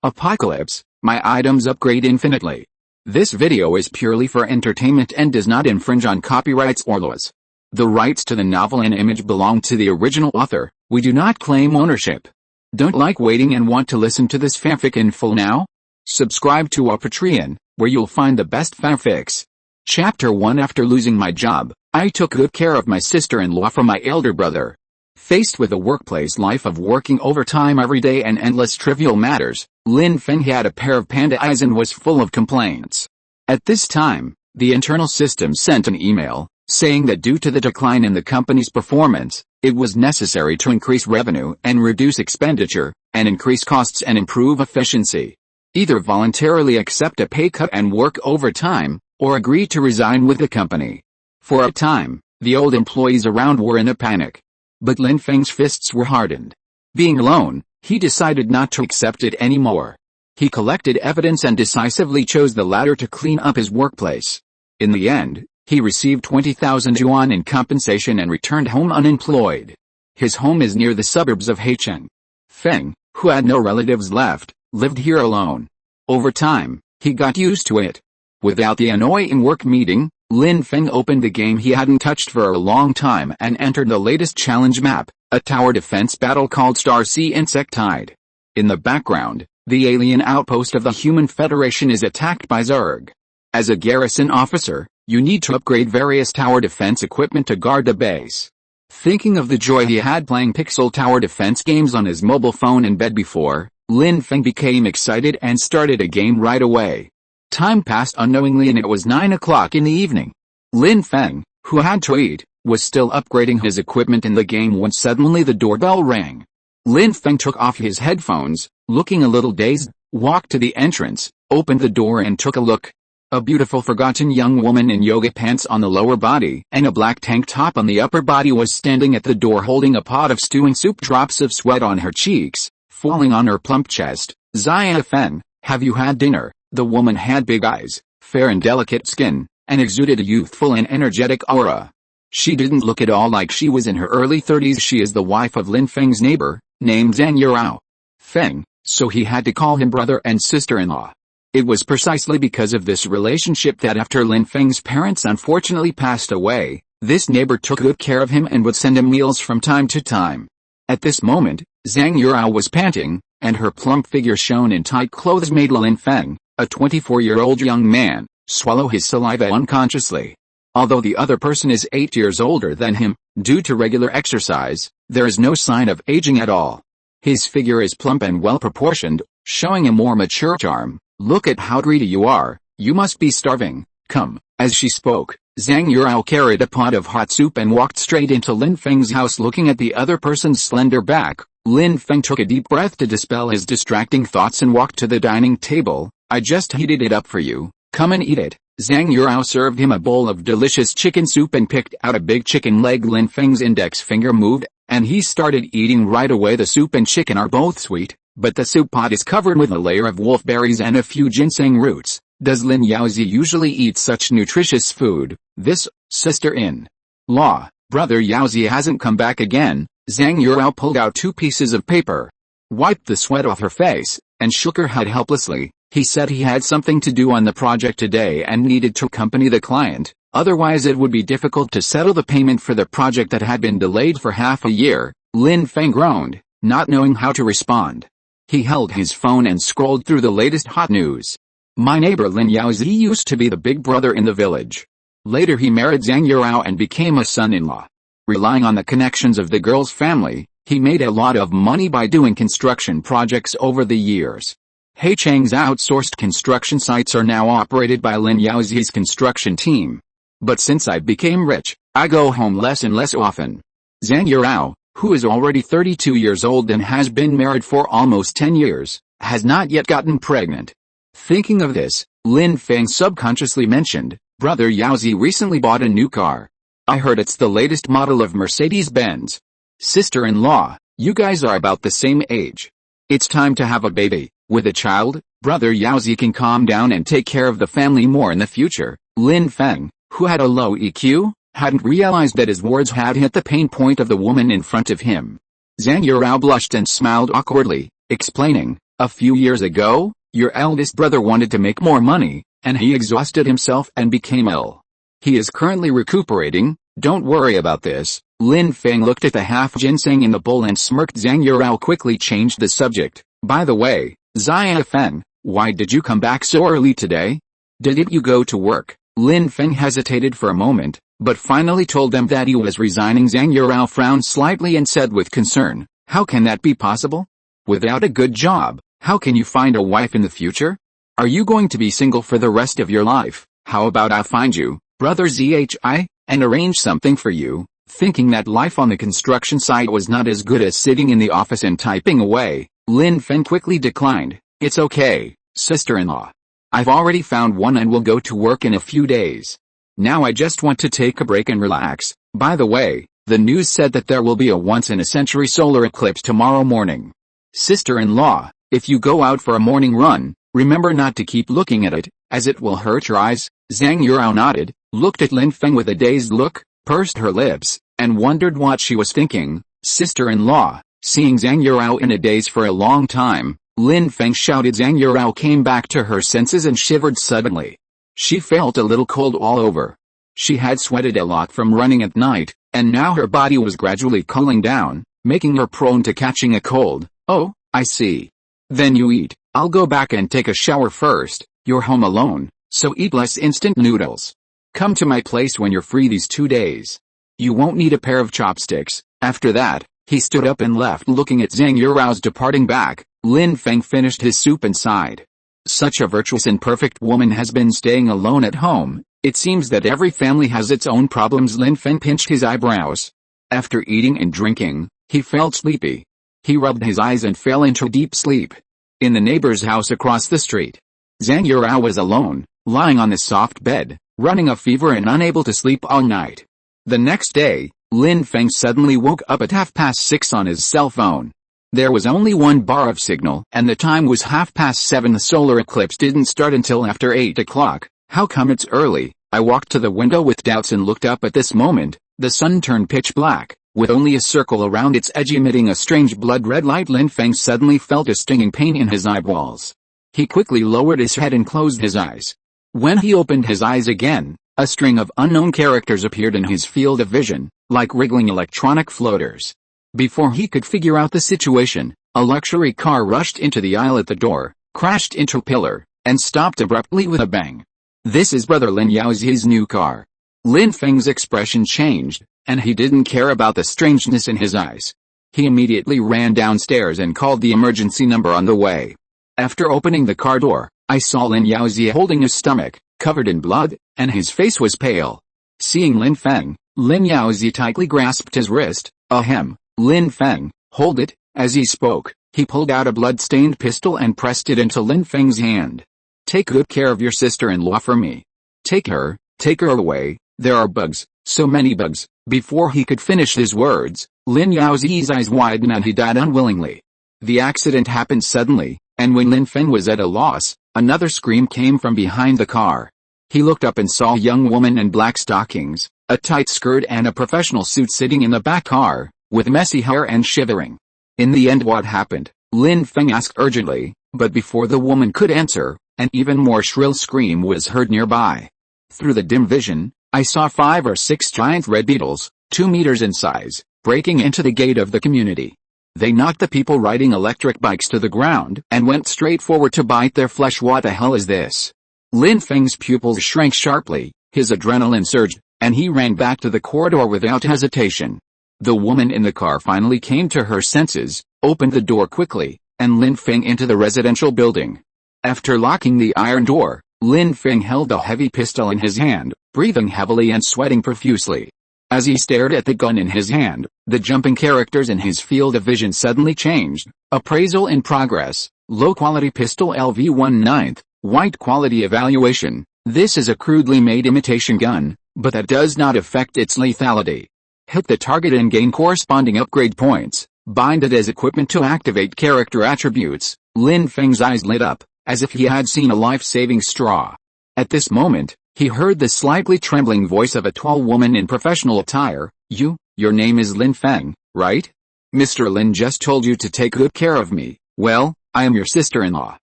Apocalypse, my items upgrade infinitely. This video is purely for entertainment and does not infringe on copyrights or laws. The rights to the novel and image belong to the original author. We do not claim ownership. Don't like waiting and want to listen to this fanfic in full now? Subscribe to our Patreon, where you'll find the best fanfics. Chapter 1. After losing my job, I took good care of my sister-in-law from my elder brother. Faced with a workplace life of working overtime every day and endless trivial matters, Lin Feng had a pair of panda eyes and was full of complaints. At this time, the internal system sent an email, saying that due to the decline in the company's performance, it was necessary to increase revenue and reduce expenditure, and increase costs and improve efficiency. Either voluntarily accept a pay cut and work overtime, or agree to resign with the company. For a time, the old employees around were in a panic. But Lin Feng's fists were hardened. Being alone, he decided not to accept it anymore. He collected evidence and decisively chose the latter to clean up his workplace. In the end, he received 20,000 yuan in compensation and returned home unemployed. His home is near the suburbs of Haicheng. Feng, who had no relatives left, lived here alone. Over time, he got used to it. Without the annoying work meeting, Lin Feng opened the game he hadn't touched for a long time and entered the latest challenge map, a tower defense battle called Star Sea Insectide. In the background, the alien outpost of the Human Federation is attacked by Zerg. As a garrison officer, you need to upgrade various tower defense equipment to guard the base. Thinking of the joy he had playing pixel tower defense games on his mobile phone in bed before, Lin Feng became excited and started a game right away. Time passed unknowingly and it was 9 o'clock in the evening. Lin Feng, who had to eat, was still upgrading his equipment in the game when suddenly the doorbell rang. Lin Feng took off his headphones, looking a little dazed, walked to the entrance, opened the door and took a look. A beautiful forgotten young woman in yoga pants on the lower body and a black tank top on the upper body was standing at the door holding a pot of stewing soup, drops of sweat on her cheeks, falling on her plump chest. "Zia Feng, have you had dinner?" The woman had big eyes, fair and delicate skin, and exuded a youthful and energetic aura. She didn't look at all like she was in her early 30s. She is the wife of Lin Feng's neighbor, named Zhang Yurao. Feng, so he had to call him brother and sister-in-law. It was precisely because of this relationship that after Lin Feng's parents unfortunately passed away, this neighbor took good care of him and would send him meals from time to time. At this moment, Zhang Yurao was panting, and her plump figure shown in tight clothes made Lin Feng, a 24-year-old young man, swallow his saliva unconsciously. Although the other person is 8 years older than him, due to regular exercise, there is no sign of aging at all. His figure is plump and well-proportioned, showing a more mature charm. "Look at how greedy you are, you must be starving, come." As she spoke, Zhang Yurao carried a pot of hot soup and walked straight into Lin Feng's house. Looking at the other person's slender back, Lin Feng took a deep breath to dispel his distracting thoughts and walked to the dining table. "I just heated it up for you, come and eat it." Zhang Yurao served him a bowl of delicious chicken soup and picked out a big chicken leg. Lin Feng's index finger moved, and he started eating right away. The soup and chicken are both sweet, but the soup pot is covered with a layer of wolfberries and a few ginseng roots. Does Lin Yaozi usually eat such nutritious food? This sister-in-law, brother Yaozi hasn't come back again. Zhang Yurao pulled out 2 pieces of paper, wiped the sweat off her face, and shook her head helplessly. He said he had something to do on the project today and needed to accompany the client, otherwise it would be difficult to settle the payment for the project that had been delayed for half a year. Lin Feng groaned, not knowing how to respond. He held his phone and scrolled through the latest hot news. My neighbor Lin Yaozi used to be the big brother in the village. Later he married Zhang Yurao and became a son-in-law. Relying on the connections of the girl's family, he made a lot of money by doing construction projects over the years. Haicheng's outsourced construction sites are now operated by Lin Yaozi's construction team. But since I became rich, I go home less and less often. Zhang Yurao, who is already 32 years old and has been married for almost 10 years, has not yet gotten pregnant. Thinking of this, Lin Feng subconsciously mentioned, "Brother Yaozi recently bought a new car. I heard it's the latest model of Mercedes-Benz." "Sister-in-law, you guys are about the same age. It's time to have a baby." With a child, brother Yaozi can calm down and take care of the family more in the future. Lin Feng, who had a low EQ, hadn't realized that his words had hit the pain point of the woman in front of him. Zhang Yurao blushed and smiled awkwardly, explaining, A few years ago, your eldest brother wanted to make more money, and he exhausted himself and became ill. He is currently recuperating, don't worry about this." Lin Feng looked at the half ginseng in the bowl and smirked. Zhang Yurao quickly changed the subject. "By the way, Xia Feng, why did you come back so early today? Didn't you go to work?" Lin Feng hesitated for a moment, but finally told them that he was resigning. Zhang Yurao frowned slightly and said with concern, "How can that be possible? Without a good job, how can you find a wife in the future? Are you going to be single for the rest of your life? How about I find you, brother Zhi, and arrange something for you?" Thinking that life on the construction site was not as good as sitting in the office and typing away, Lin Feng quickly declined. "It's okay, sister-in-law. I've already found one and will go to work in a few days. Now I just want to take a break and relax. By the way, the news said that there will be a once-in-a-century solar eclipse tomorrow morning. Sister-in-law, if you go out for a morning run, remember not to keep looking at it, as it will hurt your eyes." Zhang Yurao nodded, looked at Lin Feng with a dazed look, pursed her lips, and wondered what she was thinking. "Sister-in-law." Seeing Zhang Yurao in a daze for a long time, Lin Feng shouted. Zhang Yurao came back to her senses and shivered suddenly. She felt a little cold all over. She had sweated a lot from running at night, and now her body was gradually cooling down, making her prone to catching a cold. "Oh, I see. Then you eat. I'll go back and take a shower first. You're home alone, so eat less instant noodles. Come to my place when you're free these 2 days. You won't need a pair of chopsticks." After that, he stood up and left. Looking at Zhang Yurao's departing back, Lin Feng finished his soup and sighed. Such a virtuous and perfect woman has been staying alone at home. It seems that every family has its own problems. Lin Feng pinched his eyebrows. After eating and drinking, he felt sleepy. He rubbed his eyes and fell into deep sleep. In the neighbor's house across the street, Zhang Yurao was alone, lying on the soft bed, running a fever and unable to sleep all night. The next day, Lin Feng suddenly woke up at 6:30 on his cell phone. There was only one bar of signal, and the time was 7:30. The solar eclipse didn't start until after 8 o'clock. How come it's early? I walked to the window with doubts and looked up. At this moment, the sun turned pitch black, with only a circle around its edge emitting a strange blood-red light. Lin Feng suddenly felt a stinging pain in his eyeballs. He quickly lowered his head and closed his eyes. When he opened his eyes again, a string of unknown characters appeared in his field of vision, like wriggling electronic floaters. Before he could figure out the situation, a luxury car rushed into the aisle at the door, crashed into a pillar, and stopped abruptly with a bang. "This is Brother Lin Yaozi's new car." Lin Feng's expression changed, and he didn't care about the strangeness in his eyes. He immediately ran downstairs and called the emergency number on the way. After opening the car door, I saw Lin Yaozi holding his stomach, covered in blood, and his face was pale. Seeing Lin Feng, Lin Yaozi tightly grasped his wrist. "Ahem, Lin Feng, hold it." As he spoke, he pulled out a blood-stained pistol and pressed it into Lin Feng's hand. "Take good care of your sister-in-law for me. Take her away, there are bugs, so many bugs." Before he could finish his words, Lin Yaozi's eyes widened and he died unwillingly. The accident happened suddenly, and when Lin Feng was at a loss, another scream came from behind the car. He looked up and saw a young woman in black stockings, a tight skirt and a professional suit sitting in the back car, with messy hair and shivering. "In the end, what happened?" Lin Feng asked urgently, but before the woman could answer, an even more shrill scream was heard nearby. Through the dim vision, I saw 5 or 6 giant red beetles, 2 meters in size, breaking into the gate of the community. They knocked the people riding electric bikes to the ground and went straight forward to bite their flesh. "What the hell is this?" Lin Feng's pupils shrank sharply, his adrenaline surged, and he ran back to the corridor without hesitation. The woman in the car finally came to her senses, opened the door quickly, and Lin Feng into the residential building. After locking the iron door, Lin Feng held a heavy pistol in his hand, breathing heavily and sweating profusely. As he stared at the gun in his hand, the jumping characters in his field of vision suddenly changed. "Appraisal in progress. Low-quality pistol LV-19, white quality evaluation. This is a crudely made imitation gun, but that does not affect its lethality. Hit the target and gain corresponding upgrade points. Bind it as equipment to activate character attributes." Lin Feng's eyes lit up, as if he had seen a life-saving straw. At this moment, he heard the slightly trembling voice of a tall woman in professional attire. Your name is Lin Feng, right? Mr. Lin just told you to take good care of me. Well, I am your sister-in-law.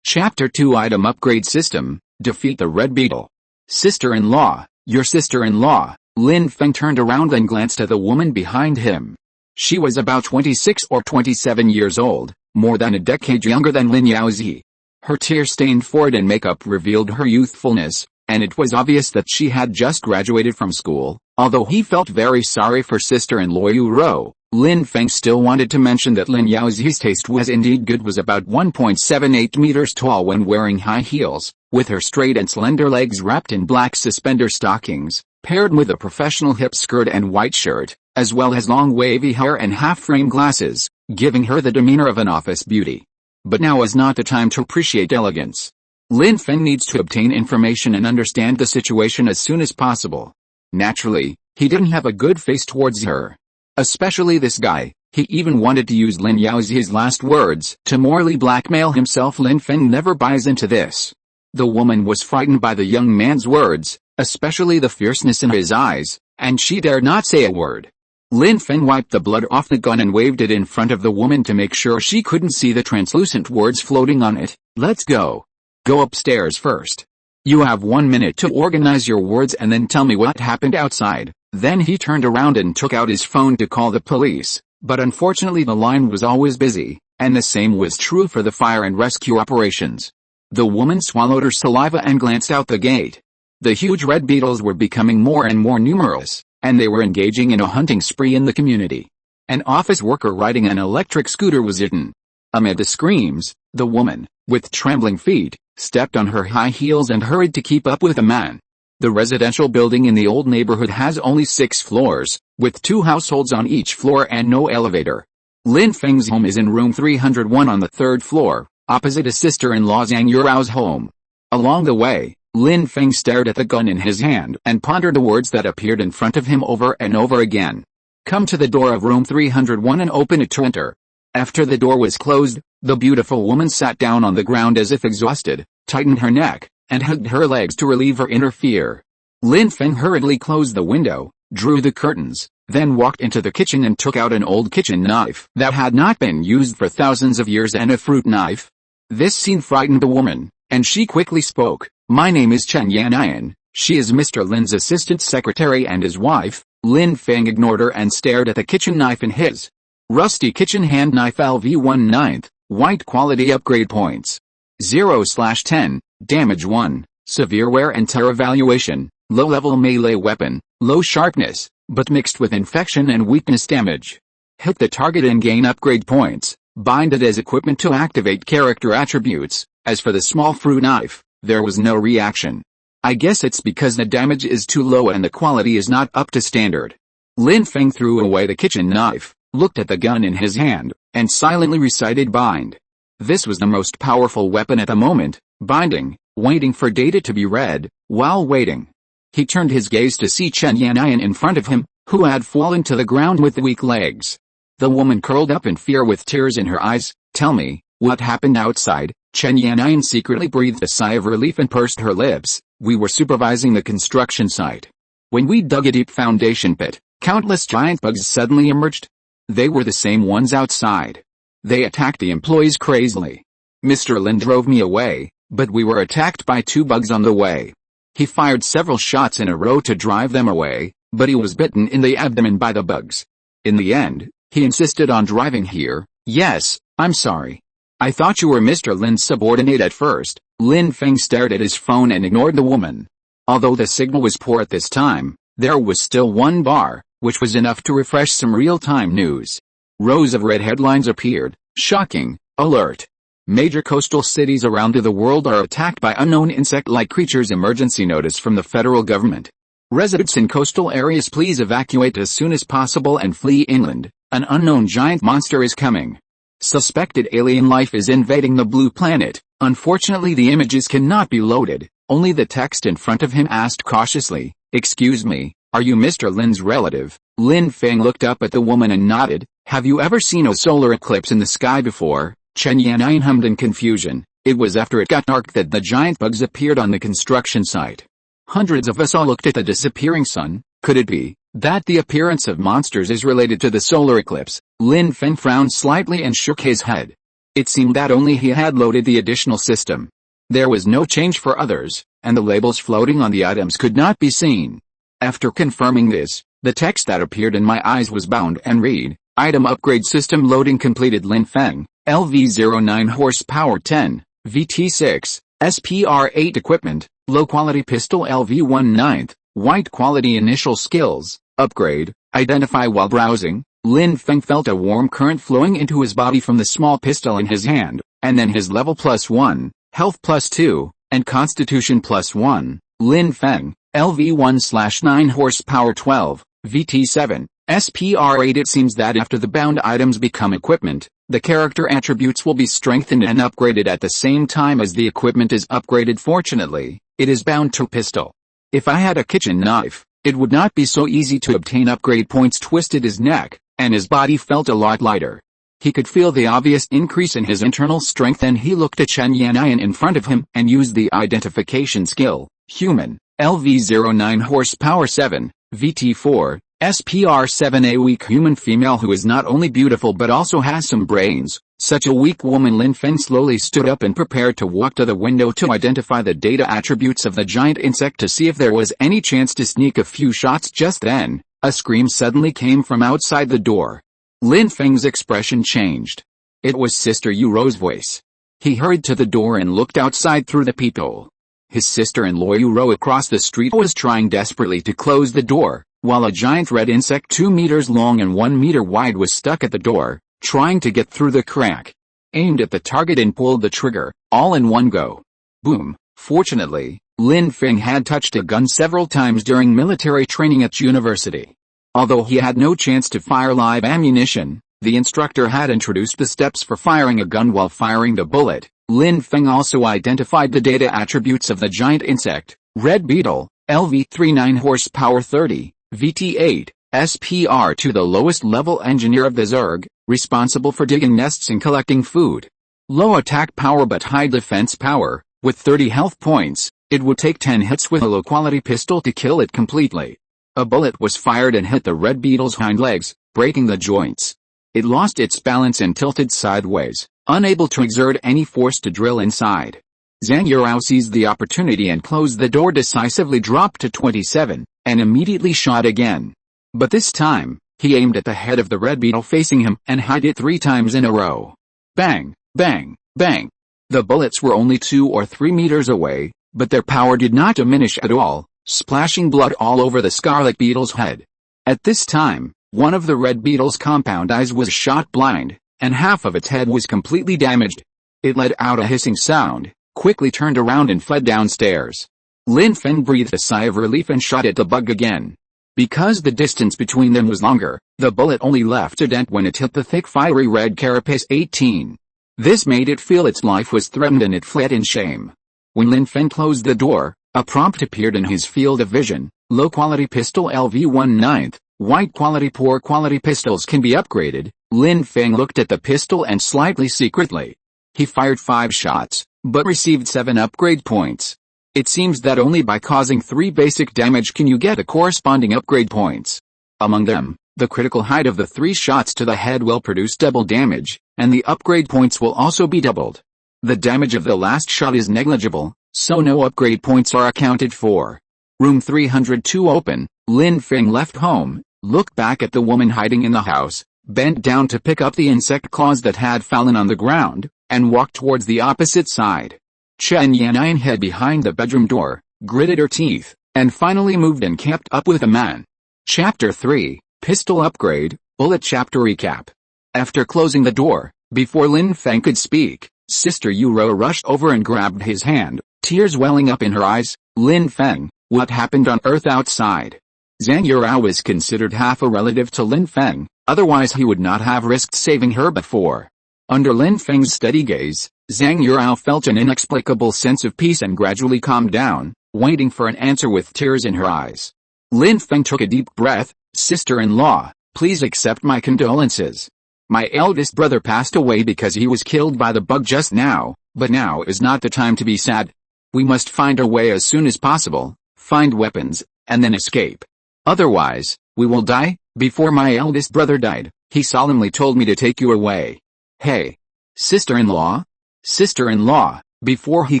Chapter 2 Item Upgrade System, Defeat the Red Beetle. Sister-in-law, your sister-in-law. Lin Feng turned around and glanced at the woman behind him. She was about 26 or 27 years old, more than a decade younger than Lin Yaozi. Her tear-stained forehead and makeup revealed her youthfulness, and it was obvious that she had just graduated from school. Although he felt very sorry for sister-in-law Yu Rou, Lin Feng still wanted to mention that Lin Yaozi's taste was indeed good. Was about 1.78 meters tall when wearing high heels, with her straight and slender legs wrapped in black suspender stockings, paired with a professional hip skirt and white shirt, as well as long wavy hair and half-frame glasses, giving her the demeanor of an office beauty. But now is not the time to appreciate elegance. Lin Feng needs to obtain information and understand the situation as soon as possible. Naturally, he didn't have a good face towards her. Especially this guy. He even wanted to use Lin Yaozi's last words to morally blackmail himself. Lin Feng never buys into this. The woman was frightened by the young man's words, especially the fierceness in his eyes, and she dared not say a word. Lin Feng wiped the blood off the gun and waved it in front of the woman to make sure she couldn't see the translucent words floating on it. Let's go. Go upstairs first. You have 1 minute to organize your words and then tell me what happened outside. Then he turned around and took out his phone to call the police, but unfortunately the line was always busy, and the same was true for the fire and rescue operations. The woman swallowed her saliva and glanced out the gate. The huge red beetles were becoming more and more numerous, and they were engaging in a hunting spree in the community. An office worker riding an electric scooter was eaten. Amid the screams, the woman, with trembling feet, stepped on her high heels and hurried to keep up with the man. The residential building in the old neighborhood has only 6 floors, with 2 households on each floor and no elevator. Lin Feng's home is in room 301 on the 3rd floor, opposite his sister-in-law Zhang Yuao's home. Along the way, Lin Feng stared at the gun in his hand and pondered the words that appeared in front of him over and over again. Come to the door of room 301 and open it to enter. After the door was closed, the beautiful woman sat down on the ground as if exhausted, tightened her neck, and hugged her legs to relieve her inner fear. Lin Feng hurriedly closed the window, drew the curtains, then walked into the kitchen and took out an old kitchen knife that had not been used for thousands of years and a fruit knife. This scene frightened the woman, and she quickly spoke. My name is Chen Yanyan. She is Mr. Lin's assistant secretary and his wife. Lin Feng ignored her and stared at the kitchen knife in his. Rusty kitchen hand knife LV19, white quality upgrade points. 0/10, damage 1, severe wear and tear evaluation, low-level melee weapon, low sharpness, but mixed with infection and weakness damage. Hit the target and gain upgrade points, bind it as equipment to activate character attributes. As for the small fruit knife, there was no reaction. I guess it's because the damage is too low and the quality is not up to standard. Lin Feng threw away the kitchen knife, looked at the gun in his hand, and silently recited bind. This was the most powerful weapon at the moment, binding, waiting for data to be read. While waiting, he turned his gaze to see Chen Yanyan in front of him, who had fallen to the ground with weak legs. The woman curled up in fear with tears in her eyes. Tell me, what happened outside? Chen Yanyan secretly breathed a sigh of relief and pursed her lips. We were supervising the construction site. When we dug a deep foundation pit, countless giant bugs suddenly emerged. They were the same ones outside. They attacked the employees crazily. Mr. Lin drove me away, but we were attacked by 2 bugs on the way. He fired several shots in a row to drive them away, but he was bitten in the abdomen by the bugs. In the end, he insisted on driving here. Yes, I'm sorry. I thought you were Mr. Lin's subordinate at first. Lin Feng stared at his phone and ignored the woman. Although the signal was poor at this time, there was still 1 bar, which was enough to refresh some real-time news. Rows of red headlines appeared. Shocking, alert. Major coastal cities around the world are attacked by unknown insect-like creatures. Emergency notice from the federal government. Residents in coastal areas, please evacuate as soon as possible and flee inland. An unknown giant monster is coming. Suspected alien life is invading the blue planet. Unfortunately, the images cannot be loaded. Only the text in front of him asked cautiously, excuse me, are you Mr. Lin's relative? Lin Feng looked up at the woman and nodded. Have you ever seen a solar eclipse in the sky before? Chen Yanyan hummed in confusion. It was after it got dark that the giant bugs appeared on the construction site. Hundreds of us all looked at the disappearing sun. Could it be that the appearance of monsters is related to the solar eclipse? Lin Feng frowned slightly and shook his head. It seemed that only he had loaded the additional system. There was no change for others, and the labels floating on the items could not be seen. After confirming this, the text that appeared in my eyes was bound and read, Item Upgrade System Loading Completed. Lin Feng, LV09 Horsepower 10, VT6, SPR8 Equipment, Low Quality Pistol LV19, White Quality Initial Skills, Upgrade, Identify. While browsing, Lin Feng felt a warm current flowing into his body from the small pistol in his hand, and then his level +1, health +2, and constitution +1. Lin Feng, LV1/9 Horsepower 12, VT7, SPR8. It seems that after the bound items become equipment, the character attributes will be strengthened and upgraded at the same time as the equipment is upgraded. Fortunately, it is bound to pistol. If I had a kitchen knife, it would not be so easy to obtain upgrade points. Twisted his neck, and his body felt a lot lighter. He could feel the obvious increase in his internal strength, and he looked at Chen Yannian in front of him and used the identification skill, Human, LV09 Horsepower 7, VT4, SPR7. A weak human female who is not only beautiful but also has some brains. Such a weak woman. Lin Feng slowly stood up and prepared to walk to the window to identify the data attributes of the giant insect to see if there was any chance to sneak a few shots. Just then, a scream suddenly came from outside the door. Lin Feng's expression changed. It was Sister Yuro's voice. He hurried to the door and looked outside through the peephole. His sister-in-law Yuro across the street was trying desperately to close the door, while a giant red insect 2 meters long and 1 meter wide was stuck at the door, trying to get through the crack. Aimed at the target and pulled the trigger, all in one go. Boom. Fortunately, Lin Feng had touched a gun several times during military training at university. Although he had no chance to fire live ammunition, the instructor had introduced the steps for firing a gun while firing the bullet. Lin Feng also identified the data attributes of the giant insect, Red Beetle, LV39 Horsepower 30, VT8, SPR2. The lowest level engineer of the Zerg, responsible for digging nests and collecting food. Low attack power but high defense power. With 30 health points, it would take 10 hits with a low-quality pistol to kill it completely. A bullet was fired and hit the red beetle's hind legs, breaking the joints. It lost its balance and tilted sideways, unable to exert any force to drill inside. Zhang Yurao seized the opportunity and closed the door decisively, dropped to 27, and immediately shot again. But this time, he aimed at the head of the red beetle facing him and hit it 3 times in a row. Bang, bang, bang. The bullets were only 2 or 3 meters away, but their power did not diminish at all, splashing blood all over the scarlet beetle's head. At this time, one of the red beetle's compound eyes was shot blind, and half of its head was completely damaged. It let out a hissing sound, quickly turned around and fled downstairs. Lin Feng breathed a sigh of relief and shot at the bug again. Because the distance between them was longer, the bullet only left a dent when it hit the thick fiery red carapace. 18. This made it feel its life was threatened and it fled in shame. When Lin Feng closed the door, a prompt appeared in his field of vision. Low quality pistol LV19, white quality. Poor quality pistols can be upgraded. Lin Feng looked at the pistol and slightly secretly. He fired 5 shots, but received 7 upgrade points. It seems that only by causing 3 basic damage can you get the corresponding upgrade points. Among them, the critical height of the 3 shots to the head will produce double damage, and the upgrade points will also be doubled. The damage of the last shot is negligible, so no upgrade points are accounted for. Room 302 open. Lin Feng left home, looked back at the woman hiding in the house, bent down to pick up the insect claws that had fallen on the ground, and walked towards the opposite side. Chen Yannian hid behind the bedroom door, gritted her teeth, and finally moved and kept up with the man. Chapter 3, Pistol Upgrade, Bullet. Chapter Recap. After closing the door, before Lin Feng could speak, Sister Yuro rushed over and grabbed his hand, tears welling up in her eyes. Lin Feng, what happened on Earth outside? Zhang Yurao was considered half a relative to Lin Feng, otherwise he would not have risked saving her before. Under Lin Feng's steady gaze, Zhang Yurao felt an inexplicable sense of peace and gradually calmed down, waiting for an answer with tears in her eyes. Lin Feng took a deep breath. Sister-in-law, please accept my condolences. My eldest brother passed away because he was killed by the bug just now, but now is not the time to be sad. We must find a way as soon as possible, find weapons, and then escape. Otherwise, we will die. Before my eldest brother died, he solemnly told me to take you away. Hey. Sister-in-law? Sister-in-law. Before he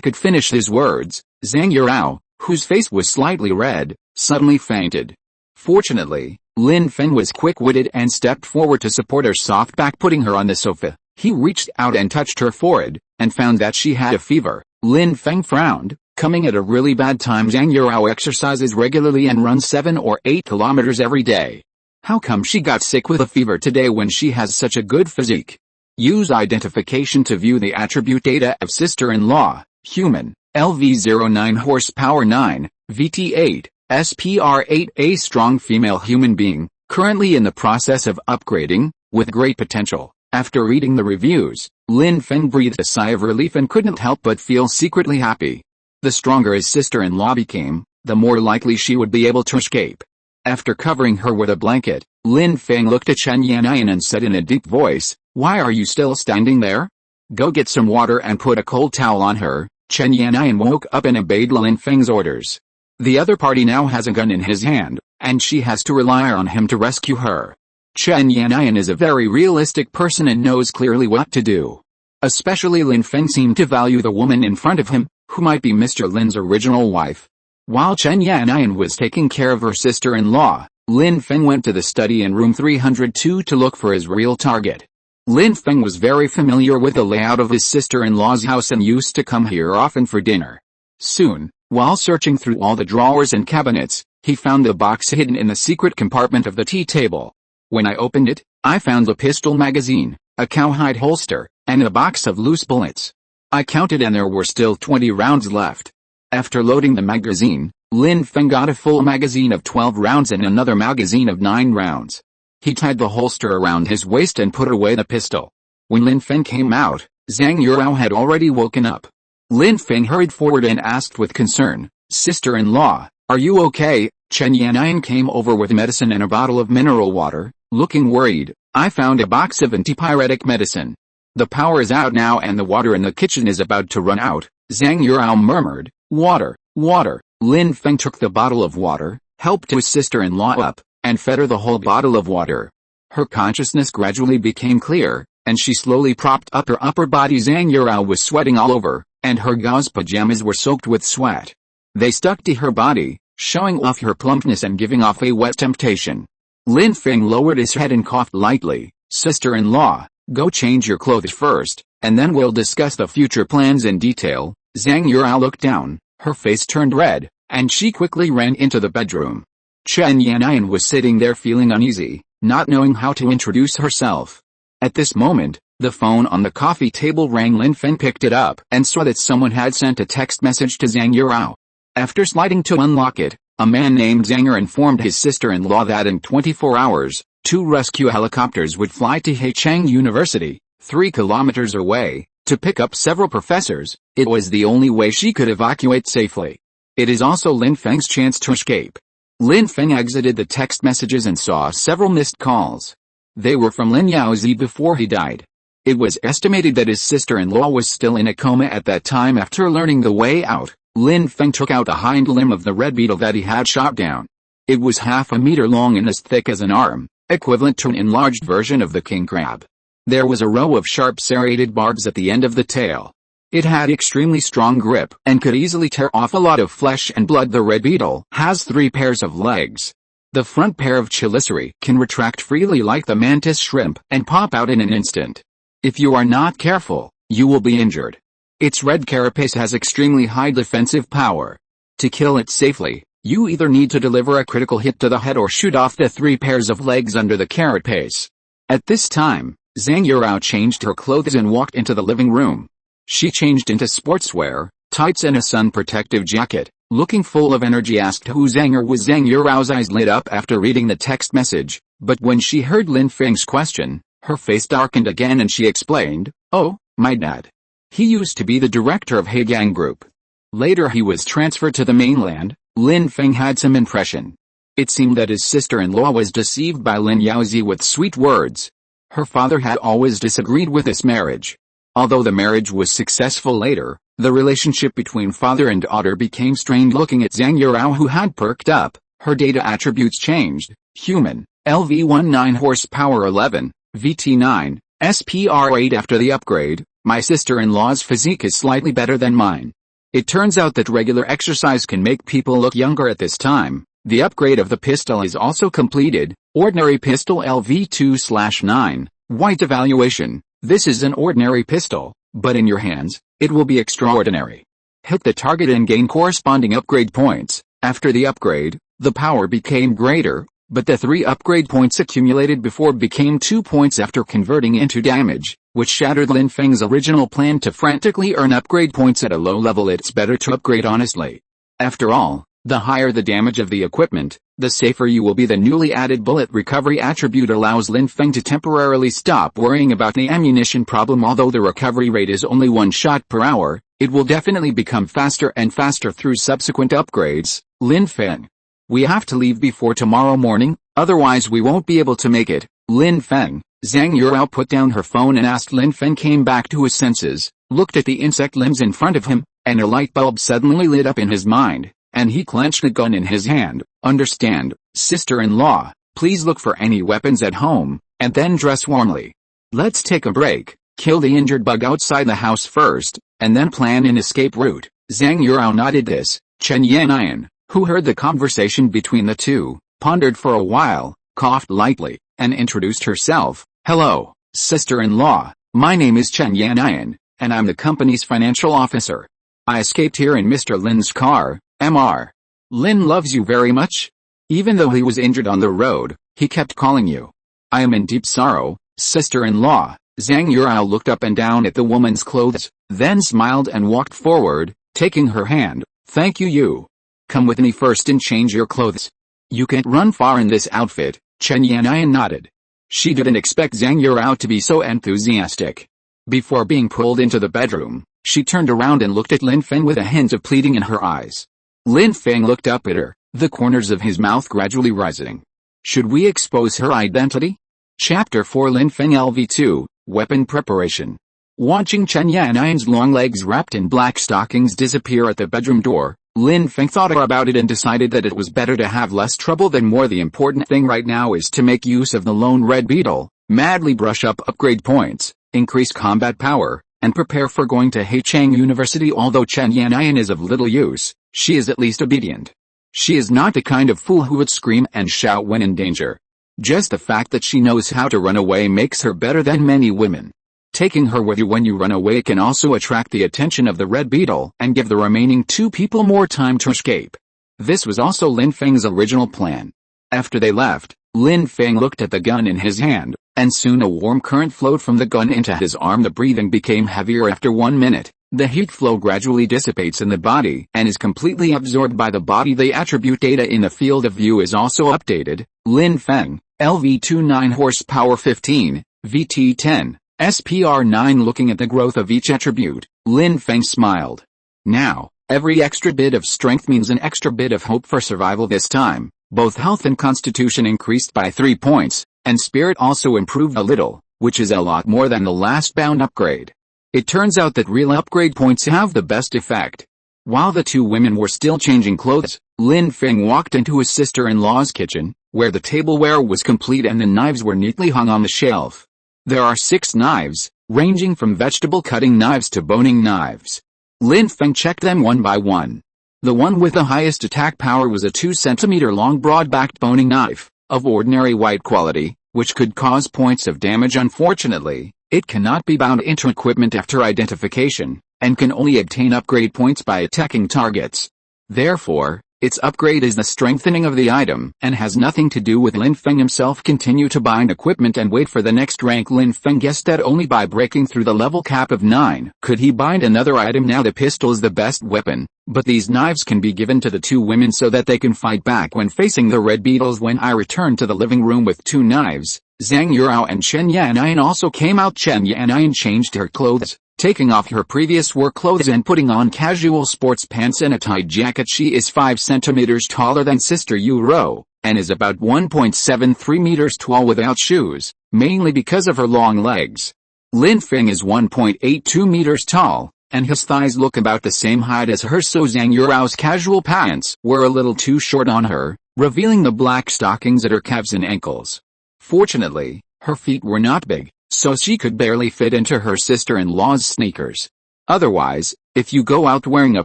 could finish his words, Zhang Yurao, whose face was slightly red, suddenly fainted. Fortunately, Lin Feng was quick-witted and stepped forward to support her soft back, putting her on the sofa. He reached out and touched her forehead, and found that she had a fever. Lin Feng frowned, coming at a really bad time. Zhang Yurao exercises regularly and runs 7 or 8 kilometers every day. How come she got sick with a fever today when she has such a good physique? Use identification to view the attribute data of sister-in-law, human, LV09 horsepower 9, VT8, SPR8, a strong female human being, currently in the process of upgrading, with great potential. After reading the reviews, Lin Feng breathed a sigh of relief and couldn't help but feel secretly happy. The stronger his sister-in-law became, the more likely she would be able to escape. After covering her with a blanket, Lin Feng looked at Chen Yannian and said in a deep voice, "Why are you still standing there? Go get some water and put a cold towel on her." Chen Yannian woke up and obeyed Lin Feng's orders. The other party now has a gun in his hand, and she has to rely on him to rescue her. Chen Yannian is a very realistic person and knows clearly what to do. Especially Lin Feng seemed to value the woman in front of him, who might be Mr. Lin's original wife. While Chen Yannian was taking care of her sister-in-law, Lin Feng went to the study in room 302 to look for his real target. Lin Feng was very familiar with the layout of his sister-in-law's house and used to come here often for dinner. Soon, while searching through all the drawers and cabinets, he found the box hidden in the secret compartment of the tea table. When I opened it, I found a pistol magazine, a cowhide holster, and a box of loose bullets. I counted and there were still 20 rounds left. After loading the magazine, Lin Feng got a full magazine of 12 rounds and another magazine of 9 rounds. He tied the holster around his waist and put away the pistol. When Lin Feng came out, Zhang Yurao had already woken up. Lin Feng hurried forward and asked with concern, "Sister-in-law, are you okay?" Chen Yannian came over with medicine and a bottle of mineral water, looking worried. "I found a box of antipyretic medicine. The power is out now and the water in the kitchen is about to run out," Zhang Yurao murmured. "Water, water." Lin Feng took the bottle of water, helped his sister-in-law up, and fed her the whole bottle of water. Her consciousness gradually became clear, and she slowly propped up her upper body. Zhang Yurao was sweating all over, and her gauze pajamas were soaked with sweat. They stuck to her body, showing off her plumpness and giving off a wet temptation. Lin Feng lowered his head and coughed lightly. "Sister-in-law, go change your clothes first, and then we'll discuss the future plans in detail." Zhang Yurao looked down, her face turned red, and she quickly ran into the bedroom. Chen Yannian was sitting there feeling uneasy, not knowing how to introduce herself. At this moment, the phone on the coffee table rang. Lin Feng picked it up and saw that someone had sent a text message to Zhang Yurao. After sliding to unlock it, a man named Zanger informed his sister-in-law that in 24 hours, 2 rescue helicopters would fly to Haicheng University, 3 kilometers away, to pick up several professors. It was the only way she could evacuate safely. It is also Lin Feng's chance to escape. Lin Feng exited the text messages and saw several missed calls. They were from Lin Yaozi before he died. It was estimated that his sister-in-law was still in a coma at that time. After learning the way out, Lin Feng took out the hind limb of the red beetle that he had shot down. It was half a meter long and as thick as an arm, equivalent to an enlarged version of the king crab. There was a row of sharp serrated barbs at the end of the tail. It had extremely strong grip and could easily tear off a lot of flesh and blood. The red beetle has 3 pairs of legs. The front pair of chelicerae can retract freely like the mantis shrimp and pop out in an instant. If you are not careful, you will be injured. Its red carapace has extremely high defensive power. To kill it safely, you either need to deliver a critical hit to the head or shoot off the 3 pairs of legs under the carapace. At this time, Zhang Yurao changed her clothes and walked into the living room. She changed into sportswear, tights and a sun-protective jacket, looking full of energy. Asked who Zanger was. Zhang Yurao's eyes lit up after reading the text message, but when she heard Lin Feng's question, her face darkened again and she explained, "Oh, my dad. He used to be the director of Haigang Group. Later he was transferred to the mainland." Lin Feng had some impression. It seemed that his sister-in-law was deceived by Lin Yaozi with sweet words. Her father had always disagreed with this marriage. Although the marriage was successful later, the relationship between father and daughter became strained. Looking at Zhang Yurao, who had perked up, her data attributes changed. Human, LV19 horsepower 11, VT9, SPR 8 After the upgrade, my sister-in-law's physique is slightly better than mine. It turns out that regular exercise can make people look younger at this time. The upgrade of the pistol is also completed. Ordinary pistol LV2/9, white evaluation. This is an ordinary pistol, but in your hands, it will be extraordinary. Hit the target and gain corresponding upgrade points. After the upgrade, the power became greater, but the 3 upgrade points accumulated before became 2 points after converting into damage, which shattered Lin Feng's original plan to frantically earn upgrade points at a low level. It's better to upgrade honestly. After all, the higher the damage of the equipment, the safer you will be. The newly added bullet recovery attribute allows Lin Feng to temporarily stop worrying about the ammunition problem. Although the recovery rate is only 1 shot per hour, it will definitely become faster and faster through subsequent upgrades. Lin Feng, we have to leave before tomorrow morning, otherwise we won't be able to make it. Lin Feng. Zhang Yurao put down her phone and asked. Lin Feng came back to his senses, looked at the insect limbs in front of him, and a light bulb suddenly lit up in his mind, and he clenched the gun in his hand. Understand, sister-in-law, please look for any weapons at home, and then dress warmly. Let's take a break, kill the injured bug outside the house first, and then plan an escape route. Zhang Yurao nodded this. Chen Yannian, who heard the conversation between the two, pondered for a while, coughed lightly, and introduced herself. Hello, sister-in-law, my name is Chen Yannian, and I'm the company's financial officer. I escaped here in Mr. Lin's car. Mr. Lin loves you very much. Even though he was injured on the road, he kept calling you. I am in deep sorrow, sister-in-law. Zhang Yurao looked up and down at the woman's clothes, then smiled and walked forward, taking her hand. Thank you. You come with me first and change your clothes. You can't run far in this outfit. Chen Yannian nodded. She didn't expect Zhang Yurao to be so enthusiastic. Before being pulled into the bedroom, she turned around and looked at Lin Feng with a hint of pleading in her eyes. Lin Feng looked up at her, the corners of his mouth gradually rising. Should we expose her identity? Chapter 4 Lin Feng LV2, Weapon Preparation. Watching Chen Yannian's long legs wrapped in black stockings disappear at the bedroom door, Lin Feng thought about it and decided that it was better to have less trouble than more. The important thing right now is to make use of the lone red beetle, madly brush up upgrade points, increase combat power, and prepare for going to Heichang University. Although Chen Yannian is of little use, she is at least obedient. She is not the kind of fool who would scream and shout when in danger. Just the fact that she knows how to run away makes her better than many women. Taking her with you when you run away can also attract the attention of the red beetle and give the remaining 2 people more time to escape. This was also Lin Feng's original plan. After they left, Lin Feng looked at the gun in his hand, and soon a warm current flowed from the gun into his arm. The breathing became heavier. After 1 minute, the heat flow gradually dissipates in the body and is completely absorbed by the body. The attribute data in the field of view is also updated. Lin Feng, LV2 9 horsepower 15, VT 10. SPR 9. Looking at the growth of each attribute, Lin Feng smiled. Now, every extra bit of strength means an extra bit of hope for survival. This time, both health and constitution increased by 3 points, and spirit also improved a little, which is a lot more than the last bound upgrade. It turns out that real upgrade points have the best effect. While the 2 women were still changing clothes, Lin Feng walked into his sister-in-law's kitchen, where the tableware was complete and the knives were neatly hung on the shelf. There are 6 knives, ranging from vegetable cutting knives to boning knives. Lin Feng checked them one by one. The one with the highest attack power was a 2 cm long broad-backed boning knife, of ordinary white quality, which could cause points of damage. Unfortunately, it cannot be bound into equipment after identification, and can only obtain upgrade points by attacking targets. Therefore, its upgrade is the strengthening of the item, and has nothing to do with Lin Feng himself. Continue to bind equipment and wait for the next rank. Lin Feng guessed that only by breaking through the level cap of 9 could he bind another item. Now the pistol is the best weapon, but these knives can be given to the 2 women so that they can fight back when facing the red beetles. When I returned to the living room with 2 knives, Zhang Yurao and Chen Yannian also came out. Chen Yannian changed her clothes, taking off her previous work clothes and putting on casual sports pants and a tight jacket. She is 5 centimeters taller than Sister Yurao, and is about 1.73 meters tall without shoes, mainly because of her long legs. Lin Feng is 1.82 meters tall, and his thighs look about the same height as hers, so Zhang Yurao's casual pants were a little too short on her, revealing the black stockings at her calves and ankles. Fortunately, her feet were not big, so she could barely fit into her sister-in-law's sneakers. Otherwise, if you go out wearing a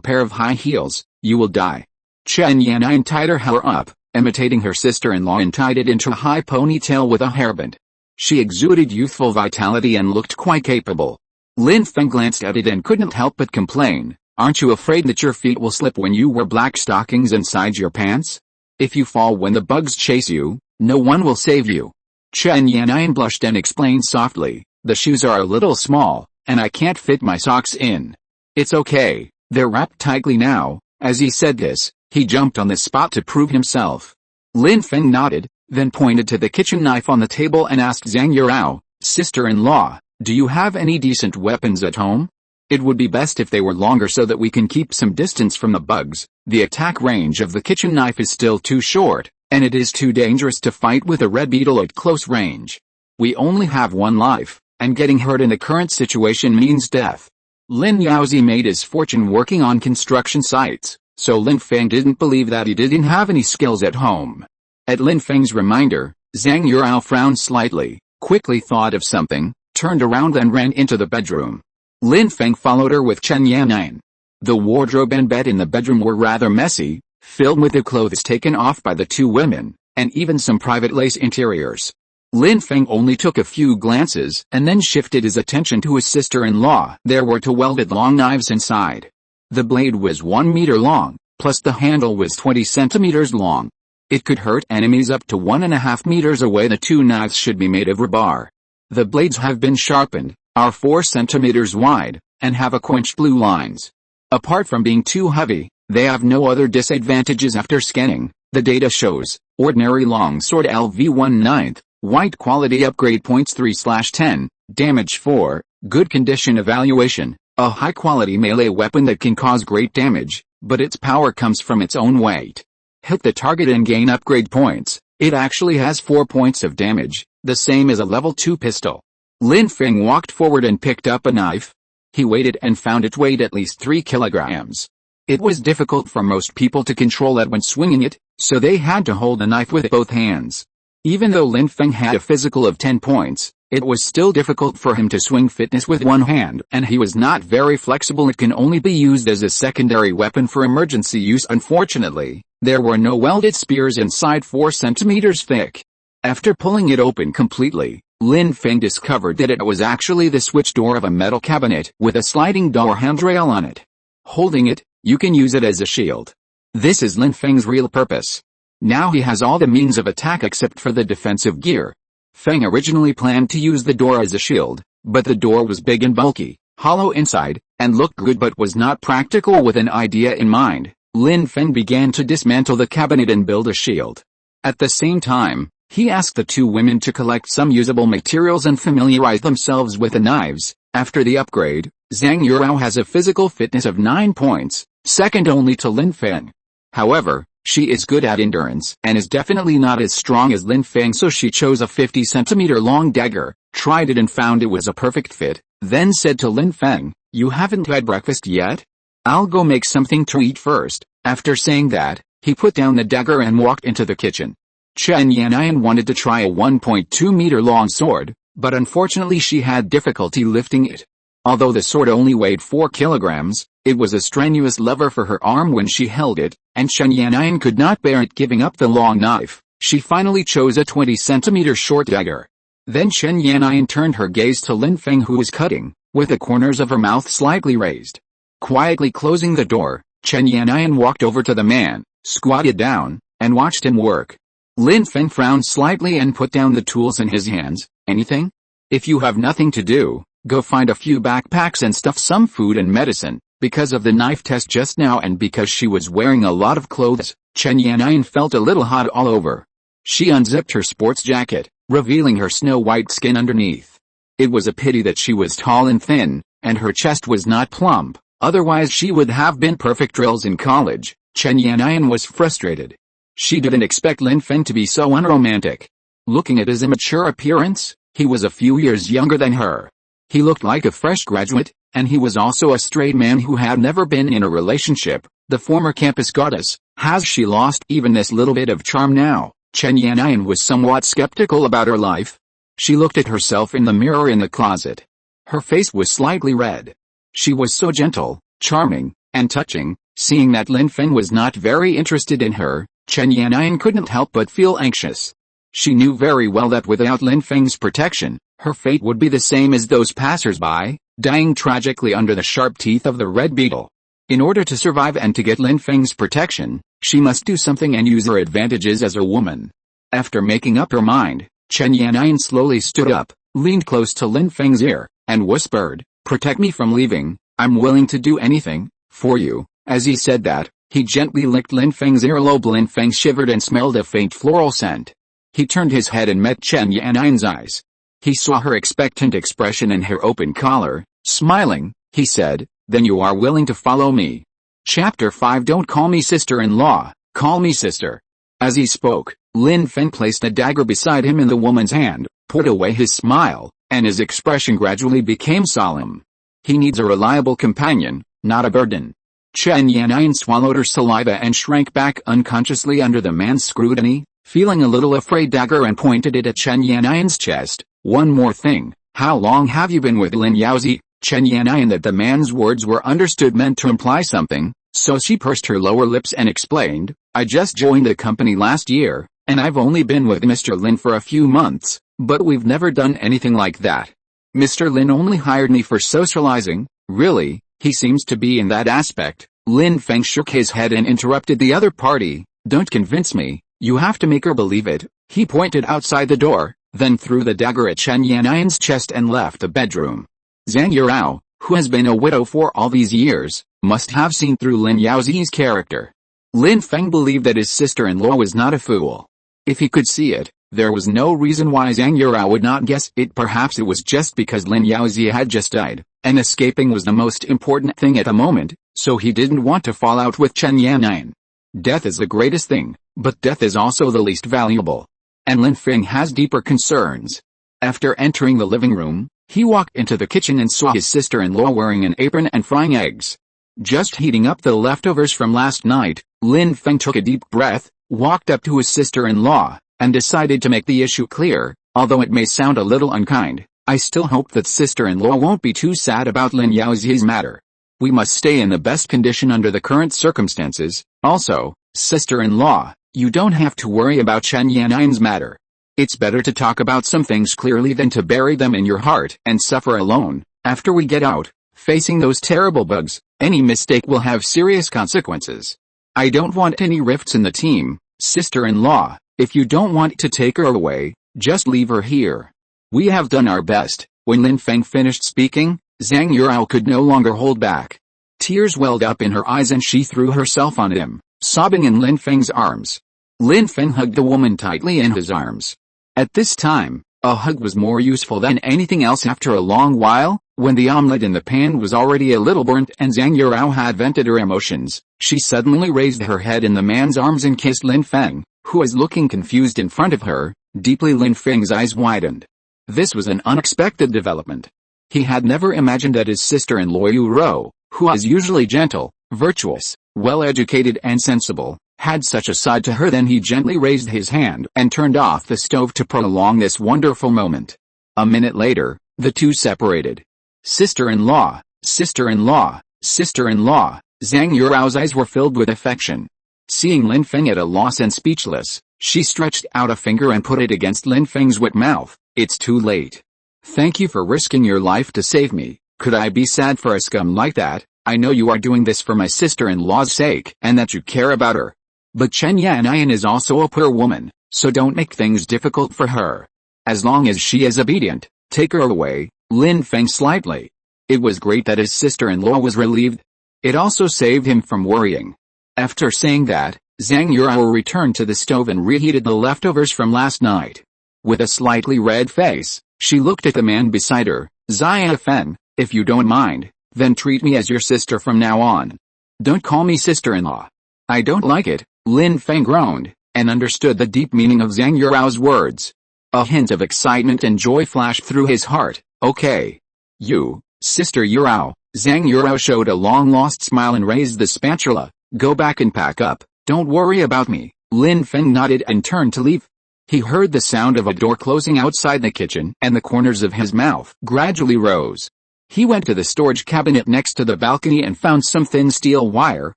pair of high heels, you will die. Chen Yannian tied her hair up, imitating her sister-in-law, and tied it into a high ponytail with a hairband. She exuded youthful vitality and looked quite capable. Lin Feng glanced at it and couldn't help but complain, "Aren't you afraid that your feet will slip when you wear black stockings inside your pants? If you fall when the bugs chase you, no one will save you." Chen Yannian blushed and explained softly, "The shoes are a little small, and I can't fit my socks in. It's okay, they're wrapped tightly now." As he said this, he jumped on the spot to prove himself. Lin Feng nodded, then pointed to the kitchen knife on the table and asked Zhang Yurao, "Sister-in-law, do you have any decent weapons at home? It would be best if they were longer so that we can keep some distance from the bugs. The attack range of the kitchen knife is still too short, and it is too dangerous to fight with a red beetle at close range. We only have one life, and getting hurt in the current situation means death." Lin Yaozi made his fortune working on construction sites, so Lin Feng didn't believe that he didn't have any skills at home. At Lin Feng's reminder, Zhang Yurao frowned slightly, quickly thought of something, turned around and ran into the bedroom. Lin Feng followed her with Chen Yannian. The wardrobe and bed in the bedroom were rather messy, filled with the clothes taken off by the two women, and even some private lace interiors. Lin Feng only took a few glances and then shifted his attention to his sister-in-law. There were two welded long knives inside. The blade was 1 meter long, plus the handle was 20 centimeters long. It could hurt enemies up to 1.5 meters away. The two knives should be made of rebar. The blades have been sharpened, are 4 centimeters wide, and have a quenched blue lines. Apart from being too heavy, they have no other disadvantages after scanning. The data shows, ordinary longsword LV1/9, white quality upgrade points 3/10, damage 4, good condition evaluation, a high quality melee weapon that can cause great damage, but its power comes from its own weight. Hit the target and gain upgrade points. It actually has 4 points of damage, the same as a level 2 pistol. Lin Feng walked forward and picked up a knife. He weighed it and found it weighed at least 3 kilograms. It was difficult for most people to control it when swinging it, so they had to hold the knife with both hands. Even though Lin Feng had a physical of 10 points, it was still difficult for him to swing fitness with one hand, and he was not very flexible. It can only be used as a secondary weapon for emergency use. Unfortunately, there were no welded spears inside 4 centimeters thick. After pulling it open completely, Lin Feng discovered that it was actually the switch door of a metal cabinet with a sliding door handrail on it. Holding it, you can use it as a shield. This is Lin Feng's real purpose. Now he has all the means of attack except for the defensive gear. Feng originally planned to use the door as a shield, but the door was big and bulky, hollow inside, and looked good but was not practical. With an idea in mind, Lin Feng began to dismantle the cabinet and build a shield. At the same time, he asked the two women to collect some usable materials and familiarize themselves with the knives. After the upgrade, Zhang Yurao has a physical fitness of 9 points, second only to Lin Feng. However, she is good at endurance and is definitely not as strong as Lin Feng, so she chose a 50 centimeter long dagger, tried it and found it was a perfect fit, then said to Lin Feng, "You haven't had breakfast yet? I'll go make something to eat first." After saying that, he put down the dagger and walked into the kitchen. Chen Yannian wanted to try a 1.2 meter long sword, but unfortunately she had difficulty lifting it. Although the sword only weighed 4 kilograms, it was a strenuous lever for her arm when she held it, and Chen Yannian could not bear it. Giving up the long knife, she finally chose a 20 centimeter short dagger. Then Chen Yannian turned her gaze to Lin Feng, who was cutting, with the corners of her mouth slightly raised. Quietly closing the door, Chen Yannian walked over to the man, squatted down, and watched him work. Lin Feng frowned slightly and put down the tools in his hands. "Anything? If you have nothing to do, go find a few backpacks and stuff some food and medicine." Because of the knife test just now and because she was wearing a lot of clothes, Chen Yannian felt a little hot all over. She unzipped her sports jacket, revealing her snow-white skin underneath. It was a pity that she was tall and thin, and her chest was not plump, otherwise she would have been perfect drills in college. Chen Yannian was frustrated. She didn't expect Lin Feng to be so unromantic. Looking at his immature appearance, he was a few years younger than her. He looked like a fresh graduate, and he was also a straight man who had never been in a relationship. The former campus goddess, has she lost even this little bit of charm now? Chen Yannian was somewhat skeptical about her life. She looked at herself in the mirror in the closet. Her face was slightly red. She was so gentle, charming, and touching. Seeing that Lin Feng was not very interested in her, Chen Yannian couldn't help but feel anxious. She knew very well that without Lin Feng's protection, her fate would be the same as those passers-by, dying tragically under the sharp teeth of the red beetle. In order to survive and to get Lin Feng's protection, she must do something and use her advantages as a woman. After making up her mind, Chen Yannian slowly stood up, leaned close to Lin Feng's ear, and whispered, "Protect me from leaving, I'm willing to do anything, for you." As he said that, he gently licked Lin Feng's earlobe. Lin Feng shivered and smelled a faint floral scent. He turned his head and met Chen Yannian's eyes. He saw her expectant expression and her open collar. Smiling, he said, "Then you are willing to follow me." Chapter 5. Don't call me sister-in-law, call me sister. As he spoke, Lin Feng placed a dagger beside him in the woman's hand, put away his smile, and his expression gradually became solemn. He needs a reliable companion, not a burden. Chen Yannian swallowed her saliva and shrank back unconsciously under the man's scrutiny, feeling a little afraid. Dagger and pointed it at Chen Yannian's chest. "One more thing, how long have you been with Lin Yaozi?" Chen Yannian, that the man's words were understood meant to imply something, so she pursed her lower lips and explained, "I just joined the company last year, and I've only been with Mr. Lin for a few months, but we've never done anything like that. Mr. Lin only hired me for socializing." "Really? He seems to be in that aspect." Lin Feng shook his head and interrupted the other party. "Don't convince me, you have to make her believe it." He pointed outside the door, then threw the dagger at Chen Yannian's chest and left the bedroom. Zhang Yurao, who has been a widow for all these years, must have seen through Lin Yaozi's character. Lin Feng believed that his sister-in-law was not a fool. If he could see it, there was no reason why Zhang Yurao would not guess it. Perhaps it was just because Lin Yaozi had just died, and escaping was the most important thing at the moment, so he didn't want to fall out with Chen Yannian. Death is the greatest thing, but death is also the least valuable. And Lin Feng has deeper concerns. After entering the living room, he walked into the kitchen and saw his sister-in-law wearing an apron and frying eggs. Just heating up the leftovers from last night, Lin Feng took a deep breath, walked up to his sister-in-law, and decided to make the issue clear. "Although it may sound a little unkind, I still hope that sister-in-law won't be too sad about Lin Yaozi's matter. We must stay in the best condition under the current circumstances. Also, sister-in-law, you don't have to worry about Chen Yannian's matter. It's better to talk about some things clearly than to bury them in your heart and suffer alone. After we get out, facing those terrible bugs, any mistake will have serious consequences. I don't want any rifts in the team. Sister-in-law, if you don't want to take her away, just leave her here. We have done our best." When Lin Feng finished speaking, Zhang Yurao could no longer hold back. Tears welled up in her eyes and she threw herself on him, sobbing in Lin Feng's arms. Lin Feng hugged the woman tightly in his arms. At this time, a hug was more useful than anything else. After a long while, when the omelette in the pan was already a little burnt and Zhang Yurao had vented her emotions, she suddenly raised her head in the man's arms and kissed Lin Feng, who was looking confused in front of her. Deeply, Lin Feng's eyes widened. This was an unexpected development. He had never imagined that his sister-in-law Yuro, who was usually gentle, virtuous, well-educated and sensible, had such a side to her. Then he gently raised his hand and turned off the stove to prolong this wonderful moment. A minute later, the two separated. "Sister-in-law, sister-in-law, sister-in-law." Zhang Yurao's eyes were filled with affection. Seeing Lin Feng at a loss and speechless, she stretched out a finger and put it against Lin Feng's wet mouth. "It's too late. Thank you for risking your life to save me. Could I be sad for a scum like that? I know you are doing this for my sister-in-law's sake and that you care about her. But Chen Yannian is also a poor woman, so don't make things difficult for her. As long as she is obedient, take her away." Lin Feng slightly. It was great that his sister-in-law was relieved. It also saved him from worrying. After saying that, Zhang Yurao returned to the stove and reheated the leftovers from last night. With a slightly red face, she looked at the man beside her. "Zia Feng, if you don't mind, then treat me as your sister from now on. Don't call me sister-in-law." "I don't like it," Lin Feng groaned, and understood the deep meaning of Zhang Yurao's words. A hint of excitement and joy flashed through his heart. "Okay. You, Sister Yurao." Zhang Yurao showed a long-lost smile and raised the spatula. "Go back and pack up. Don't worry about me." Lin Feng nodded and turned to leave. He heard the sound of a door closing outside the kitchen, and the corners of his mouth gradually rose. He went to the storage cabinet next to the balcony and found some thin steel wire,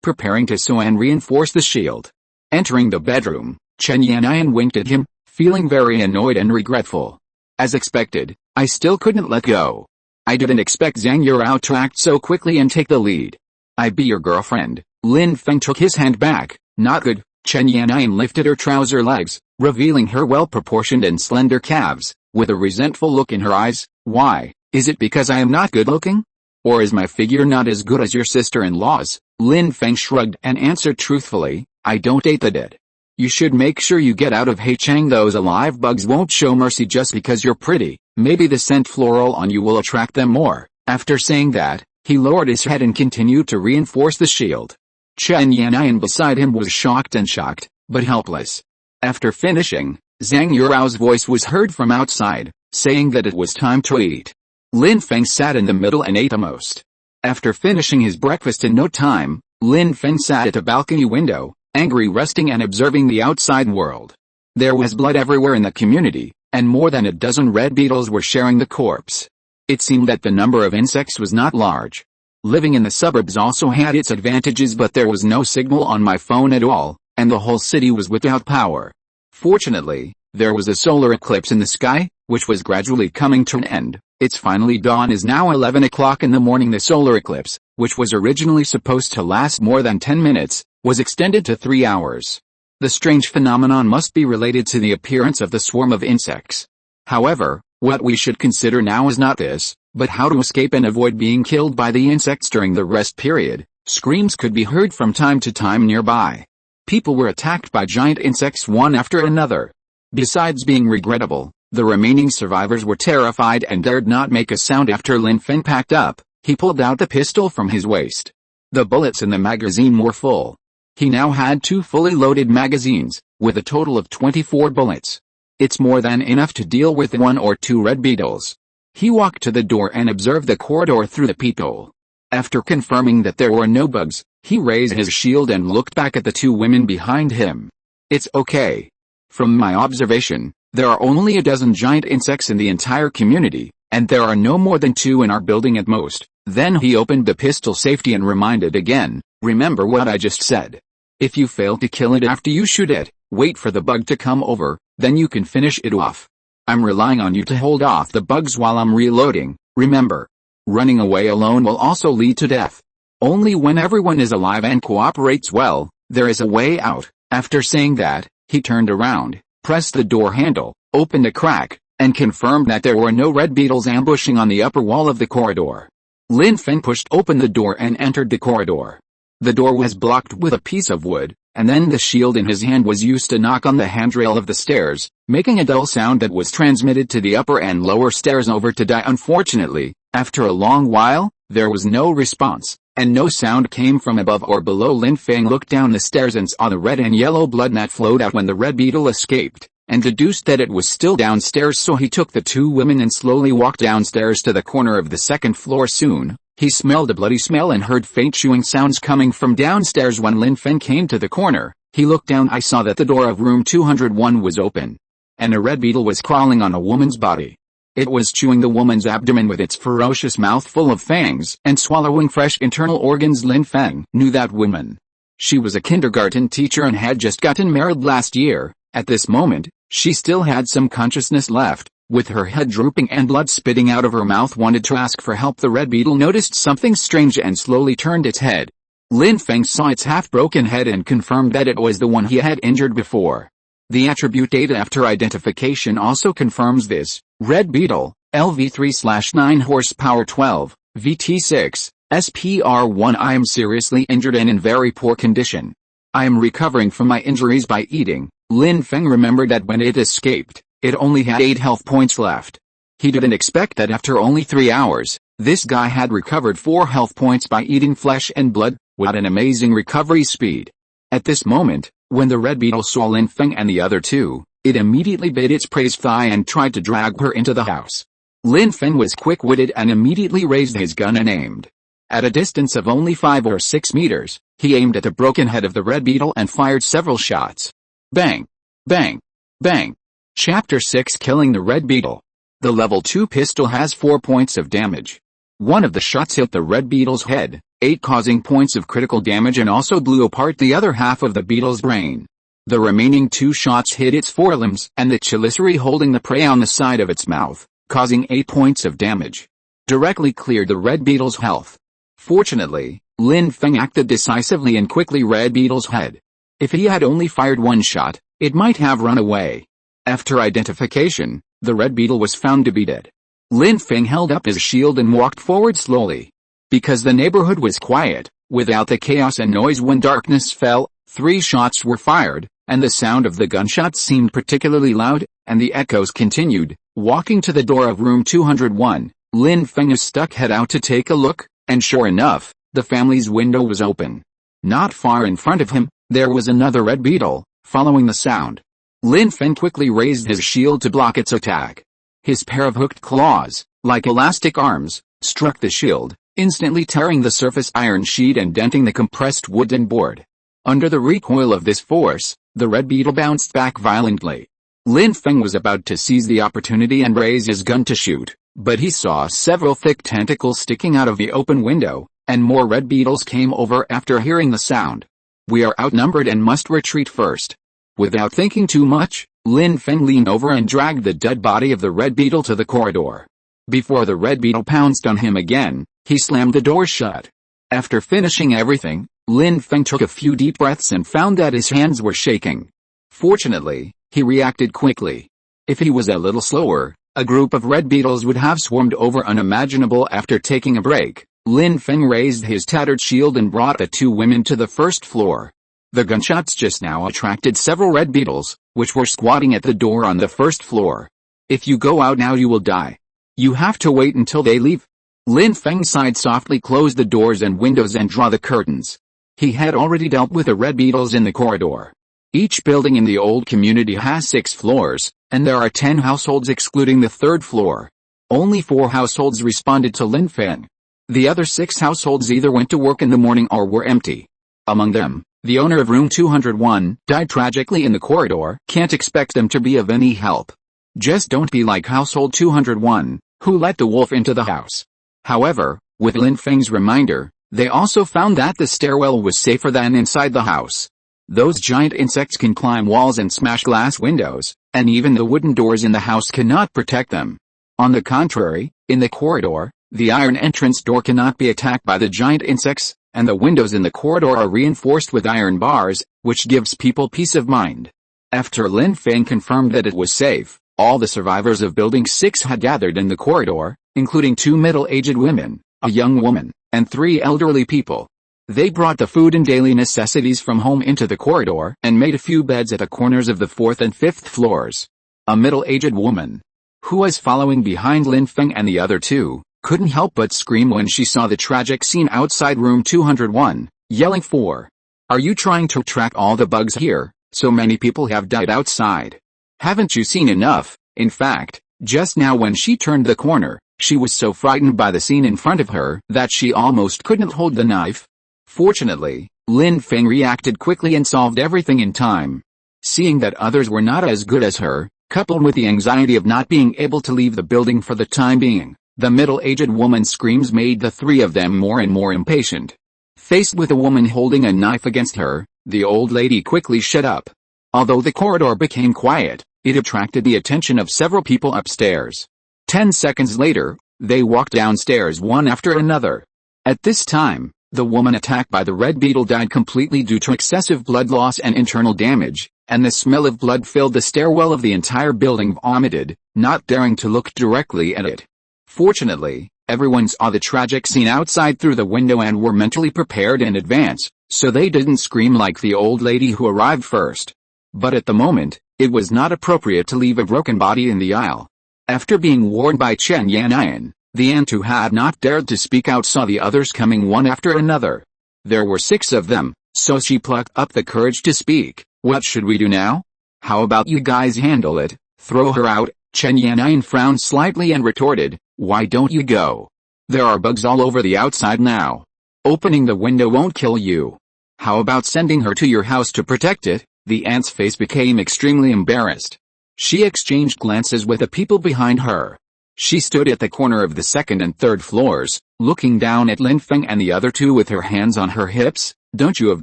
preparing to sew and reinforce the shield. Entering the bedroom, Chen Yannian winked at him, feeling very annoyed and regretful. As expected, I still couldn't let go. I didn't expect Zhang Yurao to act so quickly and take the lead. I be your girlfriend. Lin Feng took his hand back. Not good. Chen Yannian lifted her trouser legs, revealing her well-proportioned and slender calves, with a resentful look in her eyes. Why? Is it because I am not good-looking? Or is my figure not as good as your sister-in-law's? Lin Feng shrugged and answered truthfully, I don't date the dead. You should make sure you get out of Heichang. Those alive bugs won't show mercy just because you're pretty. Maybe the scent floral on you will attract them more. After saying that, he lowered his head and continued to reinforce the shield. Chen Yannian beside him was shocked, but helpless. After finishing, Zhang Yurao's voice was heard from outside, saying that it was time to eat. Lin Feng sat in the middle and ate the most. After finishing his breakfast in no time, Lin Feng sat at a balcony window, angry, resting and observing the outside world. There was blood everywhere in the community, and more than a dozen red beetles were sharing the corpse. It seemed that the number of insects was not large. Living in the suburbs also had its advantages, but there was no signal on my phone at all, and the whole city was without power. Fortunately, there was a solar eclipse in the sky, which was gradually coming to an end. Its finally dawn is now 11 o'clock in the morning. The solar eclipse, which was originally supposed to last more than 10 minutes, was extended to 3 hours. The strange phenomenon must be related to the appearance of the swarm of insects. However, what we should consider now is not this, but how to escape and avoid being killed by the insects during the rest period. Screams could be heard from time to time nearby. People were attacked by giant insects one after another. Besides being regrettable, the remaining survivors were terrified and dared not make a sound. After Lin Feng packed up, he pulled out the pistol from his waist. The bullets in the magazine were full. He now had 2 fully loaded magazines, with a total of 24 bullets. It's more than enough to deal with 1 or 2 red beetles. He walked to the door and observed the corridor through the peephole. After confirming that there were no bugs, he raised his shield and looked back at the 2 women behind him. It's okay. From my observation, there are only a dozen giant insects in the entire community, and there are no more than 2 in our building at most. Then he opened the pistol safety and reminded again, remember what I just said. If you fail to kill it after you shoot it, wait for the bug to come over, then you can finish it off. I'm relying on you to hold off the bugs while I'm reloading. Remember, running away alone will also lead to death. Only when everyone is alive and cooperates well, there is a way out. After saying that, he turned around, pressed the door handle, opened a crack, and confirmed that there were no red beetles ambushing on the upper wall of the corridor. Lin Feng pushed open the door and entered the corridor. The door was blocked with a piece of wood, and then the shield in his hand was used to knock on the handrail of the stairs, making a dull sound that was transmitted to the upper and lower stairs over to die. Unfortunately, after a long while, there was no response, and no sound came from above or below. Lin Feng looked down the stairs and saw the red and yellow blood that flowed out when the red beetle escaped, and deduced that it was still downstairs. So he took the 2 women and slowly walked downstairs to the corner of the 2nd floor. Soon, he smelled a bloody smell and heard faint chewing sounds coming from downstairs. When Lin Feng came to the corner, he looked down. I saw that the door of room 201 was open, and a red beetle was crawling on a woman's body. It was chewing the woman's abdomen with its ferocious mouth full of fangs and swallowing fresh internal organs. Lin Feng knew that woman. She was a kindergarten teacher and had just gotten married last year. At this moment, she still had some consciousness left. With her head drooping and blood spitting out of her mouth, wanted to ask for help. The red beetle noticed something strange and slowly turned its head. Lin Feng saw its half-broken head and confirmed that it was the one he had injured before. The attribute data after identification also confirms this. Red beetle, LV3/9 horsepower 12, VT6, SPR1. I am seriously injured and in very poor condition. I am recovering from my injuries by eating. Lin Feng remembered that when it escaped, it only had 8 health points left. He didn't expect that after only 3 hours, this guy had recovered 4 health points by eating flesh and blood. What an amazing recovery speed. At this moment, when the red beetle saw Lin Feng and the other 2, it immediately bit its prey's thigh and tried to drag her into the house. Lin Feng was quick-witted and immediately raised his gun and aimed. At a distance of only 5 or 6 meters, he aimed at the broken head of the red beetle and fired several shots. Bang! Bang! Bang! Chapter 6: Killing the Red Beetle. The level 2 pistol has 4 points of damage. One of the shots hit the red beetle's head, 8 causing points of critical damage, and also blew apart the other half of the beetle's brain. The remaining 2 shots hit its forelimbs and the chelicerae holding the prey on the side of its mouth, causing 8 points of damage. Directly cleared the red beetle's health. Fortunately, Lin Feng acted decisively and quickly red beetle's head. If he had only fired 1 shot, it might have run away. After identification, the red beetle was found to be dead. Lin Feng held up his shield and walked forward slowly. Because the neighborhood was quiet, without the chaos and noise when darkness fell, 3 shots were fired, and the sound of the gunshots seemed particularly loud, and the echoes continued. Walking to the door of room 201, Lin Feng stuck head out to take a look, and sure enough, the family's window was open. Not far in front of him, there was another red beetle, following the sound. Lin Feng quickly raised his shield to block its attack. His pair of hooked claws, like elastic arms, struck the shield, instantly tearing the surface iron sheet and denting the compressed wooden board. Under the recoil of this force, the red beetle bounced back violently. Lin Feng was about to seize the opportunity and raise his gun to shoot, but he saw several thick tentacles sticking out of the open window, and more red beetles came over after hearing the sound. We are outnumbered and must retreat first. Without thinking too much, Lin Feng leaned over and dragged the dead body of the red beetle to the corridor. Before the red beetle pounced on him again, he slammed the door shut. After finishing everything, Lin Feng took a few deep breaths and found that his hands were shaking. Fortunately, he reacted quickly. If he was a little slower, a group of red beetles would have swarmed over unimaginable. After taking a break, Lin Feng raised his tattered shield and brought the 2 women to the first floor. The gunshots just now attracted several red beetles, which were squatting at the door on the first floor. If you go out now you will die. You have to wait until they leave. Lin Feng sighed softly, closed the doors and windows and draw the curtains. He had already dealt with the red beetles in the corridor. Each building in the old community has 6 floors, and there are 10 households excluding the 3rd floor. Only 4 households responded to Lin Feng. The other 6 households either went to work in the morning or were empty. Among them, the owner of room 201 died tragically in the corridor. Can't expect them to be of any help. Just don't be like household 201, who let the wolf into the house. However, with Lin Feng's reminder, they also found that the stairwell was safer than inside the house. Those giant insects can climb walls and smash glass windows, and even the wooden doors in the house cannot protect them. On the contrary, in the corridor, the iron entrance door cannot be attacked by the giant insects, and the windows in the corridor are reinforced with iron bars, which gives people peace of mind. After Lin Feng confirmed that it was safe, all the survivors of Building 6 had gathered in the corridor, including 2 middle-aged women, a young woman, and 3 elderly people. They brought the food and daily necessities from home into the corridor and made a few beds at the corners of the 4th and 5th floors. A middle-aged woman, who was following behind Lin Feng and the other 2, couldn't help but scream when she saw the tragic scene outside room 201, yelling for, "Are you trying to track all the bugs here? So many people have died outside. Haven't you seen enough?" In fact, just now when she turned the corner, she was so frightened by the scene in front of her that she almost couldn't hold the knife. Fortunately, Lin Feng reacted quickly and solved everything in time. Seeing that others were not as good as her, coupled with the anxiety of not being able to leave the building for the time being, the middle-aged woman's screams made the 3 of them more and more impatient. Faced with a woman holding a knife against her, the old lady quickly shut up. Although the corridor became quiet, it attracted the attention of several people upstairs. 10 seconds later, they walked downstairs one after another. At this time, the woman attacked by the red beetle died completely due to excessive blood loss and internal damage, and the smell of blood filled the stairwell of the entire building. Vomited, not daring to look directly at it. Fortunately, everyone saw the tragic scene outside through the window and were mentally prepared in advance, so they didn't scream like the old lady who arrived first. But at the moment, it was not appropriate to leave a broken body in the aisle. After being warned by Chen Yanyan, the aunt who had not dared to speak out saw the others coming one after another. There were 6 of them, so she plucked up the courage to speak. "What should we do now? How about you guys handle it? Throw her out." Chen Yanyan frowned slightly and retorted, "Why don't you go? There are bugs all over the outside now. Opening the window won't kill you. How about sending her to your house to protect it?" The aunt's face became extremely embarrassed. She exchanged glances with the people behind her. She stood at the corner of the second and third floors, looking down at Lin Feng and the other two with her hands on her hips. Don't you have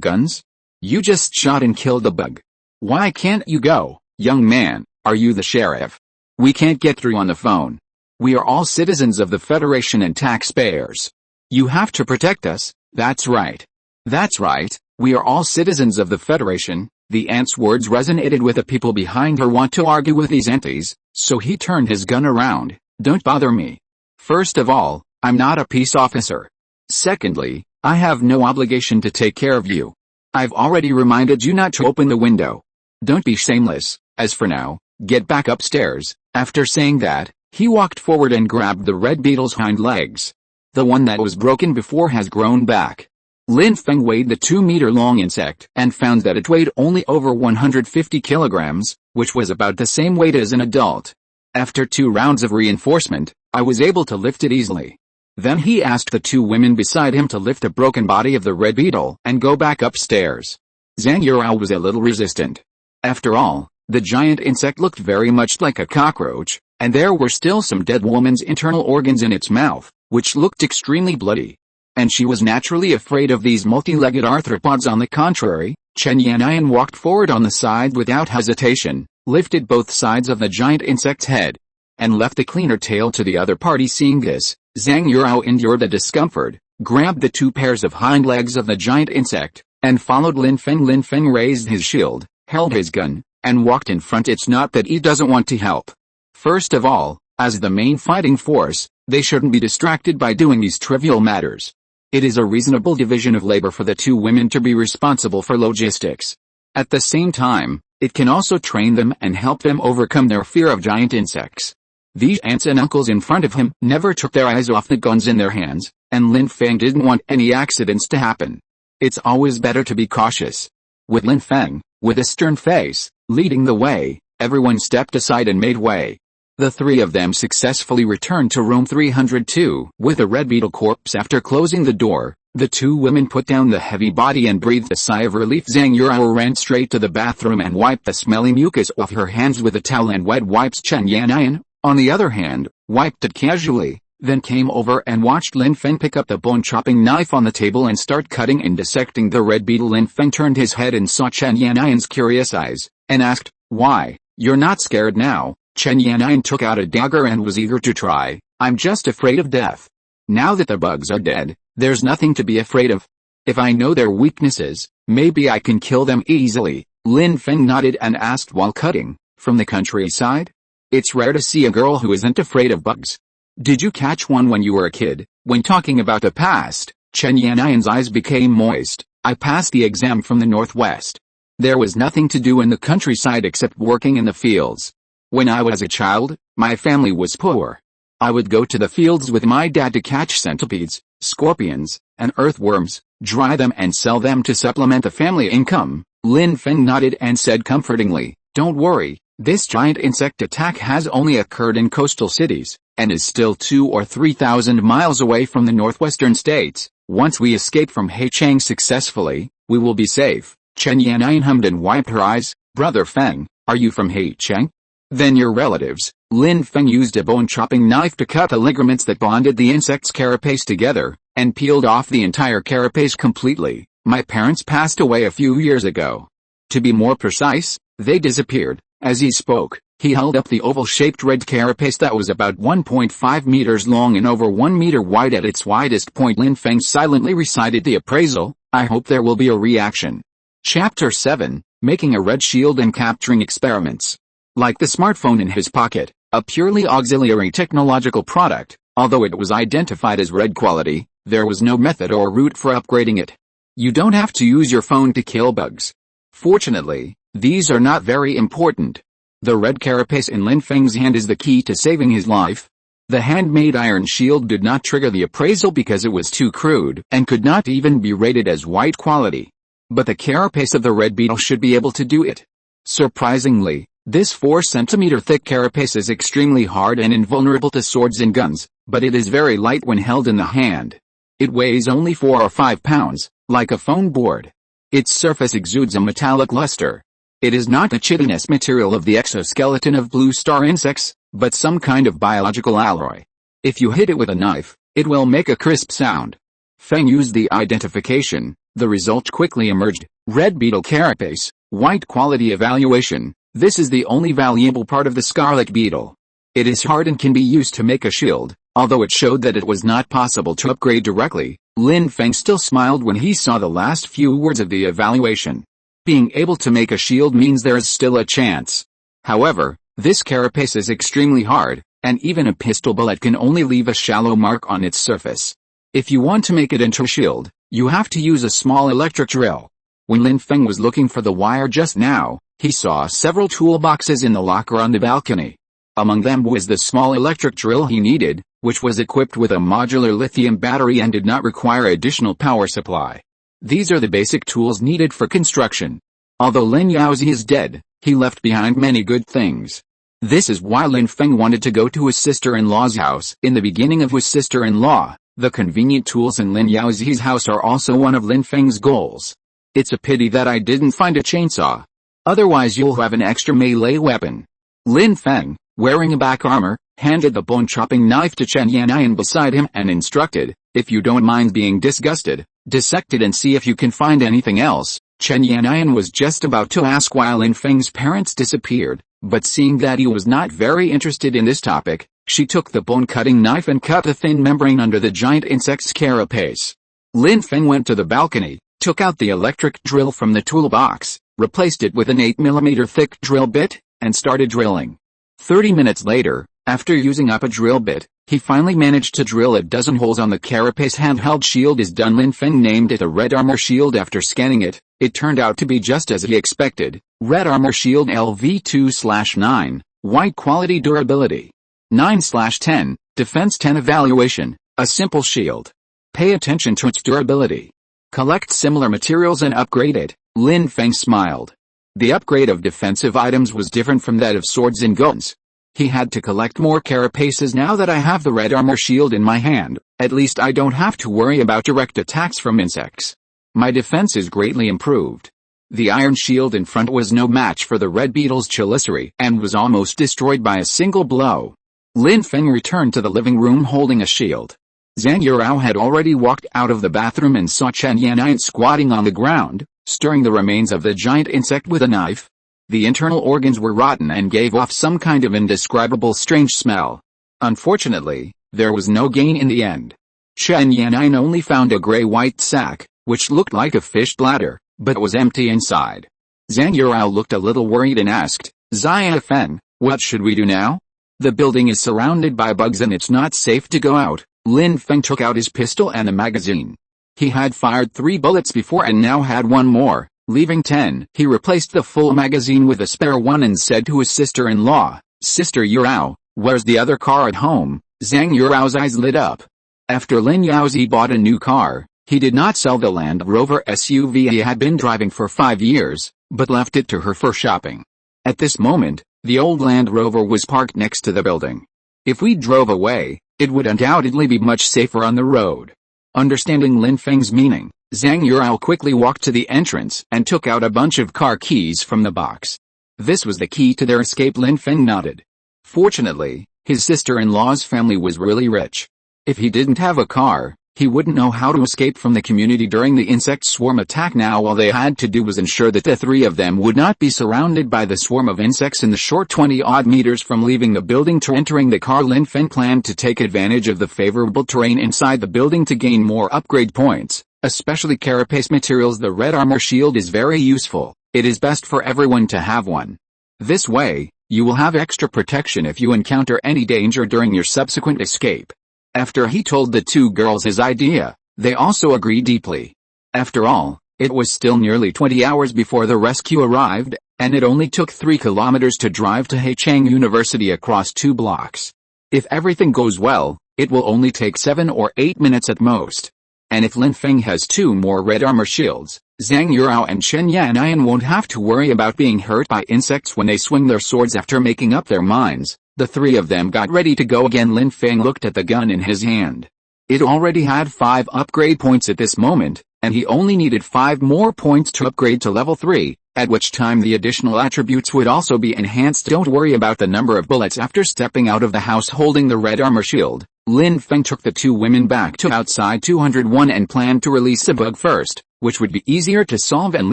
guns? You just shot and killed the bug. Why can't you go? Young man, are you the sheriff? We can't get through on the phone. We are all citizens of the Federation and taxpayers. You have to protect us. That's right. That's right, we are all citizens of the Federation. The aunt's words resonated with the people behind her. Want to argue with these aunties, so he turned his gun around. Don't bother me. First of all, I'm not a peace officer. Secondly, I have no obligation to take care of you. I've already reminded you not to open the window. Don't be shameless. As for now, get back upstairs. After saying that, he walked forward and grabbed the red beetle's hind legs. The one that was broken before has grown back. Lin Feng weighed the 2-meter-long insect and found that it weighed only over 150 kilograms, which was about the same weight as an adult. After 2 rounds of reinforcement, I was able to lift it easily. Then he asked the 2 women beside him to lift the broken body of the red beetle and go back upstairs. Zhang Yurao was a little resistant. After all, the giant insect looked very much like a cockroach, and there were still some dead woman's internal organs in its mouth, which looked extremely bloody. And she was naturally afraid of these multi-legged arthropods. On the contrary, Chen Yannian walked forward on the side without hesitation, lifted both sides of the giant insect's head, and left the cleaner tail to the other party. Seeing this, Zhang Yurao endured the discomfort, grabbed the 2 pairs of hind legs of the giant insect, and followed Lin Feng. Lin Feng raised his shield, held his gun, and walked in front. It's not that he doesn't want to help. First of all, as the main fighting force, they shouldn't be distracted by doing these trivial matters. It is a reasonable division of labor for the 2 women to be responsible for logistics. At the same time, it can also train them and help them overcome their fear of giant insects. These aunts and uncles in front of him never took their eyes off the guns in their hands, and Lin Feng didn't want any accidents to happen. It's always better to be cautious. With Lin Feng, with a stern face, leading the way, everyone stepped aside and made way. The 3 of them successfully returned to room 302 with a red beetle corpse. After closing the door, the 2 women put down the heavy body and breathed a sigh of relief. Zhang Yurao ran straight to the bathroom and wiped the smelly mucus off her hands with a towel and wet wipes. Chen Yannian, on the other hand, wiped it casually, then came over and watched Lin Feng pick up the bone-chopping knife on the table and start cutting and dissecting the red beetle. Lin Feng turned his head and saw Chen Yannian's curious eyes, and asked, "Why, you're not scared now?" Chen Yannian took out a dagger and was eager to try. "I'm just afraid of death. Now that the bugs are dead, there's nothing to be afraid of. If I know their weaknesses, maybe I can kill them easily." Lin Feng nodded and asked while cutting, "From the countryside? It's rare to see a girl who isn't afraid of bugs. Did you catch one when you were a kid?" When talking about the past, Chen Yannian's eyes became moist. "I passed the exam from the Northwest. There was nothing to do in the countryside except working in the fields. When I was a child, my family was poor. I would go to the fields with my dad to catch centipedes, scorpions, and earthworms, dry them and sell them to supplement the family income." Lin Feng nodded and said comfortingly, "Don't worry, this giant insect attack has only occurred in coastal cities, and is still 2,000 or 3,000 miles away from the northwestern states. Once we escape from Heicheng successfully, we will be safe." Chen Yannian hummed and wiped her eyes. "Brother Feng, are you from Heicheng? Then your relatives." Lin Feng used a bone-chopping knife to cut the ligaments that bonded the insect's carapace together, and peeled off the entire carapace completely. "My parents passed away a few years ago. To be more precise, they disappeared." As he spoke, he held up the oval-shaped red carapace that was about 1.5 meters long and over 1 meter wide at its widest point. Lin Feng silently recited the appraisal. "I hope there will be a reaction." Chapter 7, Making a Red Shield and Capturing Experiments. Like the smartphone in his pocket, a purely auxiliary technological product, although it was identified as red quality, there was no method or route for upgrading it. You don't have to use your phone to kill bugs. Fortunately, these are not very important. The red carapace in Lin Feng's hand is the key to saving his life. The handmade iron shield did not trigger the appraisal because it was too crude and could not even be rated as white quality. But the carapace of the red beetle should be able to do it. Surprisingly, this 4-centimeter thick carapace is extremely hard and invulnerable to swords and guns, but it is very light when held in the hand. It weighs only 4 or 5 pounds, like a phone board. Its surface exudes a metallic luster. It is not the chitinous material of the exoskeleton of blue star insects, but some kind of biological alloy. If you hit it with a knife, it will make a crisp sound. Feng used the identification. The result quickly emerged: red beetle carapace, white quality evaluation. This is the only valuable part of the scarlet beetle. It is hard and can be used to make a shield. Although it showed that it was not possible to upgrade directly, Lin Feng still smiled when he saw the last few words of the evaluation. Being able to make a shield means there is still a chance. However, this carapace is extremely hard, and even a pistol bullet can only leave a shallow mark on its surface. If you want to make it into a shield, you have to use a small electric drill. When Lin Feng was looking for the wire just now, he saw several toolboxes in the locker on the balcony. Among them was the small electric drill he needed, which was equipped with a modular lithium battery and did not require additional power supply. These are the basic tools needed for construction. Although Lin Yaozi is dead, he left behind many good things. This is why Lin Feng wanted to go to his sister-in-law's house. In the beginning of his sister-in-law, the convenient tools in Lin Yaozi's house are also one of Lin Feng's goals. It's a pity that I didn't find a chainsaw. Otherwise you'll have an extra melee weapon. Lin Feng, wearing a back armor, handed the bone-chopping knife to Chen Yanyan beside him and instructed, "If you don't mind being disgusted, dissect it and see if you can find anything else." Chen Yanyan was just about to ask why Lin Feng's parents disappeared, but seeing that he was not very interested in this topic, she took the bone-cutting knife and cut the thin membrane under the giant insect's carapace. Lin Feng went to the balcony, took out the electric drill from the toolbox, replaced it with an 8mm thick drill bit, and started drilling. 30 minutes later, after using up a drill bit, he finally managed to drill a dozen holes on the carapace. Handheld shield is done. Lin Feng named it a red armor shield after scanning it. It turned out to be just as he expected. Red armor shield LV2/9, white quality durability. 9/10, defense 10 evaluation, a simple shield. Pay attention to its durability. Collect similar materials and upgrade it. Lin Feng smiled. The upgrade of defensive items was different from that of swords and guns. He had to collect more carapaces. Now that I have the red armor shield in my hand, at least I don't have to worry about direct attacks from insects. My defense is greatly improved. The iron shield in front was no match for the red beetle's chelicerae and was almost destroyed by a single blow. Lin Feng returned to the living room holding a shield. Zhang Yurao had already walked out of the bathroom and saw Chen Yanyan squatting on the ground, stirring the remains of the giant insect with a knife. The internal organs were rotten and gave off some kind of indescribable strange smell. Unfortunately, there was no gain in the end. Chen Yanyan only found a gray-white sack, which looked like a fish bladder, but was empty inside. Zhang Yurao looked a little worried and asked, "Xia Fen, what should we do now? The building is surrounded by bugs and it's not safe to go out." Lin Feng took out his pistol and a magazine. He had fired 3 bullets before and now had 1 more, leaving 10. He replaced the full magazine with a spare one and said to his sister-in-law, "Sister Yurao, where's the other car at home?" Zhang Yurao's eyes lit up. After Lin Yaozi bought a new car, he did not sell the Land Rover SUV he had been driving for 5 years, but left it to her for shopping. At this moment, the old Land Rover was parked next to the building. If we drove away, it would undoubtedly be much safer on the road. Understanding Lin Feng's meaning, Zhang Yurao quickly walked to the entrance and took out a bunch of car keys from the box. This was the key to their escape. Lin Feng nodded. Fortunately, his sister-in-law's family was really rich. If he didn't have a car, he wouldn't know how to escape from the community during the insect swarm attack. Now all they had to do was ensure that the 3 of them would not be surrounded by the swarm of insects in the short 20-odd meters from leaving the building to entering the car. Lin Feng planned to take advantage of the favorable terrain inside the building to gain more upgrade points, especially carapace materials. The red armor shield is very useful. It is best for everyone to have one. This way, you will have extra protection if you encounter any danger during your subsequent escape. After he told the 2 girls his idea, they also agreed deeply. After all, it was still nearly 20 hours before the rescue arrived, and it only took 3 kilometers to drive to Heichang University across 2 blocks. If everything goes well, it will only take 7 or 8 minutes at most. And if Lin Feng has 2 more red armor shields, Zhang Yurao and Chen Yanyan won't have to worry about being hurt by insects when they swing their swords. After making up their minds, the 3 of them got ready to go again. Lin Feng looked at the gun in his hand. It already had 5 upgrade points at this moment, and he only needed 5 more points to upgrade to level 3, at which time the additional attributes would also be enhanced. Don't worry about the number of bullets. After stepping out of the house holding the red armor shield, Lin Feng took the two women back to outside 201 and planned to release a bug first, which would be easier to solve and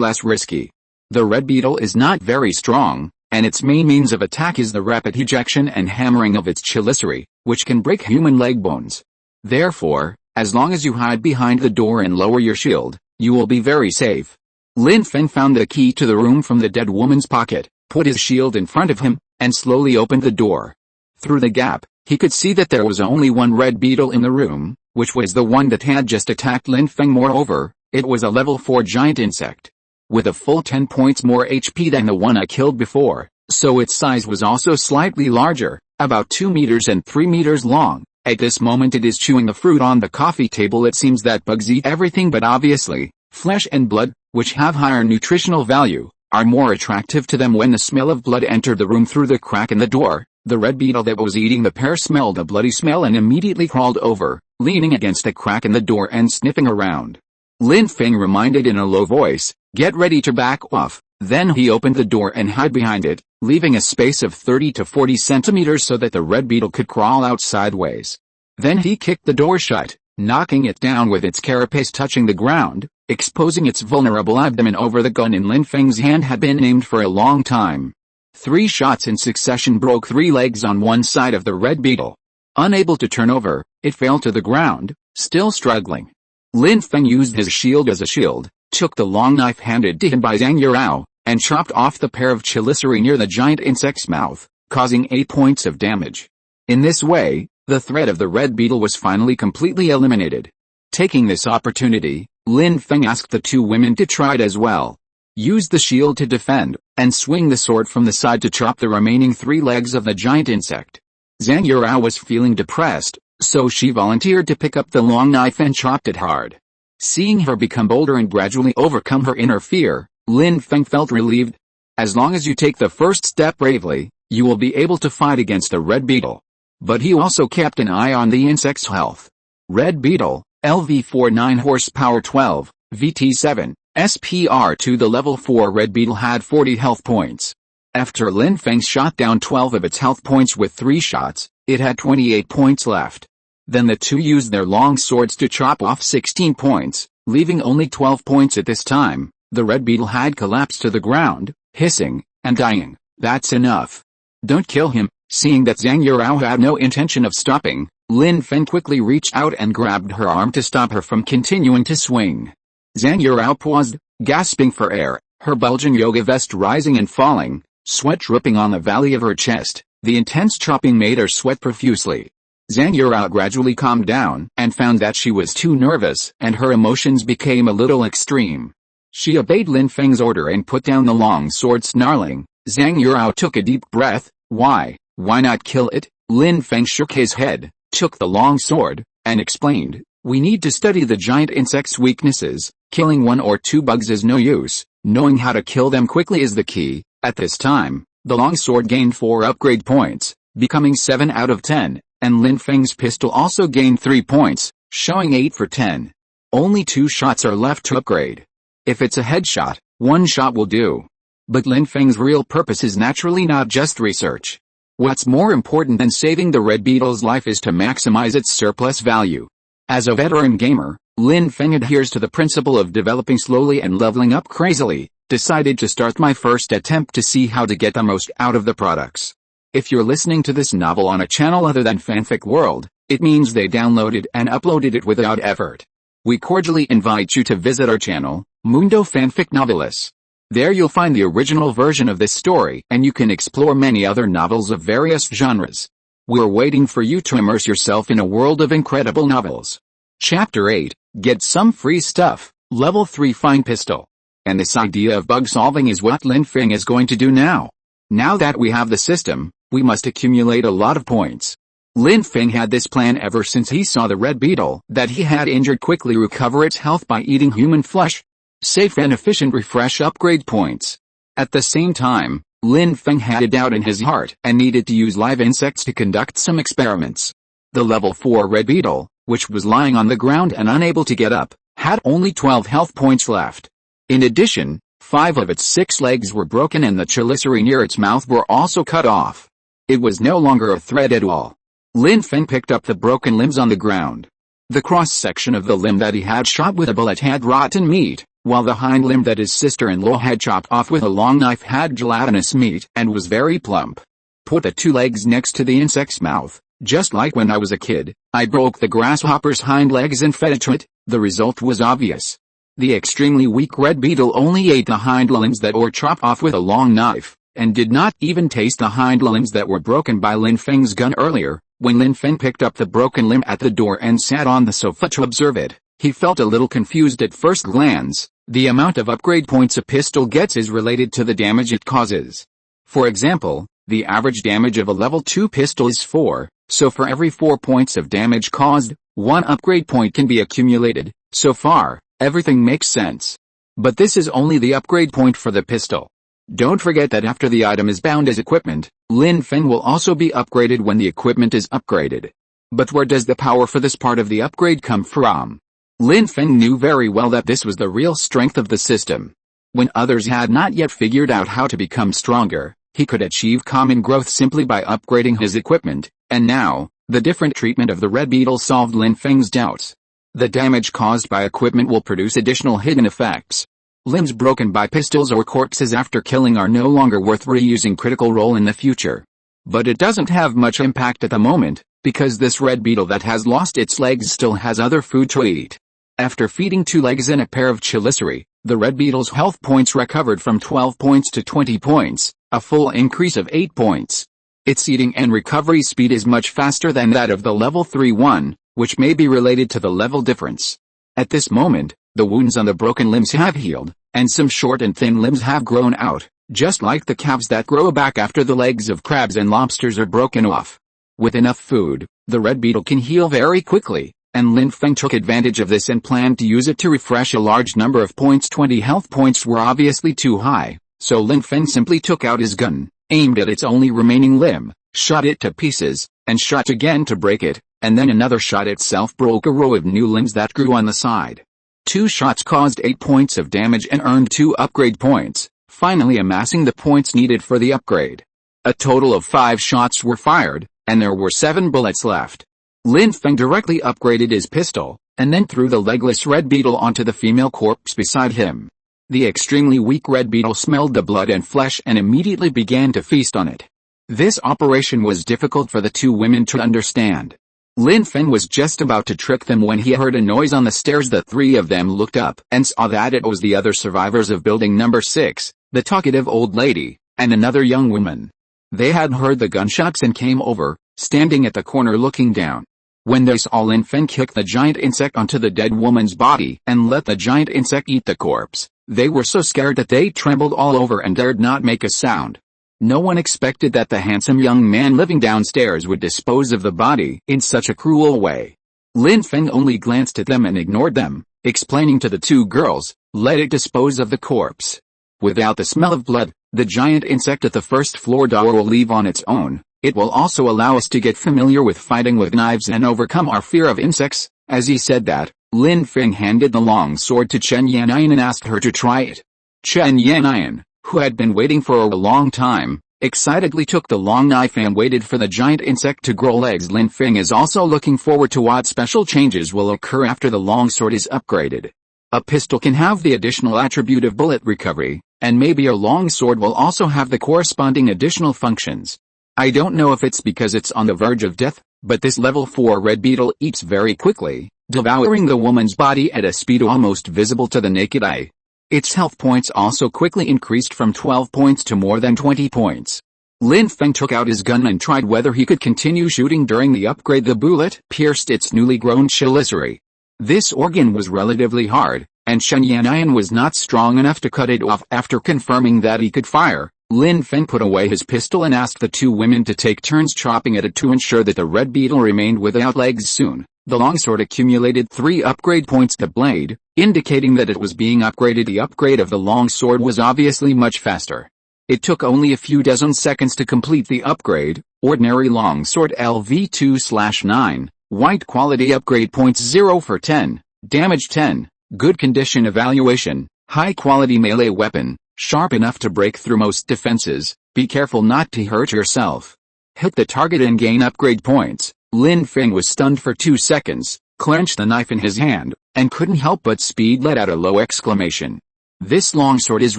less risky. The red beetle is not very strong, and its main means of attack is the rapid ejection and hammering of its chelicerae, which can break human leg bones. Therefore, as long as you hide behind the door and lower your shield, you will be very safe. Lin Feng found the key to the room from the dead woman's pocket, put his shield in front of him, and slowly opened the door. Through the gap, he could see that there was only one red beetle in the room, which was the one that had just attacked Lin Feng. Moreover, it was a level 4 giant insect, with a full 10 points more HP than the one I killed before, so its size was also slightly larger, about 2 meters and 3 meters long. At this moment it is chewing the fruit on the coffee table. It seems that bugs eat everything, but obviously, flesh and blood, which have higher nutritional value, are more attractive to them. When the smell of blood entered the room through the crack in the door, the red beetle that was eating the pear smelled a bloody smell and immediately crawled over, leaning against the crack in the door and sniffing around. Lin Feng reminded in a low voice, "Get ready to back off." Then he opened the door and hid behind it, leaving a space of 30 to 40 centimeters so that the red beetle could crawl out sideways. Then he kicked the door shut, knocking it down with its carapace touching the ground, exposing its vulnerable abdomen. Over the gun in Lin Feng's hand had been aimed for a long time. 3 shots in succession broke 3 legs on one side of the red beetle. Unable to turn over, it fell to the ground, still struggling. Lin Feng used his shield as a shield, took the long knife handed to him by Zhang Yurao, and chopped off the pair of chelicerae near the giant insect's mouth, causing 8 points of damage. In this way, the threat of the red beetle was finally completely eliminated. Taking this opportunity, Lin Feng asked the two women to try it as well. Use the shield to defend, and swing the sword from the side to chop the remaining 3 legs of the giant insect. Zhang Yurao was feeling depressed, so she volunteered to pick up the long knife and chopped it hard. Seeing her become bolder and gradually overcome her inner fear, Lin Feng felt relieved. As long as you take the first step bravely, you will be able to fight against the red beetle. But he also kept an eye on the insect's health. Red beetle, LV4 9 horsepower 12, VT7, SPR2. The level 4 red beetle had 40 health points. After Lin Feng shot down 12 of its health points with 3 shots, it had 28 points left. Then the two used their long swords to chop off 16 points, leaving only 12 points at this time. The red beetle had collapsed to the ground, hissing, and dying. "That's enough. Don't kill him." Seeing that Zhang Yurao had no intention of stopping, Lin Feng quickly reached out and grabbed her arm to stop her from continuing to swing. Zhang Yurao paused, gasping for air, her bulging yoga vest rising and falling, sweat dripping on the valley of her chest. The intense chopping made her sweat profusely. Zhang Yurao gradually calmed down and found that she was too nervous and her emotions became a little extreme. She obeyed Lin Feng's order and put down the long sword, snarling. Zhang Yurao took a deep breath. Why not kill it? Lin Feng shook his head, took the long sword, and explained, "We need to study the giant insect's weaknesses. Killing 1 or 2 bugs is no use. Knowing how to kill them quickly is the key." At this time, the long sword gained 4 upgrade points, becoming 7 out of 10, and Lin Feng's pistol also gained 3 points, showing 8 for 10. Only 2 shots are left to upgrade. If it's a headshot, 1 shot will do. But Lin Feng's real purpose is naturally not just research. What's more important than saving the red beetle's life is to maximize its surplus value. As a veteran gamer, Lin Feng adheres to the principle of developing slowly and leveling up crazily. Decided to start my first attempt to see how to get the most out of the products. If you're listening to this novel on a channel other than Fanfic World, it means they downloaded and uploaded it without effort. We cordially invite you to visit our channel, Mundo Fanfic Novelis. There you'll find the original version of this story and you can explore many other novels of various genres. We're waiting for you to immerse yourself in a world of incredible novels. Chapter 8, Get Some Free Stuff, Level 3 Fine Pistol. And this idea of bug solving is what Lin Feng is going to do now. Now that we have the system, we must accumulate a lot of points. Lin Feng had this plan ever since he saw the red beetle that he had injured quickly recover its health by eating human flesh. Safe and efficient refresh upgrade points. At the same time, Lin Feng had a doubt in his heart and needed to use live insects to conduct some experiments. The level 4 red beetle, which was lying on the ground and unable to get up, had only 12 health points left. In addition, 5 of its 6 legs were broken and the chelicerae near its mouth were also cut off. It was no longer a threat at all. Lin Feng picked up the broken limbs on the ground. The cross-section of the limb that he had shot with a bullet had rotten meat, while the hind limb that his sister-in-law had chopped off with a long knife had gelatinous meat and was very plump. Put the 2 legs next to the insect's mouth. Just like when I was a kid, I broke the grasshopper's hind legs and fed it to it. The result was obvious. The extremely weak red beetle only ate the hind limbs that were chopped off with a long knife, and did not even taste the hind limbs that were broken by Lin Feng's gun earlier. When Lin Feng picked up the broken limb at the door and sat on the sofa to observe it, he felt a little confused at first glance. The amount of upgrade points a pistol gets is related to the damage it causes. For example, the average damage of a level 2 pistol is 4, so for every 4 points of damage caused, 1 upgrade point can be accumulated. So far, everything makes sense. But this is only the upgrade point for the pistol. Don't forget that after the item is bound as equipment, Lin Feng will also be upgraded when the equipment is upgraded. But where does the power for this part of the upgrade come from? Lin Feng knew very well that this was the real strength of the system. When others had not yet figured out how to become stronger, he could achieve common growth simply by upgrading his equipment, and now, the different treatment of the red beetle solved Lin Feng's doubts. The damage caused by equipment will produce additional hidden effects. Limbs broken by pistols or corpses after killing are no longer worth reusing critical role in the future. But it doesn't have much impact at the moment, because this red beetle that has lost its legs still has other food to eat. After feeding 2 legs and a pair of chelicerae, the red beetle's health points recovered from 12 points to 20 points, a full increase of 8 points. Its eating and recovery speed is much faster than that of the level 3 one, which may be related to the level difference. At this moment, the wounds on the broken limbs have healed, and some short and thin limbs have grown out, just like the calves that grow back after the legs of crabs and lobsters are broken off. With enough food, the red beetle can heal very quickly, and Lin Feng took advantage of this and planned to use it to refresh a large number of points. 20 health points were obviously too high, so Lin Feng simply took out his gun, aimed at its only remaining limb, shot it to pieces, and shot again to break it, and then another shot itself broke a row of new limbs that grew on the side. 2 shots caused 8 points of damage and earned 2 upgrade points, finally amassing the points needed for the upgrade. A total of 5 shots were fired, and there were 7 bullets left. Lin Feng directly upgraded his pistol, and then threw the legless red beetle onto the female corpse beside him. The extremely weak red beetle smelled the blood and flesh and immediately began to feast on it. This operation was difficult for the 2 women to understand. Lin Feng was just about to trick them when he heard a noise on the stairs. The 3 of them looked up and saw that it was the other survivors of building number 6, the talkative old lady, and another young woman. They had heard the gunshots and came over, standing at the corner looking down. When they saw Lin Feng kick the giant insect onto the dead woman's body and let the giant insect eat the corpse, they were so scared that they trembled all over and dared not make a sound. No one expected that the handsome young man living downstairs would dispose of the body in such a cruel way. Lin Feng only glanced at them and ignored them, explaining to the 2 girls, "Let it dispose of the corpse. Without the smell of blood, the giant insect at the first floor door will leave on its own. It will also allow us to get familiar with fighting with knives and overcome our fear of insects." As he said that, Lin Feng handed the long sword to Chen Yanyan and asked her to try it. Chen Yanyan, who had been waiting for a long time, excitedly took the long knife and waited for the giant insect to grow legs. Lin Feng is also looking forward to what special changes will occur after the long sword is upgraded. A pistol can have the additional attribute of bullet recovery, and maybe a long sword will also have the corresponding additional functions. I don't know if it's because it's on the verge of death, but this level 4 red beetle eats very quickly, devouring the woman's body at a speed almost visible to the naked eye. Its health points also quickly increased from 12 points to more than 20 points. Lin Feng took out his gun and tried whether he could continue shooting during the upgrade. The bullet pierced its newly grown chelicerae. This organ was relatively hard, and Chen Yanyan was not strong enough to cut it off. After confirming that he could fire, Lin Feng put away his pistol and asked the 2 women to take turns chopping at it to ensure that the red beetle remained without legs. Soon, the longsword accumulated 3 upgrade points. The blade, indicating that it was being upgraded. The upgrade of the longsword was obviously much faster. It took only a few dozen seconds to complete the upgrade. Ordinary longsword LV2/9, white quality upgrade points 0 for 10, damage 10, good condition evaluation, High-quality melee weapon, sharp enough to break through most defenses. Be careful not to hurt yourself. Hit the target and gain upgrade points. Lin Feng was stunned for 2 seconds, clenched the knife in his hand, and couldn't help but let out a low exclamation. This longsword is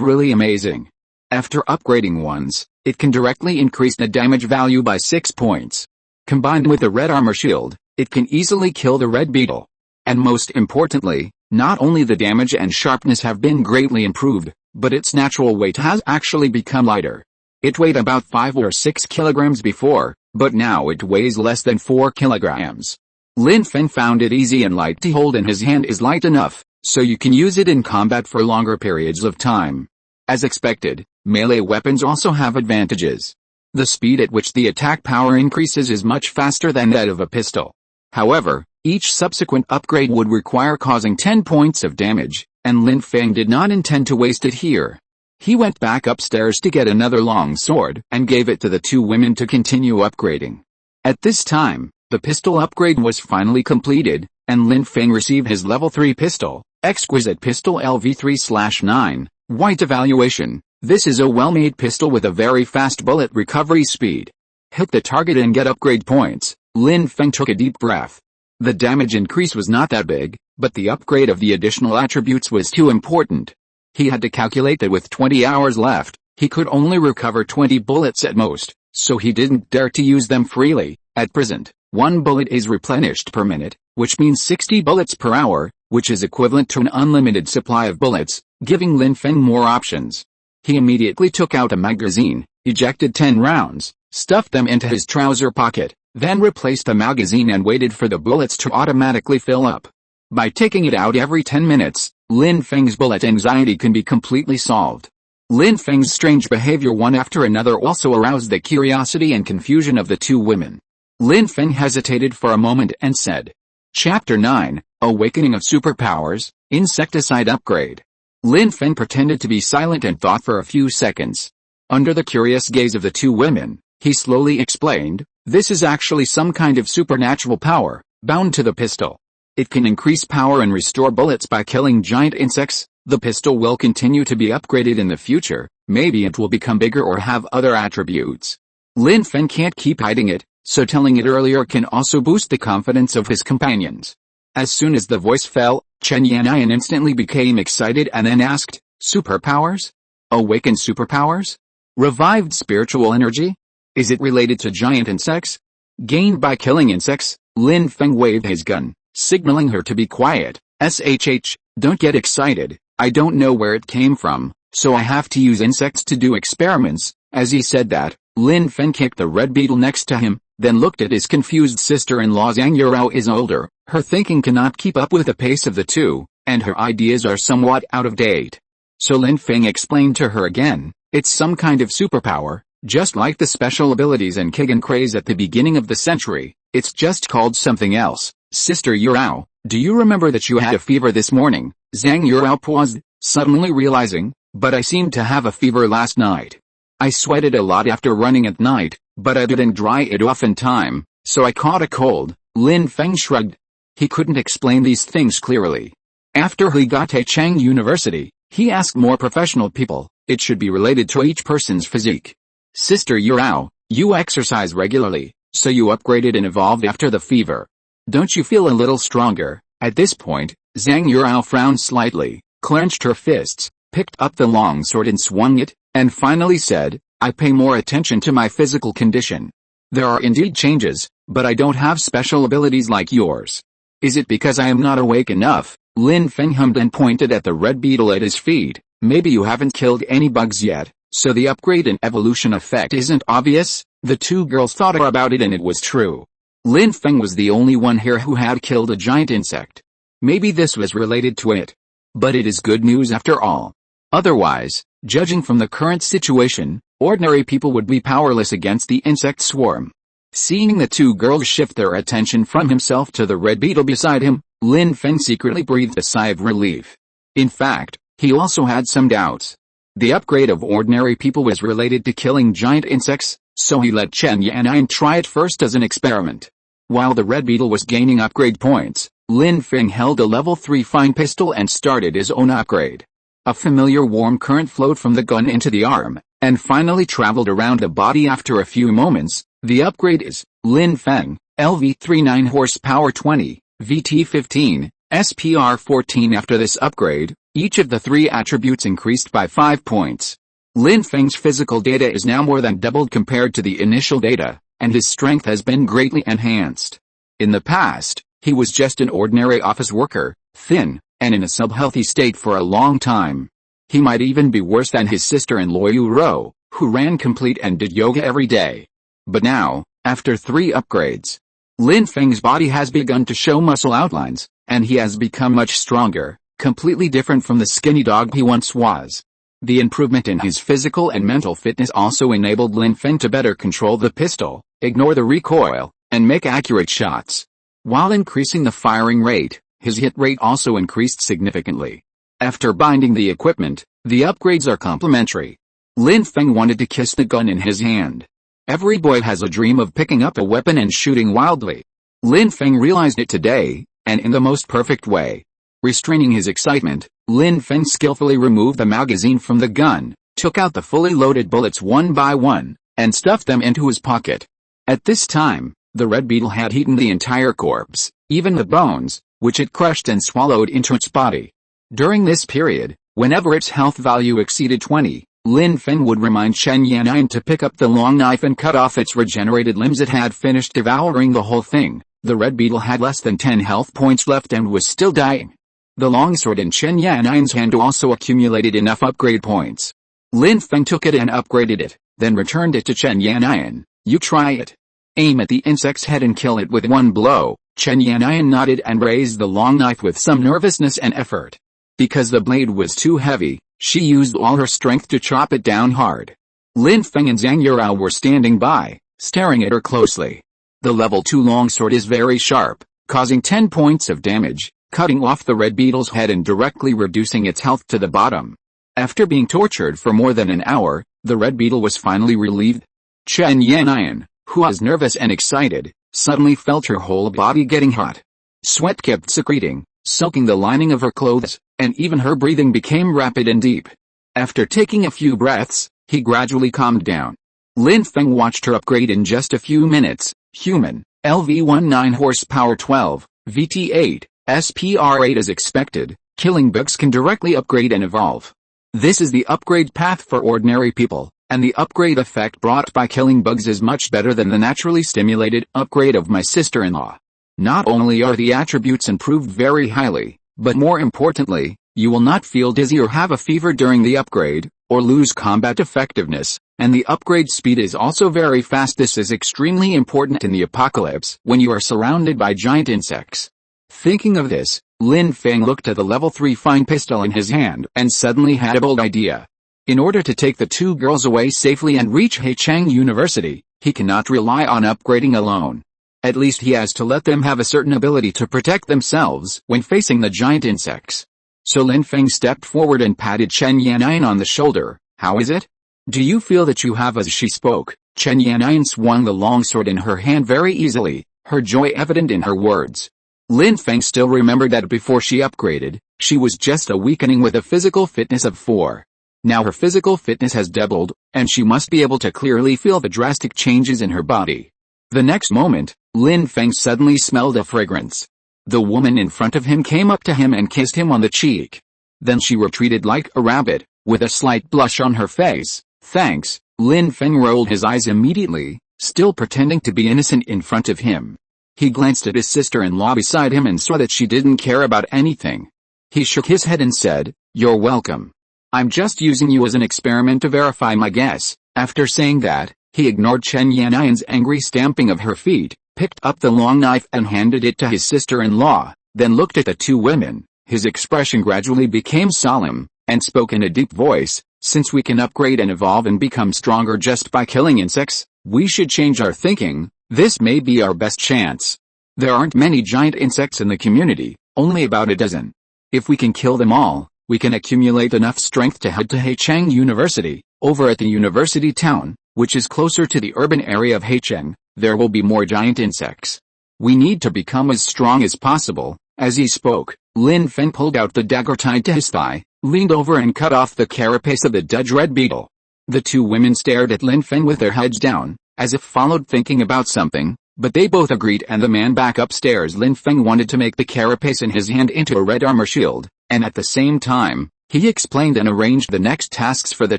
really amazing. After upgrading once, it can directly increase the damage value by 6 points. Combined with the red armor shield, it can easily kill the red beetle. And most importantly, not only the damage and sharpness have been greatly improved, but its natural weight has actually become lighter. It weighed about 5 or 6 kilograms before, but now it weighs less than 4 kilograms. Lin Feng found it easy and light to hold, and his hand is light enough, so you can use it in combat for longer periods of time. As expected, melee weapons also have advantages. The speed at which the attack power increases is much faster than that of a pistol. However, each subsequent upgrade would require causing 10 points of damage, and Lin Feng did not intend to waste it here. He went back upstairs to get another long sword and gave it to the 2 women to continue upgrading. At this time, the pistol upgrade was finally completed, and Lin Feng received his level 3 pistol, Exquisite Pistol LV3/9, White Evaluation. This is a well-made pistol with a very fast bullet recovery speed. Hit the target and get upgrade points. Lin Feng took a deep breath. The damage increase was not that big, but the upgrade of the additional attributes was too important. He had to calculate that with 20 hours left, he could only recover 20 bullets at most, so he didn't dare to use them freely. At present, 1 bullet is replenished per minute, which means 60 bullets per hour, which is equivalent to an unlimited supply of bullets, giving Lin Feng more options. He immediately took out a magazine, ejected 10 rounds, stuffed them into his trouser pocket, then replaced the magazine and waited for the bullets to automatically fill up. By taking it out every 10 minutes, Lin Feng's bullet anxiety can be completely solved. Lin Feng's strange behavior one after another also aroused the curiosity and confusion of the 2 women. Lin Feng hesitated for a moment and said, Chapter 9, Awakening of Superpowers, Insecticide Upgrade. Lin Feng pretended to be silent and thought for a few seconds. Under the curious gaze of the 2 women, he slowly explained, this is actually some kind of supernatural power, bound to the pistol. It can increase power and restore bullets by killing giant insects. The pistol will continue to be upgraded in the future, maybe it will become bigger or have other attributes. Lin Feng can't keep hiding it, so telling it earlier can also boost the confidence of his companions. As soon as the voice fell, Chen Yanyan instantly became excited and then asked, superpowers? Awakened superpowers? Revived spiritual energy? Is it related to giant insects? Gained by killing insects? Lin Feng waved his gun, signaling her to be quiet. SHH, don't get excited, I don't know where it came from, so I have to use insects to do experiments. As he said that, Lin Feng kicked the red beetle next to him, then looked at his confused sister-in-law. Zhang Yurao is older, her thinking cannot keep up with the pace of the 2, and her ideas are somewhat out of date. So Lin Feng explained to her again, it's some kind of superpower, just like the special abilities and Kigen craze at the beginning of the century, it's just called something else. Sister Yurao, do you remember that you had a fever this morning? Zhang Yurao paused, suddenly realizing, but I seemed to have a fever last night. I sweated a lot after running at night, but I didn't dry it off in time, so I caught a cold. Lin Feng shrugged. He couldn't explain these things clearly. After he got to Chang University, he asked more professional people, it should be related to each person's physique. Sister Yurao, you exercise regularly, so you upgraded and evolved after the fever. Don't you feel a little stronger? At this point, Zhang Yurao frowned slightly, clenched her fists, picked up the long sword and swung it, and finally said, I pay more attention to my physical condition. There are indeed changes, but I don't have special abilities like yours. Is it because I am not awake enough? Lin Feng hummed and pointed at the red beetle at his feet. Maybe you haven't killed any bugs yet, so the upgrade and evolution effect isn't obvious. The 2 girls thought about it and it was true. Lin Feng was the only one here who had killed a giant insect. Maybe this was related to it. But it is good news after all. Otherwise, judging from the current situation, ordinary people would be powerless against the insect swarm. Seeing the 2 girls shift their attention from himself to the red beetle beside him, Lin Feng secretly breathed a sigh of relief. In fact, he also had some doubts. The upgrade of ordinary people was related to killing giant insects, so he let Chen Yanyan try it first as an experiment. While the red beetle was gaining upgrade points, Lin Feng held a level 3 fine pistol and started his own upgrade. A familiar warm current flowed from the gun into the arm, and finally traveled around the body after a few moments. The upgrade is Lin Feng, LV3 9 horsepower 20, VT15, SPR 14. After this upgrade, each of the three attributes increased by 5 points. Lin Feng's physical data is now more than doubled compared to the initial data, and his strength has been greatly enhanced. In the past, he was just an ordinary office worker, thin, and in a sub-healthy state for a long time. He might even be worse than his sister-in-law Yu Ro, who ran complete and did yoga every day. But now, after 3 upgrades, Lin Feng's body has begun to show muscle outlines, and he has become much stronger, completely different from the skinny dog he once was. The improvement in his physical and mental fitness also enabled Lin Feng to better control the pistol, ignore the recoil, and make accurate shots. While increasing the firing rate, his hit rate also increased significantly. After binding the equipment, the upgrades are complementary. Lin Feng wanted to kiss the gun in his hand. Every boy has a dream of picking up a weapon and shooting wildly. Lin Feng realized it today, and in the most perfect way. Restraining his excitement, Lin Feng skillfully removed the magazine from the gun, took out the fully loaded bullets one by one, and stuffed them into his pocket. At this time, the red beetle had eaten the entire corpse, even the bones, which it crushed and swallowed into its body. During this period, whenever its health value exceeded 20, Lin Feng would remind Chen Yan'an to pick up the long knife and cut off its regenerated limbs. It had finished devouring the whole thing. The red beetle had less than 10 health points left and was still dying. The longsword in Chen Yan'an's hand also accumulated enough upgrade points. Lin Feng took it and upgraded it, then returned it to Chen Yan'an. You try it. Aim at the insect's head and kill it with one blow. Chen Yan'an nodded and raised the long knife with some nervousness and effort. Because the blade was too heavy, she used all her strength to chop it down hard. Lin Feng and Zhang Yurao were standing by, staring at her closely. The level 2 longsword is very sharp, causing 10 points of damage, cutting off the red beetle's head and directly reducing its health to the bottom. After being tortured for more than an hour, the red beetle was finally relieved. Chen Yan'an, who was nervous and excited, suddenly felt her whole body getting hot. Sweat kept secreting, soaking the lining of her clothes, and even her breathing became rapid and deep. After taking a few breaths, he gradually calmed down. Lin Feng watched her upgrade in just a few minutes. Human, LV1 9 horsepower 12, VT8, SPR 8. As expected, killing bugs can directly upgrade and evolve. This is the upgrade path for ordinary people, and the upgrade effect brought by killing bugs is much better than the naturally stimulated upgrade of my sister-in-law. Not only are the attributes improved very highly, but more importantly, you will not feel dizzy or have a fever during the upgrade, or lose combat effectiveness, and the upgrade speed is also very fast. This is extremely important in the apocalypse when you are surrounded by giant insects. Thinking of this, Lin Feng looked at the level 3 fine pistol in his hand and suddenly had a bold idea. In order to take the 2 girls away safely and reach Heicheng University, he cannot rely on upgrading alone. At least he has to let them have a certain ability to protect themselves when facing the giant insects. So Lin Feng stepped forward and patted Chen Yan'an on the shoulder. How is it? Do you feel that you have? As she spoke, Chen Yan'an swung the longsword in her hand very easily, her joy evident in her words. Lin Feng still remembered that before she upgraded, she was just a weakening with a physical fitness of 4. Now her physical fitness has doubled, and she must be able to clearly feel the drastic changes in her body. The next moment, Lin Feng suddenly smelled a fragrance. The woman in front of him came up to him and kissed him on the cheek. Then she retreated like a rabbit, with a slight blush on her face. Thanks. Lin Feng rolled his eyes immediately, still pretending to be innocent in front of him. He glanced at his sister-in-law beside him and saw that she didn't care about anything. He shook his head and said, "You're welcome. I'm just using you as an experiment to verify my guess." After saying that, he ignored Chen Yan'an's angry stamping of her feet, picked up the long knife and handed it to his sister-in-law, then looked at the 2 women. His expression gradually became solemn, and spoke in a deep voice. Since we can upgrade and evolve and become stronger just by killing insects, we should change our thinking. This may be our best chance. There aren't many giant insects in the community, only about a dozen. If we can kill them all, we can accumulate enough strength to head to Heicheng University. Over at the university town, which is closer to the urban area of Heicheng, there will be more giant insects. We need to become as strong as possible. As he spoke, Lin Feng pulled out the dagger tied to his thigh, leaned over and cut off the carapace of the dead red beetle. The two women stared at Lin Feng with their heads down, as if followed thinking about something, but they both agreed and the man back upstairs. Lin Feng wanted to make the carapace in his hand into a red armor shield, and at the same time, he explained and arranged the next tasks for the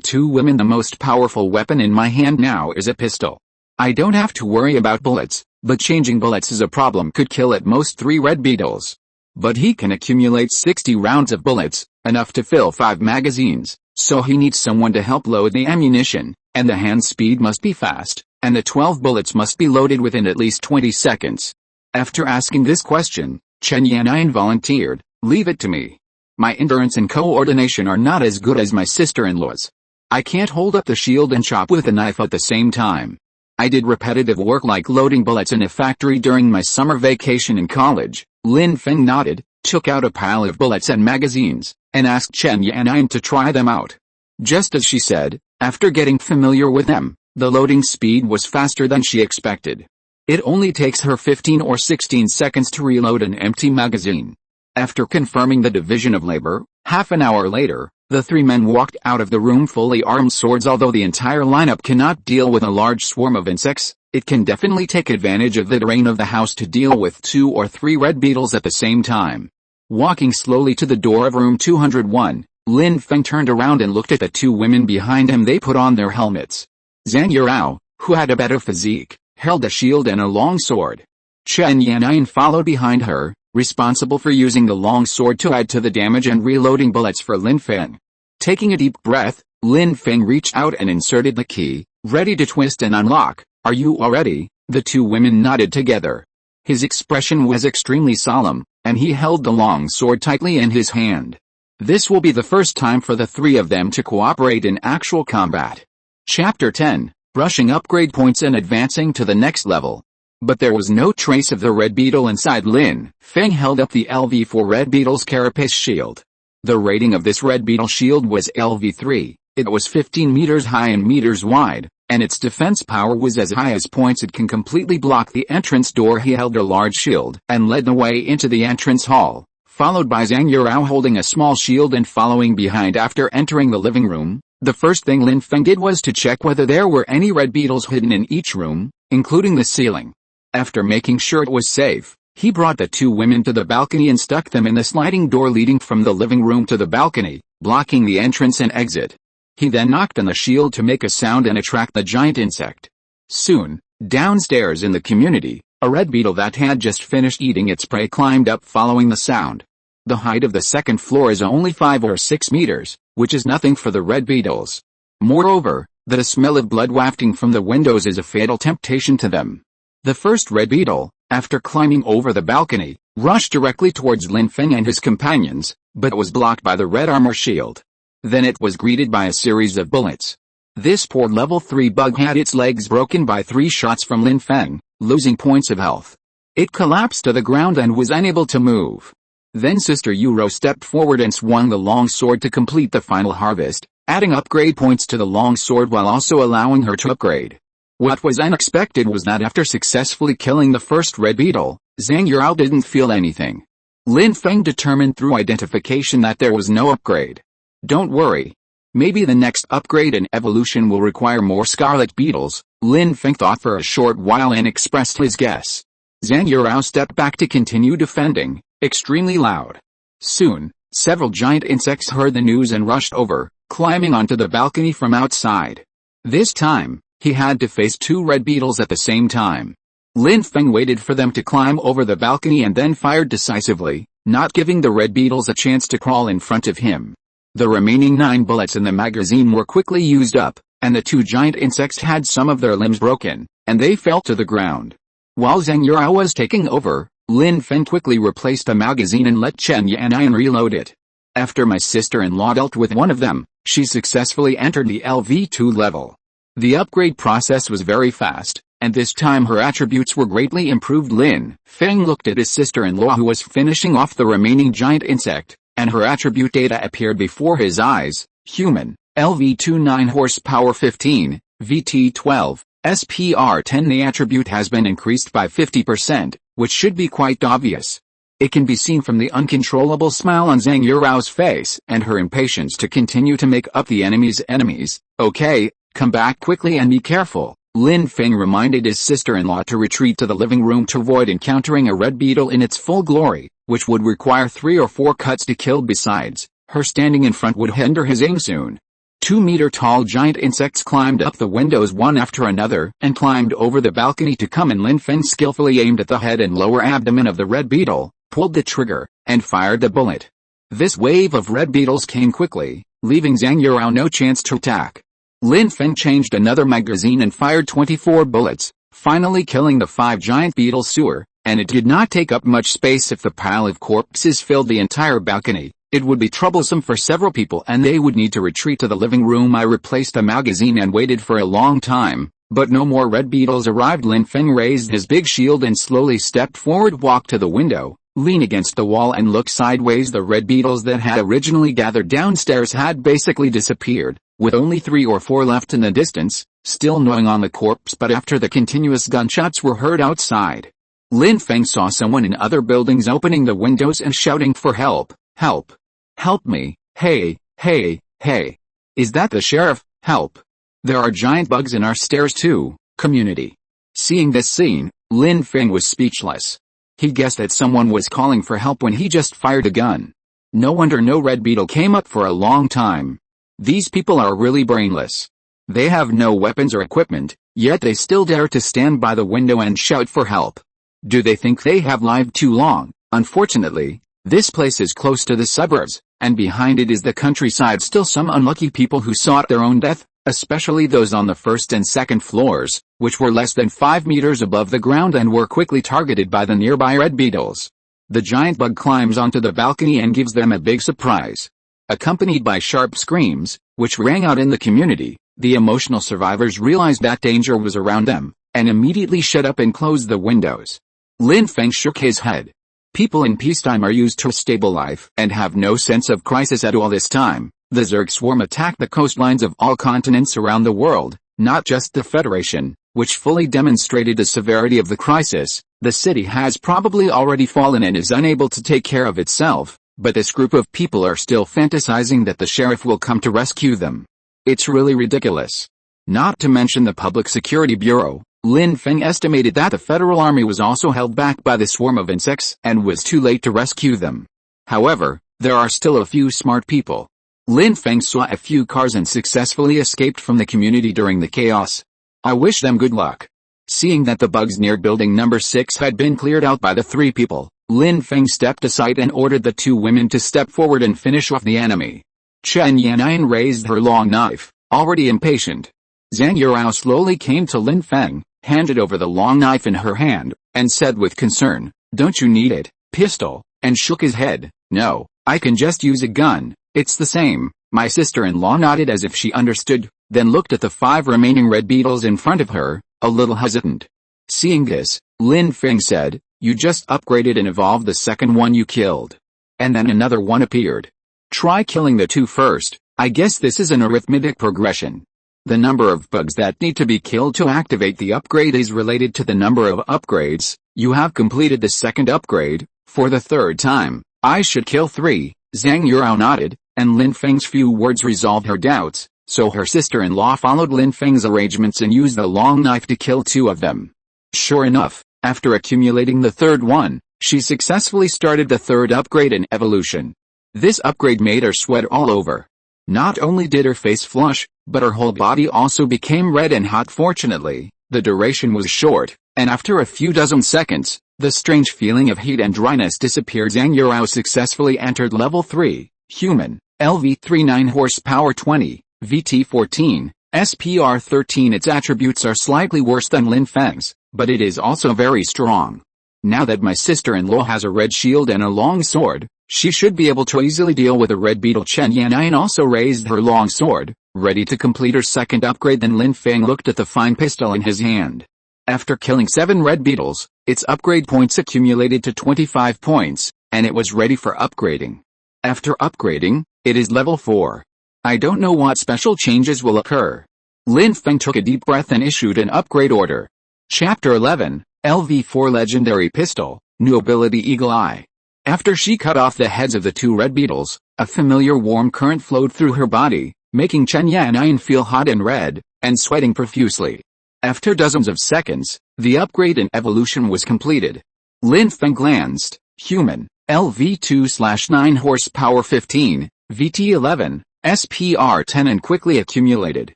two women. The most powerful weapon in my hand now is a pistol. I don't have to worry about bullets, but changing bullets is a problem. Could kill at most 3 red beetles. But he can accumulate 60 rounds of bullets, enough to fill 5 magazines, so he needs someone to help load the ammunition, and the hand speed must be fast, and the 12 bullets must be loaded within at least 20 seconds. After asking this question, Chen Yan'an volunteered, "Leave it to me. My endurance and coordination are not as good as my sister-in-law's. I can't hold up the shield and chop with a knife at the same time. I did repetitive work like loading bullets in a factory during my summer vacation in college." Lin Feng nodded, took out a pile of bullets and magazines, and asked Chen Yan'an to try them out. Just as she said, after getting familiar with them, the loading speed was faster than she expected. It only takes her 15 or 16 seconds to reload an empty magazine. After confirming the division of labor, half an hour later, the 3 men walked out of the room fully armed swords. Although the entire lineup cannot deal with a large swarm of insects, it can definitely take advantage of the terrain of the house to deal with 2 or 3 red beetles at the same time. Walking slowly to the door of room 201, Lin Feng turned around and looked at the 2 women behind him. They put on their helmets. Zhang Yurao, who had a better physique, held a shield and a long sword. Chen Yan'an followed behind her, responsible for using the long sword to add to the damage and reloading bullets for Lin Feng. Taking a deep breath, Lin Feng reached out and inserted the key, ready to twist and unlock. "Are you all ready?" The 2 women nodded together. His expression was extremely solemn, and he held the long sword tightly in his hand. This will be the first time for the 3 of them to cooperate in actual combat. Chapter 10, Brushing upgrade points and advancing to the next level. But there was no trace of the red beetle inside. Lin Feng held up the LV4 red beetle's carapace shield. The rating of this red beetle shield was LV3, it was 15 meters high and meters wide, and its defense power was as high as points. It can completely block the entrance door. He held a large shield and led the way into the entrance hall, followed by Zhang Yurao holding a small shield and following behind. After entering the living room, the first thing Lin Feng did was to check whether there were any red beetles hidden in each room, including the ceiling. After making sure it was safe, he brought the 2 women to the balcony and stuck them in the sliding door leading from the living room to the balcony, blocking the entrance and exit. He then knocked on the shield to make a sound and attract the giant insect. Soon, downstairs in the community, a red beetle that had just finished eating its prey climbed up following the sound. The height of the second floor is only 5 or 6 meters, which is nothing for the red beetles. Moreover, the smell of blood wafting from the windows is a fatal temptation to them. The first red beetle, after climbing over the balcony, rushed directly towards Lin Feng and his companions, but was blocked by the red armor shield. Then it was greeted by a series of bullets. This poor level 3 bug had its legs broken by 3 shots from Lin Feng, losing points of health. It collapsed to the ground and was unable to move. Then Sister Yuro stepped forward and swung the long sword to complete the final harvest, adding upgrade points to the long sword while also allowing her to upgrade. What was unexpected was that after successfully killing the first red beetle, Zhang Yurao didn't feel anything. Lin Feng determined through identification that there was no upgrade. "Don't worry. Maybe the next upgrade and evolution will require more scarlet beetles," Lin Feng thought for a short while and expressed his guess. Zhang Yurao stepped back to continue defending, extremely loud. Soon, several giant insects heard the news and rushed over, climbing onto the balcony from outside. This time, he had to face 2 red beetles at the same time. Lin Feng waited for them to climb over the balcony and then fired decisively, not giving the red beetles a chance to crawl in front of him. The remaining 9 bullets in the magazine were quickly used up, and the 2 giant insects had some of their limbs broken, and they fell to the ground. While Zhang Yurao was taking over, Lin Feng quickly replaced the magazine and let Chen Yan'an reload it. After my sister-in-law dealt with one of them, she successfully entered the LV2 level. The upgrade process was very fast, and this time her attributes were greatly improved. Lin Feng looked at his sister-in-law who was finishing off the remaining giant insect, and her attribute data appeared before his eyes. Human, LV2 9 horsepower 15, VT 12, SPR 10. The attribute has been increased by 50%, which should be quite obvious. It can be seen from the uncontrollable smile on Zhang Yurao's face and her impatience to continue to make up the enemy's enemies. Okay, come back quickly and be careful. Lin Feng reminded his sister-in-law to retreat to the living room to avoid encountering a red beetle in its full glory, which would require 3 or 4 cuts to kill. Besides, her standing in front would hinder his aim soon. 2-meter-tall giant insects climbed up the windows one after another and climbed over the balcony to come in. Lin Feng skillfully aimed at the head and lower abdomen of the red beetle, pulled the trigger, and fired the bullet. This wave of red beetles came quickly, leaving Zhang Yurao no chance to attack. Lin Feng changed another magazine and fired 24 bullets, finally killing the 5 giant beetles sewer, and it did not take up much space. If the pile of corpses filled the entire balcony, it would be troublesome for several people and they would need to retreat to the living room. I replaced the magazine and waited for a long time, but no more red beetles arrived. Lin Feng raised his big shield and slowly stepped forward, walked to the window, leaned against the wall and looked sideways. The red beetles that had originally gathered downstairs had basically disappeared, with only 3 or 4 left in the distance, still gnawing on the corpse. But after the continuous gunshots were heard outside, Lin Feng saw someone in other buildings opening the windows and shouting for help. Help! Help me! Hey, hey, hey! Is that the sheriff? Help! There are giant bugs in our stairs too, community. Seeing this scene, Lin Feng was speechless. He guessed that someone was calling for help when he just fired a gun. No wonder no red beetle came up for a long time. These people are really brainless. They have no weapons or equipment, yet they still dare to stand by the window and shout for help. Do they think they have lived too long? Unfortunately, this place is close to the suburbs, and behind it is the countryside. Still some unlucky people who sought their own death, especially those on the first and second floors, which were less than 5 meters above the ground and were quickly targeted by the nearby red beetles. The giant bug climbs onto the balcony and gives them a big surprise. Accompanied by sharp screams, which rang out in the community, the emotional survivors realized that danger was around them, and immediately shut up and closed the windows. Lin Feng shook his head. People in peacetime are used to a stable life and have no sense of crisis at all. This time, the Zerg swarm attacked the coastlines of all continents around the world, not just the Federation, which fully demonstrated the severity of the crisis. The city has probably already fallen and is unable to take care of itself, but this group of people are still fantasizing that the sheriff will come to rescue them. It's really ridiculous. Not to mention the Public Security Bureau. Lin Feng estimated that the Federal Army was also held back by the swarm of insects and was too late to rescue them. However, there are still a few smart people. Lin Feng saw a few cars and successfully escaped from the community during the chaos. I wish them good luck. Seeing that the bugs near building number 6 had been cleared out by the 3 people, Lin Feng stepped aside and ordered the 2 women to step forward and finish off the enemy. Chen Yannian raised her long knife, already impatient. Zhang Yurao slowly came to Lin Feng, handed over the long knife in her hand, and said with concern, "Don't you need it, pistol?" and shook his head. "No, I can just use a gun, it's the same." My sister-in-law nodded as if she understood, then looked at the 5 remaining red beetles in front of her, a little hesitant. Seeing this, Lin Feng said, "You just upgraded and evolved the second one you killed. And then another one appeared. Try killing the 2 first. I guess this is an arithmetic progression. The number of bugs that need to be killed to activate the upgrade is related to the number of upgrades. You have completed the second upgrade. For the 3rd time, I should kill 3. Zhang Yurao nodded, and Lin Feng's few words resolved her doubts, so her sister-in-law followed Lin Feng's arrangements and used the long knife to kill 2 of them. Sure enough, after accumulating the 3rd one, she successfully started the 3rd upgrade in evolution. This upgrade made her sweat all over. Not only did her face flush, but her whole body also became red and hot. Fortunately, the duration was short, and after a few dozen seconds, the strange feeling of heat and dryness disappeared. Zhang Yurao successfully entered level 3, human, LV3 9 horsepower 20, VT 14, SPR 13. Its attributes are slightly worse than Lin Feng's, but it is also very strong. Now that my sister-in-law has a red shield and a long sword, she should be able to easily deal with a red beetle. Chen Yannian also raised her long sword, ready to complete her 2nd upgrade. Then Lin Feng looked at the fine pistol in his hand. After killing 7 red beetles, its upgrade points accumulated to 25 points, and it was ready for upgrading. After upgrading, it is level 4. I don't know what special changes will occur. Lin Feng took a deep breath and issued an upgrade order. Chapter 11, LV4 Legendary Pistol, New Ability Eagle Eye. After she cut off the heads of the two red beetles, a familiar warm current flowed through her body, making Chen Yan'an feel hot and red, and sweating profusely. After dozens of seconds, the upgrade in evolution was completed. Lin Feng glanced, human, LV2/9 horsepower 15, VT11, SPR 10 and quickly accumulated.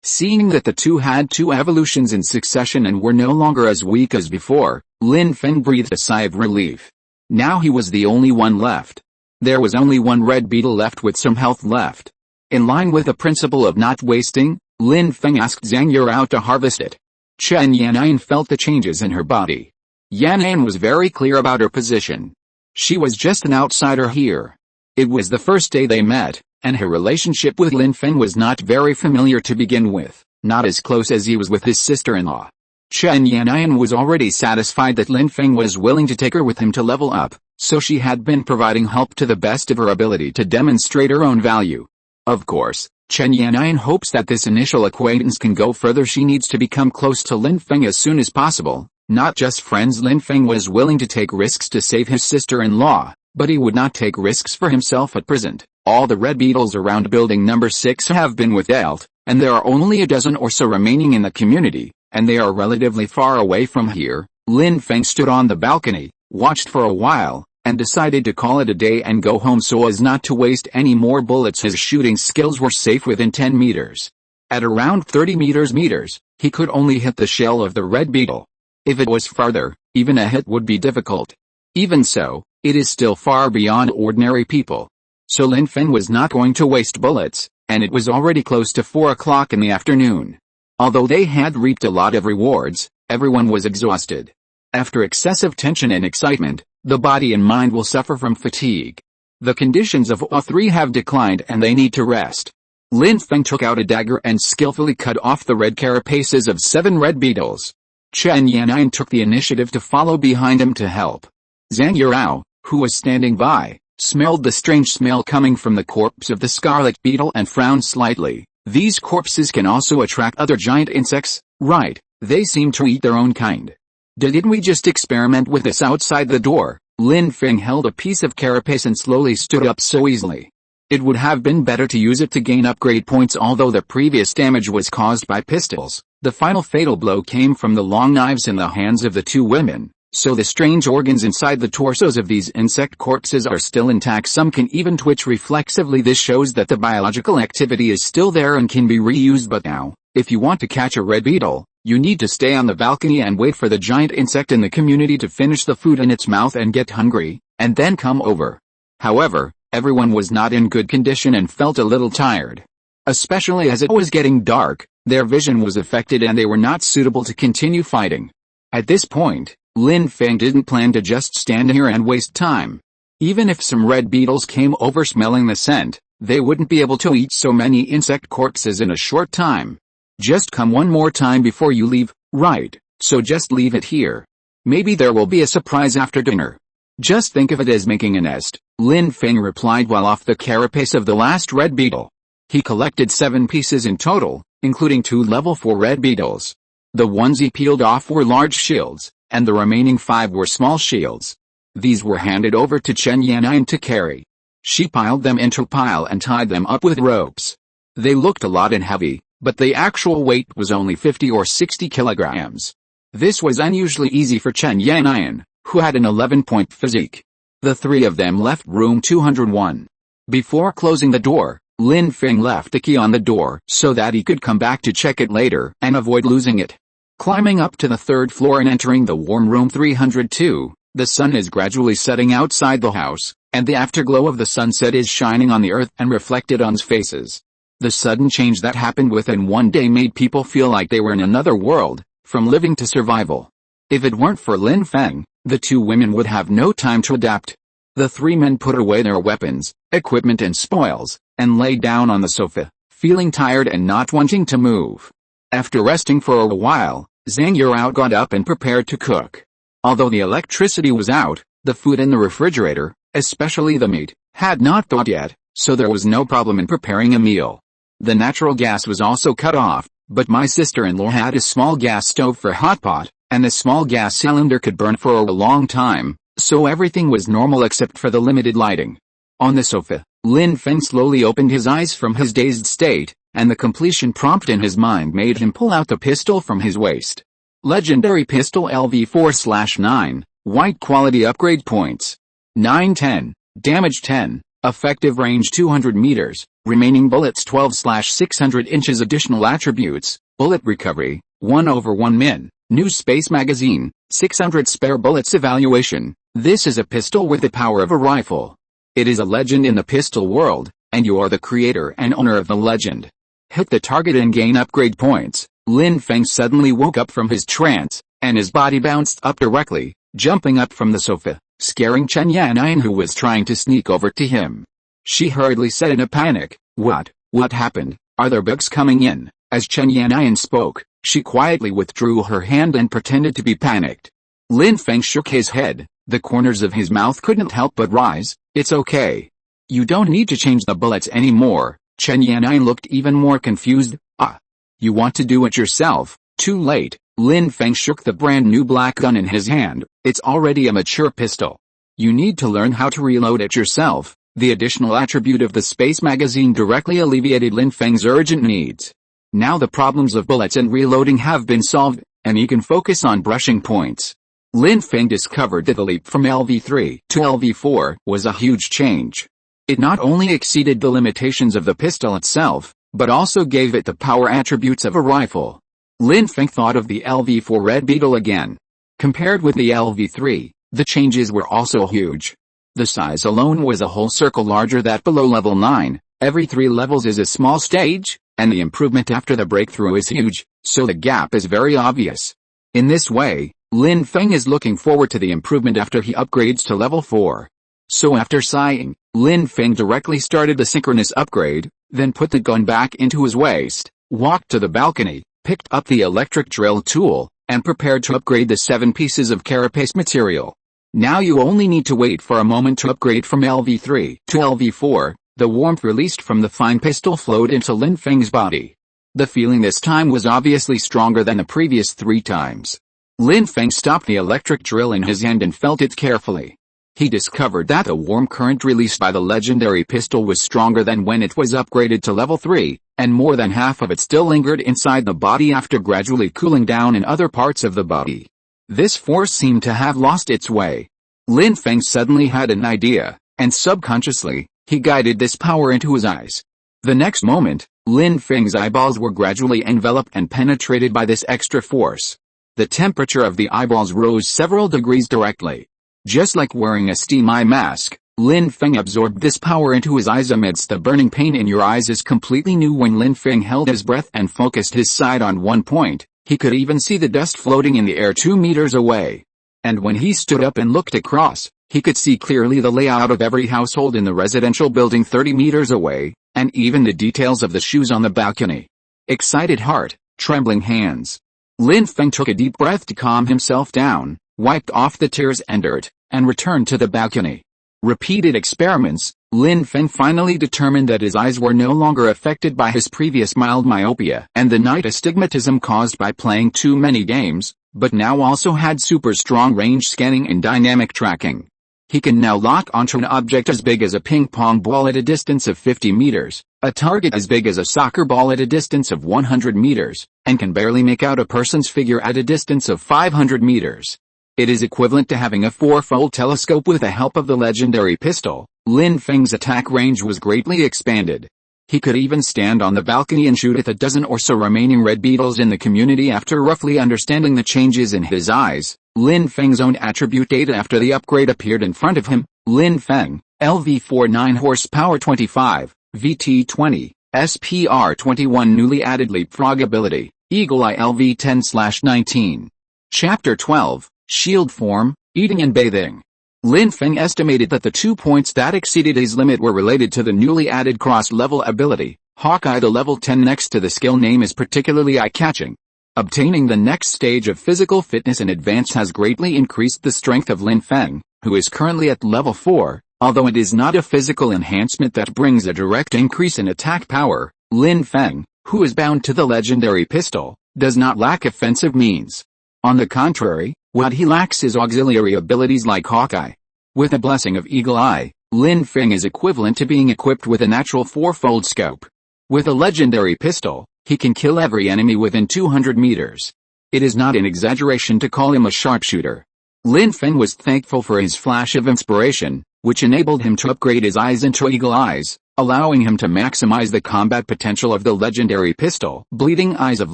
Seeing that the two had two evolutions in succession and were no longer as weak as before, Lin Feng breathed a sigh of relief. Now he was the only one left. There was only one red beetle left with some health left. In line with the principle of not wasting, Lin Feng asked Zhang Yurao to harvest it. Chen Yan'an felt the changes in her body. Yan'an was very clear about her position. She was just an outsider here. It was the first day they met, and her relationship with Lin Feng was not very familiar to begin with, not as close as he was with his sister-in-law. Chen Yan'an was already satisfied that Lin Feng was willing to take her with him to level up, so she had been providing help to the best of her ability to demonstrate her own value. Of course, Chen Yan'an hopes that this initial acquaintance can go further. She needs to become close to Lin Feng as soon as possible. Not just friends. Lin Feng was willing to take risks to save his sister-in-law, but he would not take risks for himself at present. All the red beetles around building number 6 have been withheld, and there are only a dozen or so remaining in the community, and they are relatively far away from here. Lin Feng stood on the balcony, watched for a while, and decided to call it a day and go home so as not to waste any more bullets. His shooting skills were safe within 10 meters. At around 30 meters, he could only hit the shell of the red beetle. If it was farther, even a hit would be difficult. Even so, it is still far beyond ordinary people. So Lin Feng was not going to waste bullets, and it was already close to 4 o'clock in the afternoon. Although they had reaped a lot of rewards, everyone was exhausted. After excessive tension and excitement, the body and mind will suffer from fatigue. The conditions of all three have declined and they need to rest. Lin Feng took out a dagger and skillfully cut off the red carapaces of 7 red beetles. Chen Yan'an took the initiative to follow behind him to help. Zhang Yurao, who was standing by, smelled the strange smell coming from the corpse of the scarlet beetle and frowned slightly. These corpses can also attract other giant insects, right? They seem to eat their own kind. Didn't we just experiment with this outside the door? Lin Feng held a piece of carapace and slowly stood up so easily. It would have been better to use it to gain upgrade points. Although the previous damage was caused by pistols, the final fatal blow came from the long knives in the hands of the two women, so the strange organs inside the torsos of these insect corpses are still intact. Some can even twitch reflexively. This shows that the biological activity is still there and can be reused. But now, if you want to catch a red beetle, you need to stay on the balcony and wait for the giant insect in the community to finish the food in its mouth and get hungry, and then come over. However, everyone was not in good condition and felt a little tired. Especially as it was getting dark, their vision was affected and they were not suitable to continue fighting. At this point, Lin Feng didn't plan to just stand here and waste time. Even if some red beetles came over smelling the scent, they wouldn't be able to eat so many insect corpses in a short time. Just come one more time before you leave, right? So just leave it here. Maybe there will be a surprise after dinner. Just think of it as making a nest, Lin Feng replied while off the carapace of the last red beetle. He collected 7 pieces in total, including 2 level 4 red beetles. The ones he peeled off were large shields, and the remaining 5 were small shields. These were handed over to Chen Yan'an to carry. She piled them into a pile and tied them up with ropes. They looked a lot and heavy, but the actual weight was only 50 or 60 kilograms. This was unusually easy for Chen Yan'an, who had an 11-point physique. The 3 of them left room 201. Before closing the door, Lin Feng left a key on the door so that he could come back to check it later and avoid losing it. Climbing up to the 3rd floor and entering the warm room 302, the sun is gradually setting outside the house, and the afterglow of the sunset is shining on the earth and reflected on faces. The sudden change that happened within one day made people feel like they were in another world, from living to survival. If it weren't for Lin Feng, the 2 women would have no time to adapt. The 3 men put away their weapons, equipment and spoils, and lay down on the sofa, feeling tired and not wanting to move. After resting for a while, Zhang Yurao got up and prepared to cook. Although the electricity was out, the food in the refrigerator, especially the meat, had not thawed yet, so there was no problem in preparing a meal. The natural gas was also cut off, but my sister-in-law had a small gas stove for hot pot, and the small gas cylinder could burn for a long time, so everything was normal except for the limited lighting. On the sofa, Lin Feng slowly opened his eyes from his dazed state, and the completion prompt in his mind made him pull out the pistol from his waist. Legendary Pistol LV4/9, White Quality Upgrade Points. 910, Damage 10, Effective Range 200 meters, Remaining Bullets 12/600 inches. Additional Attributes, Bullet Recovery, 1/1 min, New Space Magazine, 600 Spare Bullets. Evaluation, this is a pistol with the power of a rifle. It is a legend in the pistol world, and you are the creator and owner of the legend. Hit the target and gain upgrade points. Lin Feng suddenly woke up from his trance, and his body bounced up directly, jumping up from the sofa, scaring Chen Yannian, who was trying to sneak over to him. She hurriedly said in a panic, What happened? Are there bugs coming in?" As Chen Yannian spoke, she quietly withdrew her hand and pretended to be panicked. Lin Feng shook his head, the corners of his mouth couldn't help but rise. "It's okay. You don't need to change the bullets anymore." Chen Yannian looked even more confused. "Ah. You want to do it yourself?" Too late. Lin Feng shook the brand new black gun in his hand. "It's already a mature pistol. You need to learn how to reload it yourself." The additional attribute of the space magazine directly alleviated Lin Feng's urgent needs. Now the problems of bullets and reloading have been solved, and he can focus on brushing points. Lin Feng discovered that the leap from LV3 to LV4 was a huge change. It not only exceeded the limitations of the pistol itself, but also gave it the power attributes of a rifle. Lin Feng thought of the LV4 Red Beetle again. Compared with the LV3, the changes were also huge. The size alone was a whole circle larger than below level 9, every 3 levels is a small stage, and the improvement after the breakthrough is huge, so the gap is very obvious. In this way, Lin Feng is looking forward to the improvement after he upgrades to level 4. So after sighing, Lin Feng directly started the synchronous upgrade, then put the gun back into his waist, walked to the balcony, picked up the electric drill tool, and prepared to upgrade the 7 pieces of carapace material. Now you only need to wait for a moment to upgrade from LV3 to LV4. The warmth released from the fine pistol flowed into Lin Feng's body. The feeling this time was obviously stronger than the previous 3 times. Lin Feng stopped the electric drill in his hand and felt it carefully. He discovered that the warm current released by the legendary pistol was stronger than when it was upgraded to level 3, and more than half of it still lingered inside the body after gradually cooling down in other parts of the body. This force seemed to have lost its way. Lin Feng suddenly had an idea, and subconsciously, he guided this power into his eyes. The next moment, Lin Feng's eyeballs were gradually enveloped and penetrated by this extra force. The temperature of the eyeballs rose several degrees directly. Just like wearing a steam eye mask, Lin Feng absorbed this power into his eyes. Amidst the burning pain in your eyes is completely new. When Lin Feng held his breath and focused his sight on one point, he could even see the dust floating in the air 2 meters away. And when he stood up and looked across, he could see clearly the layout of every household in the residential building 30 meters away, and even the details of the shoes on the balcony. Excited heart, trembling hands. Lin Feng took a deep breath to calm himself down, wiped off the tears and dirt, and returned to the balcony. Repeated experiments, Lin Feng finally determined that his eyes were no longer affected by his previous mild myopia and the night astigmatism caused by playing too many games, but now also had super strong range scanning and dynamic tracking. He can now lock onto an object as big as a ping pong ball at a distance of 50 meters, a target as big as a soccer ball at a distance of 100 meters, and can barely make out a person's figure at a distance of 500 meters. It is equivalent to having a 4-fold telescope. With the help of the legendary pistol, Lin Feng's attack range was greatly expanded. He could even stand on the balcony and shoot at the dozen or so remaining red beetles in the community. After roughly understanding the changes in his eyes, Lin Feng's own attribute data after the upgrade appeared in front of him. Lin Feng, LV4 9 horsepower 25, VT20, SPR 21 newly added leapfrog ability, Eagle Eye LV 10/19. Chapter 12, Shield Form, Eating and Bathing. Lin Feng estimated that the 2 points that exceeded his limit were related to the newly added cross-level ability, Hawkeye. The level 10 next to the skill name is particularly eye-catching. Obtaining the next stage of physical fitness and advance has greatly increased the strength of Lin Feng, who is currently at level 4, although it is not a physical enhancement that brings a direct increase in attack power. Lin Feng, who is bound to the legendary pistol, does not lack offensive means. On the contrary, What he lacks is auxiliary abilities like Hawkeye. With the blessing of Eagle Eye, Lin Feng is equivalent to being equipped with a natural fourfold scope. With a legendary pistol, he can kill every enemy within 200 meters. It is not an exaggeration to call him a sharpshooter. Lin Feng was thankful for his flash of inspiration, which enabled him to upgrade his eyes into Eagle Eyes, allowing him to maximize the combat potential of the legendary pistol. Bleeding eyes of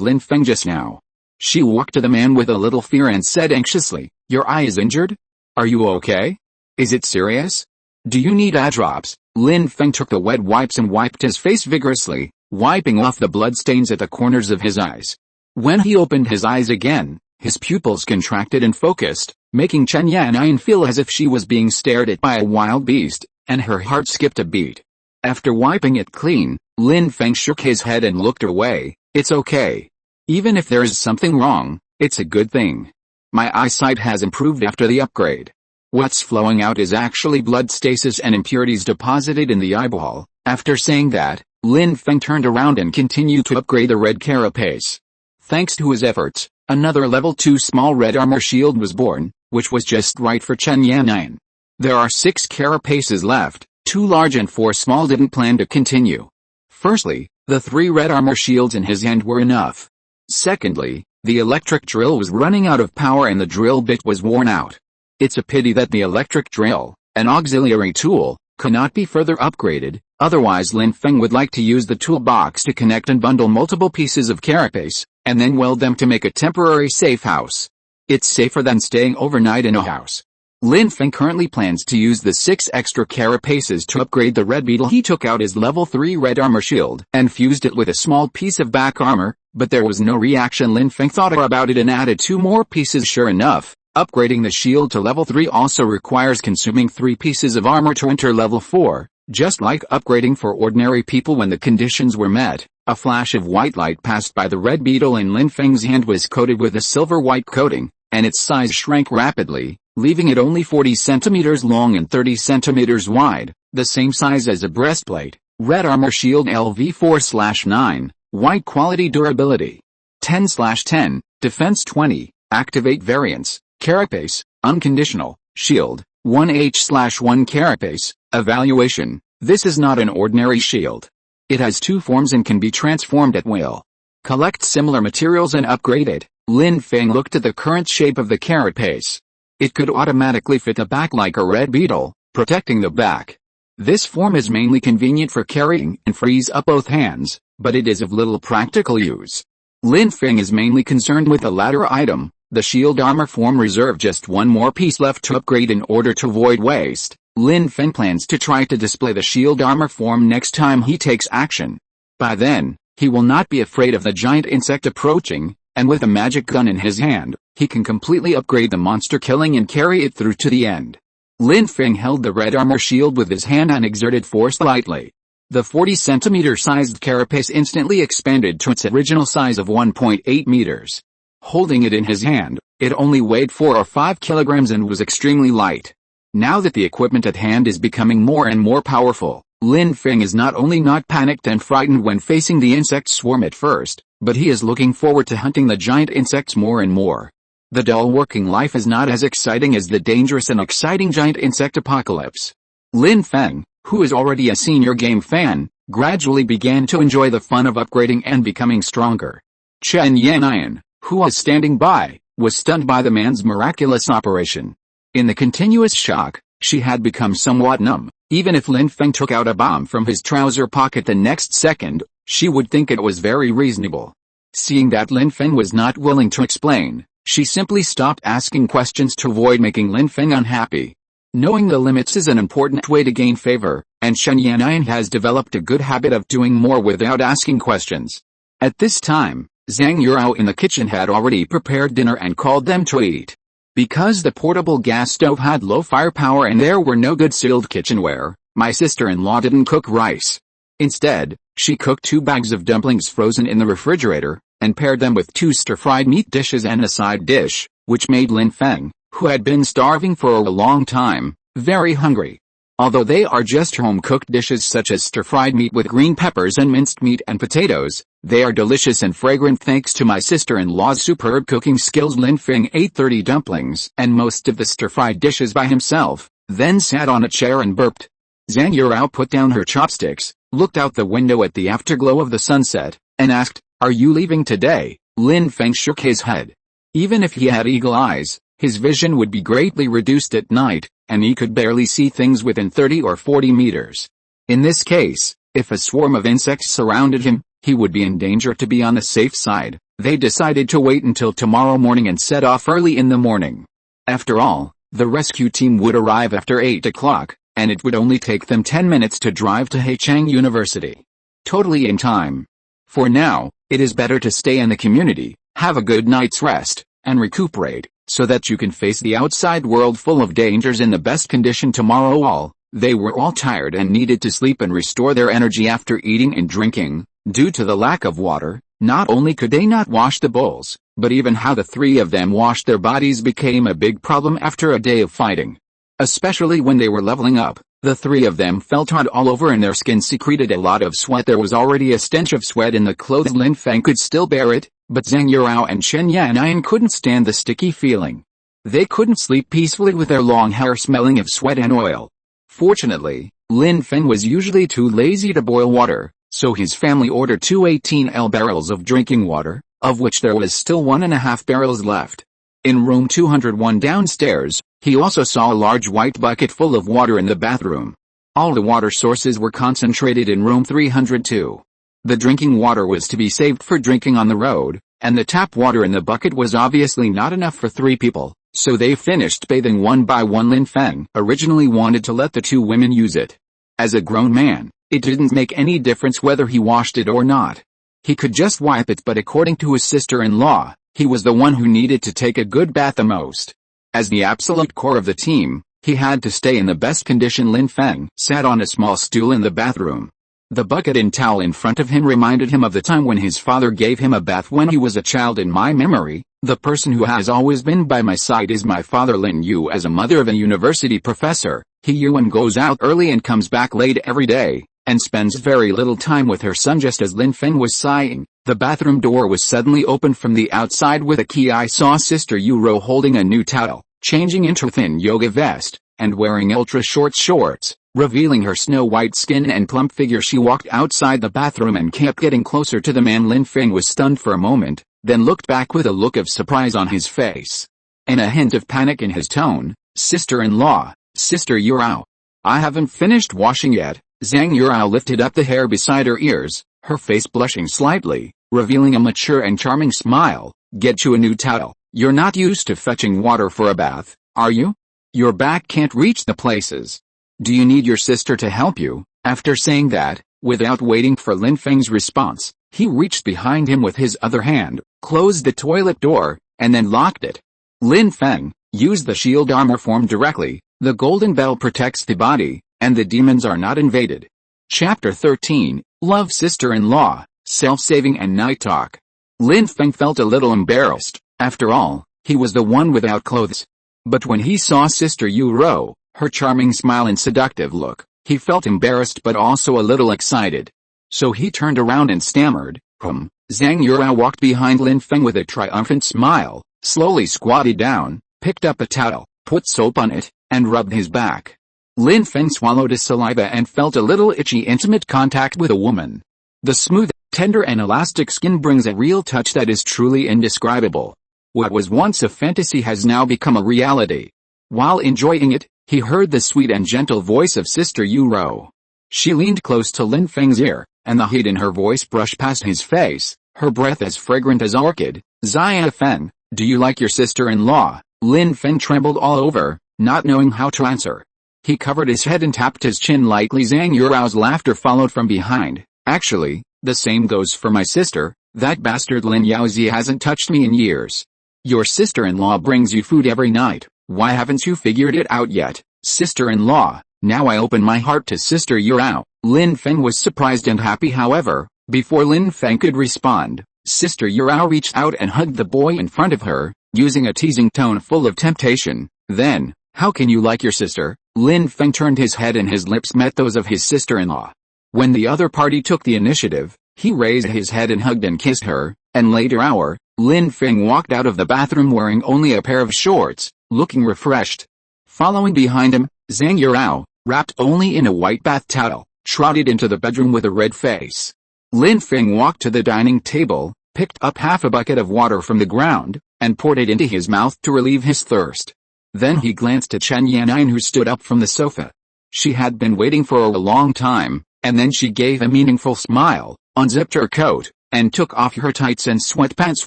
Lin Feng just now. She walked to the man with a little fear and said anxiously, "Your eye is injured? Are you okay? Is it serious? Do you need eye drops?" Lin Feng took the wet wipes and wiped his face vigorously, wiping off the bloodstains at the corners of his eyes. When he opened his eyes again, his pupils contracted and focused, making Chen Yan'an feel as if she was being stared at by a wild beast, and her heart skipped a beat. After wiping it clean, Lin Feng shook his head and looked away. "It's okay. Even if there is something wrong, it's a good thing. My eyesight has improved after the upgrade. What's flowing out is actually blood stasis and impurities deposited in the eyeball." After saying that, Lin Feng turned around and continued to upgrade the red carapace. Thanks to his efforts, another level 2 small red armor shield was born, which was just right for Chen Yan'an. There are 6 carapaces left, 2 large and 4 small. Didn't plan to continue. Firstly, the 3 red armor shields in his hand were enough. Secondly, the electric drill was running out of power and the drill bit was worn out. It's a pity that the electric drill, an auxiliary tool, cannot be further upgraded, otherwise Lin Feng would like to use the toolbox to connect and bundle multiple pieces of carapace, and then weld them to make a temporary safe house. It's safer than staying overnight in a house. Lin Feng currently plans to use the 6 extra carapaces to upgrade the red beetle. He took out his level 3 red armor shield and fused it with a small piece of back armor, but there was no reaction. Lin Feng thought about it and added 2 more pieces. Sure enough, upgrading the shield to level 3 also requires consuming 3 pieces of armor to enter level 4, just like upgrading for ordinary people. When the conditions were met, a flash of white light passed by the red beetle in Lin Feng's hand was coated with a silver-white coating, and its size shrank rapidly, leaving it only 40 centimeters long and 30 centimeters wide, the same size as a breastplate. Red armor shield LV4/9, white quality durability 10/10, defense 20, activate variants, carapace, unconditional, shield, 1H/1 carapace, evaluation. This is not an ordinary shield. It has 2 forms and can be transformed at will. Collect similar materials and upgrade it. Lin Feng looked at the current shape of the carapace. It could automatically fit the back like a red beetle, protecting the back. This form is mainly convenient for carrying and frees up both hands, but it is of little practical use. Lin Feng is mainly concerned with the latter item. The shield armor form reserved just 1 more piece left to upgrade in order to avoid waste. Lin Feng plans to try to display the shield armor form next time he takes action. By then, he will not be afraid of the giant insect approaching, and with a magic gun in his hand, he can completely upgrade the monster, killing and carry it through to the end. Lin Feng held the red armor shield with his hand and exerted force lightly. The 40 centimeter sized carapace instantly expanded to its original size of 1.8 meters. Holding it in his hand, it only weighed 4 or 5 kilograms and was extremely light. Now that the equipment at hand is becoming more and more powerful, Lin Feng is not only not panicked and frightened when facing the insect swarm at first, but he is looking forward to hunting the giant insects more and more. The dull working life is not as exciting as the dangerous and exciting giant insect apocalypse. Lin Feng, who is already a senior game fan, gradually began to enjoy the fun of upgrading and becoming stronger. Chen Yan'an, who was standing by, was stunned by the man's miraculous operation. In the continuous shock, she had become somewhat numb. Even if Lin Feng took out a bomb from his trouser pocket the next second, she would think it was very reasonable. Seeing that Lin Feng was not willing to explain, she simply stopped asking questions to avoid making Lin Feng unhappy. Knowing the limits is an important way to gain favor, and Chen Yan'an has developed a good habit of doing more without asking questions. At this time, Zhang Yurao in the kitchen had already prepared dinner and called them to eat. Because the portable gas stove had low firepower and there were no good sealed kitchenware, my sister-in-law didn't cook rice. Instead, she cooked 2 bags of dumplings frozen in the refrigerator, and paired them with 2 stir-fried meat dishes and a side dish, which made Lin Feng, who had been starving for a long time, very hungry. Although they are just home-cooked dishes such as stir-fried meat with green peppers and minced meat and potatoes, they are delicious and fragrant thanks to my sister-in-law's superb cooking skills. Lin Feng ate 30 dumplings and most of the stir-fried dishes by himself, then sat on a chair and burped. Zhang Yurao put down her chopsticks, looked out the window at the afterglow of the sunset, and asked, "Are you leaving today?" Lin Feng shook his head. Even if he had eagle eyes, his vision would be greatly reduced at night, and he could barely see things within 30 or 40 meters. In this case, if a swarm of insects surrounded him, he would be in danger. To be on the safe side, they decided to wait until tomorrow morning and set off early in the morning. After all, the rescue team would arrive after 8 o'clock, and it would only take them 10 minutes to drive to Heichang University. Totally in time. For now, it is better to stay in the community, have a good night's rest, and recuperate, so that you can face the outside world full of dangers in the best condition tomorrow. They were all tired and needed to sleep and restore their energy after eating and drinking. Due to the lack of water, not only could they not wash the bowls, but even how the three of them washed their bodies became a big problem after a day of fighting. Especially when they were leveling up, the three of them felt hot all over and their skin secreted a lot of sweat. There was already a stench of sweat in the clothes. Lin Feng could still bear it, but Zhang Yurao and Chen Yan'an couldn't stand the sticky feeling. They couldn't sleep peacefully with their long hair smelling of sweat and oil. Fortunately, Lin Feng was usually too lazy to boil water, so his family ordered 2 18L barrels of drinking water, of which there was still 1.5 barrels left. In room 201 downstairs, he also saw a large white bucket full of water in the bathroom. All the water sources were concentrated in room 302. The drinking water was to be saved for drinking on the road, and the tap water in the bucket was obviously not enough for 3 people, so they finished bathing one by one. Lin Feng originally wanted to let the 2 women use it. As a grown man, it didn't make any difference whether he washed it or not. He could just wipe it, but according to his sister-in-law, he was the one who needed to take a good bath the most. As the absolute core of the team, he had to stay in the best condition. Lin Feng sat on a small stool in the bathroom. The bucket and towel in front of him reminded him of the time when his father gave him a bath when he was a child. In my memory, the person who has always been by my side is my father. Lin Yu, as a mother of a university professor, Yuan goes out early and comes back late every day, and spends very little time with her son. Just as Lin Feng was sighing, the bathroom door was suddenly opened from the outside with a key. I saw Sister Yuro holding a new towel, changing into a thin yoga vest, and wearing ultra-short shorts, revealing her snow-white skin and plump figure. She walked outside the bathroom and kept getting closer to the man. Lin Feng was stunned for a moment, then looked back with a look of surprise on his face, and a hint of panic in his tone. "Sister-in-law, Sister Yurao. I haven't finished washing yet." Zhang Yurao lifted up the hair beside her ears, her face blushing slightly, revealing a mature and charming smile. "Get you a new towel. You're not used to fetching water for a bath, are you? Your back can't reach the places. Do you need your sister to help you?" After saying that, without waiting for Lin Feng's response, he reached behind him with his other hand, closed the toilet door, and then locked it. Lin Feng used the shield armor form directly. The golden bell protects the body, and the demons are not invaded. Chapter 13, Love Sister-in-Law, Self-Saving and Night Talk. Lin Feng felt a little embarrassed. After all, he was the one without clothes. But when he saw Sister Yuro, her charming smile and seductive look, he felt embarrassed but also a little excited. So he turned around and stammered, Zhang Yurao walked behind Lin Feng with a triumphant smile, slowly squatted down, picked up a towel, put soap on it, and rubbed his back. Lin Feng swallowed his saliva and felt a little itchy. Intimate contact with a woman. The smooth, tender and elastic skin brings a real touch that is truly indescribable. What was once a fantasy has now become a reality. While enjoying it, he heard the sweet and gentle voice of Sister Yuro. She leaned close to Lin Feng's ear, and the heat in her voice brushed past his face, her breath as fragrant as orchid. "Zia Feng, do you like your sister-in-law?" Lin Feng trembled all over, not knowing how to answer. He covered his head and tapped his chin lightly. Zhang Yurao's laughter followed from behind. "Actually, the same goes for my sister. That bastard Lin Yaozi hasn't touched me in years. Your sister-in-law brings you food every night. Why haven't you figured it out yet, sister-in-law?" Now I open my heart to Sister Yurao. Lin Feng was surprised and happy. However, before Lin Feng could respond, Sister Yurao reached out and hugged the boy in front of her, using a teasing tone full of temptation. Then, How can you like your sister? Lin Feng turned his head and his lips met those of his sister-in-law. When the other party took the initiative, he raised his head and hugged and kissed her, and later Lin Feng walked out of the bathroom wearing only a pair of shorts, looking refreshed. Following behind him, Zhang Yurao, wrapped only in a white bath towel, trotted into the bedroom with a red face. Lin Feng walked to the dining table, picked up half a bucket of water from the ground, and poured it into his mouth to relieve his thirst. Then he glanced at Chen Yan'an, who stood up from the sofa. She had been waiting for a long time, and then she gave a meaningful smile, unzipped her coat, and took off her tights and sweatpants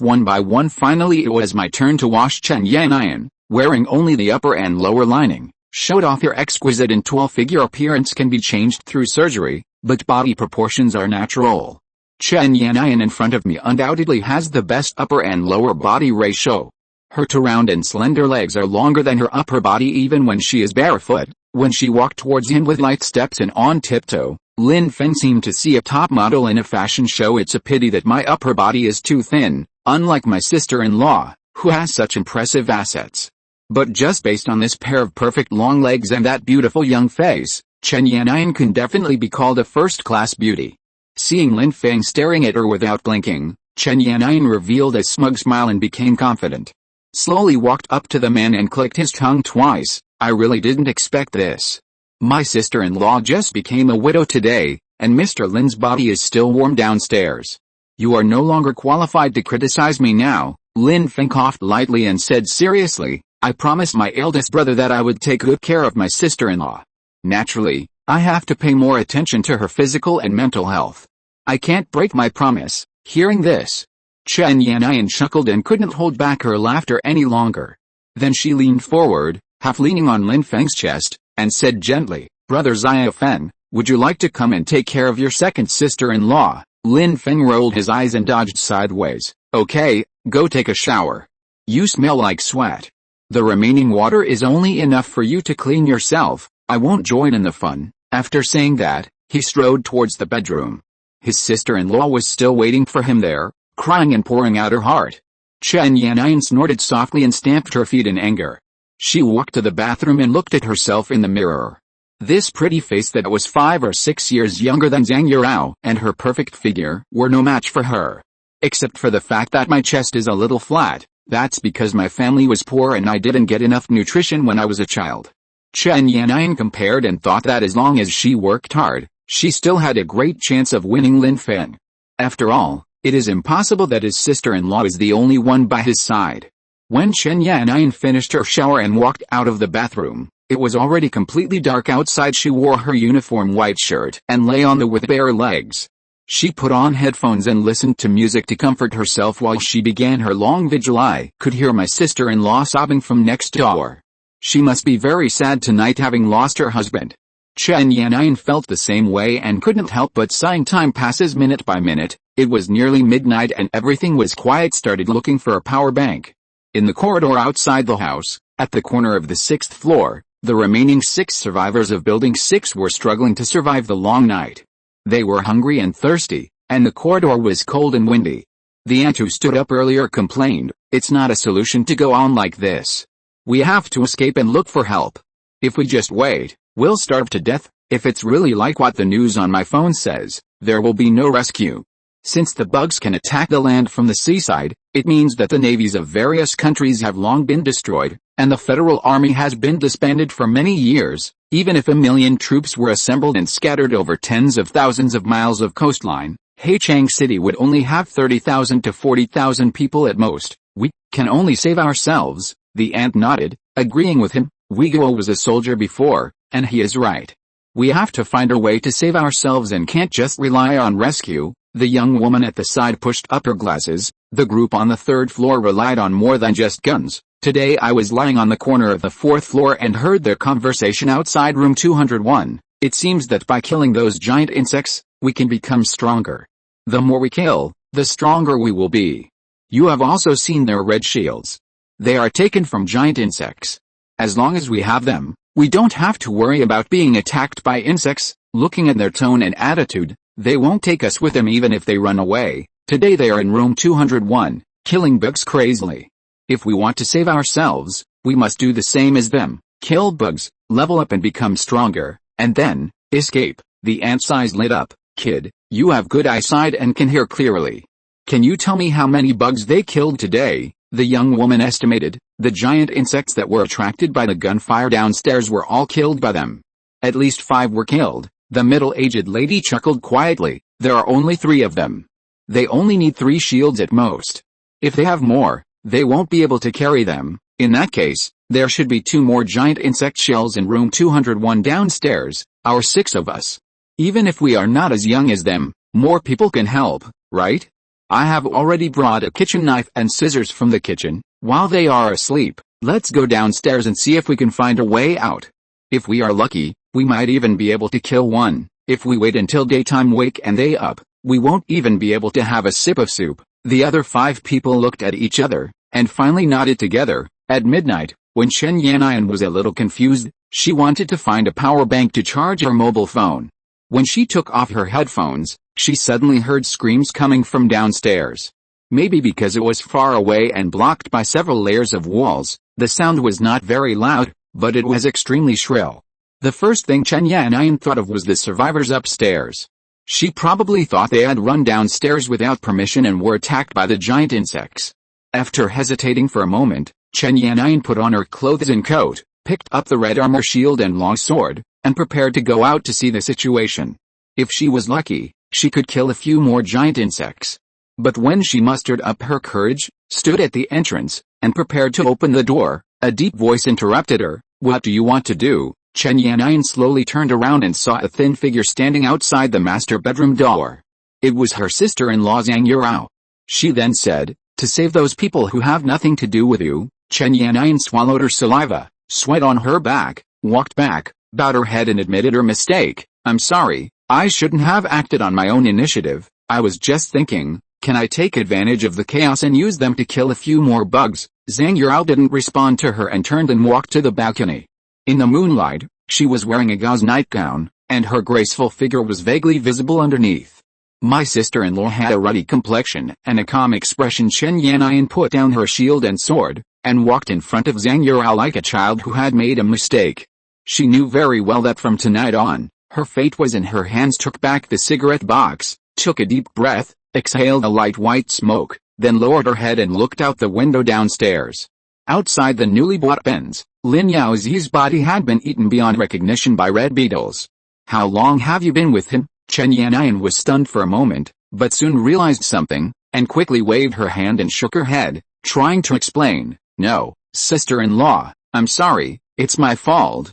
one by one. Finally it was my turn to wash. Chen Yan'an, wearing only the upper and lower lining, showed off her exquisite and tall figure. Appearance can be changed through surgery, but body proportions are natural. Chen Yan'an in front of me undoubtedly has the best upper and lower body ratio. Her too round and slender legs are longer than her upper body even when she is barefoot. When she walked towards him with light steps and on tiptoe, Lin Feng seemed to see a top model in a fashion show. It's a pity that my upper body is too thin, unlike my sister-in-law, who has such impressive assets. But just based on this pair of perfect long legs and that beautiful young face, Chen Yan'an can definitely be called a first-class beauty. Seeing Lin Feng staring at her without blinking, Chen Yan'an revealed a smug smile and became confident. Slowly walked up to the man and clicked his tongue twice. I really didn't expect this. My sister-in-law just became a widow today, and Mr. Lin's body is still warm downstairs. You are no longer qualified to criticize me now. Lin Feng coughed lightly and said seriously, I promised my eldest brother that I would take good care of my sister-in-law. Naturally, I have to pay more attention to her physical and mental health. I can't break my promise. Hearing this, Chen Yan'an chuckled and couldn't hold back her laughter any longer. Then she leaned forward, half leaning on Lin Feng's chest, and said gently, Brother Fen, would you like to come and take care of your second sister-in-law? Lin Feng rolled his eyes and dodged sideways. Okay, go take a shower. You smell like sweat. The remaining water is only enough for you to clean yourself. I won't join in the fun. After saying that, he strode towards the bedroom. His sister-in-law was still waiting for him there, crying and pouring out her heart. Chen Yan'an snorted softly and stamped her feet in anger. She walked to the bathroom and looked at herself in the mirror. This pretty face that was 5 or 6 years younger than Zhang Yurao and her perfect figure were no match for her. Except for the fact that my chest is a little flat. That's because my family was poor and I didn't get enough nutrition when I was a child. Chen Yan'an compared and thought that as long as she worked hard, she still had a great chance of winning Lin Feng. After all, it is impossible that his sister-in-law is the only one by his side. When Chen Yan'an finished her shower and walked out of the bathroom, it was already completely dark outside. She wore her uniform white shirt and lay on the with bare legs. She put on headphones and listened to music to comfort herself while she began her long vigil. I could hear my sister-in-law sobbing from next door. She must be very sad tonight, having lost her husband. Chen Yan'an felt the same way and couldn't help but sighing. Time passes minute by minute. It was nearly midnight and everything was quiet. Started looking for a power bank. In the corridor outside the house, at the corner of the 6th floor, the remaining 6 survivors of Building 6 were struggling to survive the long night. They were hungry and thirsty, and the corridor was cold and windy. The aunt who stood up earlier complained, It's not a solution to go on like this. We have to escape and look for help. If we just wait, we'll starve to death. If it's really like what the news on my phone says, there will be no rescue. Since the bugs can attack the land from the seaside, it means that the navies of various countries have long been destroyed, and the federal army has been disbanded for many years. Even if 1 million troops were assembled and scattered over tens of thousands of miles of coastline, Haichang City would only have 30,000 to 40,000 people at most. We can only save ourselves. The aunt nodded, agreeing with him. Weiguo was a soldier before, and he is right. We have to find a way to save ourselves and can't just rely on rescue. The young woman at the side pushed up her glasses. The group on the 3rd floor relied on more than just guns. Today I was lying on the corner of the 4th floor and heard their conversation outside room 201. It seems that by killing those giant insects, we can become stronger. The more we kill, the stronger we will be. You have also seen their red shields. They are taken from giant insects. As long as we have them, we don't have to worry about being attacked by insects. Looking at their tone and attitude, they won't take us with them even if they run away. Today they are in room 201, killing bugs crazily. If we want to save ourselves, we must do the same as them. Kill bugs, level up and become stronger, and then, escape. The ant's eyes lit up. Kid, you have good eyesight and can hear clearly. Can you tell me how many bugs they killed today? The young woman estimated. The giant insects that were attracted by the gunfire downstairs were all killed by them. At least 5 were killed. The middle-aged lady chuckled quietly. There are only 3 of them. They only need 3 shields at most. If they have more, they won't be able to carry them. In that case, there should be 2 more giant insect shells in room 201 downstairs, our 6 of us. Even if we are not as young as them, more people can help, right? I have already brought a kitchen knife and scissors from the kitchen. While they are asleep, let's go downstairs and see if we can find a way out. If we are lucky, we might even be able to kill one. If we wait until daytime wake and they up, we won't even be able to have a sip of soup. The other 5 people looked at each other, and finally nodded together. At midnight, when Chen Yanyan was a little confused, she wanted to find a power bank to charge her mobile phone. When she took off her headphones, she suddenly heard screams coming from downstairs. Maybe because it was far away and blocked by several layers of walls, the sound was not very loud, but it was extremely shrill. The first thing Chen Yanyan thought of was the survivors upstairs. She probably thought they had run downstairs without permission and were attacked by the giant insects. After hesitating for a moment, Chen Yanyan put on her clothes and coat, picked up the red armor shield and long sword, and prepared to go out to see the situation. If she was lucky, she could kill a few more giant insects. But when she mustered up her courage, stood at the entrance, and prepared to open the door, a deep voice interrupted her. What do you want to do? Chen Yanyan slowly turned around and saw a thin figure standing outside the master bedroom door. It was her sister-in-law Zhang Yurao. She then said, to save those people who have nothing to do with you. Chen Yanyan swallowed her saliva, sweat on her back, walked back, bowed her head and admitted her mistake. I'm sorry, I shouldn't have acted on my own initiative. I was just thinking, can I take advantage of the chaos and use them to kill a few more bugs? Zhang Yurao didn't respond to her and turned and walked to the balcony. In the moonlight, she was wearing a gauze nightgown, and her graceful figure was vaguely visible underneath. My sister-in-law had a ruddy complexion and a calm expression. Chen Yanyan put down her shield and sword, and walked in front of Zhang Yurao like a child who had made a mistake. She knew very well that from tonight on, her fate was in her hands. Took back the cigarette box, took a deep breath, exhaled a light white smoke, then lowered her head and looked out the window downstairs. Outside the newly bought Benz, Lin Yaozi's body had been eaten beyond recognition by red beetles. How long have you been with him? Chen Yanyan was stunned for a moment, but soon realized something, and quickly waved her hand and shook her head, trying to explain. No, sister-in-law, I'm sorry, it's my fault,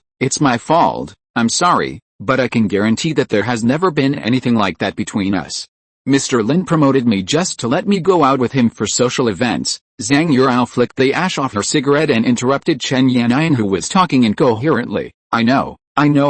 I'm sorry, but I can guarantee that there has never been anything like that between us. Mr. Lin promoted me just to let me go out with him for social events. Zhang Yurao flicked the ash off her cigarette and interrupted Chen Yanyan, who was talking incoherently. I know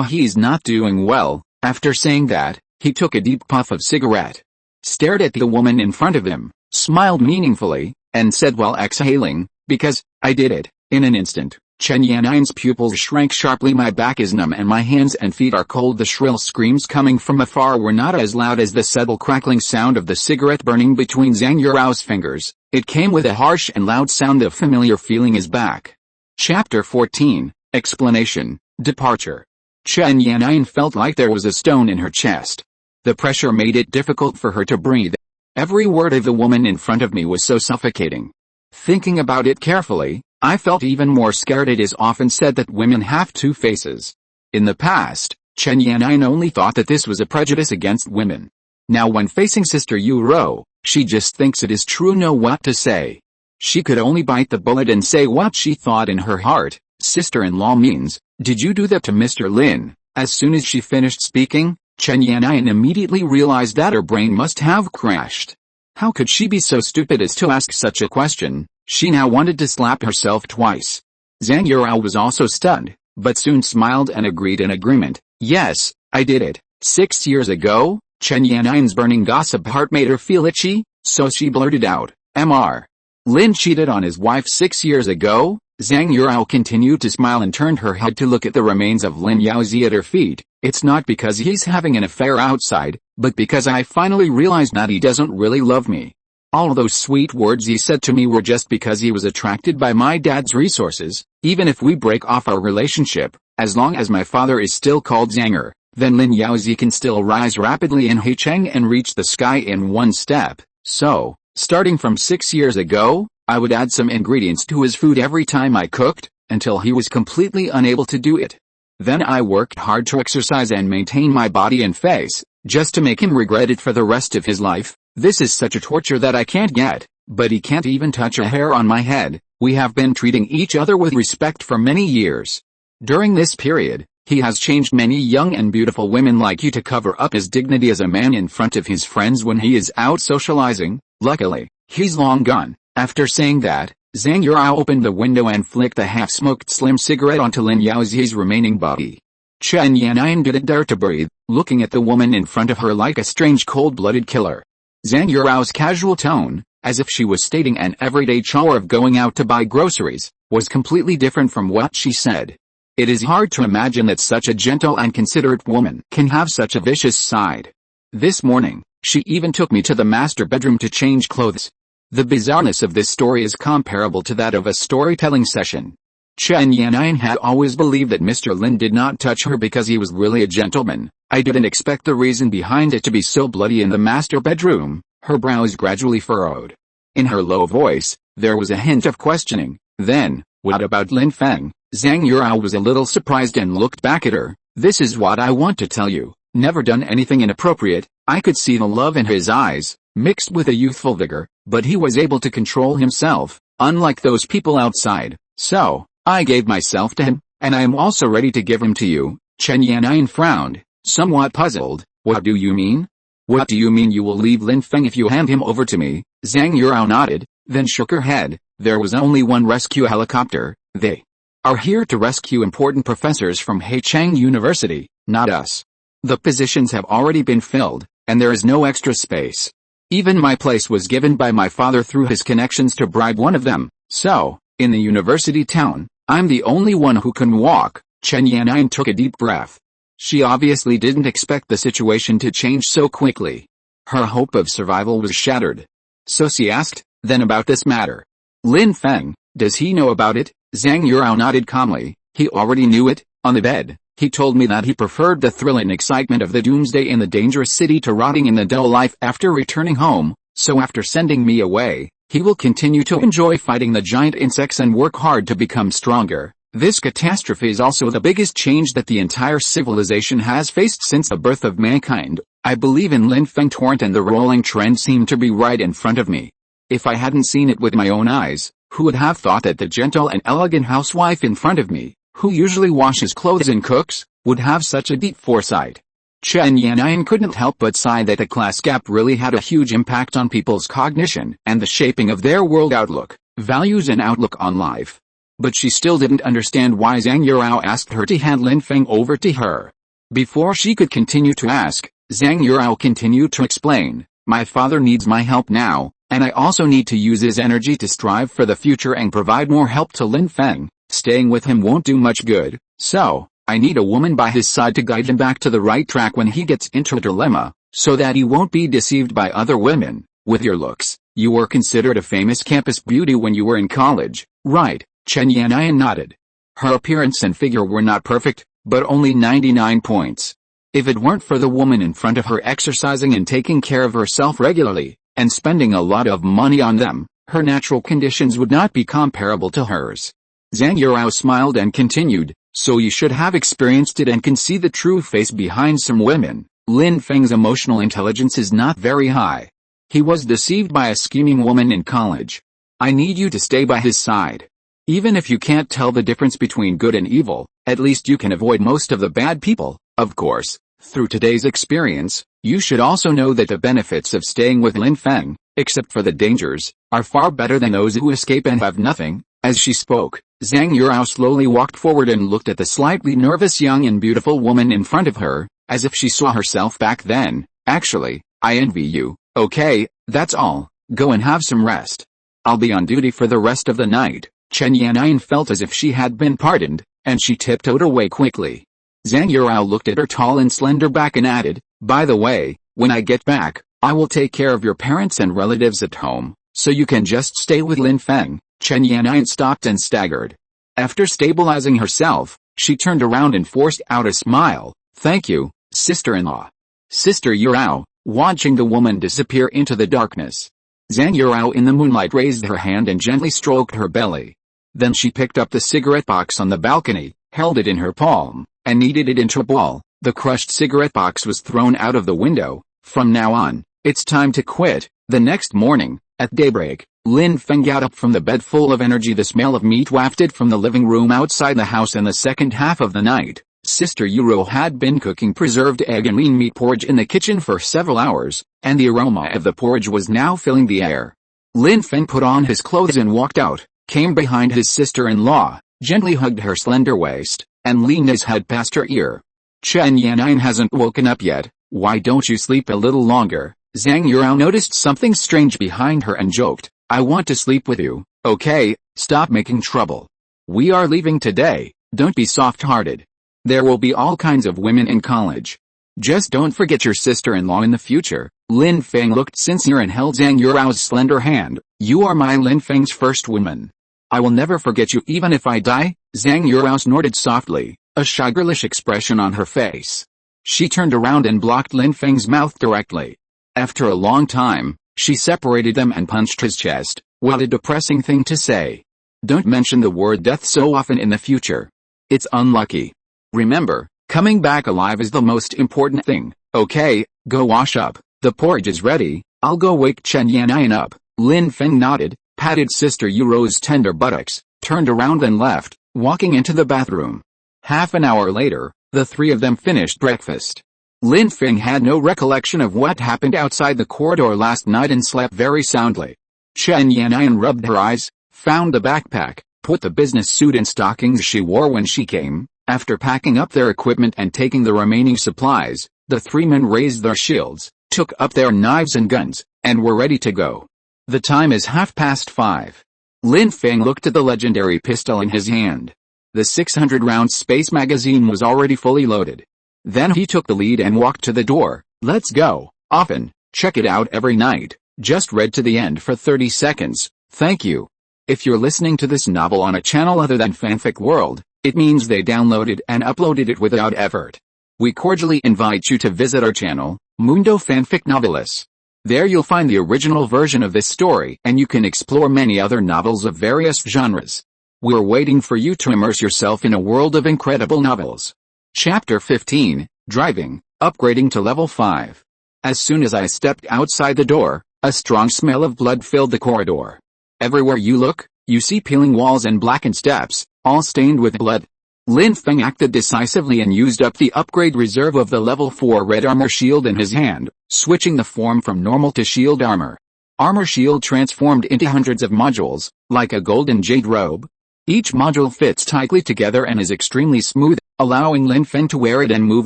he's not doing well. After saying that, he took a deep puff of cigarette, stared at the woman in front of him, smiled meaningfully, and said while exhaling, because I did it. In an instant, Chen Yanyan's pupils shrank sharply. My back is numb and my hands and feet are cold. The shrill screams coming from afar were not as loud as the subtle crackling sound of the cigarette burning between Zhang Yurao's fingers. It came with a harsh and loud sound. The familiar feeling is back. Chapter 14, Explanation, Departure. Chen Yanyan felt like there was a stone in her chest. The pressure made it difficult for her to breathe. Every word of the woman in front of me was so suffocating. Thinking about it carefully, I felt even more scared. It is often said that women have 2 faces. In the past, Chen Yanyan only thought that this was a prejudice against women. Now when facing Sister Yuro, she just thinks it is true. Know what to say. She could only bite the bullet and say what she thought in her heart. Sister-in-law means, did you do that to Mr. Lin? As soon as she finished speaking, Chen Yanyan immediately realized that her brain must have crashed. How could she be so stupid as to ask such a question? She now wanted to slap herself twice. Zhang Yurao was also stunned, but soon smiled and agreed in agreement. Yes, I did it. 6 years ago? Chen Yanyan's burning gossip heart made her feel itchy, so she blurted out, Mr. Lin cheated on his wife 6 years ago? Zhang Yurao continued to smile and turned her head to look at the remains of Lin Yaozi at her feet. It's not because he's having an affair outside, but because I finally realized that he doesn't really love me. All those sweet words he said to me were just because he was attracted by my dad's resources. Even if we break off our relationship, as long as my father is still called Zanger, then Lin Yaozi can still rise rapidly in Haicheng and reach the sky in one step. So, starting from 6 years ago, I would add some ingredients to his food every time I cooked, until he was completely unable to do it. Then I worked hard to exercise and maintain my body and face, just to make him regret it for the rest of his life. This is such a torture that I can't get, but he can't even touch a hair on my head. We have been treating each other with respect for many years. During this period, he has changed many young and beautiful women like you to cover up his dignity as a man in front of his friends when he is out socializing. Luckily, he's long gone. After saying that, Zhang Yurao opened the window and flicked the half-smoked slim cigarette onto Lin Yaozi's remaining body. Chen Yan'an didn't dare to breathe, looking at the woman in front of her like a strange cold-blooded killer. Zhang Yurao's casual tone, as if she was stating an everyday chore of going out to buy groceries, was completely different from what she said. It is hard to imagine that such a gentle and considerate woman can have such a vicious side. This morning, she even took me to the master bedroom to change clothes. The bizarreness of this story is comparable to that of a storytelling session. Chen Yan'an had always believed that Mr. Lin did not touch her because he was really a gentleman. I didn't expect the reason behind it to be so bloody in the master bedroom. Her brows gradually furrowed. In her low voice, there was a hint of questioning. Then, what about Lin Feng? Zhang Yurao was a little surprised and looked back at her. This is what I want to tell you. Never done anything inappropriate. I could see the love in his eyes, mixed with a youthful vigor, but he was able to control himself, unlike those people outside. So, I gave myself to him, and I am also ready to give him to you. Chen Yan'an frowned, somewhat puzzled. What do you mean? What do you mean you will leave Lin Feng if you hand him over to me? Zhang Yurao nodded, then shook her head. There was only one rescue helicopter. They are here to rescue important professors from Haicheng University, not us. The positions have already been filled, and there is no extra space. Even my place was given by my father through his connections to bribe one of them. So, in the university town, I'm the only one who can walk. Chen Yan'an took a deep breath. She obviously didn't expect the situation to change so quickly. Her hope of survival was shattered. So she asked, then about this matter. Lin Feng, does he know about it? Zhang Yurao nodded calmly. He already knew it. On the bed, he told me that he preferred the thrill and excitement of the doomsday in the dangerous city to rotting in the dull life after returning home. So after sending me away, he will continue to enjoy fighting the giant insects and work hard to become stronger. This catastrophe is also the biggest change that the entire civilization has faced since the birth of mankind. I believe in Lin Feng torrent and the rolling trend seemed to be right in front of me. If I hadn't seen it with my own eyes, who would have thought that the gentle and elegant housewife in front of me, who usually washes clothes and cooks, would have such a deep foresight? Chen Yan'an couldn't help but sigh that the class gap really had a huge impact on people's cognition and the shaping of their world outlook, values and outlook on life. But she still didn't understand why Zhang Yurao asked her to hand Lin Feng over to her. Before she could continue to ask, Zhang Yurao continued to explain, my father needs my help now, and I also need to use his energy to strive for the future and provide more help to Lin Feng. Staying with him won't do much good, so I need a woman by his side to guide him back to the right track when he gets into a dilemma, so that he won't be deceived by other women. With your looks, you were considered a famous campus beauty when you were in college, right? Chen Yan'an nodded. Her appearance and figure were not perfect, but only 99 points. If it weren't for the woman in front of her exercising and taking care of herself regularly, and spending a lot of money on them, her natural conditions would not be comparable to hers. Zhang Yurao smiled and continued, so you should have experienced it and can see the true face behind some women. Lin Feng's emotional intelligence is not very high. He was deceived by a scheming woman in college. I need you to stay by his side. Even if you can't tell the difference between good and evil, at least you can avoid most of the bad people. Of course, through today's experience, you should also know that the benefits of staying with Lin Feng, except for the dangers, are far better than those who escape and have nothing. As she spoke, Zhang Yurao slowly walked forward and looked at the slightly nervous young and beautiful woman in front of her, as if she saw herself back then. Actually, I envy you. Okay, that's all. Go and have some rest. I'll be on duty for the rest of the night. Chen Yan'an felt as if she had been pardoned, and she tiptoed away quickly. Zhang Yurao looked at her tall and slender back and added, by the way, when I get back, I will take care of your parents and relatives at home, so you can just stay with Lin Feng." Chen Yannian stopped and staggered. After stabilizing herself, she turned around and forced out a smile. "Thank you, sister-in-law." Sister Yurao, watching the woman disappear into the darkness. Zhang Yurao in the moonlight raised her hand and gently stroked her belly. Then she picked up the cigarette box on the balcony, held it in her palm, and kneaded it into a ball. The crushed cigarette box was thrown out of the window. "From now on, it's time to quit." The next morning, at daybreak, Lin Feng got up from the bed full of energy. The smell of meat wafted from the living room outside the house. In the second half of the night, Sister Yuro had been cooking preserved egg and lean meat porridge in the kitchen for several hours, and the aroma of the porridge was now filling the air. Lin Feng put on his clothes and walked out, came behind his sister-in-law, gently hugged her slender waist, and leaned his head past her ear. "Chen Yannian hasn't woken up yet. Why don't you sleep a little longer?" Zhang Yurao noticed something strange behind her and joked, "I want to sleep with you, okay? Stop making trouble. We are leaving today, don't be soft-hearted. There will be all kinds of women in college. Just don't forget your sister-in-law in the future." Lin Feng looked sincere and held Zhang Yurao's slender hand. "You are my Lin Feng's first woman. I will never forget you even if I die." Zhang Yurao snorted softly, a shy girlish expression on her face. She turned around and blocked Lin Feng's mouth directly. After a long time, she separated them and punched his chest. "What a depressing thing to say. Don't mention the word death so often in the future. It's unlucky. Remember, coming back alive is the most important thing. Okay, go wash up. The porridge is ready. I'll go wake Chen Yannian up." Lin Feng nodded, patted Sister Yuro's tender buttocks, turned around and left, walking into the bathroom. Half an hour later, the three of them finished breakfast. Lin Feng had no recollection of what happened outside the corridor last night and slept very soundly. Chen Yannian rubbed her eyes, found the backpack, put the business suit and stockings she wore when she came. After packing up their equipment and taking the remaining supplies, the three men raised their shields, took up their knives and guns, and were ready to go. The time is 5:30. Lin Feng looked at the legendary pistol in his hand. The 600-round space magazine was already fully loaded. Then he took the lead and walked to the door. "Let's go. Often, check it out every night. Just read to the end for 30 seconds. Thank you." If you're listening to this novel on a channel other than Fanfic World, it means they downloaded and uploaded it without effort. We cordially invite you to visit our channel, Mundo Fanfic Novelis. There you'll find the original version of this story and you can explore many other novels of various genres. We're waiting for you to immerse yourself in a world of incredible novels. Chapter 15, Driving, Upgrading to Level 5. As soon as I stepped outside the door, a strong smell of blood filled the corridor. Everywhere you look, you see peeling walls and blackened steps, all stained with blood. Lin Feng acted decisively and used up the upgrade reserve of the level 4 red armor shield in his hand, switching the form from normal to shield armor. Armor shield transformed into hundreds of modules, like a golden jade robe. Each module fits tightly together and is extremely smooth, allowing Lin Feng to wear it and move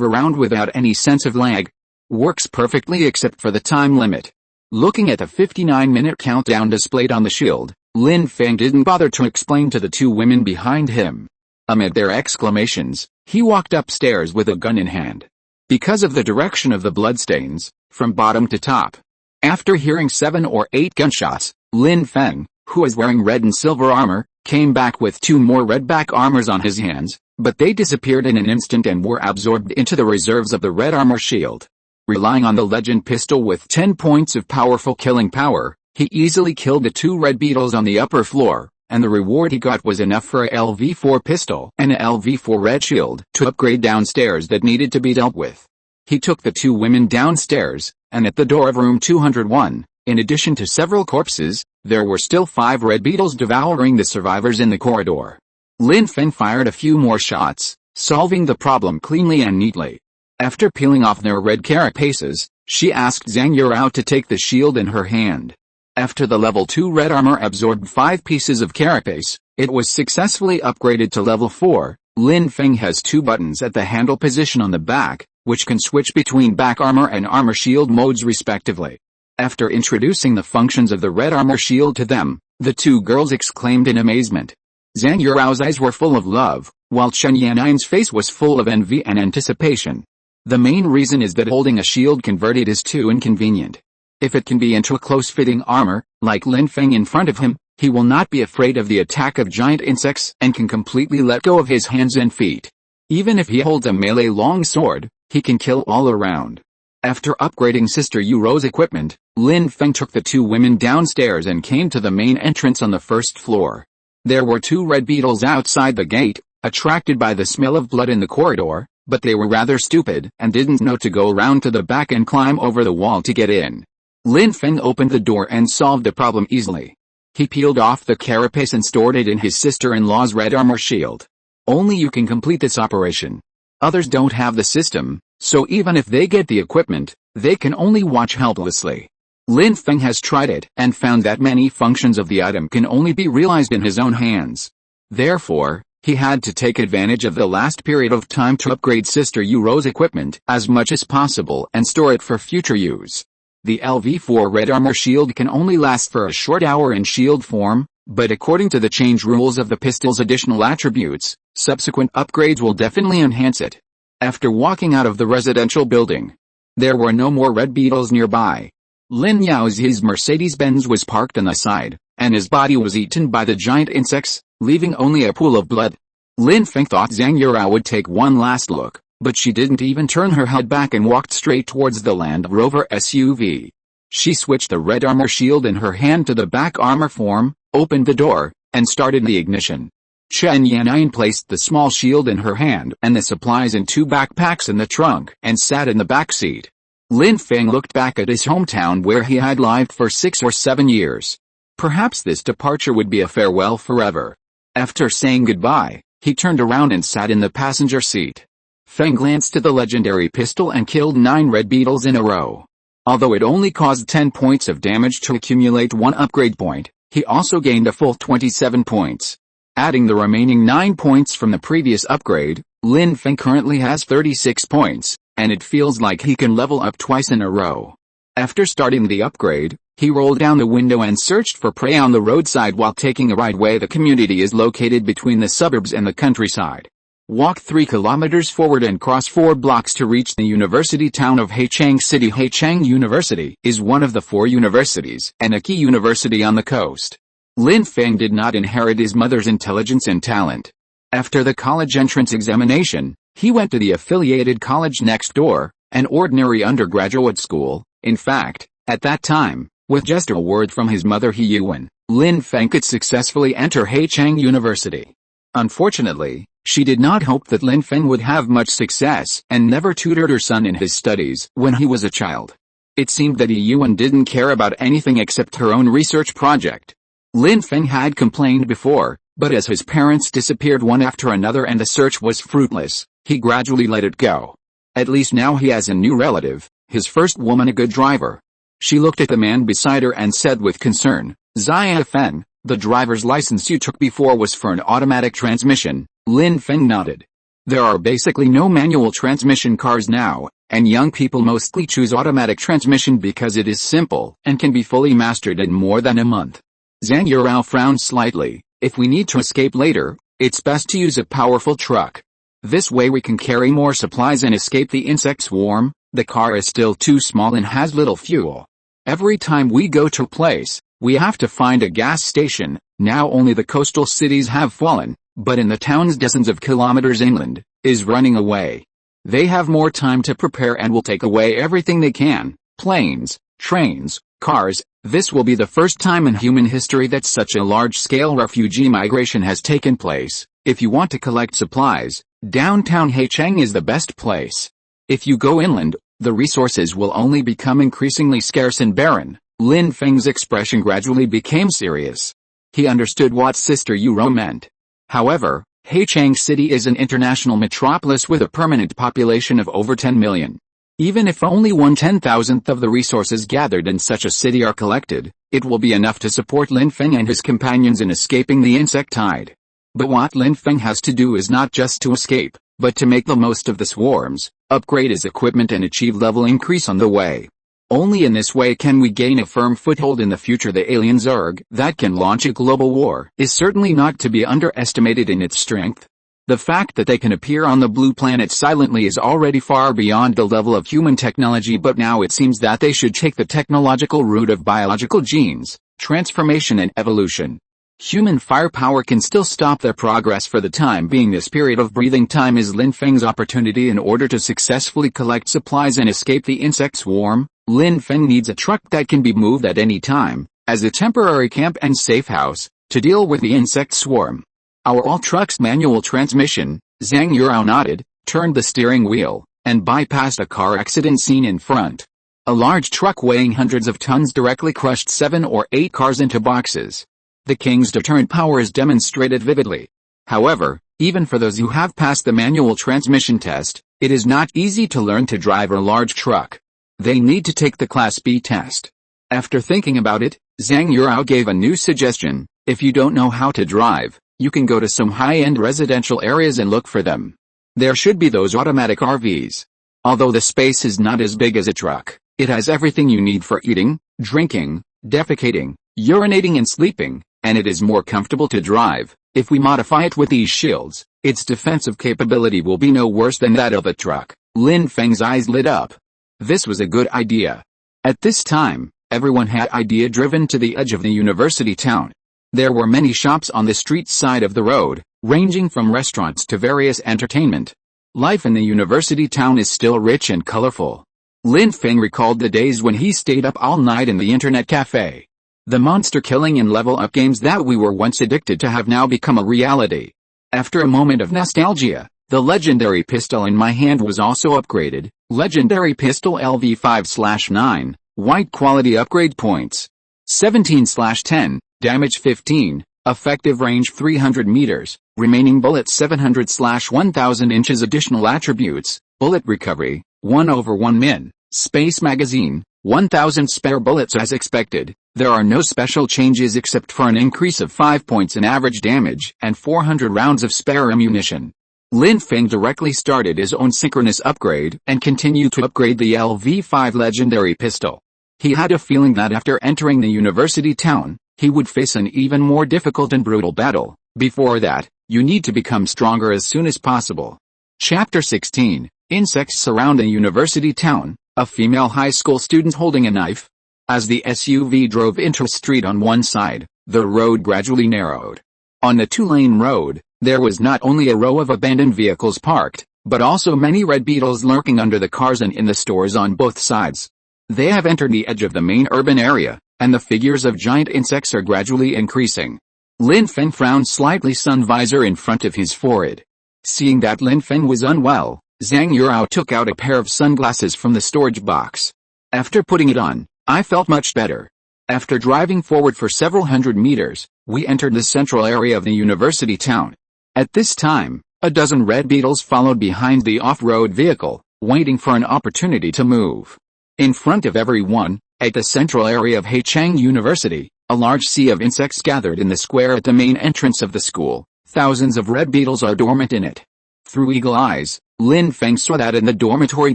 around without any sense of lag. Works perfectly except for the time limit. Looking at the 59-minute countdown displayed on the shield, Lin Feng didn't bother to explain to the two women behind him. Amid their exclamations, he walked upstairs with a gun in hand. Because of the direction of the bloodstains, from bottom to top. After hearing 7 or 8 gunshots, Lin Feng, who was wearing red and silver armor, came back with 2 more red back armors on his hands, but they disappeared in an instant and were absorbed into the reserves of the red armor shield. Relying on the legend pistol with 10 points of powerful killing power, he easily killed the 2 red beetles on the upper floor, and the reward he got was enough for a LV4 pistol and a LV4 red shield to upgrade downstairs that needed to be dealt with. He took the 2 women downstairs, and at the door of room 201, in addition to several corpses, there were still 5 red beetles devouring the survivors in the corridor. Lin Feng fired a few more shots, solving the problem cleanly and neatly. After peeling off their red carapaces, she asked Zhang Yurao to take the shield in her hand. After the level 2 red armor absorbed 5 pieces of carapace, it was successfully upgraded to level 4. Lin Feng has 2 buttons at the handle position on the back, which can switch between back armor and armor shield modes respectively. After introducing the functions of the red armor shield to them, the 2 girls exclaimed in amazement. Zhang Yurao's eyes were full of love, while Chen Yannian's face was full of envy and anticipation. The main reason is that holding a shield converted is too inconvenient. If it can be into a close-fitting armor, like Lin Feng in front of him, he will not be afraid of the attack of giant insects and can completely let go of his hands and feet. Even if he holds a melee long sword, he can kill all around. After upgrading Sister Yuro's equipment, Lin Feng took the two women downstairs and came to the main entrance on the first floor. There were two red beetles outside the gate, attracted by the smell of blood in the corridor, but they were rather stupid and didn't know to go around to the back and climb over the wall to get in. Lin Feng opened the door and solved the problem easily. He peeled off the carapace and stored it in his sister-in-law's red armor shield. Only you can complete this operation. Others don't have the system, so even if they get the equipment, they can only watch helplessly. Lin Feng has tried it and found that many functions of the item can only be realized in his own hands. Therefore, he had to take advantage of the last period of time to upgrade Sister Yuro's equipment as much as possible and store it for future use. The LV4 red armor shield can only last for a short hour in shield form, but according to the change rules of the pistol's additional attributes, subsequent upgrades will definitely enhance it. After walking out of the residential building, there were no more red beetles nearby. Lin Yaozi's Mercedes-Benz was parked on the side, and his body was eaten by the giant insects, leaving only a pool of blood. Lin Feng thought Zhang Yurao would take one last look, but she didn't even turn her head back and walked straight towards the Land Rover SUV. She switched the red armor shield in her hand to the back armor form, opened the door, and started the ignition. Chen Yan'an placed the small shield in her hand and the supplies in two backpacks in the trunk and sat in the back seat. Lin Feng looked back at his hometown where he had lived for 6 or 7 years. Perhaps this departure would be a farewell forever. After saying goodbye, he turned around and sat in the passenger seat. Feng glanced at the legendary pistol and killed 9 red beetles in a row. Although it only caused 10 points of damage to accumulate 1 upgrade point, he also gained a full 27 points. Adding the remaining 9 points from the previous upgrade, Lin Feng currently has 36 points, and it feels like he can level up twice in a row. After starting the upgrade, he rolled down the window and searched for prey on the roadside while taking a ride. Where the community is located between the suburbs and the countryside. Walk 3 kilometers forward and cross 4 blocks to reach the university town of Haichang City. Haichang University is one of the 4 universities and a key university on the coast. Lin Feng did not inherit his mother's intelligence and talent. After the college entrance examination, he went to the affiliated college next door, an ordinary undergraduate school. In fact, at that time, with just a word from his mother Yuan, Lin Feng could successfully enter Haichang University. Unfortunately, she did not hope that Lin Feng would have much success and never tutored her son in his studies when he was a child. It seemed that Yuan didn't care about anything except her own research project. Lin Feng had complained before, but as his parents disappeared one after another and the search was fruitless, he gradually let it go. At least now he has a new relative, his first woman, a good driver. She looked at the man beside her and said with concern, "Zia Feng, the driver's license you took before was for an automatic transmission." Lin Feng nodded. There are basically no manual transmission cars now, and young people mostly choose automatic transmission because it is simple and can be fully mastered in more than a month. Zhang Yurao frowned slightly. If we need to escape later, it's best to use a powerful truck. This way we can carry more supplies and escape the insect swarm. The car is still too small and has little fuel. Every time we go to a place, we have to find a gas station. Now only the coastal cities have fallen, but in the towns dozens of kilometers inland is running away. They have more time to prepare and will take away everything they can, planes, trains, cars. This will be the first time in human history that such a large-scale refugee migration has taken place. If you want to collect supplies, downtown Haichang is the best place. If you go inland, the resources will only become increasingly scarce and barren. Lin Feng's expression gradually became serious. He understood what Sister Yuro meant. However, Haichang City is an international metropolis with a permanent population of over 10 million. Even if only 1/10,000th of the resources gathered in such a city are collected, it will be enough to support Lin Feng and his companions in escaping the insect tide. But what Lin Feng has to do is not just to escape, but to make the most of the swarms, upgrade his equipment and achieve level increase on the way. Only in this way can we gain a firm foothold in the future. The alien Zerg that can launch a global war is certainly not to be underestimated in its strength. The fact that they can appear on the blue planet silently is already far beyond the level of human technology, but now it seems that they should take the technological route of biological genes, transformation and evolution. Human firepower can still stop their progress for the time being. This period of breathing time is Lin Feng's opportunity in order to successfully collect supplies and escape the insect swarm. Lin Feng needs a truck that can be moved at any time, as a temporary camp and safe house, to deal with the insect swarm. Our all-truck's manual transmission, Zhang Yurao nodded, turned the steering wheel, and bypassed a car accident scene in front. A large truck weighing hundreds of tons directly crushed 7 or 8 cars into boxes. The King's deterrent power is demonstrated vividly. However, even for those who have passed the manual transmission test, it is not easy to learn to drive a large truck. They need to take the Class B test. After thinking about it, Zhang Yurao gave a new suggestion: if you don't know how to drive, you can go to some high-end residential areas and look for them. There should be those automatic RVs. Although the space is not as big as a truck, it has everything you need for eating, drinking, defecating, urinating and sleeping, and it is more comfortable to drive. If we modify it with these shields, its defensive capability will be no worse than that of a truck. Lin Feng's eyes lit up. This was a good idea. At this time, everyone had idea driven to the edge of the university town. There were many shops on the street side of the road, ranging from restaurants to various entertainment. Life in the university town is still rich and colorful. Lin Feng recalled the days when he stayed up all night in the internet cafe. The monster killing and level up games that we were once addicted to have now become a reality. After a moment of nostalgia, the legendary pistol in my hand was also upgraded. Legendary pistol LV5/9, white quality upgrade points. 17/10. Damage 15, effective range 300 meters, remaining bullets 700/1000 inches. Additional attributes: bullet recovery, 1/1 min, space magazine, 1000 spare bullets. As expected, there are no special changes except for an increase of 5 points in average damage and 400 rounds of spare ammunition. Lin Feng directly started his own synchronous upgrade and continued to upgrade the LV5 legendary pistol. He had a feeling that after entering the university town, he would face an even more difficult and brutal battle. Before that, you need to become stronger as soon as possible. Chapter 16. Insects surround a university town, a female high school student holding a knife. As the SUV drove into a street on one side, the road gradually narrowed. On the 2-lane road, there was not only a row of abandoned vehicles parked, but also many red beetles lurking under the cars and in the stores on both sides. They have entered the edge of the main urban area, and the figures of giant insects are gradually increasing. Lin Feng frowned slightly, sun visor in front of his forehead. Seeing that Lin Feng was unwell, Zhang Yurao took out a pair of sunglasses from the storage box. After putting it on, I felt much better. After driving forward for several hundred meters, we entered the central area of the university town. At this time, a dozen red beetles followed behind the off-road vehicle, waiting for an opportunity to move. In front of everyone, at the central area of Haichang University, a large sea of insects gathered in the square at the main entrance of the school. Thousands of red beetles are dormant in it. Through eagle eyes, Lin Feng saw that in the dormitory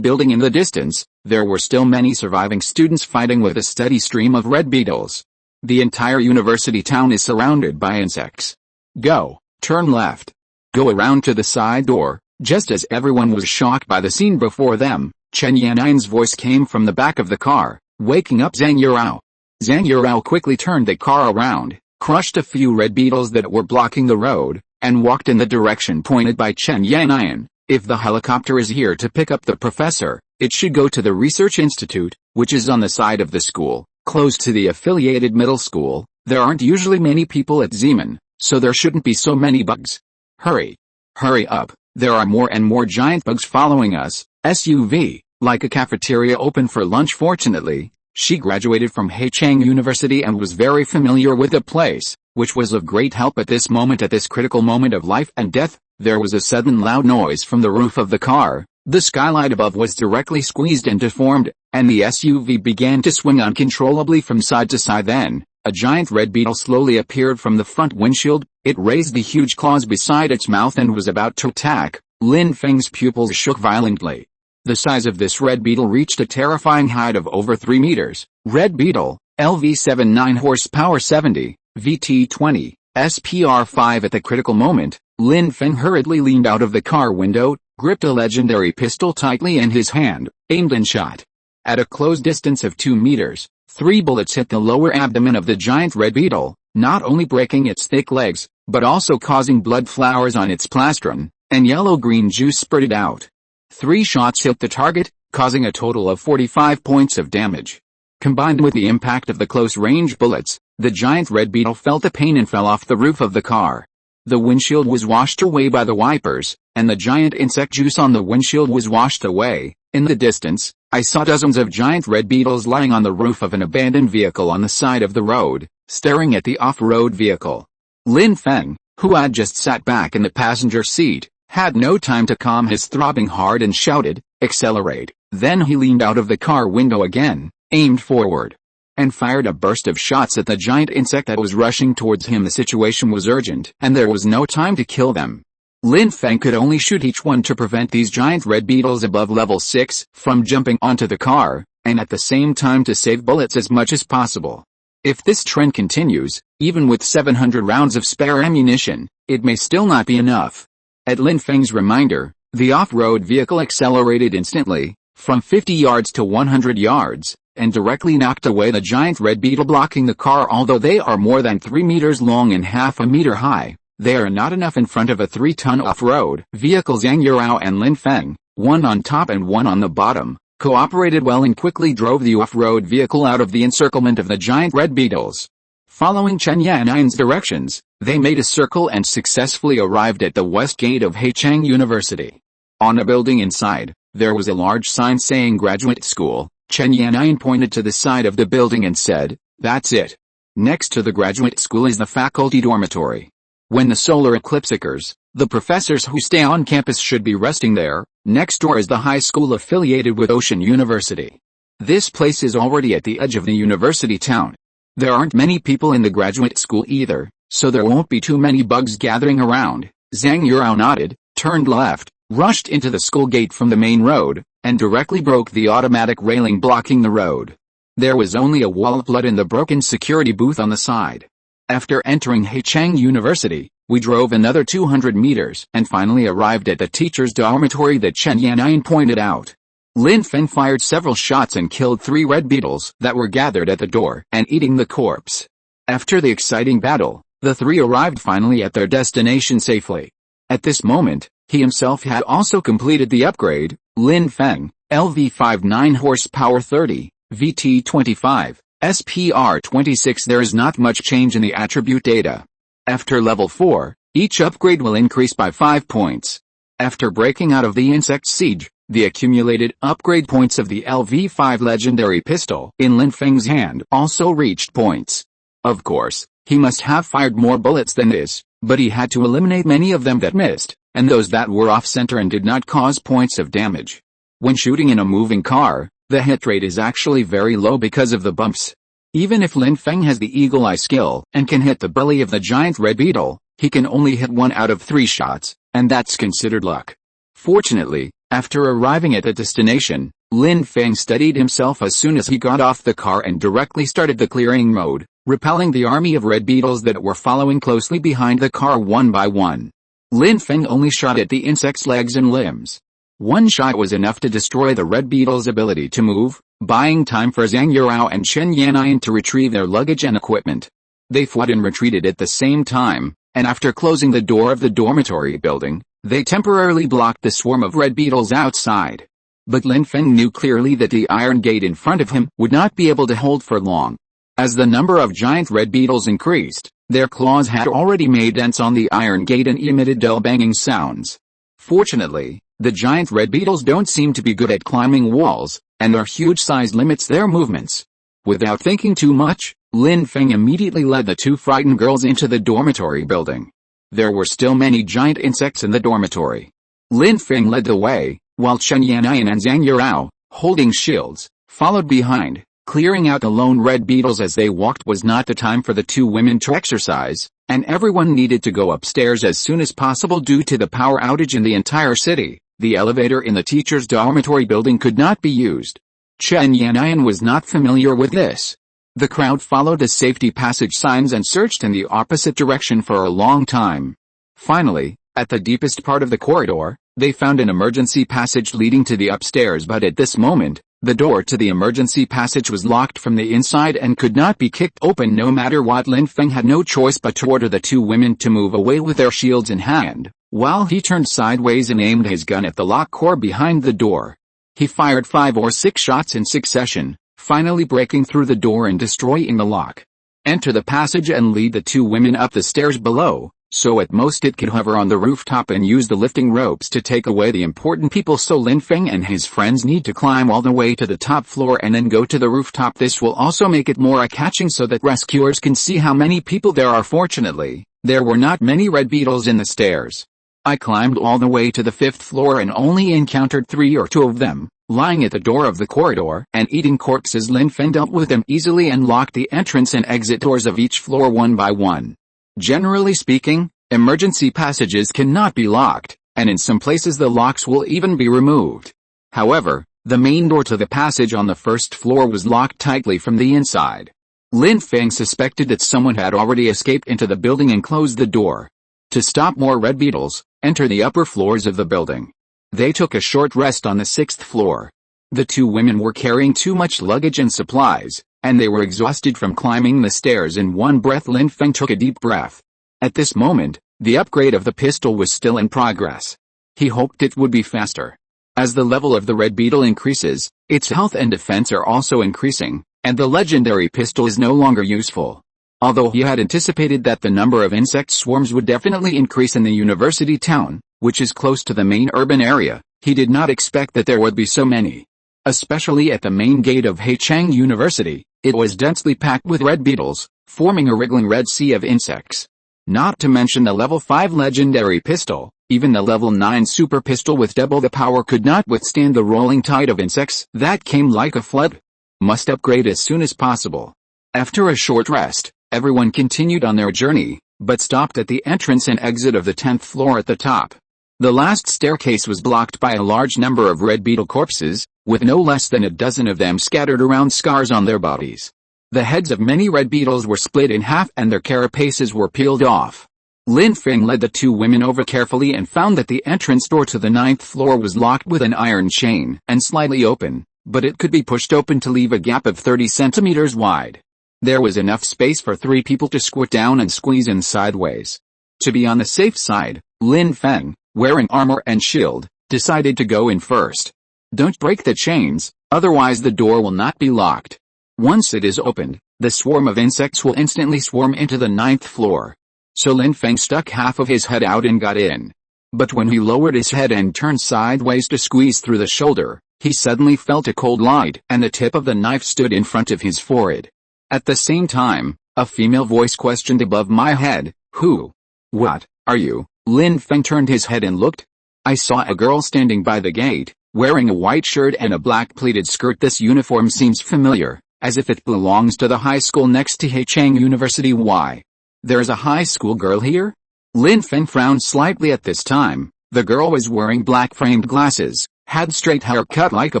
building in the distance, there were still many surviving students fighting with a steady stream of red beetles. The entire university town is surrounded by insects. Go, turn left. Go around to the side door. Just as everyone was shocked by the scene before them, Chen Yannian's voice came from the back of the car, waking up Zhang Yurao. Zhang Yurao quickly turned the car around, crushed a few red beetles that were blocking the road, and walked in the direction pointed by Chen Yannian. If the helicopter is here to pick up the professor, it should go to the research institute, which is on the side of the school, close to the affiliated middle school. There aren't usually many people at Zeman, so there shouldn't be so many bugs. Hurry. Hurry up, there are more and more giant bugs following us. SUV, like a cafeteria open for lunch. Fortunately, she graduated from Haichang University and was very familiar with the place, which was of great help at this moment. At this critical moment of life and death, there was a sudden loud noise from the roof of the car. The skylight above was directly squeezed and deformed, and the SUV began to swing uncontrollably from side to side. Then, a giant red beetle slowly appeared from the front windshield. It raised the huge claws beside its mouth and was about to attack. Lin Feng's pupils shook violently. The size of this red beetle reached a terrifying height of over 3 meters. Red beetle, LV7 9 horsepower 70, VT20, SPR5. At the critical moment, Lin Feng hurriedly leaned out of the car window, gripped a legendary pistol tightly in his hand, aimed and shot. At a close distance of 2 meters, 3 bullets hit the lower abdomen of the giant red beetle, not only breaking its thick legs, but also causing blood flowers on its plastron, and yellow-green juice spurted out. 3 shots hit the target, causing a total of 45 points of damage. Combined with the impact of the close-range bullets, the giant red beetle felt the pain and fell off the roof of the car. The windshield was washed away by the wipers, and the giant insect juice on the windshield was washed away. In the distance, I saw dozens of giant red beetles lying on the roof of an abandoned vehicle on the side of the road, staring at the off-road vehicle. Lin Feng, who had just sat back in the passenger seat, had no time to calm his throbbing heart and shouted, "Accelerate!" Then he leaned out of the car window again, aimed forward, and fired a burst of shots at the giant insect that was rushing towards him. The situation was urgent, and there was no time to kill them. Lin Feng could only shoot each one to prevent these giant red beetles above level 6 from jumping onto the car, and at the same time to save bullets as much as possible. If this trend continues, even with 700 rounds of spare ammunition, it may still not be enough. At Lin Feng's reminder, the off-road vehicle accelerated instantly, from 50 yards to 100 yards, and directly knocked away the giant red beetle blocking the car. Although they are more than 3 meters long and half a meter high, they are not enough in front of a 3-ton off-road vehicle. Zhang Yurao and Lin Feng, one on top and one on the bottom, cooperated well and quickly drove the off-road vehicle out of the encirclement of the giant red beetles. Following Chen Yan'an's directions, they made a circle and successfully arrived at the west gate of Heichang University. On a building inside, there was a large sign saying Graduate School. Chen Yan'an pointed to the side of the building and said, "That's it. Next to the graduate school is the faculty dormitory. When the solar eclipse occurs, the professors who stay on campus should be resting there. Next door is the high school affiliated with Ocean University. This place is already at the edge of the university town. There aren't many people in the graduate school either, so there won't be too many bugs gathering around." Zhang Yurao nodded, turned left, rushed into the school gate from the main road, and directly broke the automatic railing blocking the road. There was only a wall of blood in the broken security booth on the side. After entering Heichang University, we drove another 200 meters and finally arrived at the teacher's dormitory that Chen Yan'an pointed out. Lin Feng fired several shots and killed 3 red beetles that were gathered at the door and eating the corpse. After the exciting battle, the 3 arrived finally at their destination safely. At this moment, he himself had also completed the upgrade. Lin Feng, LV5 9 horsepower 30, VT 25, SPR 26. There is not much change in the attribute data. After level 4, each upgrade will increase by 5 points. After breaking out of the insect siege, the accumulated upgrade points of the LV5 legendary pistol in Lin Feng's hand also reached points. Of course, he must have fired more bullets than this, but he had to eliminate many of them that missed, and those that were off-center and did not cause points of damage. When shooting in a moving car, the hit rate is actually very low because of the bumps. Even if Lin Feng has the eagle eye skill and can hit the belly of the giant red beetle, he can only hit 1 out of 3 shots, and that's considered luck. Fortunately, after arriving at the destination, Lin Feng steadied himself as soon as he got off the car and directly started the clearing mode, repelling the army of red beetles that were following closely behind the car one by one. Lin Feng only shot at the insect's legs and limbs. 1 shot was enough to destroy the red beetle's ability to move, buying time for Zhang Yurao and Chen Yan'an to retrieve their luggage and equipment. They fled and retreated at the same time, and after closing the door of the dormitory building, they temporarily blocked the swarm of red beetles outside. But Lin Feng knew clearly that the iron gate in front of him would not be able to hold for long. As the number of giant red beetles increased, their claws had already made dents on the iron gate and emitted dull banging sounds. Fortunately, the giant red beetles don't seem to be good at climbing walls, and their huge size limits their movements. Without thinking too much, Lin Feng immediately led the 2 frightened girls into the dormitory building. There were still many giant insects in the dormitory. Lin Feng led the way, while Chen Yan'an and Zhang Yurao, holding shields, followed behind. Clearing out the lone red beetles as they walked was not the time for the 2 women to exercise, and everyone needed to go upstairs as soon as possible due to the power outage in the entire city. The elevator in the teacher's dormitory building could not be used. Chen Yan'an was not familiar with this. The crowd followed the safety passage signs and searched in the opposite direction for a long time. Finally, At the deepest part of the corridor, they found an emergency passage leading to the upstairs, but at this moment, the door to the emergency passage was locked from the inside and could not be kicked open no matter what. Lin Feng had no choice but to order the two women to move away with their shields in hand, while he turned sideways and aimed his gun at the lock core behind the door. He fired 5 or 6 shots in succession, finally breaking through the door and destroying the lock. Enter the passage and lead the two women up the stairs below, so at most it could hover on the rooftop and use the lifting ropes to take away the important people. So Lin Feng and his friends need to climb all the way to the top floor and then go to the rooftop. This will also make it more eye-catching so that rescuers can see how many people there are. Fortunately, there were not many red beetles in the stairs. I climbed all the way to the 5th floor and only encountered 3 or 2 of them, lying at the door of the corridor and eating corpses. Lin Feng dealt with them easily and locked the entrance and exit doors of each floor one by one. Generally speaking, emergency passages cannot be locked, and in some places the locks will even be removed. However, the main door to the passage on the 1st floor was locked tightly from the inside. Lin Feng suspected that someone had already escaped into the building and closed the door. To stop more red beetles, enter the upper floors of the building. They took a short rest on the 6th floor. The two women were carrying too much luggage and supplies, and they were exhausted from climbing the stairs in one breath. Lin Feng took a deep breath. At this moment, the upgrade of the pistol was still in progress. He hoped it would be faster. As the level of the red beetle increases, its health and defense are also increasing, and the legendary pistol is no longer useful. Although he had anticipated that the number of insect swarms would definitely increase in the university town, which is close to the main urban area, he did not expect that there would be so many. Especially at the main gate of Haichang University, it was densely packed with red beetles, forming a wriggling red sea of insects. Not to mention the level 5 legendary pistol, even the level 9 super pistol with double the power could not withstand the rolling tide of insects that came like a flood. Must upgrade as soon as possible. After a short rest, everyone continued on their journey, but stopped at the entrance and exit of the 10th floor at the top. The last staircase was blocked by a large number of red beetle corpses, with no less than a dozen of them scattered around, scars on their bodies. The heads of many red beetles were split in half and their carapaces were peeled off. Lin Feng led the two women over carefully and found that the entrance door to the 9th floor was locked with an iron chain and slightly open, but it could be pushed open to leave a gap of 30 centimeters wide. There was enough space for 3 people to squat down and squeeze in sideways. To be on the safe side, Lin Feng, wearing armor and shield, decided to go in first. Don't break the chains, otherwise the door will not be locked. Once it is opened, the swarm of insects will instantly swarm into the 9th floor. So Lin Feng stuck half of his head out and got in. But when he lowered his head and turned sideways to squeeze through the shoulder, he suddenly felt a cold light and the tip of the knife stood in front of his forehead. At the same time, a female voice questioned above my head, "Who? What are you?" Lin Feng turned his head and looked. I saw a girl standing by the gate, wearing a white shirt and a black pleated skirt. This uniform seems familiar, as if it belongs to the high school next to Haichang University. Why? There's a high school girl here? Lin Feng frowned slightly at this time. The girl was wearing black framed glasses, had straight hair cut like a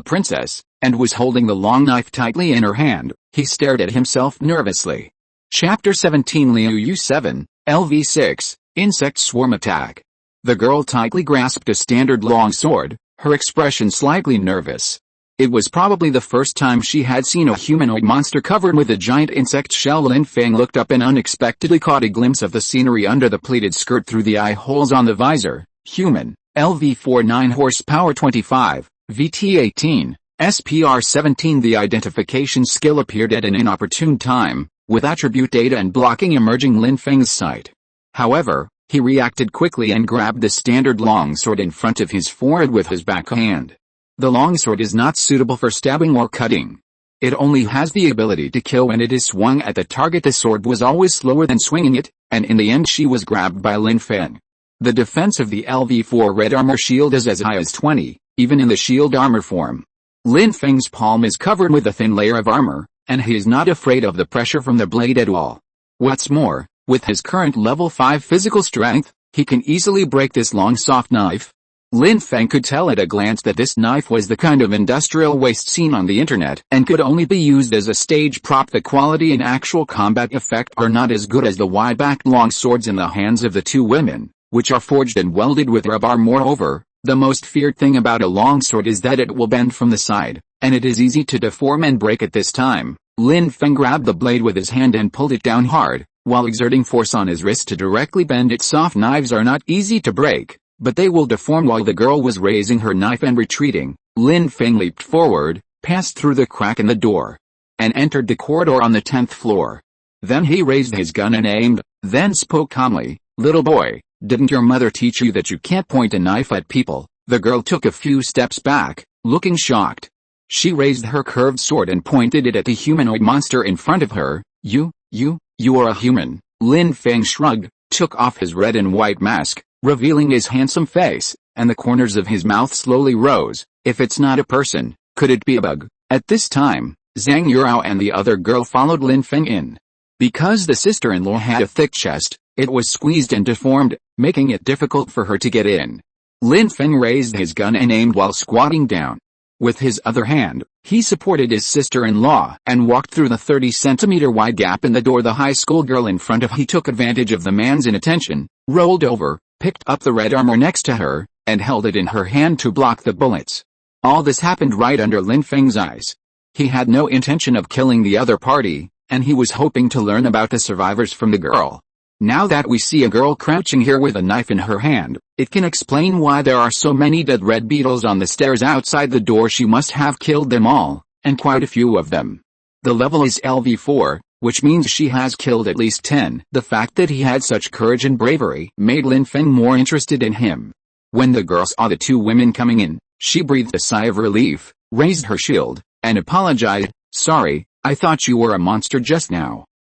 princess, and was holding the long knife tightly in her hand. He stared at himself nervously. Chapter 17 Liu Yu 7, LV6, Insect Swarm Attack. The girl tightly grasped a standard long sword, her expression slightly nervous. It was probably the first time she had seen a humanoid monster covered with a giant insect shell. Lin Feng looked up and unexpectedly caught a glimpse of the scenery under the pleated skirt through the eye holes on the visor. Human, LV4 9 horsepower 25, VT 18, SPR 17. The identification skill appeared at an inopportune time, with attribute data and blocking emerging Lin Feng's sight. However, he reacted quickly and grabbed the standard longsword in front of his forehead with his backhand. The longsword is not suitable for stabbing or cutting. It only has the ability to kill when it is swung at the target. The sword was always slower than swinging it, and in the end she was grabbed by Lin Feng. The defense of the LV4 red armor shield is as high as 20, even in the shield armor form. Lin Feng's palm is covered with a thin layer of armor, and he is not afraid of the pressure from the blade at all. What's more, with his current level 5 physical strength, he can easily break this long soft knife. Lin Feng could tell at a glance that this knife was the kind of industrial waste seen on the internet and could only be used as a stage prop. The quality and actual combat effect are not as good as the wide-backed long swords in the hands of the two women, which are forged and welded with rebar. Moreover, the most feared thing about a long sword is that it will bend from the side, and it is easy to deform and break at this time. Lin Feng grabbed the blade with his hand and pulled it down hard, while exerting force on his wrist to directly bend it. Soft knives are not easy to break, but they will deform. While the girl was raising her knife and retreating, Lin Feng leaped forward, passed through the crack in the door, and entered the corridor on the 10th floor. Then he raised his gun and aimed, then spoke calmly, "Little boy, didn't your mother teach you that you can't point a knife at people?" The girl took a few steps back, looking shocked. She raised her curved sword and pointed it at the humanoid monster in front of her. You are a human." Lin Feng shrugged, took off his red and white mask, revealing his handsome face, and the corners of his mouth slowly rose. "If it's not a person, could it be a bug?" At this time, Zhang Yurao and the other girl followed Lin Feng in. Because the sister-in-law had a thick chest, it was squeezed and deformed, making it difficult for her to get in. Lin Feng raised his gun and aimed while squatting down. With his other hand, he supported his sister-in-law and walked through the 30-centimeter wide gap in the door. The high school girl in front of him took advantage of the man's inattention, rolled over, picked up the red armor next to her, and held it in her hand to block the bullets. All this happened right under Lin Feng's eyes. He had no intention of killing the other party, and he was hoping to learn about the survivors from the girl. Now that we see a girl crouching here with a knife in her hand, it can explain why there are so many dead red beetles on the stairs outside the door. She must have killed them all, and quite a few of them. The level is LV4, which means she has killed at least 10. The fact that he had such courage and bravery made Lin Feng more interested in him. When the girl saw the two women coming in, she breathed a sigh of relief, raised her shield, and apologized. "Sorry, I thought you were a monster just now.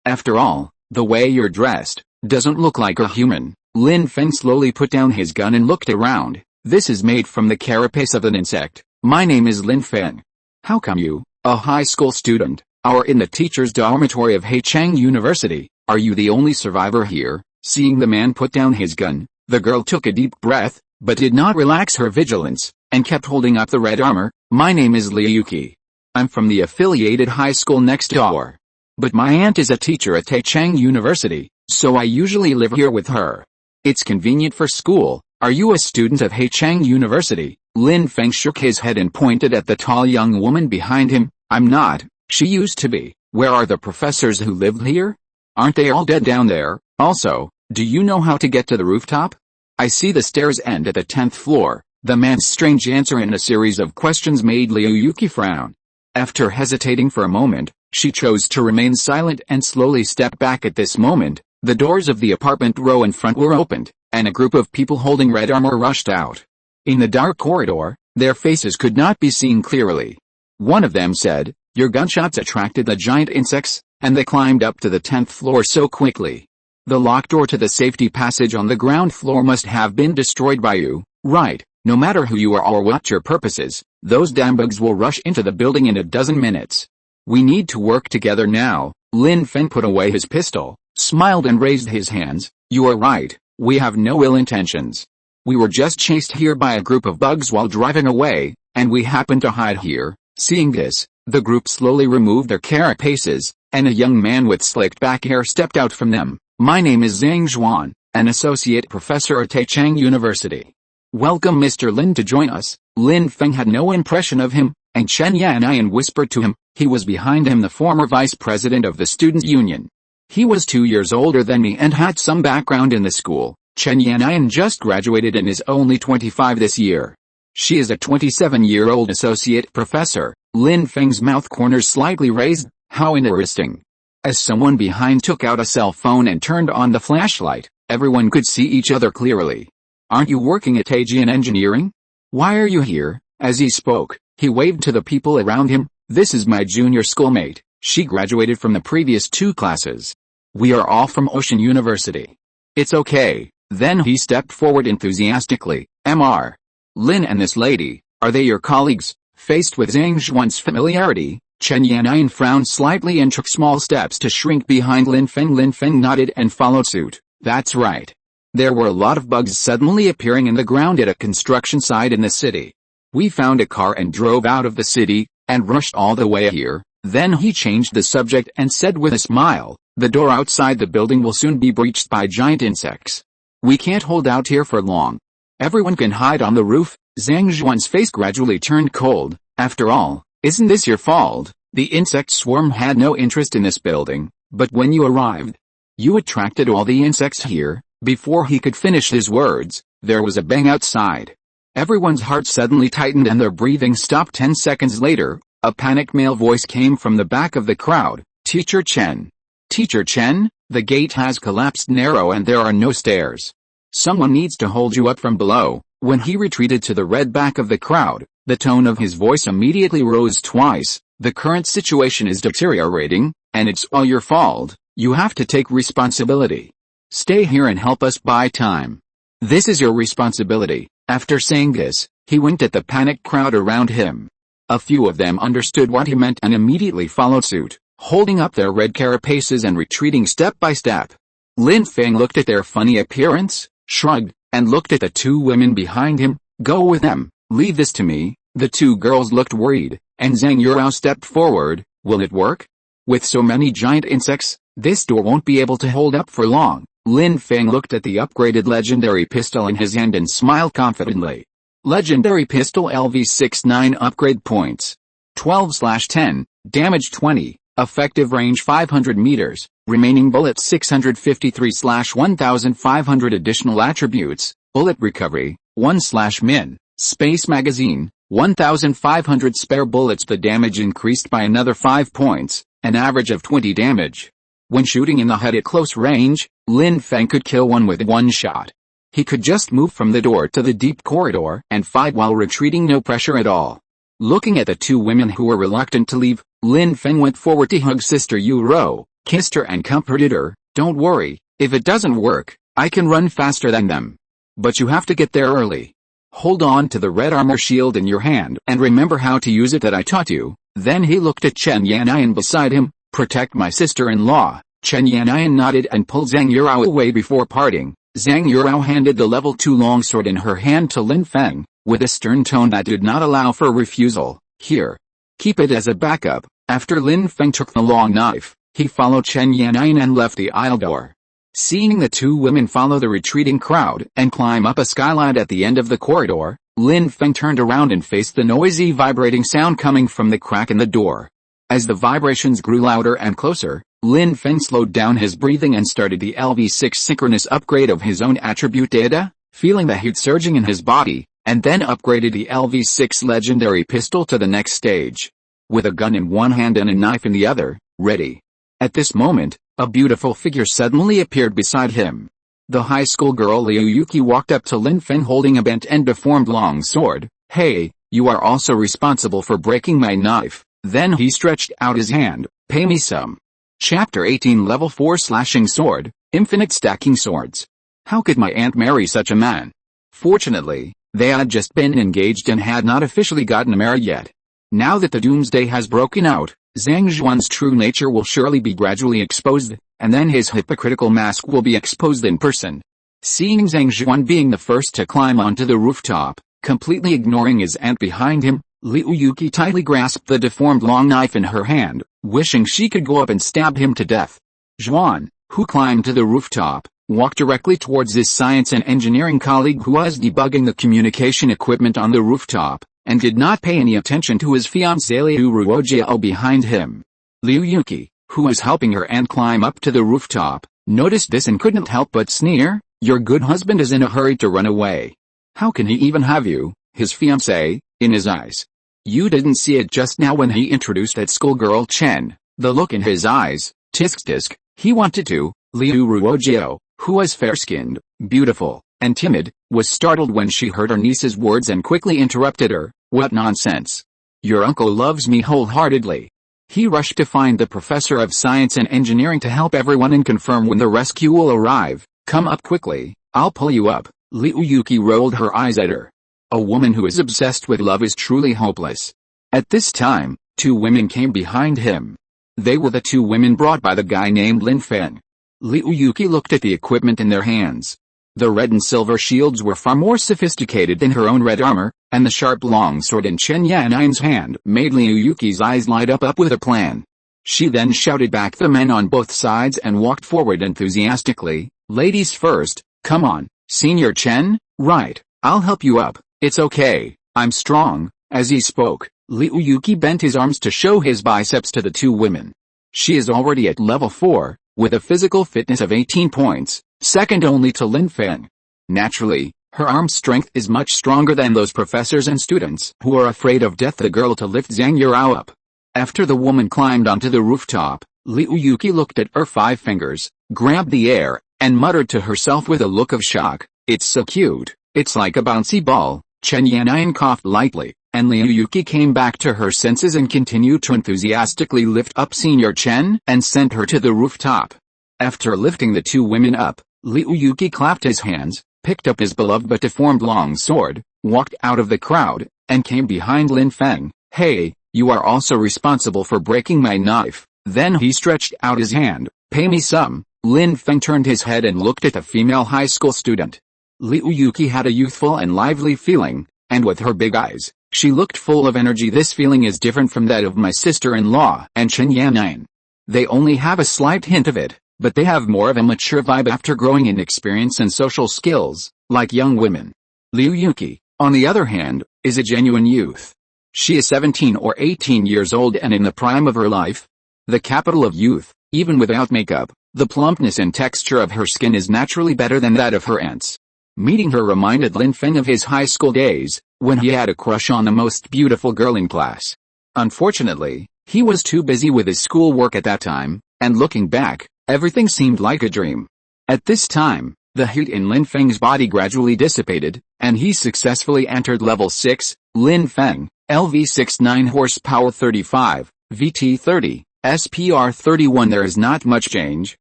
After all, the way you're dressed doesn't look like a human." Lin Feng slowly put down his gun and looked around. "This is made from the carapace of an insect. My name is Lin Feng. How come you, a high school student, are in the teacher's dormitory of Haichang University? Are you the only survivor here?" Seeing the man put down his gun, the girl took a deep breath, but did not relax her vigilance, and kept holding up the red armor. "My name is Liuki. I'm from the affiliated high school next door. But my aunt is a teacher at Haichang University, so I usually live here with her. It's convenient for school." "Are you a student of Haichang University?" Lin Feng shook his head and pointed at the tall young woman behind him. "I'm not. She used to be." "Where are the professors who lived here? Aren't they all dead down there? Also, do you know how to get to the rooftop?" "I see the stairs end at the 10th floor." The man's strange answer and a series of questions made Liuyuki frown. After hesitating for a moment, she chose to remain silent and slowly stepped back. At this moment, the doors of the apartment row in front were opened, and a group of people holding red armor rushed out. In the dark corridor, their faces could not be seen clearly. One of them said, "Your gunshots attracted the giant insects, and they climbed up to the 10th floor so quickly. The locked door to the safety passage on the ground floor must have been destroyed by you, right? No matter who you are or what your purpose is, those damn bugs will rush into the building in a dozen minutes. We need to work together now." Lin Feng put away his pistol, smiled and raised his hands. "You are right, we have no ill intentions. We were just chased here by a group of bugs while driving away, and we happened to hide here." Seeing this, the group slowly removed their carapaces, and a young man with slicked back hair stepped out from them. "My name is Zhang Zhuan, an associate professor at Haichang University. Welcome Mr. Lin to join us." Lin Feng had no impression of him, and Chen Yanayan whispered to him. He was behind him, the former vice president of the student union. He was 2 years older than me and had some background in the school. Chen Yanayan just graduated and is only 25 this year. She is a 27-year-old associate professor. Lin Feng's mouth corners slightly raised. How interesting. As someone behind took out a cell phone and turned on the flashlight, everyone could see each other clearly. "Aren't you working at Aegean Engineering? Why are you here?" As he spoke, he waved to the people around him. "This is my junior schoolmate. She graduated from the previous 2 classes. We are all from Ocean University." "It's okay." Then he stepped forward enthusiastically. "Mr. Lin and this lady, are they your colleagues?" Faced with Zhang Zhuan's familiarity, Chen Yanayan frowned slightly and took small steps to shrink behind Lin Feng. Lin Feng nodded and followed suit. "That's right." There were a lot of bugs suddenly appearing in the ground at a construction site in the city. "We found a car and drove out of the city, and rushed all the way here." Then he changed the subject and said with a smile, "The door outside the building will soon be breached by giant insects. We can't hold out here for long. Everyone can hide on the roof. Zhang Zhuan's face gradually turned cold. After all, isn't this your fault? The insect swarm had no interest in this building, but when you arrived, you attracted all the insects here. Before he could finish his words, there was a bang outside. Everyone's heart suddenly tightened and their breathing stopped. 10 seconds later, a panicked male voice came from the back of the crowd. Teacher Chen. Teacher Chen, the gate has collapsed narrow and there are no stairs. Someone needs to hold you up from below. When he retreated to the red back of the crowd, the tone of his voice immediately rose twice. The current situation is deteriorating, and it's all your fault. You have to take responsibility. Stay here and help us buy time. This is your responsibility. After saying this, he winked at the panicked crowd around him. A few of them understood what he meant and immediately followed suit, holding up their red carapaces and retreating step by step. Lin Feng looked at their funny appearance, shrugged, and looked at the two women behind him. Go with them, leave this to me. The two girls looked worried, and Zhang Yurao stepped forward. Will it work? With so many giant insects, this door won't be able to hold up for long. Lin Feng looked at the upgraded legendary pistol in his hand and smiled confidently. Legendary pistol LV69 upgrade points. 12/10, damage 20, effective range 500 meters, remaining bullets 653/1500 additional attributes, bullet recovery, 1/min, space magazine, 1500 spare bullets. The damage increased by another 5 points, an average of 20 damage. When shooting in the head at close range, Lin Feng could kill one with one shot. He could just move from the door to the deep corridor and fight while retreating, no pressure at all. Looking at the two women who were reluctant to leave, Lin Feng went forward to hug Sister Yu Ro, kissed her and comforted her. Don't worry, if it doesn't work, I can run faster than them. But you have to get there early. Hold on to the red armor shield in your hand and remember how to use it that I taught you. Then he looked at Chen Yanayan beside him. Protect my sister-in-law. Chen Yanayan nodded and pulled Zhang Yurao away before parting. Zhang Yurao handed the level 2 longsword in her hand to Lin Feng, with a stern tone that did not allow for refusal. Here. Keep it as a backup. After Lin Feng took the long knife, he followed Chen Yanayan and left the aisle door. Seeing the two women follow the retreating crowd and climb up a skylight at the end of the corridor, Lin Feng turned around and faced the noisy vibrating sound coming from the crack in the door. As the vibrations grew louder and closer, Lin Feng slowed down his breathing and started the LV6 synchronous upgrade of his own attribute data, feeling the heat surging in his body, and then upgraded the LV6 legendary pistol to the next stage. With a gun in one hand and a knife in the other, ready. At this moment, a beautiful figure suddenly appeared beside him. The high school girl Liu Yuki walked up to Lin Feng holding a bent and deformed long sword. Hey, you are also responsible for breaking my knife. Then he stretched out his hand. Pay me some. Chapter 18 Level 4 Slashing Sword, Infinite Stacking Swords. How could my aunt marry such a man? Fortunately, they had just been engaged and had not officially gotten married yet. Now that the doomsday has broken out, Zhang Zhuan's true nature will surely be gradually exposed, and then his hypocritical mask will be exposed in person. Seeing Zhang Zhuan being the first to climb onto the rooftop, completely ignoring his aunt behind him, Liu Yuki tightly grasped the deformed long knife in her hand, wishing she could go up and stab him to death. Zhuan, who climbed to the rooftop, walked directly towards his science and engineering colleague who was debugging the communication equipment on the rooftop, and did not pay any attention to his fiancée Liu Ruojiao behind him. Liu Yuki, who was helping her aunt climb up to the rooftop, noticed this and couldn't help but sneer. Your good husband is in a hurry to run away. How can he even have you, his fiancée, in his eyes? You didn't see it just now when he introduced that schoolgirl Chen. The look in his eyes, tisk. He wanted to. Liu Ruojiao, who was fair-skinned, beautiful, and timid, was startled when she heard her niece's words and quickly interrupted her. What nonsense. Your uncle loves me wholeheartedly. He rushed to find the professor of science and engineering to help everyone and confirm when the rescue will arrive. Come up quickly, I'll pull you up. Liu Yuki rolled her eyes at her. A woman who is obsessed with love is truly hopeless. At this time, two women came behind him. They were the two women brought by the guy named Lin Feng. Liu Yuki looked at the equipment in their hands. The red and silver shields were far more sophisticated than her own red armor, and the sharp longsword in Chen Yanayan's hand made Liu Yuki's eyes light up with a plan. She then shouted back the men on both sides and walked forward enthusiastically. Ladies first, come on, Senior Chen? Right, I'll help you up, it's okay, I'm strong. As he spoke, Liu Yuki bent his arms to show his biceps to the two women. She is already at level 4, with a physical fitness of 18 points, second only to Lin Feng. Naturally, her arm strength is much stronger than those professors and students who are afraid of death. The girl to lift Zhang Yurao up. After the woman climbed onto the rooftop, Liu Yuki looked at her 5 fingers, grabbed the air, and muttered to herself with a look of shock, "It's so cute, it's like a bouncy ball." Chen Yannian coughed lightly, and Liu Yuki came back to her senses and continued to enthusiastically lift up Senior Chen and sent her to the rooftop. After lifting the two women up, Liu Yuki clapped his hands, picked up his beloved but deformed long sword, walked out of the crowd, and came behind Lin Feng. "Hey, you are also responsible for breaking my knife." Then he stretched out his hand. "Pay me some." Lin Feng turned his head and looked at the female high school student. Liu Yuki had a youthful and lively feeling, and with her big eyes, she looked full of energy. "This feeling is different from that of my sister-in-law and Chen Yannian. They only have a slight hint of it, but they have more of a mature vibe after growing in experience and social skills, like young women." Liu Yuki, on the other hand, is a genuine youth. She is 17 or 18 years old and in the prime of her life. The capital of youth, even without makeup. The plumpness and texture of her skin is naturally better than that of her aunts. Meeting her reminded Lin Feng of his high school days, when he had a crush on the most beautiful girl in class. Unfortunately, he was too busy with his schoolwork at that time, and looking back, everything seemed like a dream. At this time, the heat in Lin Feng's body gradually dissipated, and he successfully entered level 6, Lin Feng, LV69 horsepower 35, VT 30, SPR 31. There is not much change,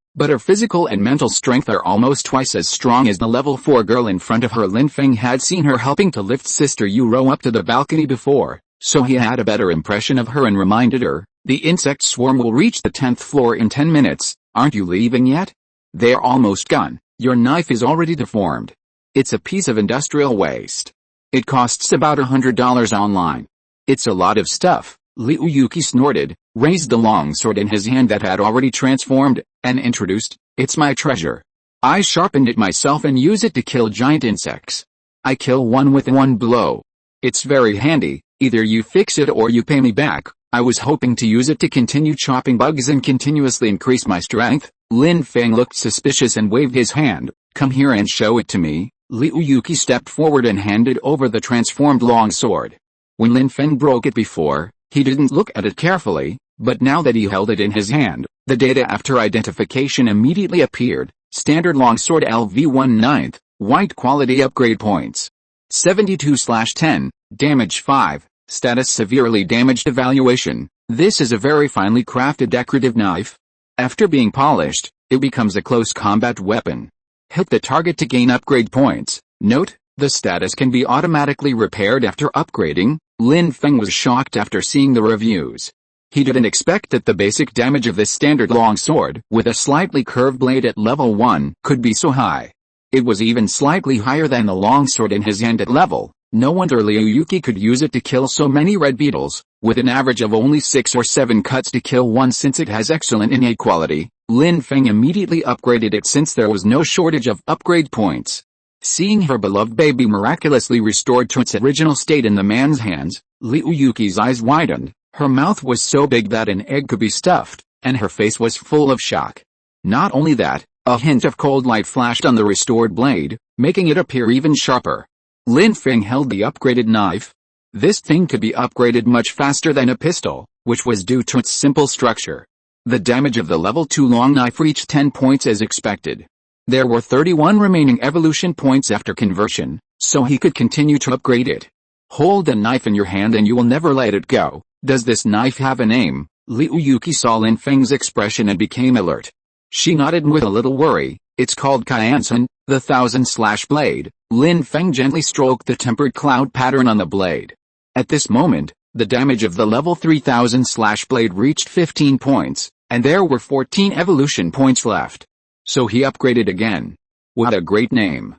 but her physical and mental strength are almost twice as strong as the level 4 girl in front of her. Lin Feng had seen her helping to lift Sister Yuro up to the balcony before, so he had a better impression of her and reminded her, "The insect swarm will reach the 10th floor in 10 minutes, aren't you leaving yet? They're almost gone. Your knife is already deformed. It's a piece of industrial waste. It costs about $100 online." "It's a lot of stuff," Liu Yuki snorted, raised the long sword in his hand that had already transformed, and introduced, "It's my treasure. I sharpened it myself and use it to kill giant insects. I kill one with one blow. It's very handy. Either you fix it or you pay me back." "I was hoping to use it to continue chopping bugs and continuously increase my strength." Lin Feng looked suspicious and waved his hand. "Come here and show it to me." Liu Yuki stepped forward and handed over the transformed long sword. When Lin Feng broke it before, he didn't look at it carefully, but now that he held it in his hand, the data after identification immediately appeared. Standard longsword LV19, white quality upgrade points. 72/10, damage 5, status severely damaged. Evaluation: this is a very finely crafted decorative knife. After being polished, it becomes a close combat weapon. Hit the target to gain upgrade points. Note, the status can be automatically repaired after upgrading. Lin Feng was shocked after seeing the reviews. He didn't expect that the basic damage of this standard longsword, with a slightly curved blade at level 1, could be so high. It was even slightly higher than the longsword in his hand at level. No wonder Liu Yuki could use it to kill so many red beetles, with an average of only 6 or 7 cuts to kill one. Since it has excellent innate quality, Lin Feng immediately upgraded it since there was no shortage of upgrade points. Seeing her beloved baby miraculously restored to its original state in the man's hands, Liu Yuki's eyes widened. Her mouth was so big that an egg could be stuffed, and her face was full of shock. Not only that, a hint of cold light flashed on the restored blade, making it appear even sharper. Lin Feng held the upgraded knife. This thing could be upgraded much faster than a pistol, which was due to its simple structure. The damage of the level 2 long knife reached 10 points as expected. There were 31 remaining evolution points after conversion, so he could continue to upgrade it. Hold the knife in your hand and you will never let it go. Does this knife have a name? Liu Yuki saw Lin Feng's expression and became alert. She nodded with a little worry. It's called Kaiansen, the 1000-slash blade. Lin Feng gently stroked the tempered cloud pattern on the blade. At this moment, the damage of the level 3000-slash blade reached 15 points, and there were 14 evolution points left. So he upgraded again. What a great name.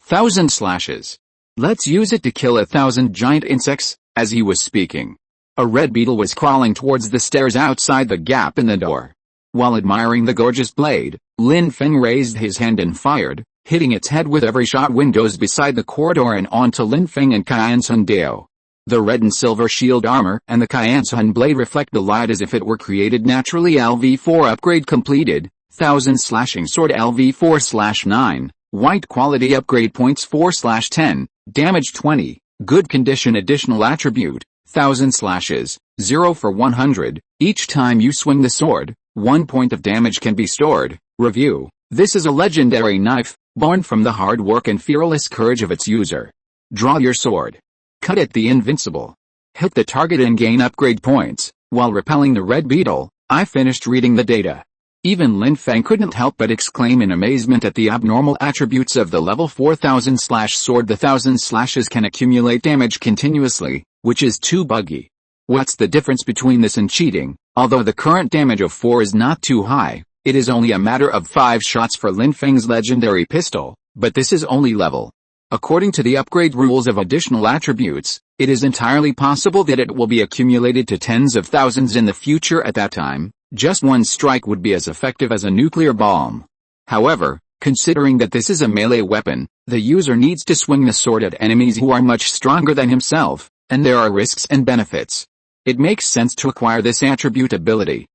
1000 slashes. Let's use it to kill 1000 giant insects. As he was speaking, a red beetle was crawling towards the stairs outside the gap in the door. While admiring the gorgeous blade, Lin Feng raised his hand and fired. hitting its head with every shot. Windows beside the corridor and onto Lin Feng and Qiansun Dao. The red and silver shield armor and the Qiansun blade reflect the light as if it were created naturally. LV4 upgrade completed. 1000 slashing sword. LV4/9. White quality upgrade points 4/10. Damage 20. Good condition. Additional attribute. 1000 slashes. 0 for 100. Each time you swing the sword, 1 point of damage can be stored. Review. This is a legendary knife, born from the hard work and fearless courage of its user. Draw your sword. Cut at the invincible. Hit the target and gain upgrade points. While repelling the red beetle, I finished reading the data. Even Lin Feng couldn't help but exclaim in amazement at the abnormal attributes of the level 4000 slash sword. The 1000 slashes can accumulate damage continuously, which is too buggy. What's the difference between this and cheating? Although the current damage of 4 is not too high, it is only a matter of 5 shots for Lin Feng's legendary pistol, but this is only level. According to the upgrade rules of additional attributes, it is entirely possible that it will be accumulated to tens of thousands in the future. At that time, just one strike would be as effective as a nuclear bomb. However, considering that this is a melee weapon, the user needs to swing the sword at enemies who are much stronger than himself, and there are risks and benefits. It makes sense to acquire this attribute ability.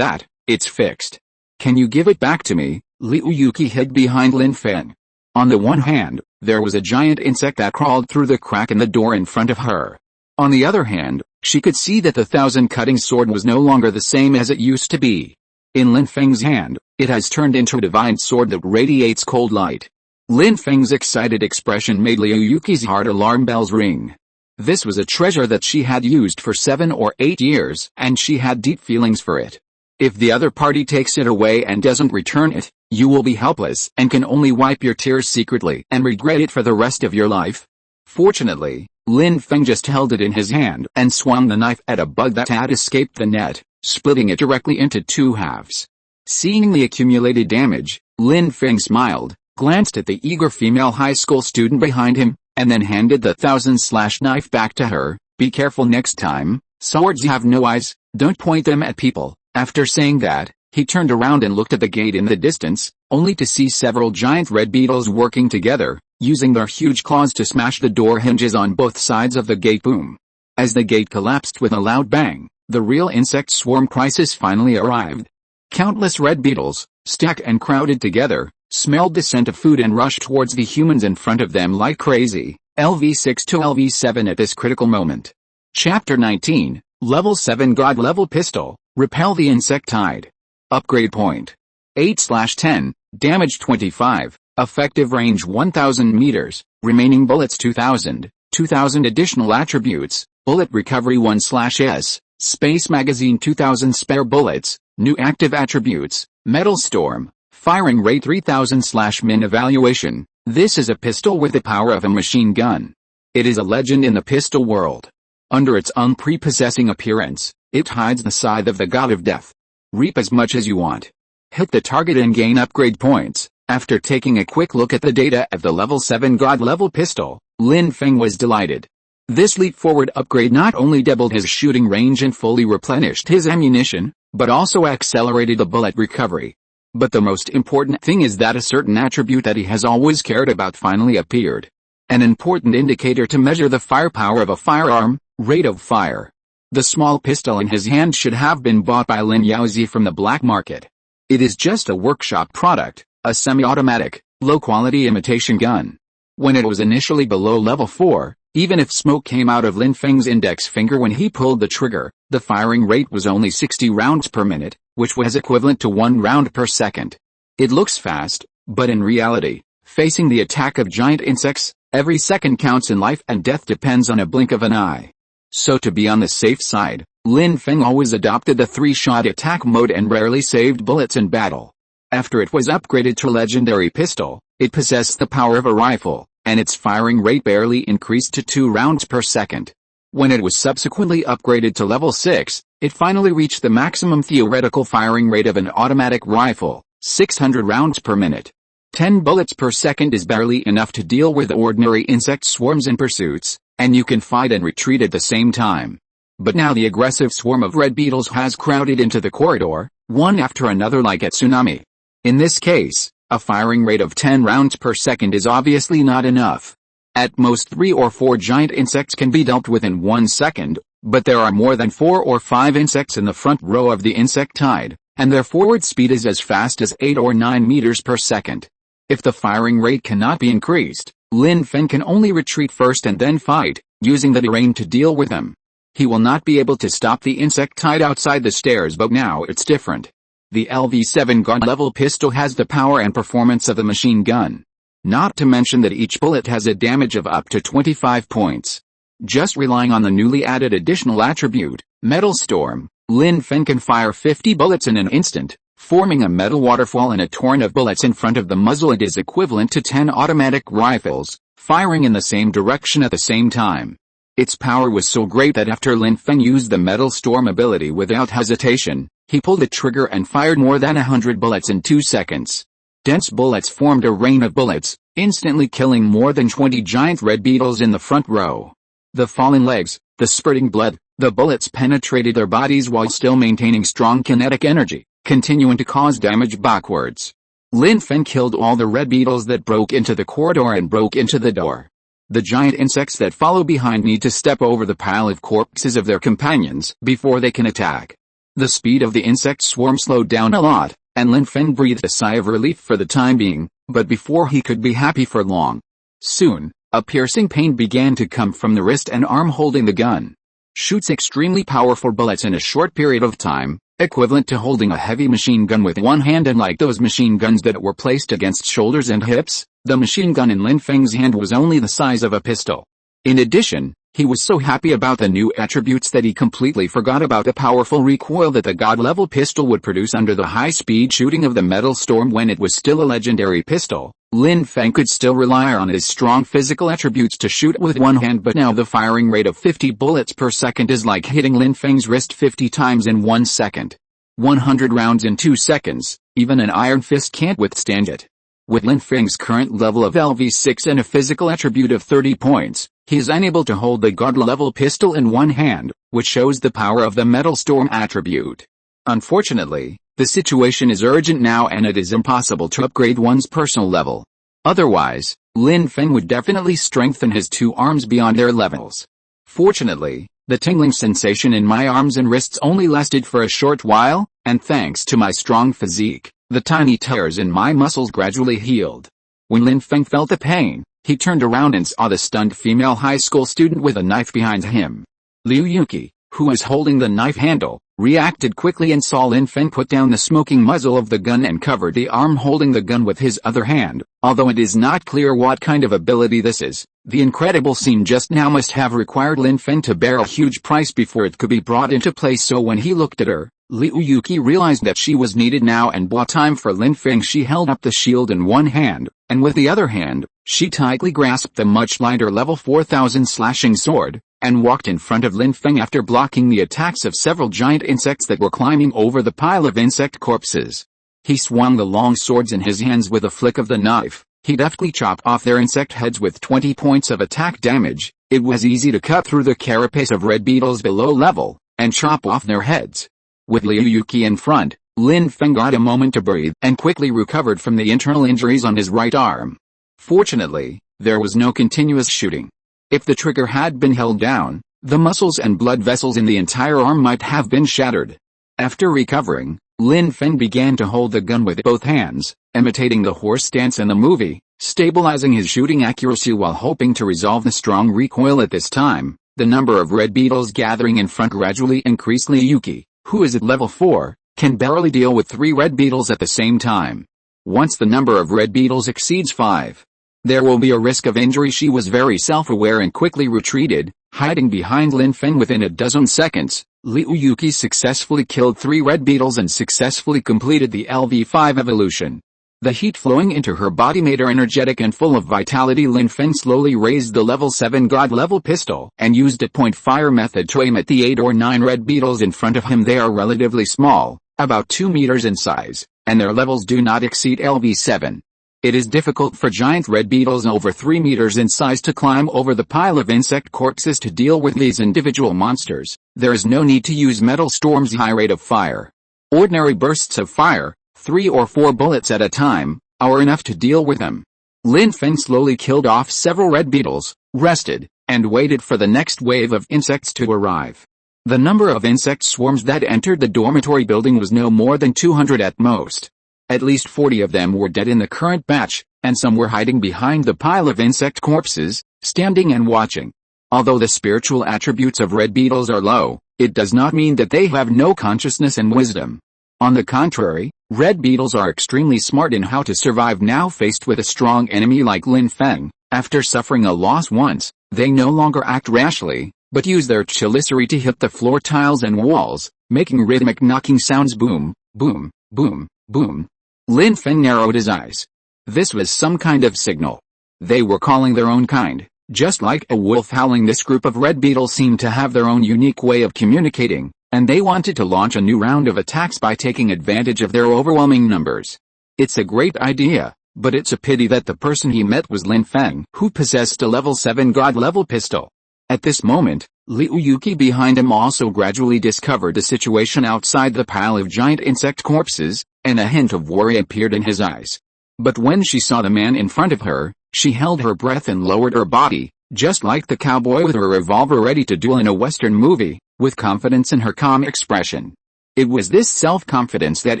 It's fixed. Can you give it back to me? Liu Yuki hid behind Lin Feng. On the one hand, there was a giant insect that crawled through the crack in the door in front of her. On the other hand, she could see that the 1000 cutting sword was no longer the same as it used to be. In Lin Feng's hand, it has turned into a divine sword that radiates cold light. Lin Feng's excited expression made Liu Yuki's heart alarm bells ring. This was a treasure that she had used for 7 or 8 years, and she had deep feelings for it. If the other party takes it away and doesn't return it, you will be helpless and can only wipe your tears secretly and regret it for the rest of your life. Fortunately, Lin Feng just held it in his hand and swung the knife at a bug that had escaped the net, splitting it directly into 2 halves. Seeing the accumulated damage, Lin Feng smiled, glanced at the eager female high school student behind him, and then handed the 1000 slash knife back to her. Be careful next time. Swords have no eyes, don't point them at people. After saying that, he turned around and looked at the gate in the distance, only to see several giant red beetles working together, using their huge claws to smash the door hinges on both sides of the gate. Boom. As the gate collapsed with a loud bang, the real insect swarm crisis finally arrived. Countless red beetles, stacked and crowded together, smelled the scent of food and rushed towards the humans in front of them like crazy. LV6 to LV7 at this critical moment. Chapter 19, Level 7 God Level Pistol, Repel the Insect Tide. Upgrade point. 8/10, Damage 25, Effective range 1000 meters, Remaining bullets 2000, 2000 additional attributes, Bullet recovery 1/S, Space magazine 2000 spare bullets, New active attributes, Metal storm, Firing rate 3000/min evaluation. This is a pistol with the power of a machine gun. It is a legend in the pistol world. Under its unprepossessing appearance, it hides the scythe of the god of death. Reap as much as you want. Hit the target and gain upgrade points. After taking a quick look at the data of the level 7 god level pistol, Lin Feng was delighted. This leap forward upgrade not only doubled his shooting range and fully replenished his ammunition, but also accelerated the bullet recovery. But the most important thing is that a certain attribute that he has always cared about finally appeared. An important indicator to measure the firepower of a firearm, rate of fire. The small pistol in his hand should have been bought by Lin Yaozi from the black market. It is just a workshop product, a semi-automatic, low-quality imitation gun. When it was initially below level 4, even if smoke came out of Lin Feng's index finger when he pulled the trigger, the firing rate was only 60 rounds per minute, which was equivalent to 1 round per second. It looks fast, but in reality, facing the attack of giant insects, every second counts and life and death depends on a blink of an eye. So to be on the safe side, Lin Feng always adopted the 3-shot attack mode and rarely saved bullets in battle. After it was upgraded to legendary pistol, it possessed the power of a rifle, and its firing rate barely increased to 2 rounds per second. When it was subsequently upgraded to level 6, it finally reached the maximum theoretical firing rate of an automatic rifle, 600 rounds per minute. 10 bullets per second is barely enough to deal with ordinary insect swarms and pursuits, and you can fight and retreat at the same time. But now the aggressive swarm of red beetles has crowded into the corridor, one after another like a tsunami. In this case, A firing rate of 10 rounds per second is obviously not enough. At most 3 or 4 giant insects can be dealt with in 1 second, but there are more than 4 or 5 insects in the front row of the insect tide, and their forward speed is as fast as 8 or 9 meters per second. If the firing rate cannot be increased, Lin Feng can only retreat first and then fight, using the terrain to deal with them. He will not be able to stop the insect tide outside the stairs, but now it's different. The LV7 God-level pistol has the power and performance of a machine gun. Not to mention that each bullet has a damage of up to 25 points. Just relying on the newly added additional attribute, Metal Storm, Lin Feng can fire 50 bullets in an instant, forming a metal waterfall and a torrent of bullets in front of the muzzle. It is equivalent to 10 automatic rifles, firing in the same direction at the same time. Its power was so great that after Lin Feng used the Metal Storm ability without hesitation, he pulled the trigger and fired more than 100 bullets in 2 seconds. Dense bullets formed a rain of bullets, instantly killing more than 20 giant red beetles in the front row. The fallen legs, the spurting blood, the bullets penetrated their bodies while still maintaining strong kinetic energy, continuing to cause damage backwards. Lin Feng killed all the red beetles that broke into the corridor and broke into the door. The giant insects that follow behind need to step over the pile of corpses of their companions before they can attack. The speed of the insect swarm slowed down a lot, and Lin Feng breathed a sigh of relief for the time being, but before he could be happy for long. Soon, a piercing pain began to come from the wrist and arm holding the gun. Shoots extremely powerful bullets in a short period of time, equivalent to holding a heavy machine gun with one hand, and like those machine guns that were placed against shoulders and hips, the machine gun in Lin Feng's hand was only the size of a pistol. In addition, he was so happy about the new attributes that he completely forgot about the powerful recoil that the God-level pistol would produce under the high-speed shooting of the Metal Storm. When it was still a legendary pistol, Lin Feng could still rely on his strong physical attributes to shoot with one hand, but now the firing rate of 50 bullets per second is like hitting Lin Feng's wrist 50 times in 1 second. 100 rounds in 2 seconds, even an iron fist can't withstand it. With Lin Feng's current level of LV6 and a physical attribute of 30 points, he is unable to hold the God-level pistol in one hand, which shows the power of the Metal Storm attribute. Unfortunately, the situation is urgent now and it is impossible to upgrade one's personal level. Otherwise, Lin Feng would definitely strengthen his 2 arms beyond their levels. Fortunately, the tingling sensation in my arms and wrists only lasted for a short while, and thanks to my strong physique, the tiny tears in my muscles gradually healed. When Lin Feng felt the pain, he turned around and saw the stunned female high school student with a knife behind him. Liu Yuki, who was holding the knife handle, reacted quickly and saw Lin Feng put down the smoking muzzle of the gun and covered the arm holding the gun with his other hand. Although it is not clear what kind of ability this is, the incredible scene just now must have required Lin Feng to bear a huge price before it could be brought into place. So when he looked at her, Liu Yuki realized that she was needed now and bought time for Lin Feng. She held up the shield in one hand, and with the other hand, she tightly grasped the much lighter level 4000 slashing sword, and walked in front of Lin Feng after blocking the attacks of several giant insects that were climbing over the pile of insect corpses. He swung the long swords in his hands with a flick of the knife. He deftly chopped off their insect heads with 20 points of attack damage. It was easy to cut through the carapace of red beetles below level, and chop off their heads. With Liu Yuki in front, Lin Feng got a moment to breathe and quickly recovered from the internal injuries on his right arm. Fortunately, there was no continuous shooting. If the trigger had been held down, the muscles and blood vessels in the entire arm might have been shattered. After recovering, Lin Feng began to hold the gun with both hands, imitating the horse stance in the movie, stabilizing his shooting accuracy while hoping to resolve the strong recoil. At this time, the number of red beetles gathering in front gradually increased. Liu Yuki, who is at level 4, can barely deal with 3 red beetles at the same time. Once the number of red beetles exceeds 5, there will be a risk of injury. She was very self-aware and quickly retreated, hiding behind Lin Feng. Within a dozen seconds, Liu Yuki successfully killed 3 red beetles and successfully completed the LV5 evolution. The heat flowing into her body made her energetic and full of vitality. Lin Feng slowly raised the level 7 God-level pistol and used a point-fire method to aim at the 8 or 9 red beetles in front of him. They are relatively small, about 2 meters in size, and their levels do not exceed LV7. It is difficult for giant red beetles over 3 meters in size to climb over the pile of insect corpses. To deal with these individual monsters, there is no need to use Metal Storm's high rate of fire. Ordinary bursts of fire, 3 or 4 bullets at a time, are enough to deal with them. Lin Feng slowly killed off several red beetles, rested, and waited for the next wave of insects to arrive. The number of insect swarms that entered the dormitory building was no more than 200 at most. At least 40 of them were dead in the current batch, and some were hiding behind the pile of insect corpses, standing and watching. Although the spiritual attributes of red beetles are low, it does not mean that they have no consciousness and wisdom. On the contrary, red beetles are extremely smart in how to survive now faced with a strong enemy like Lin Feng. After suffering a loss once, they no longer act rashly, but use their chelicerae to hit the floor tiles and walls, making rhythmic knocking sounds boom, boom, boom, boom. Lin Feng narrowed his eyes. This was some kind of signal. They were calling their own kind. Just like a wolf howling, this group of red beetles seemed to have their own unique way of communicating, and they wanted to launch a new round of attacks by taking advantage of their overwhelming numbers. It's a great idea, but it's a pity that the person he met was Lin Feng, who possessed a level 7 god-level pistol. At this moment, Liu Yuki behind him also gradually discovered the situation outside the pile of giant insect corpses, and a hint of worry appeared in his eyes. But when she saw the man in front of her, she held her breath and lowered her body, just like the cowboy with her revolver ready to duel in a Western movie, with confidence in her calm expression. It was this self-confidence that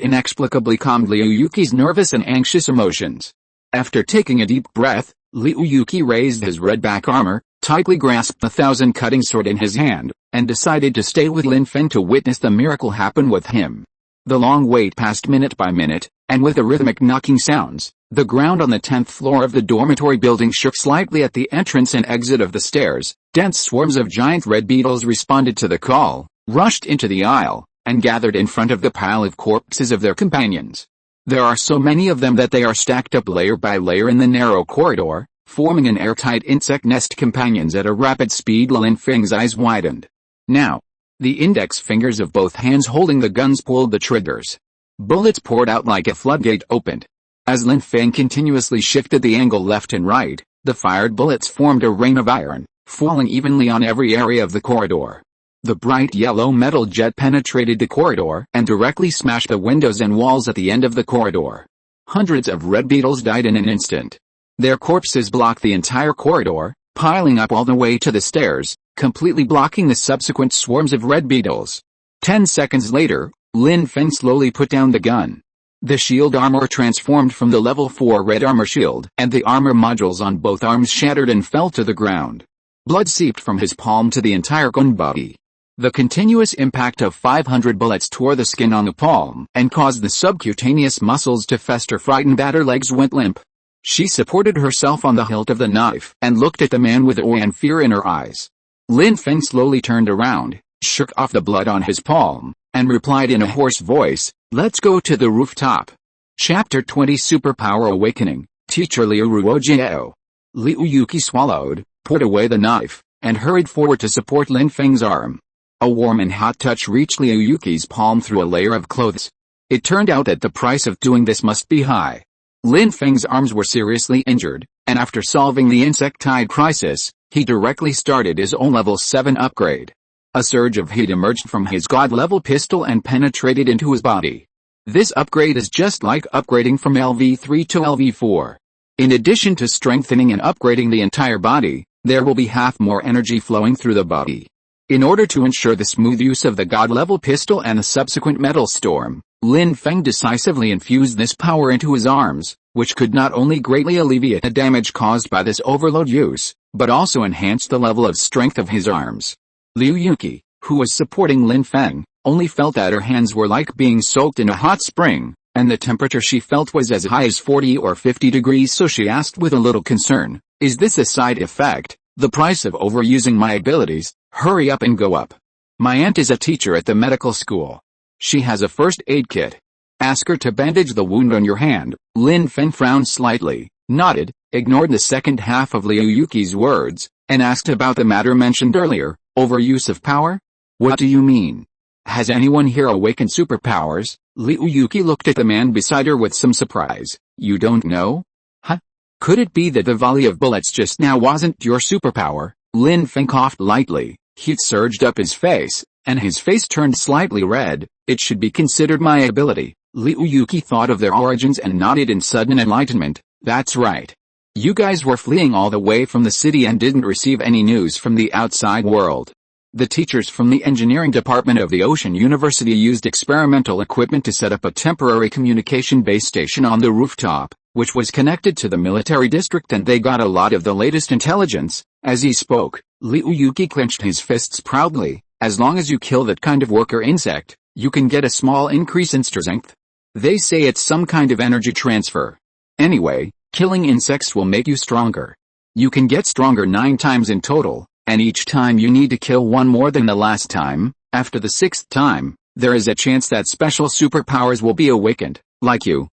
inexplicably calmed Liu Yuki's nervous and anxious emotions. After taking a deep breath, Liu Yuki raised his red back armor, tightly grasped the thousand-cutting sword in his hand, and decided to stay with Lin Feng to witness the miracle happen with him. The long wait passed minute by minute, and with the rhythmic knocking sounds, the ground on the 10th floor of the dormitory building shook slightly at the entrance and exit of the stairs. Dense swarms of giant red beetles responded to the call, rushed into the aisle, and gathered in front of the pile of corpses of their companions. There are so many of them that they are stacked up layer by layer in the narrow corridor, forming an airtight insect nest. Companions at a rapid speed. Lin Feng's eyes widened. Now, the index fingers of both hands holding the guns pulled the triggers. Bullets poured out like a floodgate opened. As Lin Feng continuously shifted the angle left and right, the fired bullets formed a rain of iron, falling evenly on every area of the corridor. The bright yellow metal jet penetrated the corridor and directly smashed the windows and walls at the end of the corridor. Hundreds of red beetles died in an instant. Their corpses blocked the entire corridor, piling up all the way to the stairs, completely blocking the subsequent swarms of red beetles. 10 seconds later, Lin Feng slowly put down the gun. The shield armor transformed from the level 4 red armor shield, and the armor modules on both arms shattered and fell to the ground. Blood seeped from his palm to the entire gun body. The continuous impact of 500 bullets tore the skin on the palm and caused the subcutaneous muscles to fester. Frightened that her legs went limp. She supported herself on the hilt of the knife and looked at the man with awe and fear in her eyes. Lin Feng slowly turned around, shook off the blood on his palm, and replied in a hoarse voice, "Let's go to the rooftop." Chapter 20 Superpower Awakening, Teacher Liu Ruojiao. Liu Yuki swallowed, put away the knife, and hurried forward to support Lin Feng's arm. A warm and hot touch reached Liu Yuki's palm through a layer of clothes. It turned out that the price of doing this must be high. Lin Feng's arms were seriously injured, and after solving the insectide crisis, he directly started his own level 7 upgrade. A surge of heat emerged from his god-level pistol and penetrated into his body. This upgrade is just like upgrading from LV3 to LV4. In addition to strengthening and upgrading the entire body, there will be half more energy flowing through the body. In order to ensure the smooth use of the god-level pistol and the subsequent metal storm, Lin Feng decisively infused this power into his arms, which could not only greatly alleviate the damage caused by this overload use, but also enhance the level of strength of his arms. Liu Yuki, who was supporting Lin Feng, only felt that her hands were like being soaked in a hot spring, and the temperature she felt was as high as 40 or 50 degrees. So she asked with a little concern, "Is this a side effect, the price of overusing my abilities? Hurry up and go up. My aunt is a teacher at the medical school. She has a first aid kit. Ask her to bandage the wound on your hand." Lin Feng frowned slightly, nodded, ignored the second half of Liu Yuki's words, and asked about the matter mentioned earlier, overuse of power? "What do you mean? Has anyone here awakened superpowers?" Liu Yuki looked at the man beside her with some surprise. "You don't know? Huh? Could it be that the volley of bullets just now wasn't your superpower?" Lin Feng coughed lightly, heat surged up his face, and his face turned slightly red. "It should be considered my ability, Liu Yuki thought of their origins and nodded in sudden enlightenment. That's right. You guys were fleeing all the way from the city and didn't receive any news from the outside world. The teachers from the engineering department of the Ocean University used experimental equipment to set up a temporary communication base station on the rooftop, which was connected to the military district, and they got a lot of the latest intelligence. As he spoke, Liu Yuki clenched his fists proudly. As long as you kill that kind of worker insect, you can get a small increase in strength. They say it's some kind of energy transfer. Anyway, killing insects will make you stronger. You can get stronger 9 times in total, and each time you need to kill one more than the last time. After the 6th time, there is a chance that special superpowers will be awakened, like you.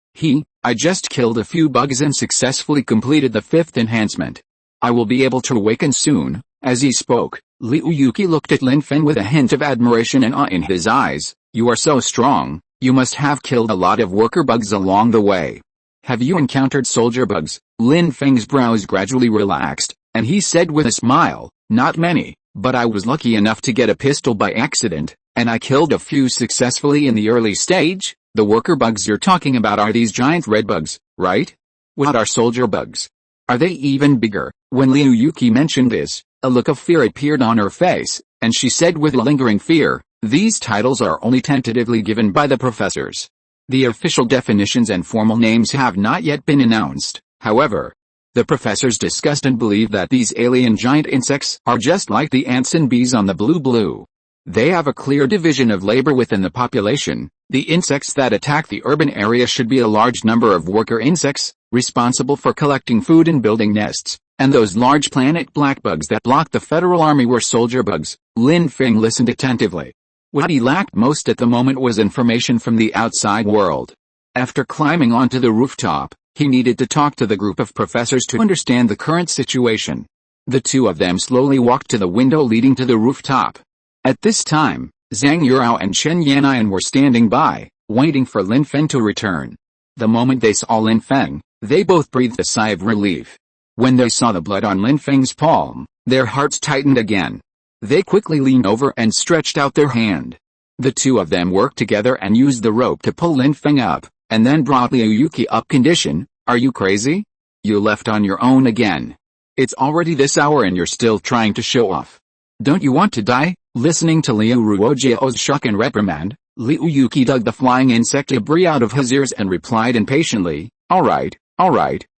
I just killed a few bugs and successfully completed the 5th enhancement. I will be able to awaken soon. As he spoke, Liu Yuki looked at Lin Feng with a hint of admiration and awe in his eyes. You are so strong, you must have killed a lot of worker bugs along the way. Have you encountered soldier bugs? Lin Feng's brows gradually relaxed, and he said with a smile, not many, but I was lucky enough to get a pistol by accident, and I killed a few successfully in the early stage. The worker bugs you're talking about are these giant red bugs, right? What are soldier bugs? Are they even bigger? When Liu Yuki mentioned this, a look of fear appeared on her face, and she said with lingering fear, these titles are only tentatively given by the professors. The official definitions and formal names have not yet been announced. However, the professors discussed and believe that these alien giant insects are just like the ants and bees on the blue. They have a clear division of labor within the population. The insects that attack the urban area should be a large number of worker insects, responsible for collecting food and building nests, and those large planet black bugs that block the federal army were soldier bugs. Lin Feng listened attentively. What he lacked most at the moment was information from the outside world. After climbing onto the rooftop, he needed to talk to the group of professors to understand the current situation. The two of them slowly walked to the window leading to the rooftop. At this time, Zhang Yurao and Chen Yanyan were standing by, waiting for Lin Feng to return. The moment they saw Lin Feng, they both breathed a sigh of relief. When they saw the blood on Lin Feng's palm, their hearts tightened again. They quickly leaned over and stretched out their hand. The two of them worked together and used the rope to pull Lin Feng up, and then brought Liu Yuki up. Condition: are you crazy? You left on your own again. It's already this hour and you're still trying to show off. Don't you want to die? Listening to Liu Ruojiao's shock and reprimand, Liu Yuki dug the flying insect debris out of his ears and replied impatiently, Alright,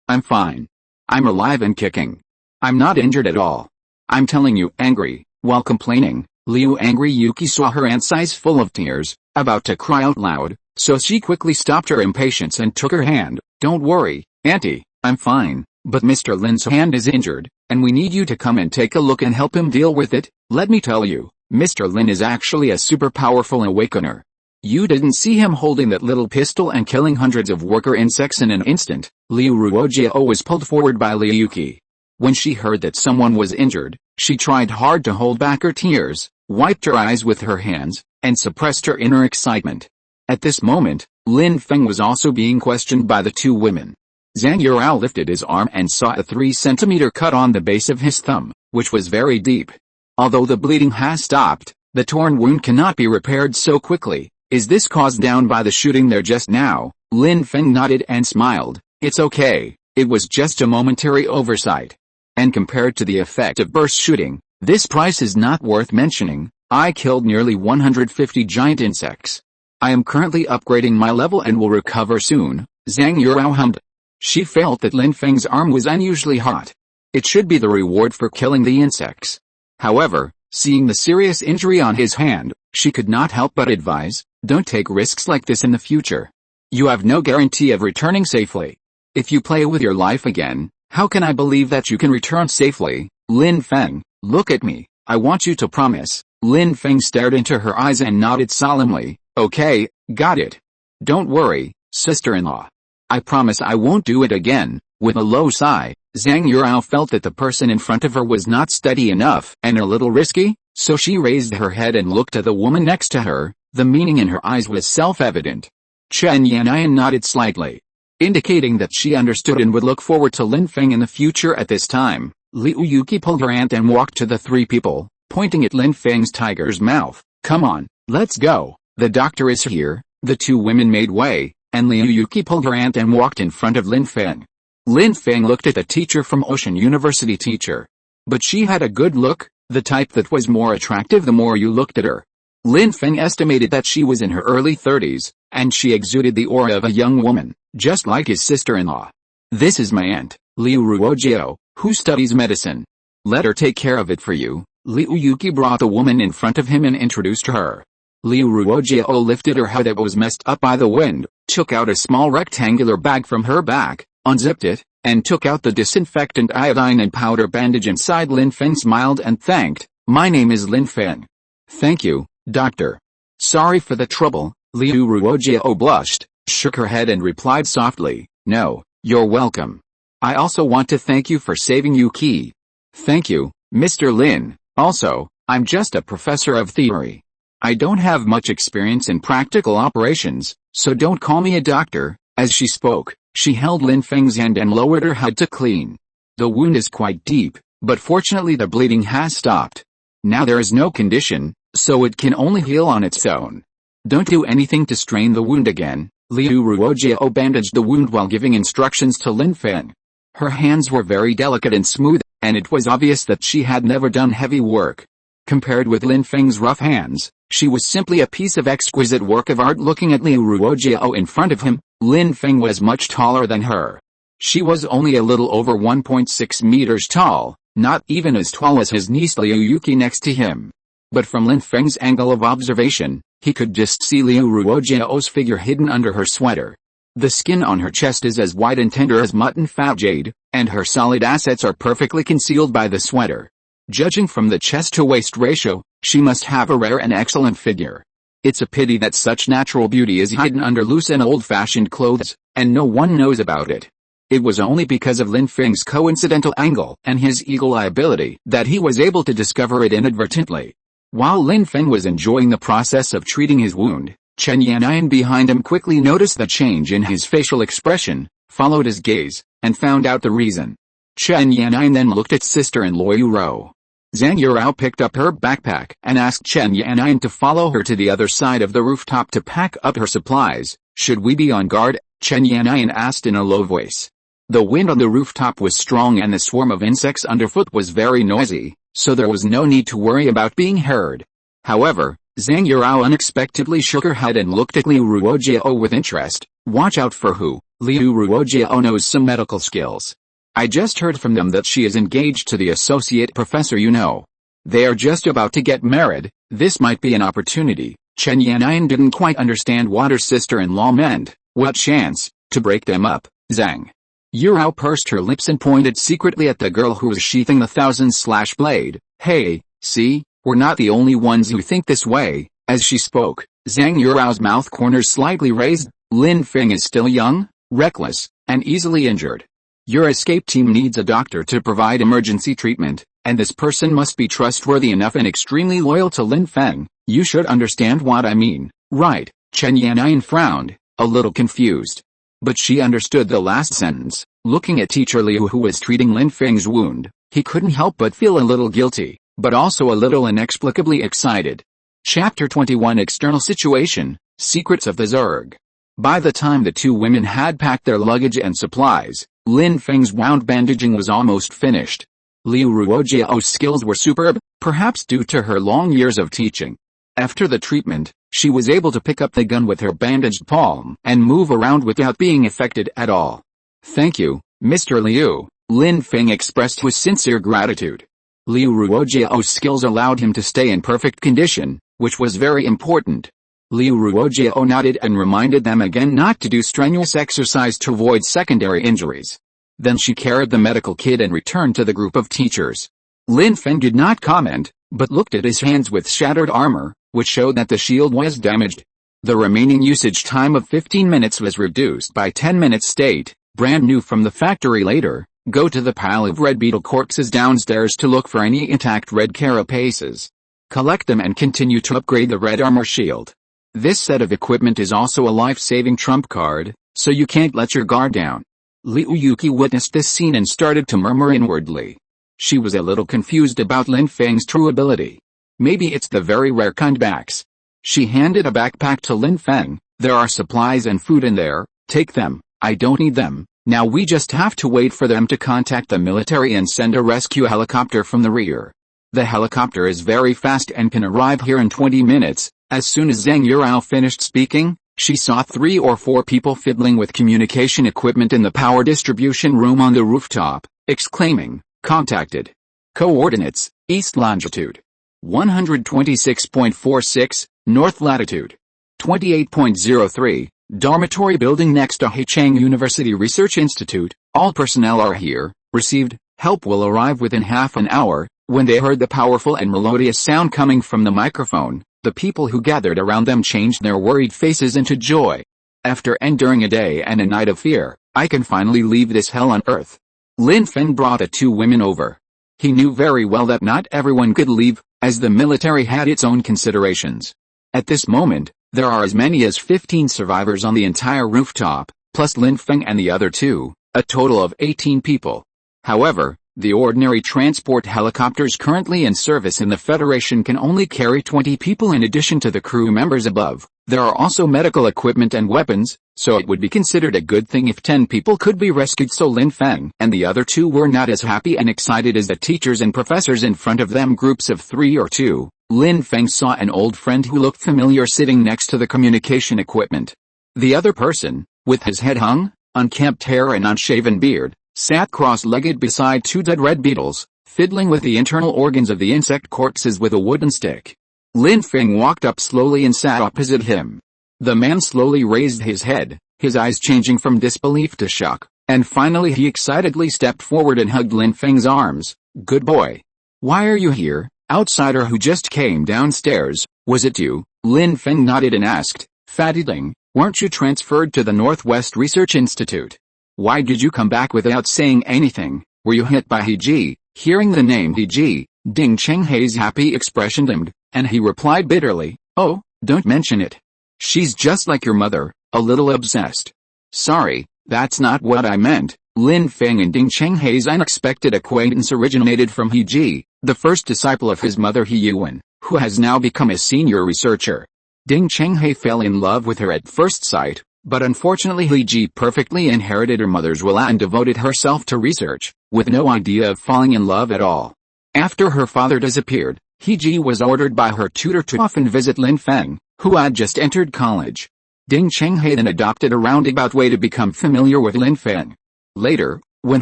I'm fine. I'm alive and kicking. I'm not injured at all. I'm telling you. Angry, while complaining, Liu Yuki saw her aunt's eyes full of tears, about to cry out loud, so she quickly stopped her impatience and took her hand. Don't worry, Auntie, I'm fine, but Mr. Lin's hand is injured, and we need you to come and take a look and help him deal with it. Let me tell you, Mr. Lin is actually a super powerful awakener. You didn't see him holding that little pistol and killing hundreds of worker insects in an instant. Liu Ruojiao was pulled forward by Liu Yuki. When she heard that someone was injured, she tried hard to hold back her tears, wiped her eyes with her hands, and suppressed her inner excitement. At this moment, Lin Feng was also being questioned by the two women. Zhang Yurao lifted his arm and saw a 3-centimeter cut on the base of his thumb, which was very deep. Although the bleeding has stopped, the torn wound cannot be repaired so quickly. Is this caused down by the shooting there just now? Lin Feng nodded and smiled. It's okay, it was just a momentary oversight. And compared to the effect of burst shooting, this price is not worth mentioning. I killed nearly 150 giant insects. I am currently upgrading my level and will recover soon. Zhang Yurao hummed. She felt that Lin Feng's arm was unusually hot. It should be the reward for killing the insects. However, seeing the serious injury on his hand, she could not help but advise, don't take risks like this in the future. You have no guarantee of returning safely. If you play with your life again, how can I believe that you can return safely? Lin Feng, look at me. I want you to promise. Lin Feng stared into her eyes and nodded solemnly. Okay, got it. Don't worry, sister-in-law. I promise I won't do it again. With a low sigh, Zhang Yurao felt that the person in front of her was not steady enough and a little risky, so she raised her head and looked at the woman next to her. The meaning in her eyes was self-evident. Chen Yanyan nodded slightly, indicating that she understood and would look forward to Lin Feng in the future. At this time, Liu Yuki pulled her aunt and walked to the three people, pointing at Lin Feng's tiger's mouth. Come on, let's go. The doctor is here. The two women made way, and Liu Yuki pulled her aunt and walked in front of Lin Feng. Lin Feng looked at the teacher from Ocean University teacher. But she had a good look, the type that was more attractive the more you looked at her. Lin Feng estimated that she was in her early 30s, and she exuded the aura of a young woman, just like his sister-in-law. This is my aunt, Liu Ruojiao, who studies medicine. Let her take care of it for you. Liu Yuki brought the woman in front of him and introduced her. Liu Ruojiao lifted her head that was messed up by the wind, took out a small rectangular bag from her back, unzipped it, and took out the disinfectant iodine and powder bandage inside. Lin Feng smiled and thanked. My name is Lin Feng. Thank you, doctor. Sorry for the trouble. Liu Ruojiao blushed, shook her head and replied softly, no, you're welcome. I also want to thank you for saving Yuki. Thank you, Mr. Lin. Also, I'm just a professor of theory. I don't have much experience in practical operations, so don't call me a doctor. As she spoke, she held Lin Feng's hand and lowered her head to clean. The wound is quite deep, but fortunately the bleeding has stopped. Now there is no condition, so it can only heal on its own. Don't do anything to strain the wound again. Liu Ruojiao bandaged the wound while giving instructions to Lin Feng. Her hands were very delicate and smooth, and it was obvious that she had never done heavy work. Compared with Lin Feng's rough hands, she was simply a piece of exquisite work of art. Looking at Liu Ruojiao in front of him, Lin Feng was much taller than her. She was only a little over 1.6 meters tall, not even as tall as his niece Liu Yuki next to him. But from Lin Feng's angle of observation, he could just see Liu Ruojiao's figure hidden under her sweater. The skin on her chest is as white and tender as mutton fat jade, and her solid assets are perfectly concealed by the sweater. Judging from the chest-to-waist ratio, she must have a rare and excellent figure. It's a pity that such natural beauty is hidden under loose and old-fashioned clothes, and no one knows about it. It was only because of Lin Feng's coincidental angle and his eagle eye ability that he was able to discover it inadvertently. While Lin Feng was enjoying the process of treating his wound, Chen Yan'an behind him quickly noticed the change in his facial expression, followed his gaze, and found out the reason. Chen Yan'an then looked at sister-in-law Yuro. Zhang Yurao picked up her backpack and asked Chen Yan'an to follow her to the other side of the rooftop to pack up her supplies. Should we be on guard? Chen Yan'an asked in a low voice. The wind on the rooftop was strong and the swarm of insects underfoot was very noisy, so there was no need to worry about being heard. However, Zhang Yurao unexpectedly shook her head and looked at Liu Ruojiao with interest. Watch out for who? Liu Ruojiao knows some medical skills. I just heard from them that she is engaged to the associate professor you know. They are just about to get married. This might be an opportunity. Chen Yan'an didn't quite understand what her sister-in-law meant. What chance to break them up? Zhang Yurao pursed her lips and pointed secretly at the girl who was sheathing the thousand-slash blade. Hey, see, we're not the only ones who think this way. As she spoke, Zhang Yurao's mouth corners slightly raised. Lin Feng is still young, reckless, and easily injured. Your escape team needs a doctor to provide emergency treatment, and this person must be trustworthy enough and extremely loyal to Lin Feng. You should understand what I mean, right? Chen Yan'an frowned, a little confused. But she understood the last sentence. Looking at teacher Liu who was treating Lin Feng's wound, he couldn't help but feel a little guilty, but also a little inexplicably excited. Chapter 21 External Situation, Secrets of the Zerg. By the time the two women had packed their luggage and supplies, Lin Feng's wound bandaging was almost finished. Liu Ruojiao's skills were superb, perhaps due to her long years of teaching. After the treatment, she was able to pick up the gun with her bandaged palm and move around without being affected at all. Thank you, Mr. Liu, Lin Feng expressed with sincere gratitude. Liu Ruojiao's skills allowed him to stay in perfect condition, which was very important. Liu Ruojiao nodded and reminded them again not to do strenuous exercise to avoid secondary injuries. Then she carried the medical kit and returned to the group of teachers. Lin Feng did not comment, but looked at his hands with shattered armor, which showed that the shield was damaged. The remaining usage time of 15 minutes was reduced by 10 minutes. State, brand new from the factory. Later, go to the pile of red beetle corpses downstairs to look for any intact red carapaces. Collect them and continue to upgrade the red armor shield. This set of equipment is also a life-saving trump card, so you can't let your guard down. Liu Yuki witnessed this scene and started to murmur inwardly. She was a little confused about Lin Feng's true ability. Maybe it's the very rare kind backs. She handed a backpack to Lin Feng, There are supplies and food in there, take them, I don't need them. Now we just have to wait for them to contact the military and send a rescue helicopter from the rear. The helicopter is very fast and can arrive here in 20 minutes. As soon as Zhang Yurao finished speaking, she saw 3 or 4 people fiddling with communication equipment in the power distribution room on the rooftop, exclaiming, "Contacted. Coordinates, east longitude. 126.46, north latitude. 28.03, dormitory building next to Haichang University Research Institute, all personnel are here, received, help will arrive within half an hour." When they heard the powerful and melodious sound coming from the microphone, the people who gathered around them changed their worried faces into joy. After enduring a day and a night of fear, I can finally leave this hell on earth. Lin Feng brought the 2 women over. He knew very well that not everyone could leave, as the military had its own considerations. At this moment, there are as many as 15 survivors on the entire rooftop, plus Lin Feng and the other 2, a total of 18 people. However, the ordinary transport helicopters currently in service in the Federation can only carry 20 people in addition to the crew members above. There are also medical equipment and weapons, so it would be considered a good thing if 10 people could be rescued. So Lin Feng and the other 2 were not as happy and excited as the teachers and professors in front of them. Groups of 3 or 2. Lin Feng saw an old friend who looked familiar sitting next to the communication equipment. The other person, with his head hung, unkempt hair and unshaven beard, sat cross-legged beside 2 dead red beetles, fiddling with the internal organs of the insect corpses with a wooden stick. Lin Feng walked up slowly and sat opposite him. The man slowly raised his head, his eyes changing from disbelief to shock, and finally he excitedly stepped forward and hugged Lin Feng's arms. "Good boy. Why are you here, outsider who just came downstairs? Was it you?" Lin Feng nodded and asked, "Fatty Ding, weren't you transferred to the Northwest Research Institute? Why did you come back without saying anything? Were you hit by He?" Hearing the name He, Ding Chenghei's happy expression dimmed, and he replied bitterly, "Oh, don't mention it. She's just like your mother, a little obsessed." "Sorry, that's not what I meant." Lin Feng and Ding Chenghei's unexpected acquaintance originated from He, the first disciple of his mother He Yuan, who has now become a senior researcher. Ding Chenghei fell in love with her at first sight, but unfortunately He perfectly inherited her mother's will and devoted herself to research, with no idea of falling in love at all. After her father disappeared, He was ordered by her tutor to often visit Lin Feng, who had just entered college. Ding Chenghei then adopted a roundabout way to become familiar with Lin Feng. Later, when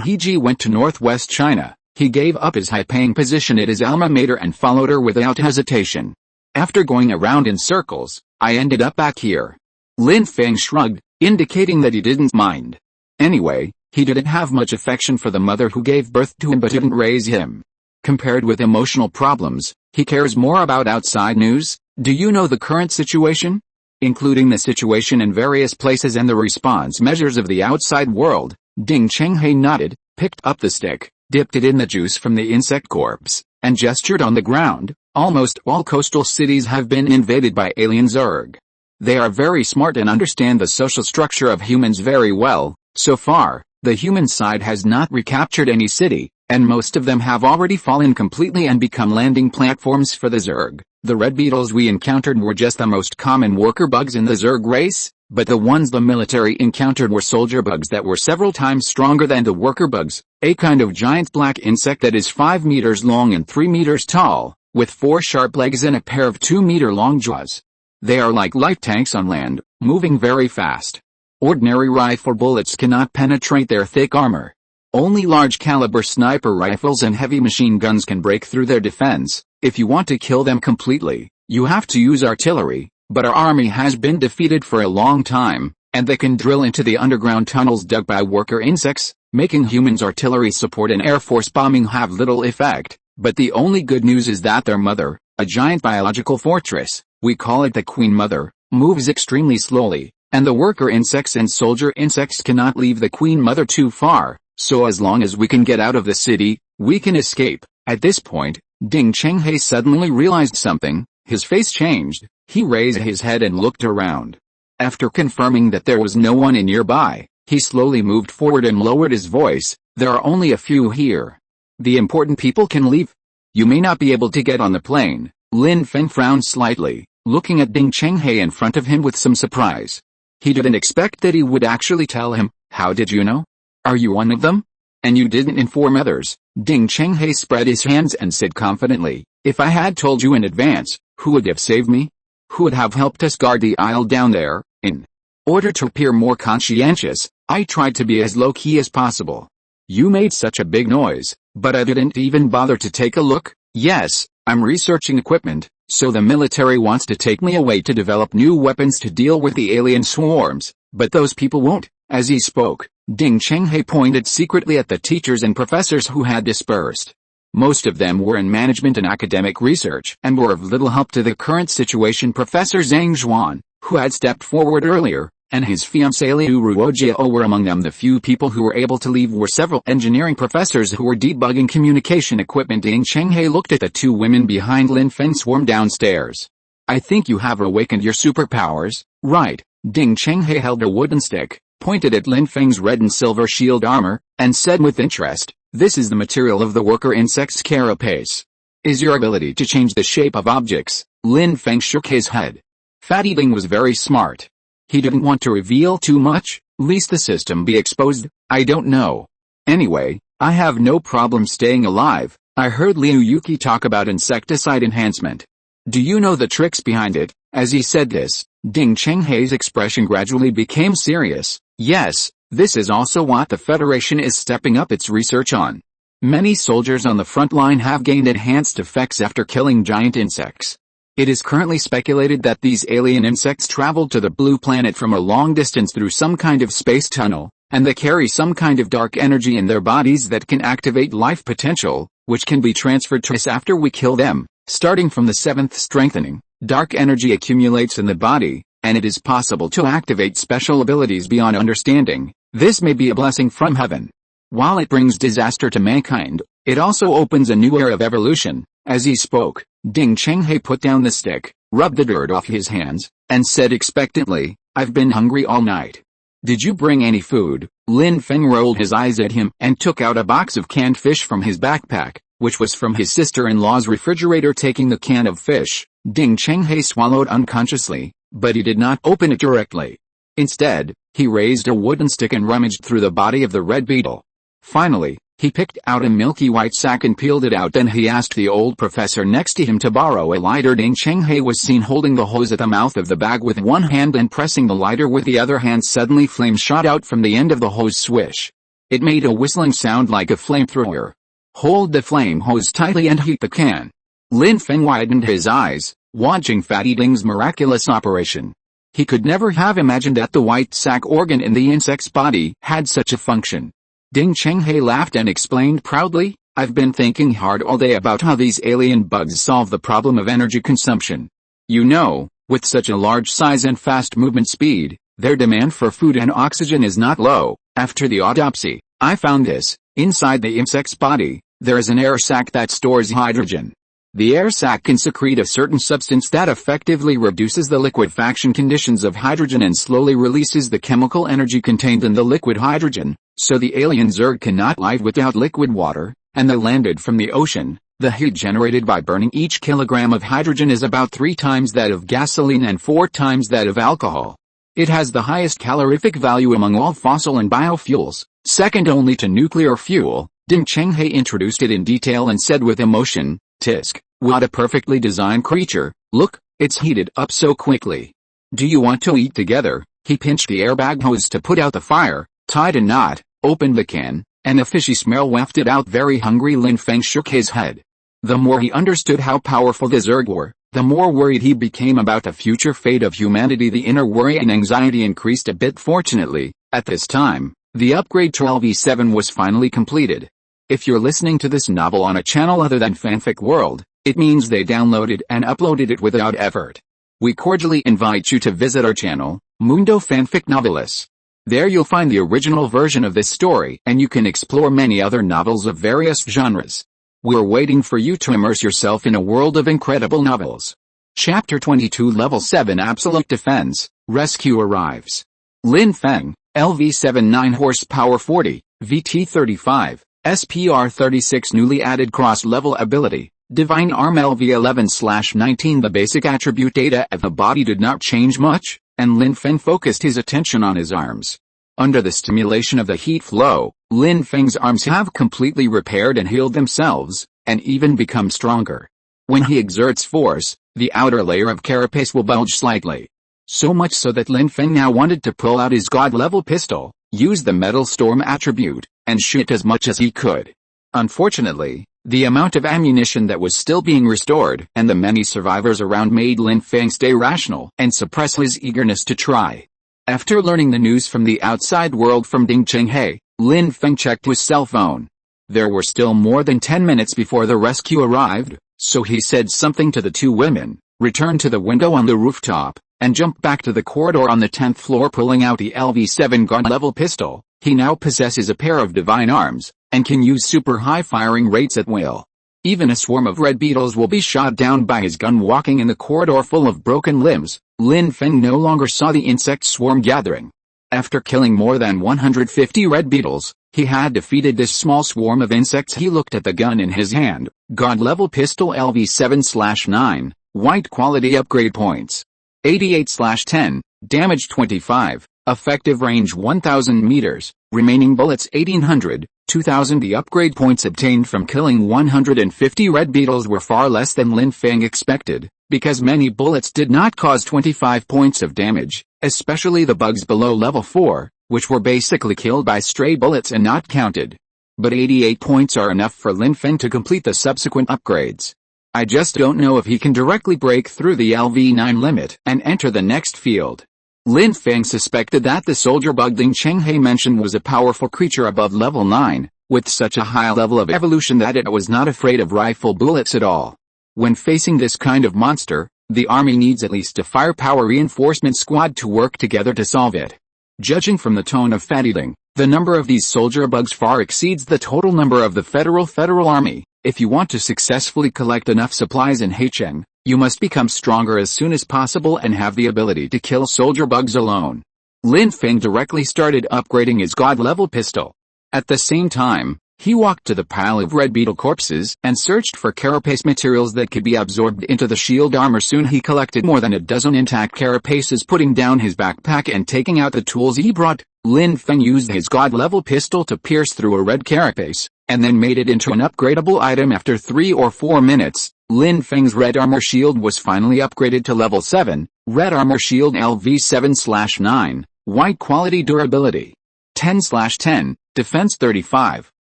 He went to northwest China, he gave up his high-paying position at his alma mater and followed her without hesitation. After going around in circles, I ended up back here. Lin Feng shrugged, indicating that he didn't mind. Anyway, he didn't have much affection for the mother who gave birth to him but didn't raise him. Compared with emotional problems, he cares more about outside news. Do you know the current situation? Including the situation in various places and the response measures of the outside world. Ding Chenghei nodded, picked up the stick, dipped it in the juice from the insect corpse, and gestured on the ground. Almost all coastal cities have been invaded by alien Zerg. They are very smart and understand the social structure of humans very well. So far, the human side has not recaptured any city, and most of them have already fallen completely and become landing platforms for the Zerg. The red beetles we encountered were just the most common worker bugs in the Zerg race, but the ones the military encountered were soldier bugs that were several times stronger than the worker bugs, a kind of giant black insect that is 5 meters long and 3 meters tall, with 4 sharp legs and a pair of 2-meter-long jaws. They are like light tanks on land, moving very fast. Ordinary rifle bullets cannot penetrate their thick armor. Only large-caliber sniper rifles and heavy machine guns can break through their defense. If you want to kill them completely, you have to use artillery, but our army has been defeated for a long time, and they can drill into the underground tunnels dug by worker insects, making humans' artillery support and air force bombing have little effect. But the only good news is that their mother, a giant biological fortress, we call it the Queen Mother, moves extremely slowly, and the worker insects and soldier insects cannot leave the Queen Mother too far, so as long as we can get out of the city, we can escape. At this point, Ding Chenghei suddenly realized something. His face changed, he raised his head and looked around. After confirming that there was no one nearby, he slowly moved forward and lowered his voice. There are only a few here. The important people can leave. You may not be able to get on the plane. Lin Feng frowned slightly, looking at Ding Chenghei in front of him with some surprise. He didn't expect that he would actually tell him. How did you know? Are you one of them? And you didn't inform others? Ding Chenghe spread his hands and said confidently, if I had told you in advance, who would have saved me? Who would have helped us guard the aisle down there? In order to appear more conscientious, I tried to be as low-key as possible. You made such a big noise, but I didn't even bother to take a look. Yes, I'm researching equipment, so the military wants to take me away to develop new weapons to deal with the alien swarms, but those people won't. As he spoke, Ding Chenghe pointed secretly at the teachers and professors who had dispersed. Most of them were in management and academic research and were of little help to the current situation. Professor Zhang Zhuan, who had stepped forward earlier, and his fiancée Liu Ruojiao were among them. The few people who were able to leave were several engineering professors who were debugging communication equipment. Ding Chenghe looked at the two women behind Lin Feng swarm downstairs. I think you have awakened your superpowers, right? Ding Chenghe held a wooden stick, pointed at Lin Feng's red and silver shield armor, and said with interest, this is the material of the worker insect's carapace. Is your ability to change the shape of objects? Lin Feng shook his head. Fatty Ding was very smart. He didn't want to reveal too much, lest the system be exposed. I don't know. Anyway, I have no problem staying alive. I heard Liu Yuki talk about insecticide enhancement. Do you know the tricks behind it? As he said this, Ding Chenghe's expression gradually became serious. Yes, this is also what the Federation is stepping up its research on. Many soldiers on the front line have gained enhanced effects after killing giant insects. It is currently speculated that these alien insects traveled to the blue planet from a long distance through some kind of space tunnel, and they carry some kind of dark energy in their bodies that can activate life potential, which can be transferred to us after we kill them. Starting from the 7th strengthening, dark energy accumulates in the body, and it is possible to activate special abilities beyond understanding. This may be a blessing from heaven. While it brings disaster to mankind, it also opens a new era of evolution. As he spoke, Ding Chenghe put down the stick, rubbed the dirt off his hands, and said expectantly, I've been hungry all night. Did you bring any food? Lin Feng rolled his eyes at him and took out a box of canned fish from his backpack, which was from his sister-in-law's refrigerator. Taking the can of fish, Ding Chenghe swallowed unconsciously, but he did not open it directly. Instead, he raised a wooden stick and rummaged through the body of the red beetle. Finally, he picked out a milky white sack and peeled it out. Then he asked the old professor next to him to borrow a lighter. Ding Chenghe was seen holding the hose at the mouth of the bag with one hand and pressing the lighter with the other hand. Suddenly flames shot out from the end of the hose. Swish. It made a whistling sound like a flamethrower. Hold the flame hose tightly and heat the can. Lin Feng widened his eyes, watching Fatty Ding's miraculous operation. He could never have imagined that the white sac organ in the insect's body had such a function. Ding Chenghe laughed and explained proudly, I've been thinking hard all day about how these alien bugs solve the problem of energy consumption. You know, with such a large size and fast movement speed, their demand for food and oxygen is not low. After the autopsy, I found this. Inside the insect's body, there is an air sac that stores hydrogen. The air sac can secrete a certain substance that effectively reduces the liquefaction conditions of hydrogen and slowly releases the chemical energy contained in the liquid hydrogen, so the alien Zerg cannot live without liquid water, and they landed from the ocean. The heat generated by burning each kilogram of hydrogen is about 3 times that of gasoline and 4 times that of alcohol. It has the highest calorific value among all fossil and biofuels, second only to nuclear fuel. Ding Chenghe introduced it in detail and said with emotion, Tisk, what a perfectly designed creature. Look, it's heated up so quickly. Do you want to eat together? He pinched the airbag hose to put out the fire, tied a knot, opened the can, and a fishy smell wafted out. Very hungry. Lin Feng shook his head. The more he understood how powerful the Zerg were, the more worried he became about the future fate of humanity. The inner worry and anxiety increased a bit. Fortunately, at this time, the upgrade to LV7 was finally completed. If you're listening to this novel on a channel other than Fanfic World, it means they downloaded and uploaded it without effort. We cordially invite you to visit our channel, Mundo Fanfic Novelis. There you'll find the original version of this story, and you can explore many other novels of various genres. We're waiting for you to immerse yourself in a world of incredible novels. Chapter 22 Level 7 Absolute Defense, Rescue arrives. Lin Feng, LV7 9 horsepower 40, VT 35, SPR 36 newly added cross-level ability, Divine Arm LV11/19. The basic attribute data of the body did not change much, and Lin Feng focused his attention on his arms. Under the stimulation of the heat flow, Lin Feng's arms have completely repaired and healed themselves, and even become stronger. When he exerts force, the outer layer of carapace will bulge slightly. So much so that Lin Feng now wanted to pull out his god-level pistol, use the Metal Storm attribute, and shoot as much as he could. Unfortunately, the amount of ammunition that was still being restored and the many survivors around made Lin Feng stay rational and suppress his eagerness to try. After learning the news from the outside world from Ding Chenghe, Lin Feng checked his cell phone. There were still more than 10 minutes before the rescue arrived, so he said something to the two women, returned to the window on the rooftop, and jumped back to the corridor on the 10th floor, pulling out the LV7 god-level pistol. He now possesses a pair of divine arms, and can use super high firing rates at will. Even a swarm of red beetles will be shot down by his gun. Walking in the corridor full of broken limbs, Lin Feng no longer saw the insect swarm gathering. After killing more than 150 red beetles, he had defeated this small swarm of insects. He looked at the gun in his hand, god-level pistol LV7/9, white quality upgrade points. 88/10, damage 25, effective range 1000 meters, remaining bullets 1800, 2000. The upgrade points obtained from killing 150 red beetles were far less than Lin Feng expected, because many bullets did not cause 25 points of damage, especially the bugs below level 4, which were basically killed by stray bullets and not counted. But 88 points are enough for Lin Feng to complete the subsequent upgrades. I just don't know if he can directly break through the LV9 limit and enter the next field. Lin Feng suspected that the soldier bug Ding Chenghe mentioned was a powerful creature above level 9, with such a high level of evolution that it was not afraid of rifle bullets at all. When facing this kind of monster, the army needs at least a firepower reinforcement squad to work together to solve it. Judging from the tone of fat-eating, the number of these soldier bugs far exceeds the total number of the Federal Army. If you want to successfully collect enough supplies in Heicheng, you must become stronger as soon as possible and have the ability to kill soldier bugs alone. Lin Feng directly started upgrading his god-level pistol. At the same time, he walked to the pile of red beetle corpses and searched for carapace materials that could be absorbed into the shield armor. Soon he collected more than a dozen intact carapaces. Putting down his backpack and taking out the tools he brought, Lin Feng used his god-level pistol to pierce through a red carapace, and then made it into an upgradable item. After 3 or 4 minutes, Lin Feng's red armor shield was finally upgraded to level 7, red armor shield LV7/9, white quality durability 10/10, defense 35,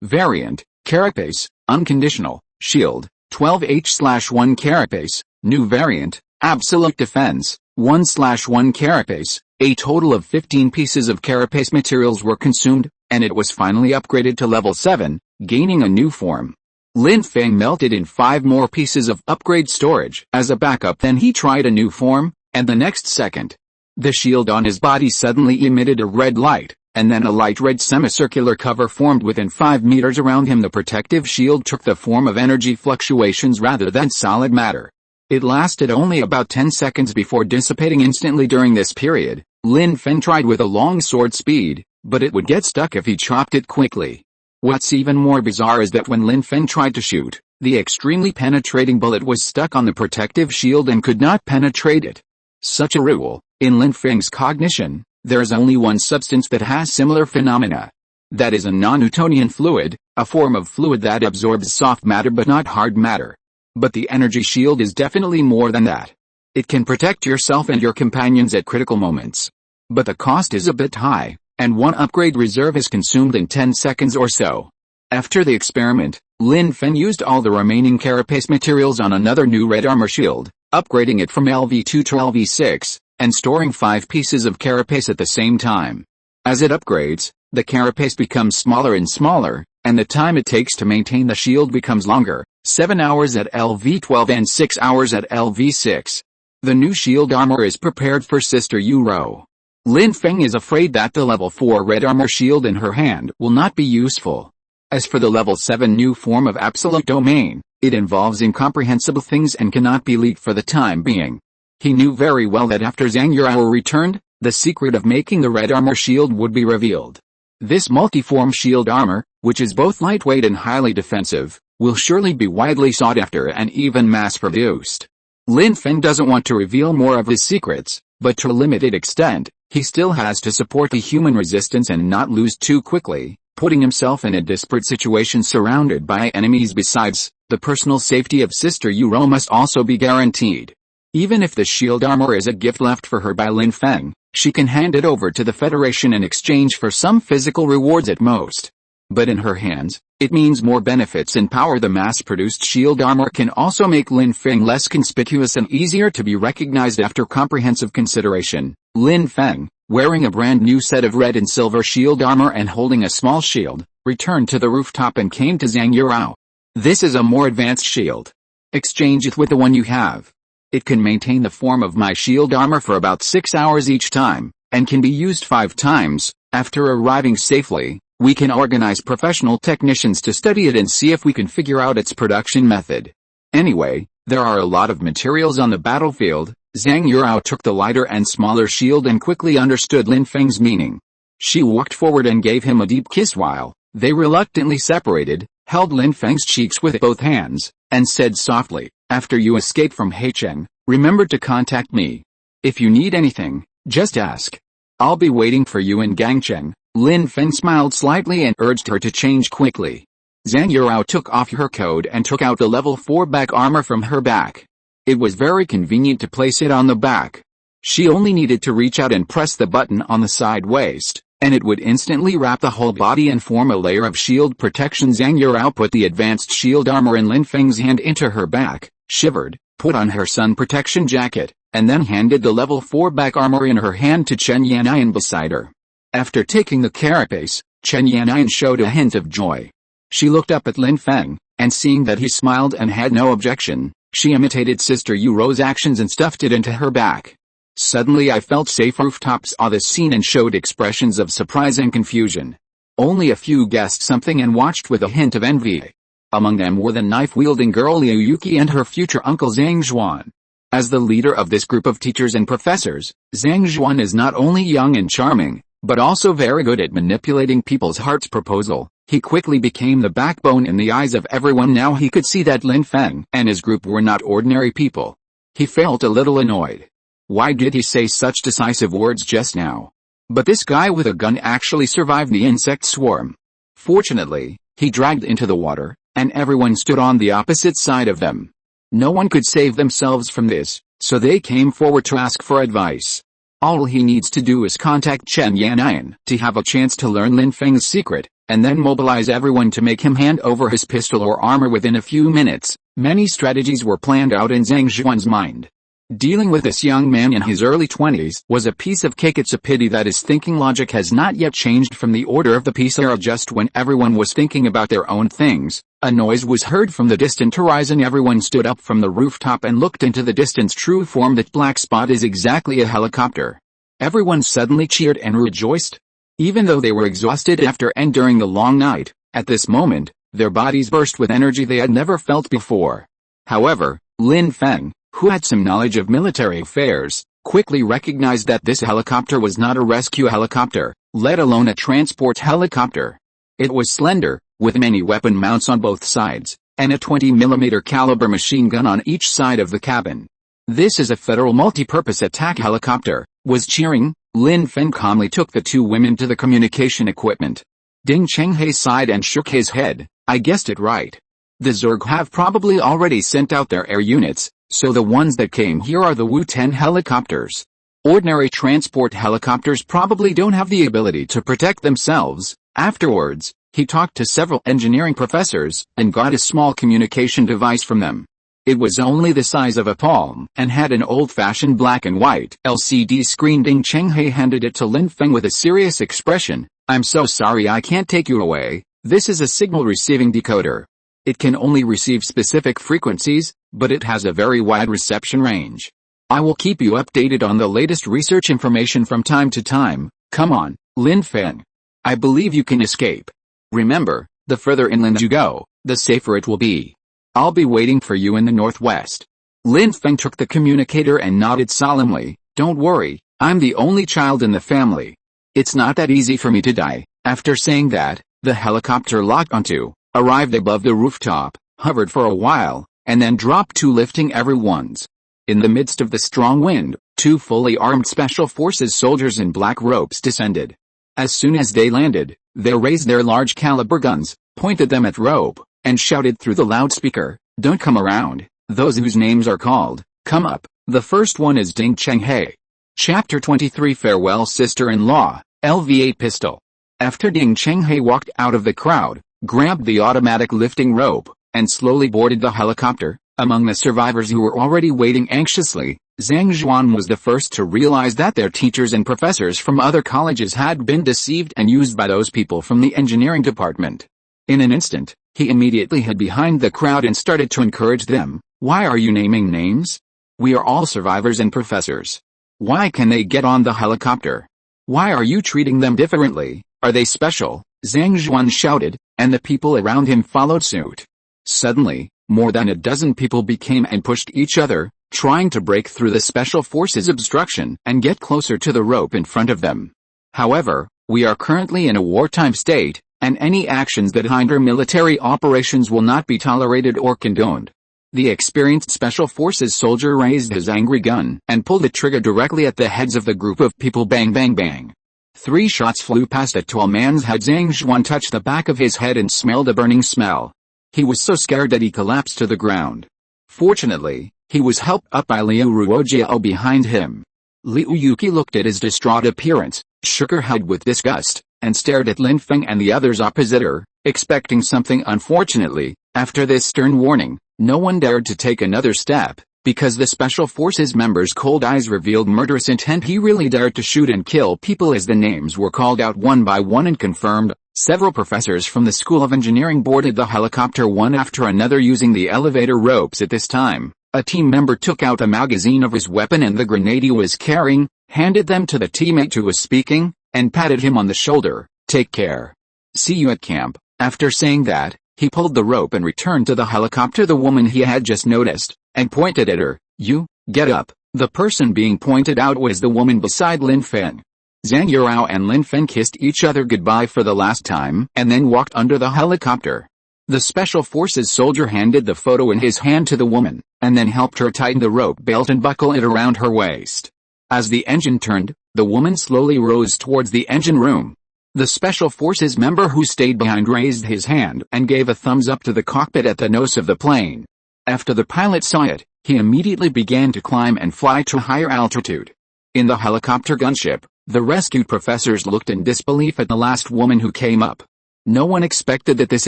variant, carapace, unconditional, shield, 12H/1 carapace, new variant, absolute defense, 1/1 carapace. A total of 15 pieces of carapace materials were consumed, and it was finally upgraded to level 7, gaining a new form. Lin Feng melted in 5 more pieces of upgrade storage as a backup. Then he tried a new form, and the next second, the shield on his body suddenly emitted a red light, and then a light red semicircular cover formed within 5 meters around him. The protective shield took the form of energy fluctuations rather than solid matter. It lasted only about 10 seconds before dissipating instantly. During this period, Lin Feng tried with a long sword speed, but it would get stuck if he chopped it quickly. What's even more bizarre is that when Lin Feng tried to shoot, the extremely penetrating bullet was stuck on the protective shield and could not penetrate it. Such a rule, in Lin Feng's cognition, there is only one substance that has similar phenomena. That is a non-Newtonian fluid, a form of fluid that absorbs soft matter but not hard matter. But the energy shield is definitely more than that. It can protect yourself and your companions at critical moments. But the cost is a bit high, and one upgrade reserve is consumed in 10 seconds or so. After the experiment, Lin Feng used all the remaining carapace materials on another new red armor shield, upgrading it from LV2 to LV6, and storing 5 pieces of carapace at the same time. As it upgrades, the carapace becomes smaller and smaller, and the time it takes to maintain the shield becomes longer, 7 hours at LV12 and 6 hours at LV6. The new shield armor is prepared for Sister Yuro. Lin Feng is afraid that the level 4 red armor shield in her hand will not be useful. As for the level 7 new form of absolute domain, it involves incomprehensible things and cannot be leaked for the time being. He knew very well that after Zhang Yurao returned, the secret of making the red armor shield would be revealed. This multiform shield armor, which is both lightweight and highly defensive, will surely be widely sought after and even mass-produced. Lin Feng doesn't want to reveal more of his secrets, But to a limited extent, he still has to support the human resistance and not lose too quickly, putting himself in a desperate situation surrounded by enemies. Besides, the personal safety of Sister Yuro must also be guaranteed. Even if the shield armor is a gift left for her by Lin Feng, she can hand it over to the Federation in exchange for some physical rewards at most. But in her hands, it means more benefits and power. The mass-produced shield armor can also make Lin Feng less conspicuous and easier to be recognized. After comprehensive consideration, Lin Feng, wearing a brand new set of red and silver shield armor and holding a small shield, returned to the rooftop and came to Zhang Yurao. This is a more advanced shield. Exchange it with the one you have. It can maintain the form of my shield armor for about 6 hours each time, and can be used 5 times. After arriving safely, we can organize professional technicians to study it and see if we can figure out its production method. Anyway, there are a lot of materials on the battlefield. Zhang Yurao took the lighter and smaller shield and quickly understood Lin Feng's meaning. She walked forward and gave him a deep kiss while they reluctantly separated, held Lin Feng's cheeks with both hands, and said softly, "After you escape from Heicheng, remember to contact me. If you need anything, just ask. I'll be waiting for you in Gangcheng." Lin Feng smiled slightly and urged her to change quickly. Zhang Yurao took off her coat and took out the level 4 back armor from her back. It was very convenient to place it on the back. She only needed to reach out and press the button on the side waist, and it would instantly wrap the whole body and form a layer of shield protection. Zhang Yurao put the advanced shield armor in Lin Feng's hand into her back, shivered, put on her sun protection jacket, and then handed the level 4 back armor in her hand to Chen Yannian beside her. After taking the carapace, Chen Yannian showed a hint of joy. She looked up at Lin Feng, and seeing that he smiled and had no objection, she imitated Sister Yuro's actions and stuffed it into her back. Suddenly I felt safe. Rooftops saw this scene and showed expressions of surprise and confusion. Only a few guessed something and watched with a hint of envy. Among them were the knife-wielding girl Liu Yuki and her future uncle Zhang Zhuan. As the leader of this group of teachers and professors, Zhang Zhuan is not only young and charming, but also very good at manipulating people's hearts. Proposal. He quickly became the backbone in the eyes of everyone. Now he could see that Lin Feng and his group were not ordinary people. He felt a little annoyed. Why did he say such decisive words just now? But this guy with a gun actually survived the insect swarm. Fortunately, he dragged into the water, and everyone stood on the opposite side of them. No one could save themselves from this, so they came forward to ask for advice. All he needs to do is contact Chen Yannian to have a chance to learn Lin Feng's secret, and then mobilize everyone to make him hand over his pistol or armor within a few minutes. Many strategies were planned out in Zhang Zhuan's mind. Dealing with this young man in his early 20s was a piece of cake. It's a pity that his thinking logic has not yet changed from the order of the peace era. Just when everyone was thinking about their own things, a noise was heard from the distant horizon. Everyone stood up from the rooftop and looked into the distance. True form. That black spot is exactly a helicopter. Everyone suddenly cheered and rejoiced. Even though they were exhausted after and during the long night, at this moment, their bodies burst with energy they had never felt before. However, Lin Feng, who had some knowledge of military affairs, quickly recognized that this helicopter was not a rescue helicopter, let alone a transport helicopter. It was slender, with many weapon mounts on both sides, and a 20mm caliber machine gun on each side of the cabin. "This is a federal multi-purpose attack helicopter," was cheering. Lin Feng calmly took the two women to the communication equipment. Ding Chenghe sighed and shook his head. "I guessed it right. The Zerg have probably already sent out their air units, so the ones that came here are the Wu-10 helicopters. Ordinary transport helicopters probably don't have the ability to protect themselves." Afterwards, he talked to several engineering professors and got a small communication device from them. It was only the size of a palm and had an old-fashioned black and white LCD screen. Ding Chenghe handed it to Lin Feng with a serious expression. "I'm so sorry I can't take you away. This is a signal receiving decoder. It can only receive specific frequencies, but it has a very wide reception range. I will keep you updated on the latest research information from time to time. Come on, Lin Feng. I believe you can escape. Remember, the further inland you go, the safer it will be. I'll be waiting for you in the northwest." Lin Feng took the communicator and nodded solemnly. "Don't worry, I'm the only child in the family. It's not that easy for me to die." After saying that, the helicopter locked onto, arrived above the rooftop, hovered for a while, and then dropped to lifting everyone's. In the midst of the strong wind, 2 fully armed Special Forces soldiers in black robes descended. As soon as they landed, they raised their large caliber guns, pointed them at Rope, and shouted through the loudspeaker, "Don't come around, those whose names are called, come up." The first one is Ding Chenghe. Chapter 23 Farewell Sister-in-Law, LV8 Pistol. After Ding Chenghe walked out of the crowd, grabbed the automatic lifting rope, and slowly boarded the helicopter, among the survivors who were already waiting anxiously, Zhang Zhuan was the first to realize that their teachers and professors from other colleges had been deceived and used by those people from the engineering department. In an instant, he immediately hid behind the crowd and started to encourage them. "Why are you naming names? We are all survivors and professors. Why can they get on the helicopter? Why are you treating them differently? Are they special?" Zhang Zhuan shouted, and the people around him followed suit. Suddenly, more than a dozen people became and pushed each other, trying to break through the Special Forces obstruction and get closer to the rope in front of them. However, we are currently in a wartime state, and any actions that hinder military operations will not be tolerated or condoned. The experienced Special Forces soldier raised his angry gun and pulled the trigger directly at the heads of the group of people. Bang bang bang. 3 shots flew past a tall man's head. Zhang Zhuan touched the back of his head and smelled a burning smell. He was so scared that he collapsed to the ground. Fortunately, he was helped up by Liu Ruojiao behind him. Liu Yuki looked at his distraught appearance, shook her head with disgust, and stared at Lin Feng and the others opposite her, expecting something. Unfortunately, after this stern warning, no one dared to take another step, because the Special Forces members' cold eyes revealed murderous intent. He really dared to shoot and kill people as the names were called out one by one and confirmed. Several professors from the School of Engineering boarded the helicopter one after another using the elevator ropes. At this time, a team member took out a magazine of his weapon and the grenade he was carrying, handed them to the teammate who was speaking, and patted him on the shoulder. "Take care. See you at camp." After saying that, he pulled the rope and returned to the helicopter. The woman he had just noticed, and pointed at her. "You, get up." The person being pointed out was the woman beside Lin Feng. Zhang Yurao and Lin Feng kissed each other goodbye for the last time and then walked under the helicopter. The Special Forces soldier handed the photo in his hand to the woman, and then helped her tighten the rope belt and buckle it around her waist. As the engine turned, the woman slowly rose towards the engine room. The Special Forces member who stayed behind raised his hand and gave a thumbs up to the cockpit at the nose of the plane. After the pilot saw it, he immediately began to climb and fly to higher altitude. In the helicopter gunship, the rescued professors looked in disbelief at the last woman who came up. No one expected that this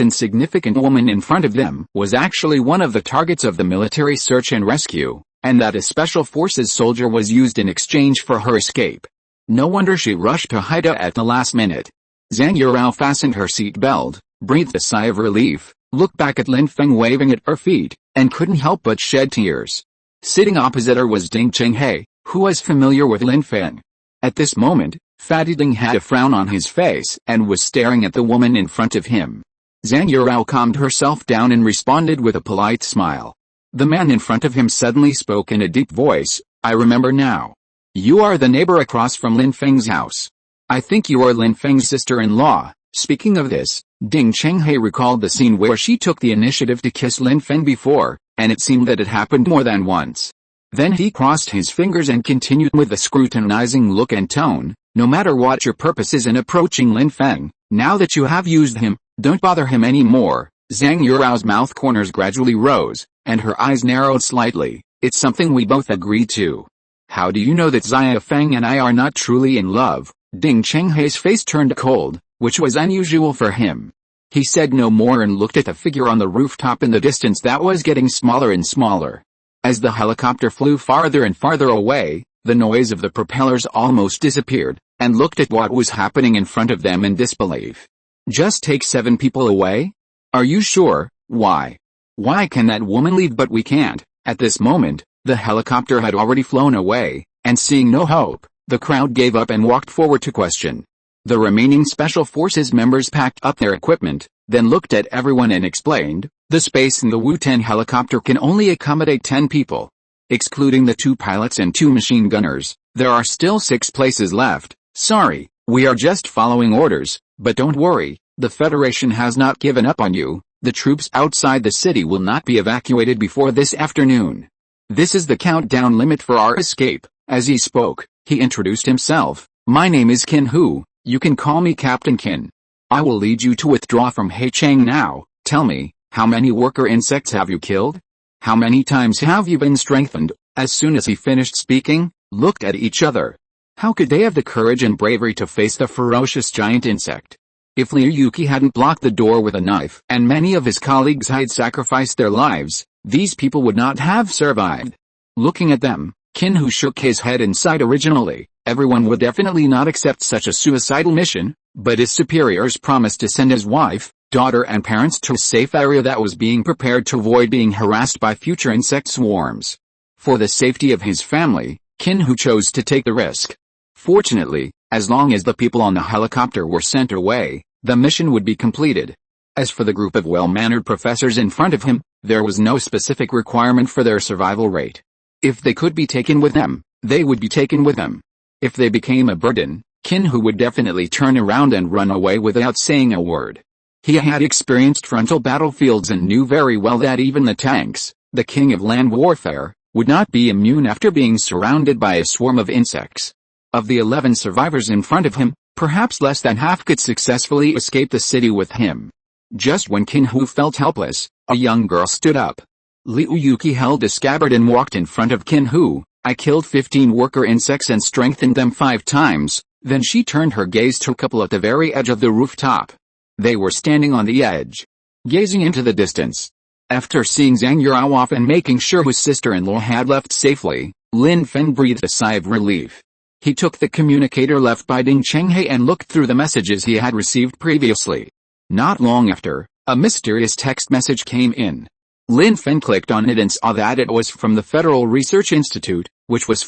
insignificant woman in front of them was actually one of the targets of the military search and rescue, and that a Special Forces soldier was used in exchange for her escape. No wonder she rushed to Haida at the last minute. Zhang Yurao fastened her seat belt, breathed a sigh of relief, looked back at Lin Feng waving at her feet, and couldn't help but shed tears. Sitting opposite her was Ding Chenghe, who was familiar with Lin Feng. At this moment, Fatty Ding had a frown on his face and was staring at the woman in front of him. Zhang Yurao calmed herself down and responded with a polite smile. The man in front of him suddenly spoke in a deep voice. "I remember now. You are the neighbor across from Lin Feng's house. I think you are Lin Feng's sister-in-law." Speaking of this, Ding Chenghe recalled the scene where she took the initiative to kiss Lin Feng before, and it seemed that it happened more than once. Then he crossed his fingers and continued with a scrutinizing look and tone. "No matter what your purpose is in approaching Lin Feng, now that you have used him, don't bother him anymore." Zhang Yurao's mouth corners gradually rose, and her eyes narrowed slightly. "It's something we both agreed to." "How do you know that Xia Feng and I are not truly in love?" Ding Chenghe's face turned cold, which was unusual for him. He said no more and looked at the figure on the rooftop in the distance that was getting smaller and smaller. As the helicopter flew farther and farther away, the noise of the propellers almost disappeared, and looked at what was happening in front of them in disbelief. "Just take 7 people away? Are you sure? Why? Why can that woman leave but we can't?" At this moment, the helicopter had already flown away, and seeing no hope, the crowd gave up and walked forward to question. The remaining Special Forces members packed up their equipment, then looked at everyone and explained, "The space in the Wu-10 helicopter can only accommodate 10 people. Excluding the 2 pilots and 2 machine gunners, there are still 6 places left. Sorry, we are just following orders, but don't worry, the Federation has not given up on you. The troops outside the city will not be evacuated before this afternoon. This is the countdown limit for our escape. As he spoke, he introduced himself. My name is Qin Hu, you can call me Captain Qin. I will lead you to withdraw from Heicheng now. Tell me, how many worker insects have you killed? How many times have you been strengthened? As soon as he finished speaking, looked at each other. How could they have the courage and bravery to face the ferocious giant insect? If Liu Yuki hadn't blocked the door with a knife and many of his colleagues had sacrificed their lives, these people would not have survived. Looking at them, Qin Hu shook his head and sighed. Originally, everyone would definitely not accept such a suicidal mission, but his superiors promised to send his wife, daughter and parents to a safe area that was being prepared to avoid being harassed by future insect swarms. For the safety of his family, Qin Hu chose to take the risk. Fortunately, as long as the people on the helicopter were sent away, the mission would be completed. As for the group of well-mannered professors in front of him, there was no specific requirement for their survival rate. If they could be taken with them, they would be taken with them. If they became a burden, Qin Hu would definitely turn around and run away without saying a word. He had experienced frontal battlefields and knew very well that even the tanks, the king of land warfare, would not be immune after being surrounded by a swarm of insects. Of the 11 survivors in front of him, perhaps less than half could successfully escape the city with him. Just when Qin Hu felt helpless, a young girl stood up. Liu Yuki held a scabbard and walked in front of Qin Hu. I killed 15 worker insects and strengthened them 5 times, then she turned her gaze to a couple at the very edge of the rooftop. They were standing on the edge, gazing into the distance. After seeing Zhang Yurao off and making sure his sister-in-law had left safely, Lin Feng breathed a sigh of relief. He took the communicator left by Ding Chenghe and looked through the messages he had received previously. Not long after, a mysterious text message came in. Lin Feng clicked on it and saw that it was from the Federal Research Institute, which was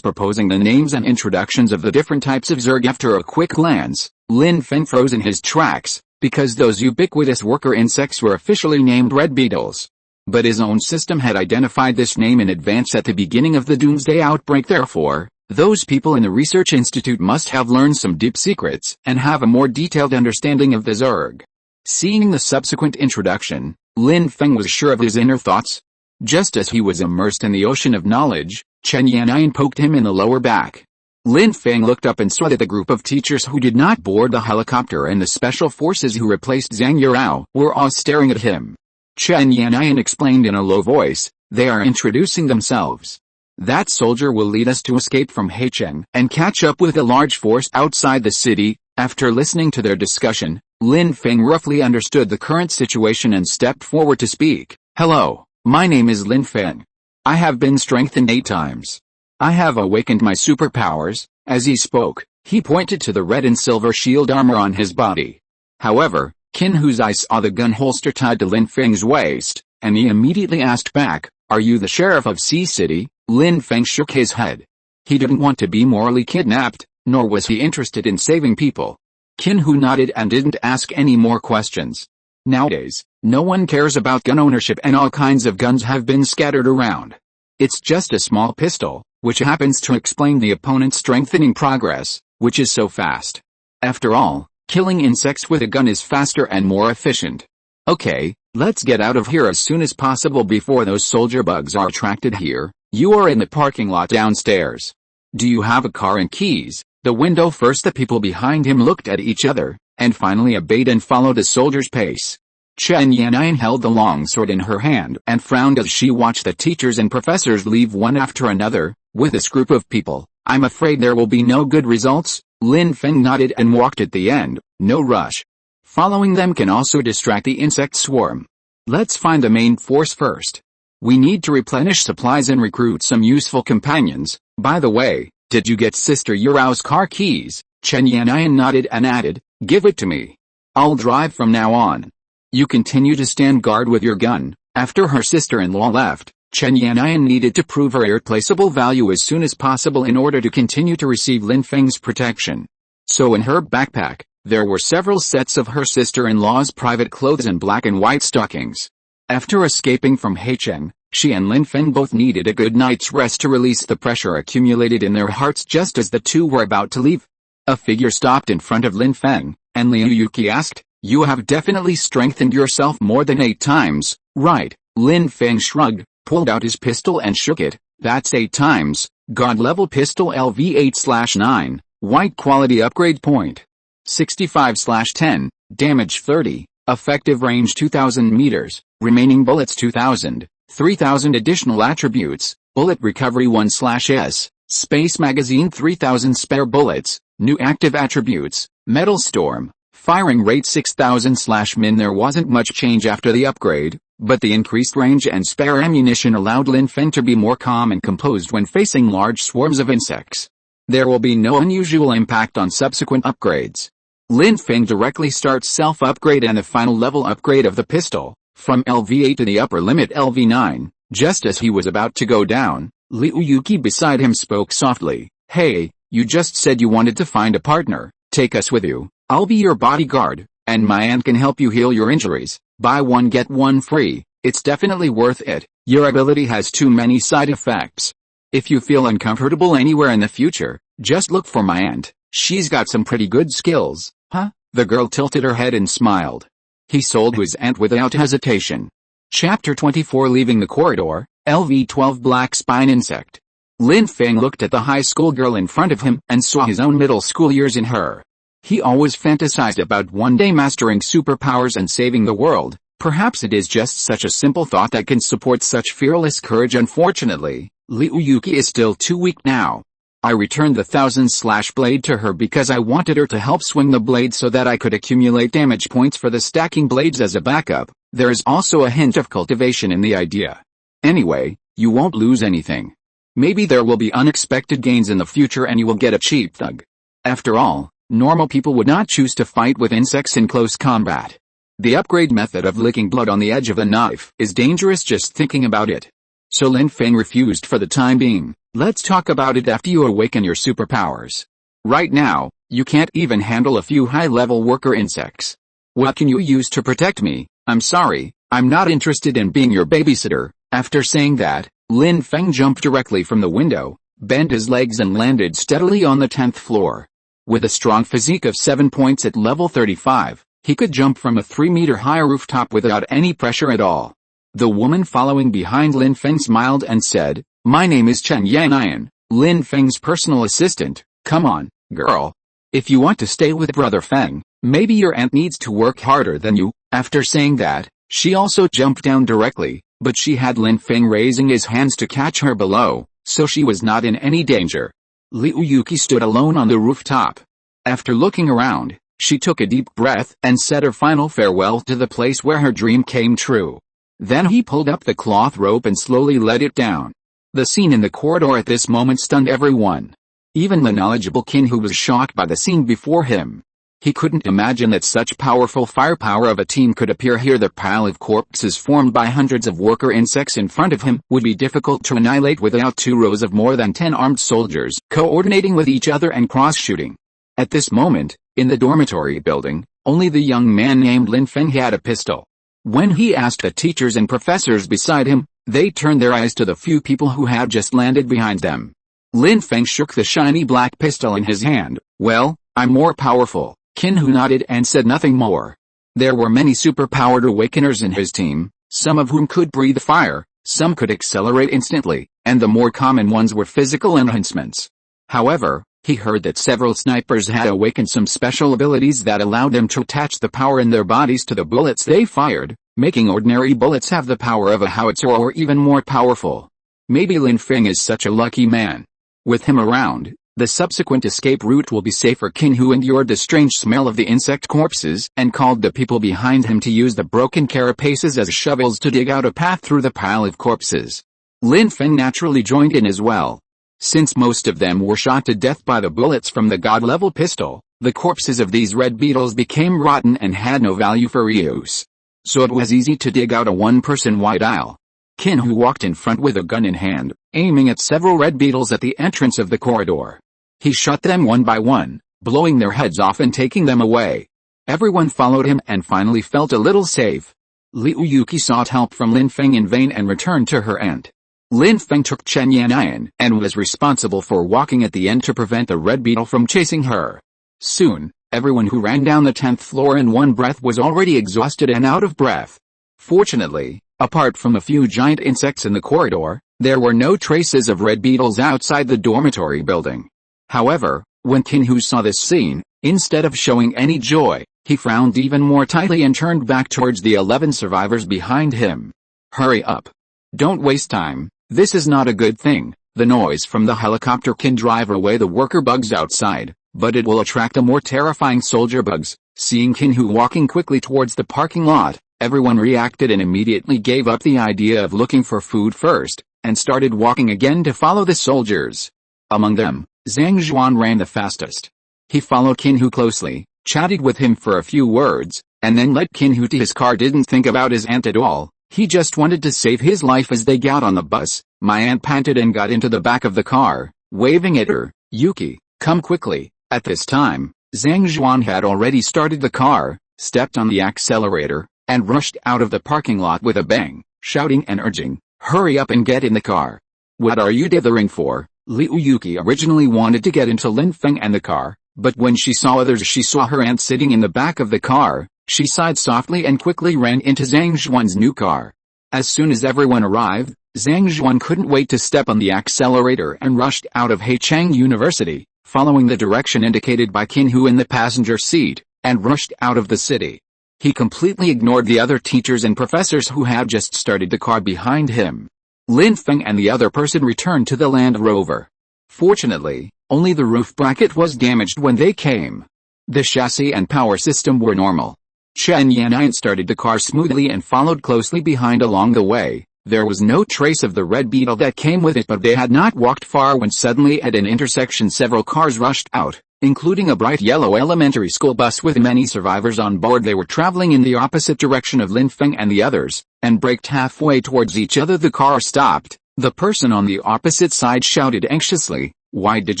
proposing the names and introductions of the different types of Zerg. After a quick glance, Lin Feng froze in his tracks, because those ubiquitous worker insects were officially named red beetles. But his own system had identified this name in advance at the beginning of the Doomsday outbreak. Therefore, those people in the Research Institute must have learned some deep secrets and have a more detailed understanding of the Zerg. Seeing the subsequent introduction, Lin Feng was sure of his inner thoughts. Just as he was immersed in the ocean of knowledge, Chen Yannian poked him in the lower back. Lin Feng looked up and saw that the group of teachers who did not board the helicopter and the special forces who replaced Zhang Yurao were all staring at him. Chen Yannian explained in a low voice, they are introducing themselves. That soldier will lead us to escape from Heicheng and catch up with a large force outside the city. After listening to their discussion, Lin Feng roughly understood the current situation and stepped forward to speak. Hello, my name is Lin Feng. I have been strengthened 8 times. I have awakened my superpowers. As he spoke, he pointed to the red and silver shield armor on his body. However, Qin Hu's eyes saw the gun holster tied to Lin Feng's waist, and he immediately asked back, are you the sheriff of Sea City? Lin Feng shook his head. He didn't want to be morally kidnapped, nor was he interested in saving people. Qin Hu nodded and didn't ask any more questions. Nowadays, no one cares about gun ownership and all kinds of guns have been scattered around. It's just a small pistol, which happens to explain the opponent's strengthening progress, which is so fast. After all, killing insects with a gun is faster and more efficient. Okay, let's get out of here as soon as possible before those soldier bugs are attracted here. You are in the parking lot downstairs. Do you have a car and keys? The window first. The people behind him looked at each other, and finally obeyed and followed the soldier's pace. Chen Yannian held the long sword in her hand and frowned as she watched the teachers and professors leave one after another. With this group of people, I'm afraid there will be no good results. Lin Feng nodded and walked at the end. No rush. Following them can also distract the insect swarm. Let's find the main force first. We need to replenish supplies and recruit some useful companions. By the way, did you get Sister Yurao's car keys? Chen Yannian nodded and added, give it to me. I'll drive from now on. You continue to stand guard with your gun. After her sister-in-law left, Chen Yannian needed to prove her irreplaceable value as soon as possible in order to continue to receive Lin Feng's protection. So in her backpack, there were several sets of her sister-in-law's private clothes and black and white stockings. After escaping from Heicheng, she and Lin Feng both needed a good night's rest to release the pressure accumulated in their hearts. Just as the two were about to leave, a figure stopped in front of Lin Feng, and Liu Yuki asked, you have definitely strengthened yourself more than 8 times, right? Lin Feng shrugged, pulled out his pistol and shook it. That's 8 times. God level pistol LV8/9, white quality upgrade point. 65/10, damage 30, effective range 2000 meters, remaining bullets 2000, 3000 additional attributes, bullet recovery 1/S, space magazine 3000 spare bullets, new active attributes, metal storm, firing rate 6000/min. There wasn't much change after the upgrade, but the increased range and spare ammunition allowed Lin Feng to be more calm and composed when facing large swarms of insects. There will be no unusual impact on subsequent upgrades. Lin Feng directly starts self-upgrade and the final level upgrade of the pistol, from LV8 to the upper limit LV9. Just as he was about to go down, Liu Yuki beside him spoke softly. "Hey, you just said you wanted to find a partner. Take us with you. I'll be your bodyguard, and my aunt can help you heal your injuries. Buy one get one free. It's definitely worth it. Your ability has too many side effects. If you feel uncomfortable anywhere in the future, just look for my aunt. She's got some pretty good skills." "Huh?" The girl tilted her head and smiled. He sold his aunt without hesitation. Chapter 24. Leaving the corridor, LV12 Black Spine Insect. Lin Feng looked at the high school girl in front of him and saw his own middle school years in her. He always fantasized about one day mastering superpowers and saving the world. Perhaps it is just such a simple thought that can support such fearless courage. Unfortunately, Liu Yuki is still too weak now. I returned the 1000/ blade to her because I wanted her to help swing the blade so that I could accumulate damage points for the stacking blades as a backup. There is also a hint of cultivation in the idea. Anyway, you won't lose anything. Maybe there will be unexpected gains in the future and you will get a cheap thug. After all, normal people would not choose to fight with insects in close combat. The upgrade method of licking blood on the edge of a knife is dangerous just thinking about it. So Lin Feng refused for the time being. "Let's talk about it after you awaken your superpowers. Right now, you can't even handle a few high-level worker insects. What can you use to protect me? I'm sorry, I'm not interested in being your babysitter." After saying that, Lin Feng jumped directly from the window, bent his legs and landed steadily on the 10th floor. With a strong physique of 7 points at level 35, he could jump from a 3-meter-high rooftop without any pressure at all. The woman following behind Lin Feng smiled and said, "My name is Chen Yanian, Lin Feng's personal assistant. Come on, girl. If you want to stay with Brother Feng, maybe your aunt needs to work harder than you." After saying that, she also jumped down directly, but she had Lin Feng raising his hands to catch her below, so she was not in any danger. Liu Yuki stood alone on the rooftop. After looking around, she took a deep breath and said her final farewell to the place where her dream came true. Then he pulled up the cloth rope and slowly let it down. The scene in the corridor at this moment stunned everyone. Even the knowledgeable Qin, who was shocked by the scene before him. He couldn't imagine that such powerful firepower of a team could appear here. The pile of corpses formed by hundreds of worker insects in front of him would be difficult to annihilate without 2 rows of more than 10 armed soldiers coordinating with each other and cross-shooting. At this moment, in the dormitory building, only the young man named Lin Feng had a pistol. When he asked the teachers and professors beside him, they turned their eyes to the few people who had just landed behind them. Lin Feng shook the shiny black pistol in his hand. "Well, I'm more powerful." Qin Hu nodded and said nothing more. There were many superpowered awakeners in his team, some of whom could breathe fire, some could accelerate instantly, and the more common ones were physical enhancements. However, he heard that several snipers had awakened some special abilities that allowed them to attach the power in their bodies to the bullets they fired, making ordinary bullets have the power of a howitzer or even more powerful. Maybe Lin Feng is such a lucky man. With him around, the subsequent escape route will be safer. Qin Hu endured the strange smell of the insect corpses and called the people behind him to use the broken carapaces as shovels to dig out a path through the pile of corpses. Lin Feng naturally joined in as well. Since most of them were shot to death by the bullets from the god-level pistol, the corpses of these red beetles became rotten and had no value for reuse. So it was easy to dig out a one-person wide aisle. Qin Hu walked in front with a gun in hand, aiming at several red beetles at the entrance of the corridor. He shot them one by one, blowing their heads off and taking them away. Everyone followed him and finally felt a little safe. Liu Yuki sought help from Lin Feng in vain and returned to her aunt. Lin Feng took Chen Yanian and was responsible for walking at the end to prevent the red beetle from chasing her. Soon, everyone who ran down the 10th floor in one breath was already exhausted and out of breath. Fortunately, apart from a few giant insects in the corridor, There were no traces of red beetles outside the dormitory building. However, when Kinhu saw this scene, instead of showing any joy, he frowned even more tightly and turned back towards the 11 survivors behind him. Hurry up. Don't waste time, this is not a good thing. The noise from the helicopter can drive away the worker bugs outside, but it will attract the more terrifying soldier bugs. Seeing Kinhu walking quickly towards the parking lot, everyone reacted and immediately gave up the idea of looking for food first, and started walking again to follow the soldiers. Among them, Zhang Zhuan ran the fastest. He followed Kinhu closely, chatted with him for a few words, and then led Kinhu to his car. Didn't think about his aunt at all, he just wanted to save his life. As they got on the bus, my aunt panted and got into the back of the car, waving at her, "Yuki, come quickly." At this time, Zhang Zhuan had already started the car, stepped on the accelerator, and rushed out of the parking lot with a bang, shouting and urging, "Hurry up and get in the car." "What are you dithering for?" Liu Yuki originally wanted to get into Lin Feng and the car, but when she saw her aunt sitting in the back of the car, she sighed softly and quickly ran into Zhang Zhuan's new car. As soon as everyone arrived, Zhang Zhuan couldn't wait to step on the accelerator and rushed out of Heicheng University, following the direction indicated by Kinhu in the passenger seat, and rushed out of the city. He completely ignored the other teachers and professors who had just started the car behind him. Lin Feng and the other person returned to the Land Rover. Fortunately, only the roof bracket was damaged when they came. The chassis and power system were normal. Chen Yan'an started the car smoothly and followed closely behind. Along the way, there was no trace of the red beetle that came with it, but they had not walked far when suddenly at an intersection several cars rushed out, including a bright yellow elementary school bus with many survivors on board. They were traveling in the opposite direction of Lin Feng and the others, and braked halfway towards each other. The car stopped. The person on the opposite side shouted anxiously, "Why did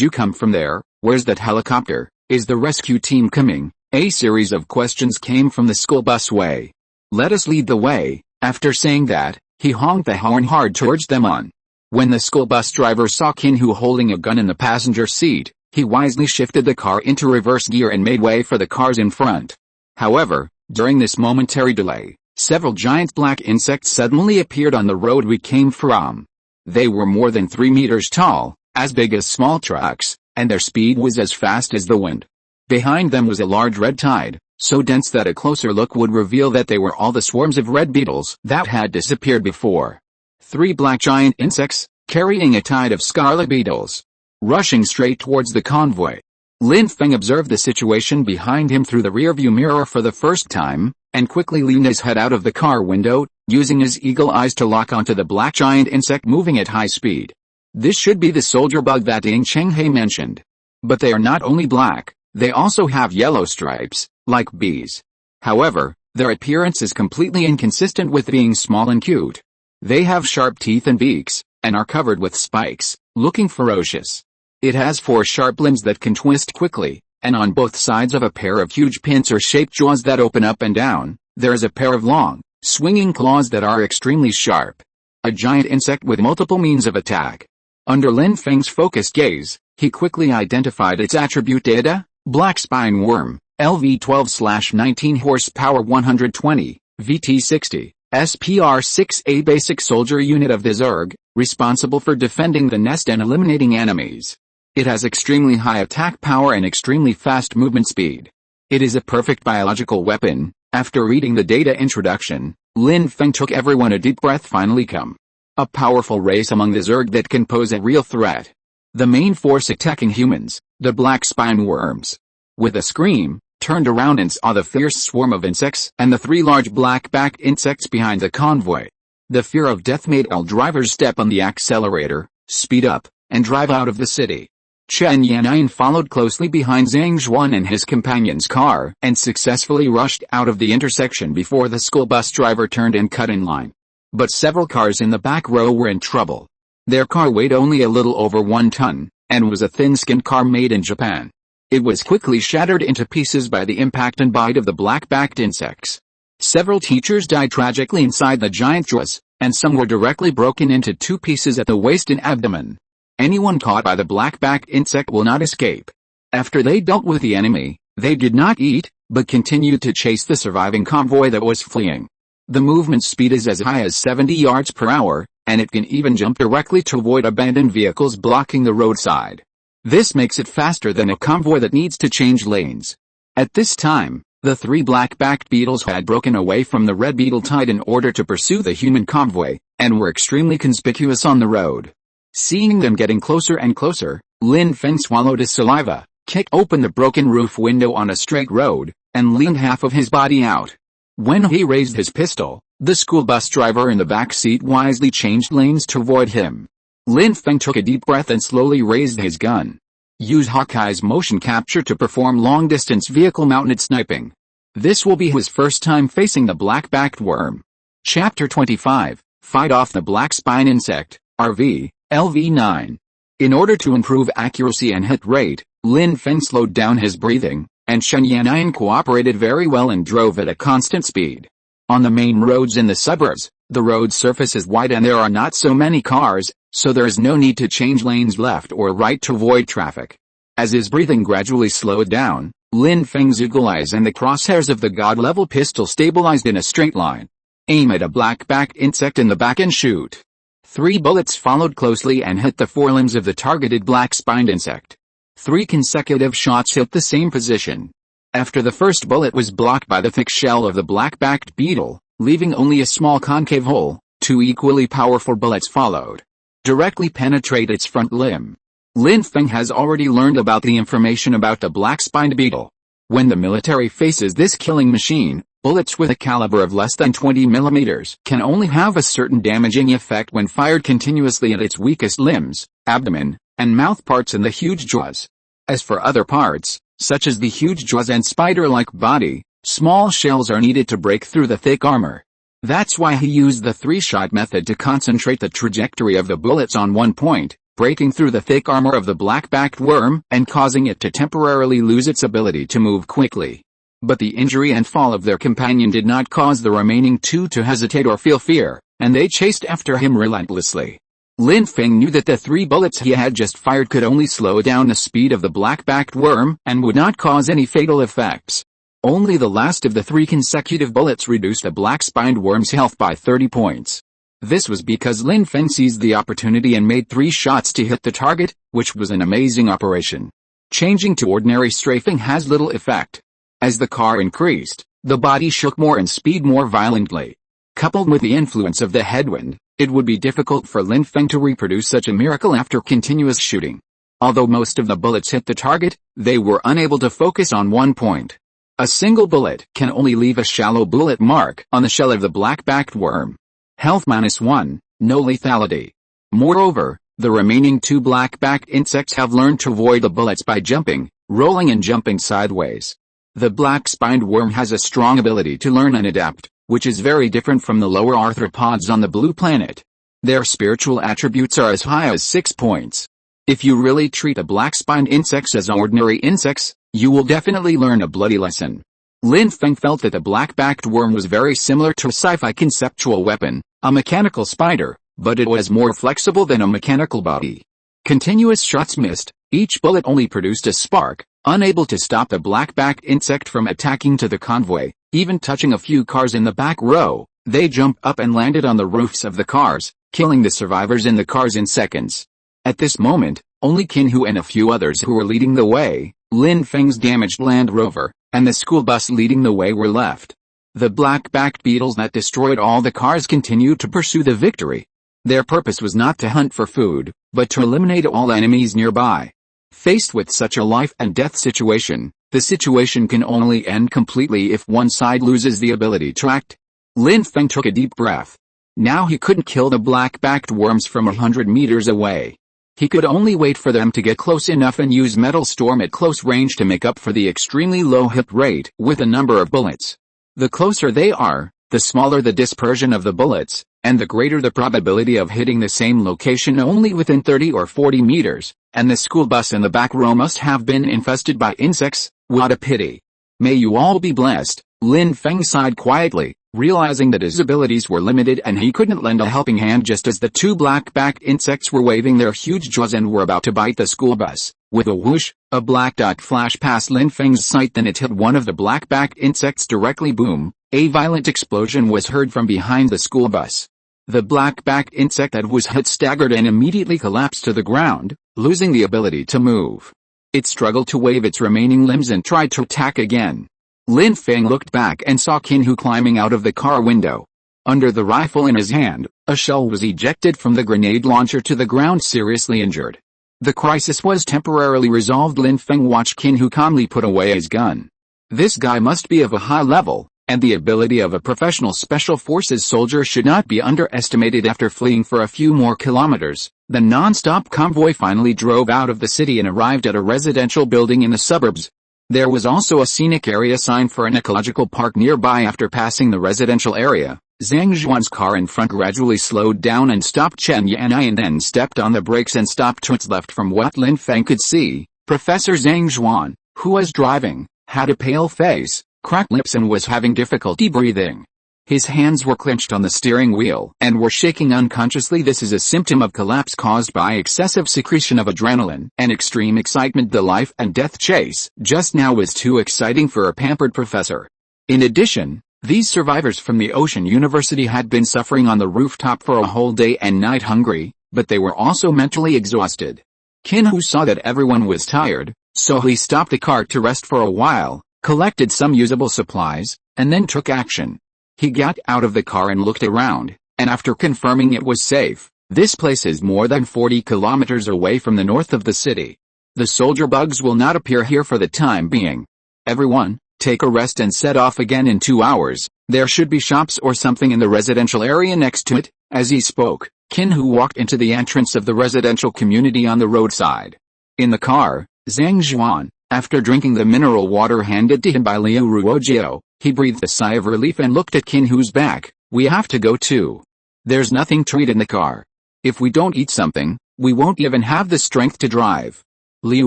you come from there? Where's that helicopter? Is the rescue team coming?" A series of questions came from the school bus way. "Let us lead the way." After saying that, he honked the horn hard to urge them on. When the school bus driver saw Kinhu holding a gun in the passenger seat, he wisely shifted the car into reverse gear and made way for the cars in front. However, during this momentary delay, several giant black insects suddenly appeared on the road we came from. They were more than 3 meters tall, as big as small trucks, and their speed was as fast as the wind. Behind them was a large red tide, so dense that a closer look would reveal that they were all the swarms of red beetles that had disappeared before. 3 black giant insects, carrying a tide of scarlet beetles, rushing straight towards the convoy. Lin Feng observed the situation behind him through the rearview mirror for the first time, and quickly leaned his head out of the car window, using his eagle eyes to lock onto the black giant insect moving at high speed. This should be the soldier bug that Ding Chenghe mentioned. But they are not only black, they also have yellow stripes, like bees. However, their appearance is completely inconsistent with being small and cute. They have sharp teeth and beaks, and are covered with spikes, looking ferocious. It has 4 sharp limbs that can twist quickly, and on both sides of a pair of huge pincer-shaped jaws that open up and down, there is a pair of long, swinging claws that are extremely sharp. A giant insect with multiple means of attack. Under Lin Feng's focused gaze, he quickly identified its attribute data: black spine worm, LV-12/19 horsepower 120, VT-60, SPR-6A basic soldier unit of the Zerg, responsible for defending the nest and eliminating enemies. It has extremely high attack power and extremely fast movement speed. It is a perfect biological weapon. After reading the data introduction, Lin Feng took everyone a deep breath. Finally come. A powerful race among the Zerg that can pose a real threat. The main force attacking humans, the black spine worms. With a scream, turned around and saw the fierce swarm of insects and the 3 large black-backed insects behind the convoy. The fear of death made all drivers step on the accelerator, speed up, and drive out of the city. Chen Yan'an followed closely behind Zhang Zhuan and his companion's car and successfully rushed out of the intersection before the school bus driver turned and cut in line. But several cars in the back row were in trouble. Their car weighed only a little over 1 ton, and was a thin-skinned car made in Japan. It was quickly shattered into pieces by the impact and bite of the black-backed insects. Several teachers died tragically inside the giant jaws, and some were directly broken into 2 pieces at the waist and abdomen. Anyone caught by the black-backed insect will not escape. After they dealt with the enemy, they did not eat, but continued to chase the surviving convoy that was fleeing. The movement speed is as high as 70 yards per hour, and it can even jump directly to avoid abandoned vehicles blocking the roadside. This makes it faster than a convoy that needs to change lanes. At this time, the three black-backed beetles had broken away from the red beetle tide in order to pursue the human convoy, and were extremely conspicuous on the road. Seeing them getting closer and closer, Lin Feng swallowed his saliva, kicked open the broken roof window on a straight road, and leaned half of his body out. When he raised his pistol, the school bus driver in the back seat wisely changed lanes to avoid him. Lin Feng took a deep breath and slowly raised his gun. Use Hawkeye's motion capture to perform long-distance vehicle-mounted sniping. This will be his first time facing the black-backed worm. Chapter 25, Fight Off the Black Spine Insect, RV, LV9. In order to improve accuracy and hit rate, Lin Feng slowed down his breathing, and Shen Yannian cooperated very well and drove at a constant speed. On the main roads in the suburbs, the road surface is wide and there are not so many cars, so there is no need to change lanes left or right to avoid traffic. As his breathing gradually slowed down, Lin Feng's eagle eyes and the crosshairs of the god-level pistol stabilized in a straight line. Aim at a black-backed insect in the back and shoot. 3 bullets followed closely and hit the forelimbs of the targeted black-spined insect. 3 consecutive shots hit the same position. After the first bullet was blocked by the thick shell of the black-backed beetle, leaving only a small concave hole, 2 equally powerful bullets followed. Directly penetrate its front limb. Lin Feng has already learned about the information about the black-spined beetle. When the military faces this killing machine, bullets with a caliber of less than 20 mm can only have a certain damaging effect when fired continuously at its weakest limbs, abdomen, and mouth parts and the huge jaws. As for other parts, such as the huge jaws and spider-like body, small shells are needed to break through the thick armor. That's why he used the 3-shot method to concentrate the trajectory of the bullets on one point, breaking through the thick armor of the black-backed worm and causing it to temporarily lose its ability to move quickly. But the injury and fall of their companion did not cause the remaining 2 to hesitate or feel fear, and they chased after him relentlessly. Lin Feng knew that the 3 bullets he had just fired could only slow down the speed of the black-backed worm and would not cause any fatal effects. Only the last of the 3 consecutive bullets reduced the black-spined worm's health by 30 points. This was because Lin Feng seized the opportunity and made 3 shots to hit the target, which was an amazing operation. Changing to ordinary strafing has little effect. As the car increased, the body shook more and speed more violently. Coupled with the influence of the headwind, it would be difficult for Lin Feng to reproduce such a miracle after continuous shooting. Although most of the bullets hit the target, they were unable to focus on one point. A single bullet can only leave a shallow bullet mark on the shell of the black-backed worm. Health -1, no lethality. Moreover, the remaining 2 black-backed insects have learned to avoid the bullets by jumping, rolling and jumping sideways. The black-spined worm has a strong ability to learn and adapt, which is very different from the lower arthropods on the blue planet. Their spiritual attributes are as high as 6 points. If you really treat the black-spined insects as ordinary insects, you will definitely learn a bloody lesson. Lin Feng felt that the black-backed worm was very similar to a sci-fi conceptual weapon, a mechanical spider, but it was more flexible than a mechanical body. Continuous shots missed, each bullet only produced a spark, unable to stop the black-backed insect from attacking to the convoy. Even touching a few cars in the back row, they jumped up and landed on the roofs of the cars, killing the survivors in the cars in seconds. At this moment, only Kinhu and a few others who were leading the way, Lin Feng's damaged Land Rover, and the school bus leading the way were left. The black-backed beetles that destroyed all the cars continued to pursue the victory. Their purpose was not to hunt for food, but to eliminate all enemies nearby. Faced with such a life-and-death situation, the situation can only end completely if one side loses the ability to act. Lin Feng took a deep breath. Now he couldn't kill the black-backed worms from 100 meters away. He could only wait for them to get close enough and use Metal Storm at close range to make up for the extremely low hit rate with a number of bullets. The closer they are, the smaller the dispersion of the bullets, and the greater the probability of hitting the same location only within 30 or 40 meters, and the school bus in the back row must have been infested by insects. What a pity. May you all be blessed. Lin Feng sighed quietly, realizing that his abilities were limited and he couldn't lend a helping hand just as the 2 black-backed insects were waving their huge jaws and were about to bite the school bus. With a whoosh, a black dot flashed past Lin Feng's sight, then it hit one of the black-backed insects directly. Boom! A violent explosion was heard from behind the school bus. The black-backed insect that was hit staggered and immediately collapsed to the ground, losing the ability to move. It struggled to wave its remaining limbs and tried to attack again. Lin Feng looked back and saw Qin climbing out of the car window. Under the rifle in his hand, a shell was ejected from the grenade launcher to the ground, seriously injured. The crisis was temporarily resolved. Lin Feng watched Qin calmly put away his gun. This guy must be of a high level, and the ability of a professional special forces soldier should not be underestimated. After fleeing for a few more kilometers, the non-stop convoy finally drove out of the city and arrived at a residential building in the suburbs. There was also a scenic area sign for an ecological park nearby. After passing the residential area, Zhang Zhuan's car in front gradually slowed down and stopped. Chen Yanai then stepped on the brakes and stopped to its left. From what Lin Feng could see, Professor Zhang Zhuan, who was driving, had a pale face, cracked lips and was having difficulty breathing. His hands were clenched on the steering wheel and were shaking unconsciously. This is a symptom of collapse caused by excessive secretion of adrenaline and extreme excitement. The life and death chase just now was too exciting for a pampered professor. In addition, these survivors from the Ocean University had been suffering on the rooftop for a whole day and night, hungry, but they were also mentally exhausted. Qin saw that everyone was tired, so he stopped the car to rest for a while, collected some usable supplies, and then took action. He got out of the car and looked around, and after confirming it was safe, this place is more than 40 kilometers away from the north of the city. The soldier bugs will not appear here for the time being. Everyone, take a rest and set off again in 2 hours. There should be shops or something in the residential area next to it. As he spoke, Qin walked into the entrance of the residential community on the roadside. In the car, Zhang Zhuan, after drinking the mineral water handed to him by Liu Ruojiao, he breathed a sigh of relief and looked at Qin back. We have to go too. There's nothing to eat in the car. If we don't eat something, we won't even have the strength to drive. Liu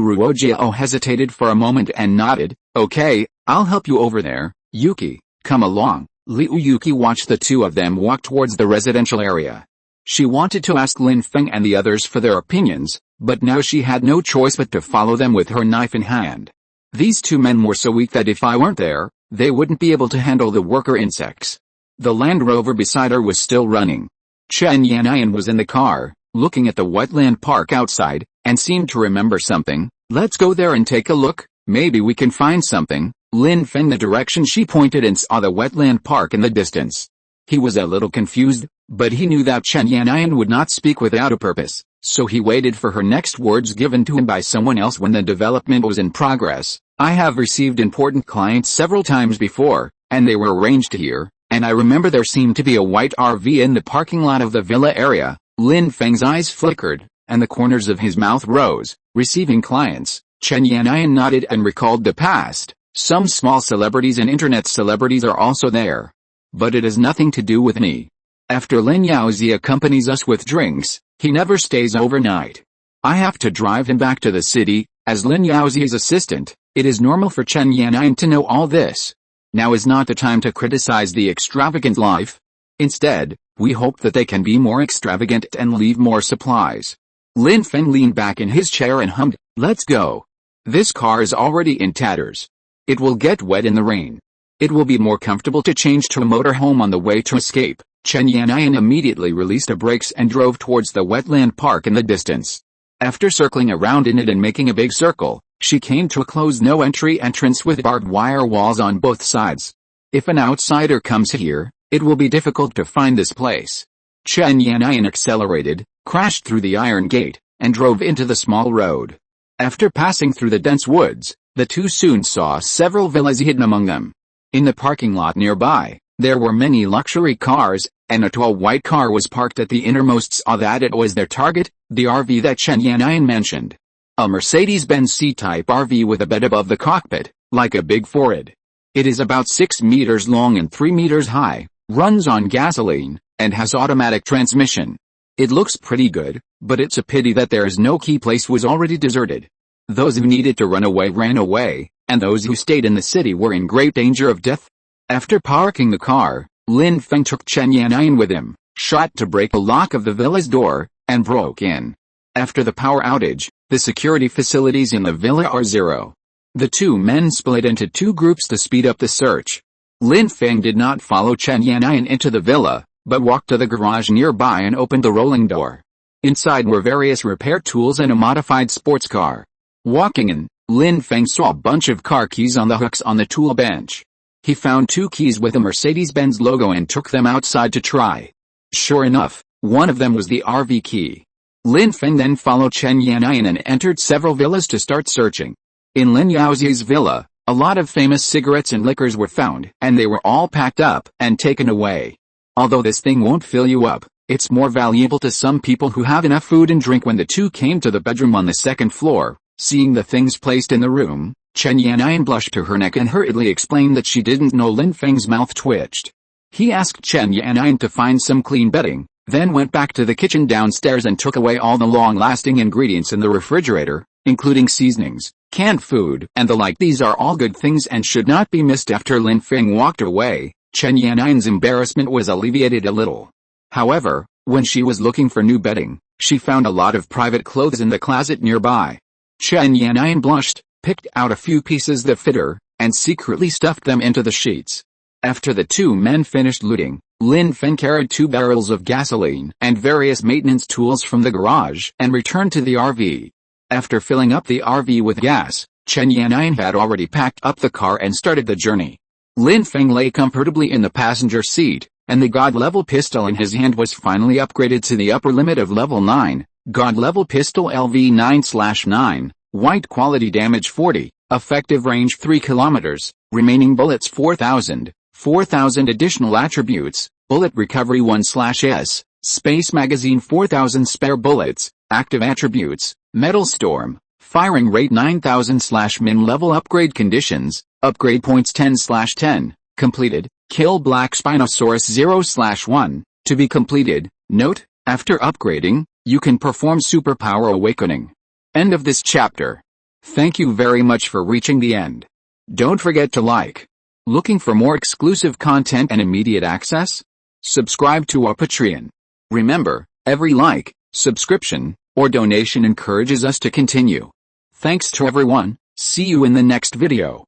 Ruojiao hesitated for a moment and nodded. Okay, I'll help you over there. Yuki, come along. Liu Yuki watched the two of them walk towards the residential area. She wanted to ask Lin Feng and the others for their opinions, but now she had no choice but to follow them with her knife in hand. These two men were so weak that if I weren't there, they wouldn't be able to handle the worker insects. The Land Rover beside her was still running. Chen Yanayan was in the car, looking at the wetland park outside, and seemed to remember something. Let's go there and take a look, maybe we can find something. Lin Feng the direction she pointed and saw the wetland park in the distance. He was a little confused, but he knew that Chen Yanayan would not speak without a purpose, so he waited for her next words given to him by someone else when the development was in progress. I have received important clients several times before, and they were arranged here, and I remember there seemed to be a white RV in the parking lot of the villa area. Lin Feng's eyes flickered, and the corners of his mouth rose. Receiving clients. Chen Yanayan nodded and recalled the past. Some small celebrities and internet celebrities are also there. But it has nothing to do with me. After Lin Yaozi accompanies us with drinks, he never stays overnight. I have to drive him back to the city. As Lin Yaozi's assistant, it is normal for Chen Yanayan to know all this. Now is not the time to criticize the extravagant life. Instead, we hope that they can be more extravagant and leave more supplies. Lin Feng leaned back in his chair and hummed, let's go. This car is already in tatters. It will get wet in the rain. It will be more comfortable to change to a motorhome on the way to escape. Chen Yanayan immediately released the brakes and drove towards the wetland park in the distance. After circling around in it and making a big circle, she came to a closed no-entry entrance with barbed wire walls on both sides. If an outsider comes here, it will be difficult to find this place. Chen Yanayan accelerated, crashed through the iron gate, and drove into the small road. After passing through the dense woods, the two soon saw several villas hidden among them. In the parking lot nearby, there were many luxury cars, and a tall white car was parked at the innermost. Saw that it was their target, the RV that Chen Yanayan mentioned. A Mercedes-Benz C-type RV with a bed above the cockpit, like a big Ford. It is about 6 meters long and 3 meters high, runs on gasoline, and has automatic transmission. It looks pretty good, but it's a pity that there is no key. Place was already deserted. Those who needed to run away ran away, and those who stayed in the city were in great danger of death. After parking the car, Lin Feng took Chen Yanayan with him, shot to break the lock of the villa's door, and broke in. After the power outage, the security facilities in the villa are zero. The two men split into two groups to speed up the search. Lin Feng did not follow Chen Yanayan into the villa, but walked to the garage nearby and opened the rolling door. Inside were various repair tools and a modified sports car. Walking in, Lin Feng saw a bunch of car keys on the hooks on the tool bench. He found 2 keys with a Mercedes-Benz logo and took them outside to try. Sure enough, one of them was the RV key. Lin Feng then followed Chen Yannian and entered several villas to start searching. In Lin Yaozi's villa, a lot of famous cigarettes and liquors were found, and they were all packed up and taken away. Although this thing won't fill you up, it's more valuable to some people who have enough food and drink. When the two came to the bedroom on the 2nd floor, seeing the things placed in the room, Chen Yannian blushed to her neck and hurriedly explained that she didn't know. Lin Feng's mouth twitched. He asked Chen Yannian to find some clean bedding, then went back to the kitchen downstairs and took away all the long-lasting ingredients in the refrigerator, including seasonings, canned food, and the like. These are all good things and should not be missed. After Lin Feng walked away, Chen Yannian's embarrassment was alleviated a little. However, when she was looking for new bedding, she found a lot of private clothes in the closet nearby. Chen Yannian blushed, picked out a few pieces that fit her, and secretly stuffed them into the sheets. After the 2 men finished looting, Lin Feng carried 2 barrels of gasoline and various maintenance tools from the garage and returned to the RV. After filling up the RV with gas, Chen Yannian had already packed up the car and started the journey. Lin Feng lay comfortably in the passenger seat, and the God-level pistol in his hand was finally upgraded to the upper limit of level 9, God-level pistol LV9/9, white quality damage 40, effective range 3 kilometers, remaining bullets 4,000, 4,000 additional attributes, bullet recovery 1/S, space magazine 4,000 spare bullets, active attributes, metal storm, firing rate 9,000/min level upgrade conditions, upgrade points 10/10, completed, kill Black Spinosaurus 0/1, to be completed. Note, after upgrading, you can perform superpower awakening. End of this chapter. Thank you very much for reaching the end. Don't forget to like. Looking for more exclusive content and immediate access? Subscribe to our Patreon. Remember, every like, subscription, or donation encourages us to continue. Thanks to everyone, see you in the next video.